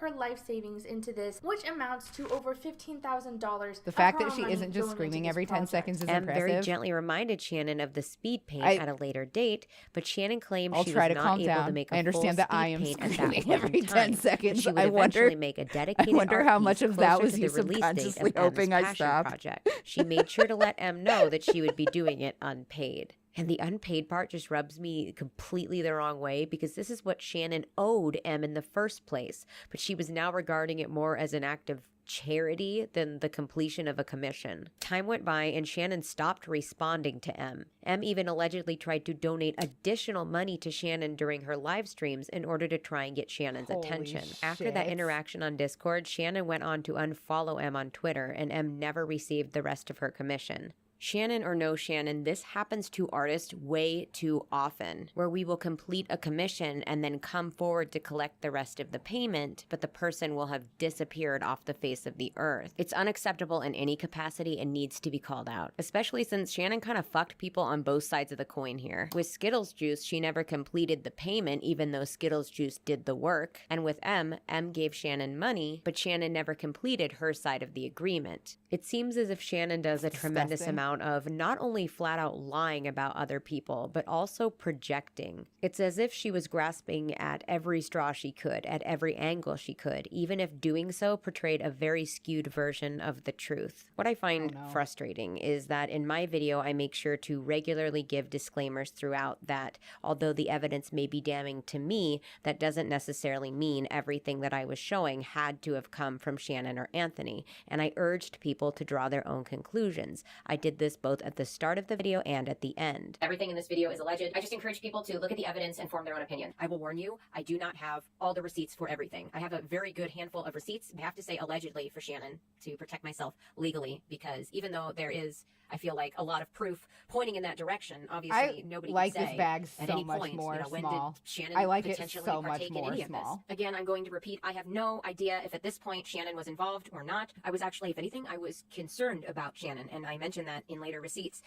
Her life savings into this, which amounts to over $15,000. The fact that she isn't just screaming every 10 seconds is M impressive. very gently reminded Shannon of the speed paint I- at a later date, but Shannon claimed I'll she try was to not calm able down. to make a I understand full that speed I am paint at that screaming point every in 10 time, but seconds. she would I eventually wonder- make a I dedicated wonder art how piece much of that closer was to you the release date of subconsciously M's hoping I passion stopped. project. She made sure to let M know that she would be doing it unpaid. And the unpaid part just rubs me completely the wrong way because this is what Shannon owed M in the first place, but she was now regarding it more as an act of charity than the completion of a commission. Time went by and Shannon stopped responding to M. M even allegedly tried to donate additional money to Shannon during her live streams in order to try and get Shannon's Holy attention. After that shit. interaction on Discord, Shannon went on to unfollow M on Twitter and M never received the rest of her commission. Shannon or no Shannon, this happens to artists way too often, where we will complete a commission and then come forward to collect the rest of the payment, but the person will have disappeared off the face of the earth. It's unacceptable in any capacity and needs to be called out, especially since Shannon kind of fucked people on both sides of the coin here. With Skittles Juice, she never completed the payment even though Skittles Juice did the work, and with M gave Shannon money, but Shannon never completed her side of the agreement. It seems as if Shannon does a tremendous amount of not only flat out lying about other people, but also projecting. It's as if she was grasping at every straw she could, at every angle she could, even if doing so portrayed a very skewed version of the truth. What I find frustrating is that in my video, I make sure to regularly give disclaimers throughout that although the evidence may be damning to me, that doesn't necessarily mean everything that I was showing had to have come from Shannon or Anthony, and I urged people to draw their own conclusions. I did this both at the start of the video and at the end. Everything in this video is alleged. I just encourage people to look at the evidence and form their own opinion. I will warn you, I do not have all the receipts for everything. I have a very good handful of receipts. I have to say allegedly for Shannon to protect myself legally, because even though there is, I feel like, a lot of proof pointing in that direction, obviously nobody like can say this bag at so any much point, more when small. did Shannon I like it potentially so much partake more in any small. of this? Again, I'm going to repeat, I have no idea if at this point Shannon was involved or not. I was actually, if anything, I was concerned about Shannon, and I mentioned that in later receipts.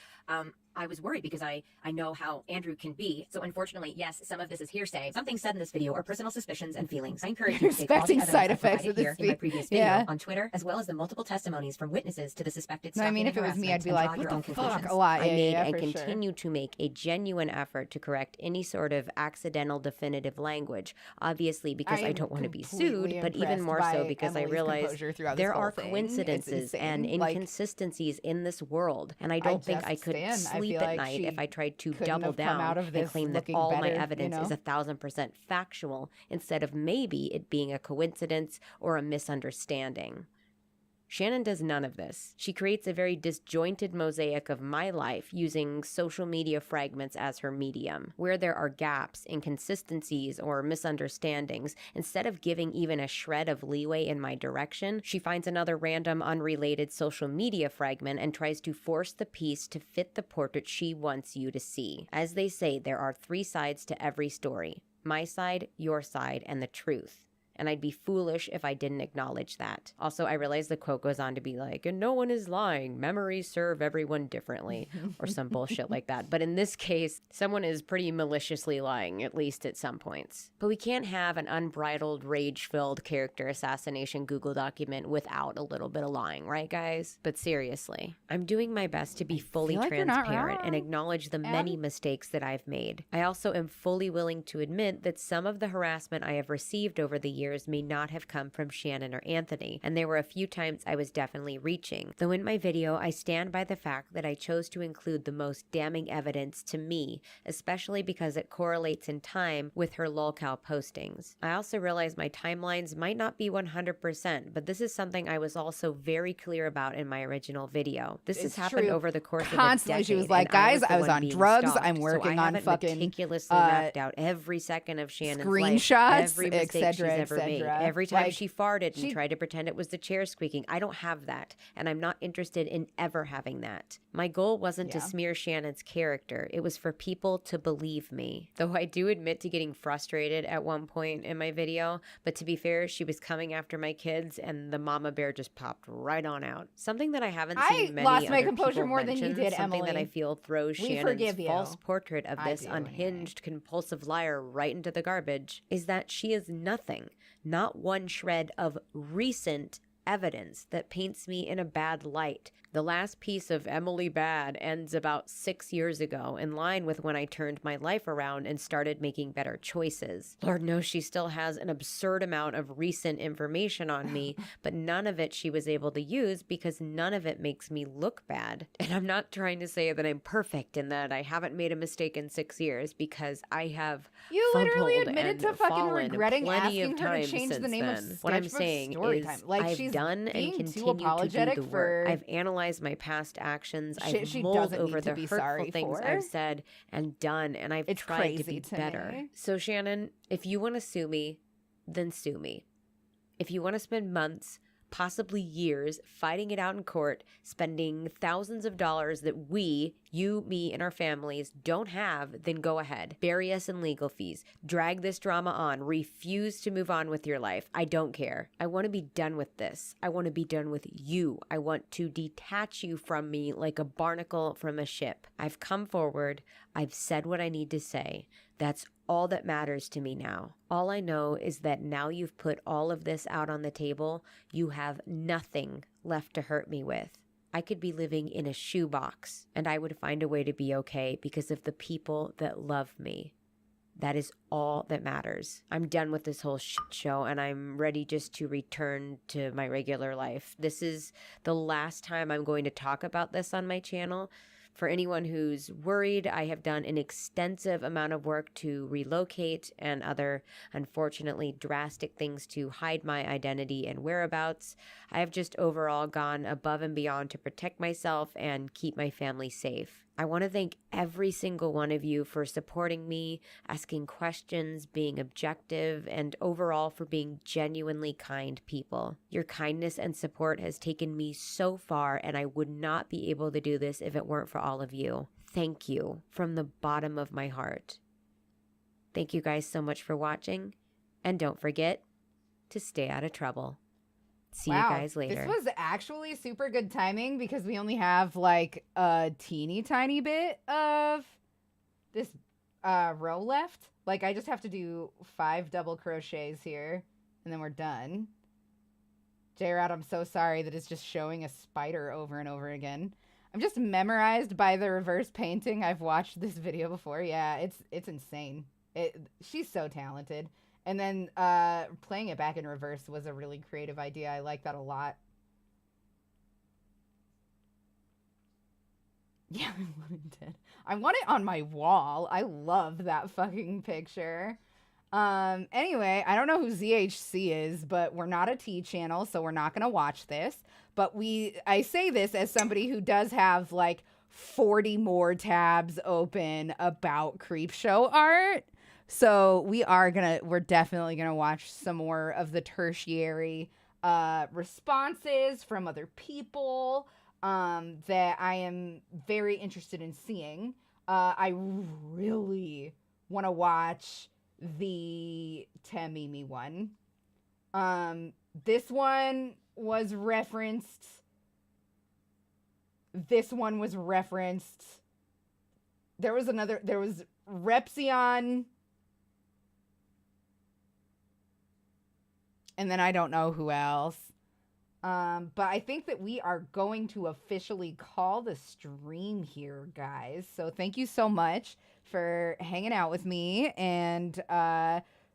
I was worried because I know how Andrew can be. So unfortunately, yes, some of this is hearsay. Something said in this video are personal suspicions and feelings. I encourage you to take all the evidence side I effects provided of this here in my previous video yeah. on Twitter, as well as the multiple testimonies from witnesses to the suspected No, I stalking mean, and if it was me, I'd harassment, be and like, draw your what own the fuck? conclusions. A lot. I made and for sure. continue to make a genuine effort to correct any sort of accidental definitive language, obviously because I don't want to be sued, but even more so because I realize there are coincidences and inconsistencies in this world, and I don't think I could sleep at night if I tried to double down and claim that all my evidence is 1,000% factual instead of maybe it being a coincidence or a misunderstanding. Shannon does none of this. She creates a very disjointed mosaic of my life using social media fragments as her medium. Where there are gaps, inconsistencies, or misunderstandings, instead of giving even a shred of leeway in my direction, she finds another random, unrelated social media fragment and tries to force the piece to fit the portrait she wants you to see. As they say, there are 3 sides to every story: my side, your side, and the truth. And I'd be foolish if I didn't acknowledge that. Also, I realize the quote goes on to be like, and no one is lying, memories serve everyone differently, or some bullshit like that. But in this case, someone is pretty maliciously lying, at least at some points. But we can't have an unbridled, rage-filled character assassination Google document without a little bit of lying, right, guys? But seriously, I'm doing my best to be fully like you're not transparent and wrong. acknowledge the many mistakes that I've made. I also am fully willing to admit that some of the harassment I have received over the years may not have come from Shannon or Anthony, and there were a few times I was definitely reaching. Though in my video, I stand by the fact that I chose to include the most damning evidence to me, especially because it correlates in time with her lolcow postings. I also realize my timelines might not be 100%, but this is something I was also very clear about in my original video. This has happened over the course Constantly, of a decade. she was like, and guys, the I was one on being drugs. stalked, I'm so working I on haven't fucking meticulously mapped out every second of Shannon's life, screenshots, every mistake she's etc., ever made. etc. Every time Like, she farted and tried to pretend it was the chair squeaking. I don't have that, and I'm not interested in ever having that. My goal wasn't to smear Shannon's character. It was for people to believe me. Though I do admit to getting frustrated at one point in my video, but to be fair, she was coming after my kids, and the mama bear just popped right on out. Something that I haven't seen many lost my other composure people more than you mention, did, something that Emily. I feel throws We Shannon's forgive you. false portrait of I this do, unhinged, compulsive liar right into the garbage, is that she is nothing. Not one shred of recent evidence that paints me in a bad light. The last piece of Emily Bad ends about 6 years ago, in line with when I turned my life around and started making better choices. Lord knows she still has an absurd amount of recent information on me, but none of it she was able to use because none of it makes me look bad. And I'm not trying to say that I'm perfect and that I haven't made a mistake in 6 years, because I have You literally fumbled admitted and to fucking fallen regretting plenty asking of her to times change the since name of then. What I'm Sketchbook saying is Storytime. Like, I've she's done and being too continue to do apologetic the work. for I've analyzed my past actions. shit I've she mulled doesn't over need to the be hurtful sorry things for. I've said and done, and I've It's tried to crazy be to better. me. So Shannon, if you want to sue me, then sue me. If you want to spend months possibly years, fighting it out in court, spending thousands of dollars that we, you, me, and our families don't have, then go ahead. Bury us in legal fees. Drag this drama on. Refuse to move on with your life. I don't care. I want to be done with this. I want to be done with you. I want to detach you from me like a barnacle from a ship. I've come forward. I've said what I need to say. That's all that matters to me now. All I know is that now you've put all of this out on the table, you have nothing left to hurt me with. I could be living in a shoebox and I would find a way to be okay because of the people that love me. That is all that matters. I'm done with this whole shit show and I'm ready just to return to my regular life. This is the last time I'm going to talk about this on my channel. For anyone who's worried, I have done an extensive amount of work to relocate and other, unfortunately, drastic things to hide my identity and whereabouts. I have just overall gone above and beyond to protect myself and keep my family safe. I want to thank every single one of you for supporting me, asking questions, being objective, and overall for being genuinely kind people. Your kindness and support has taken me so far, and I would not be able to do this if it weren't for all of you. Thank you from the bottom of my heart. Thank you guys so much for watching, and don't forget to stay out of trouble. See you guys later. This was actually super good timing because we only have like a teeny tiny bit of this row left. Like I just have to do 5 double crochets here and then we're done. J-Rod, I'm so sorry that it's just showing a spider over and over again. I'm just memorized by the reverse painting. I've watched this video before. Yeah, it's insane. She's so talented. And then playing it back in reverse was a really creative idea. I like that a lot. Yeah, I want it dead. I want it on my wall. I love that fucking picture. Anyway, I don't know who ZHC is, but we're not a T channel, so we're not going to watch this. But I say this as somebody who does have like 40 more tabs open about Creepshow art. So we're definitely gonna watch some more of the tertiary responses from other people that I am very interested in seeing. I really want to watch the Tamimi one. This one was referenced. This one was referenced. There was Repsion. And then I don't know who else. But I think that we are going to officially call the stream here, guys. So thank you so much for hanging out with me and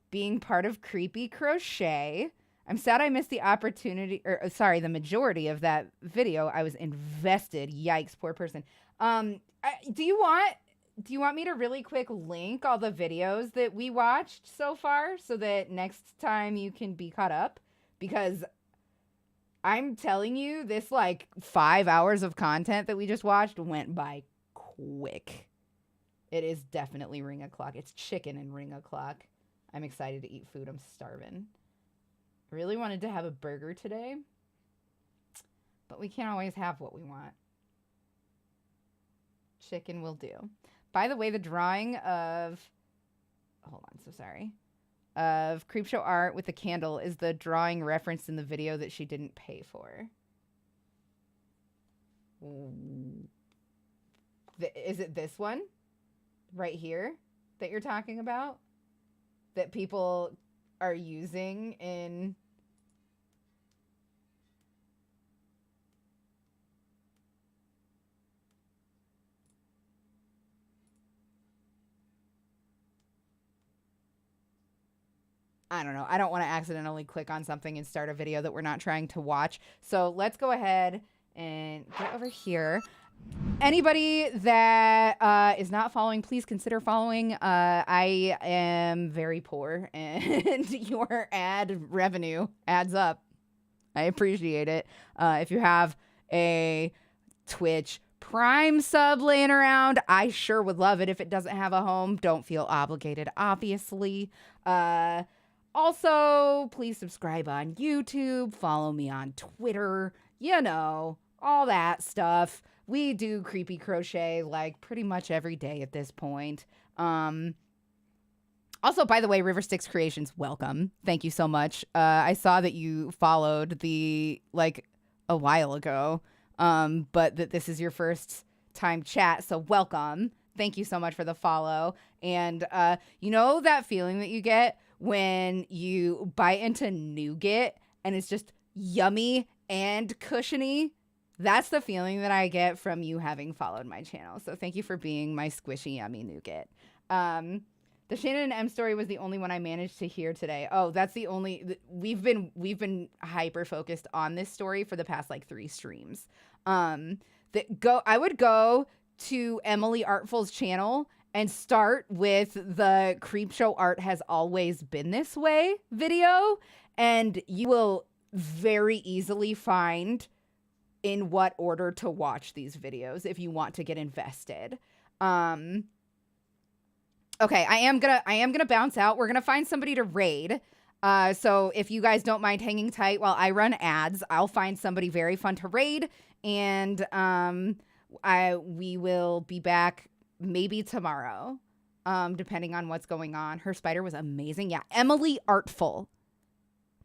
being part of Creepy Crochet. I'm sad I missed the opportunity, the majority of that video. I was invested. Yikes, poor person. Do you want me to really quick link all the videos that we watched so far so that next time you can be caught up? Because I'm telling you, this like 5 hours of content that we just watched went by quick. It is definitely ring o'clock. It's chicken and ring o'clock. I'm excited to eat food. I'm starving. I really wanted to have a burger today, but we can't always have what we want. Chicken will do. By the way, the drawing of, hold on, so sorry, of Creepshow art with the candle is the drawing referenced in the video that she didn't pay for. Is it this one? Right here that you're talking about? That people are using in... I don't know. I don't want to accidentally click on something and start a video that we're not trying to watch. So let's go ahead and get over here. Anybody that is not following, please consider following. I am very poor and your ad revenue adds up. I appreciate it. If you have a Twitch Prime sub laying around, I sure would love it. If it doesn't have a home, don't feel obligated, obviously. Also, please subscribe on YouTube, follow me on Twitter, you know, all that stuff. We do creepy crochet like pretty much every day at this point. Also, by the way, River Styx Creations, welcome. Thank you so much. I saw that you followed like a while ago, but that this is your first time chat, so welcome. Thank you so much for the follow. And you know that feeling that you get when you bite into nougat and it's just yummy and cushiony? That's the feeling that I get from you having followed my channel. So thank you for being my squishy, yummy nougat. The Shannon and M story was the only one I managed to hear today. Oh, that's the only. We've been hyper focused on this story for the past like 3 streams. I would go to Emily Artful's channel and start with the Creepshow Art Has Always Been This Way video, and you will very easily find in what order to watch these videos if you want to get invested. Okay, I am gonna bounce out. We're gonna find somebody to raid. So if you guys don't mind hanging tight while I run ads, I'll find somebody very fun to raid, and we will be back maybe tomorrow, depending on what's going on. Her spider was amazing. Yeah, Emily Artful.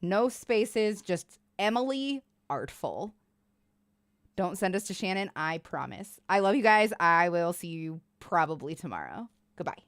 No spaces, just Emily Artful. Don't send us to Shannon, I promise. I love you guys. I will see you probably tomorrow. Goodbye.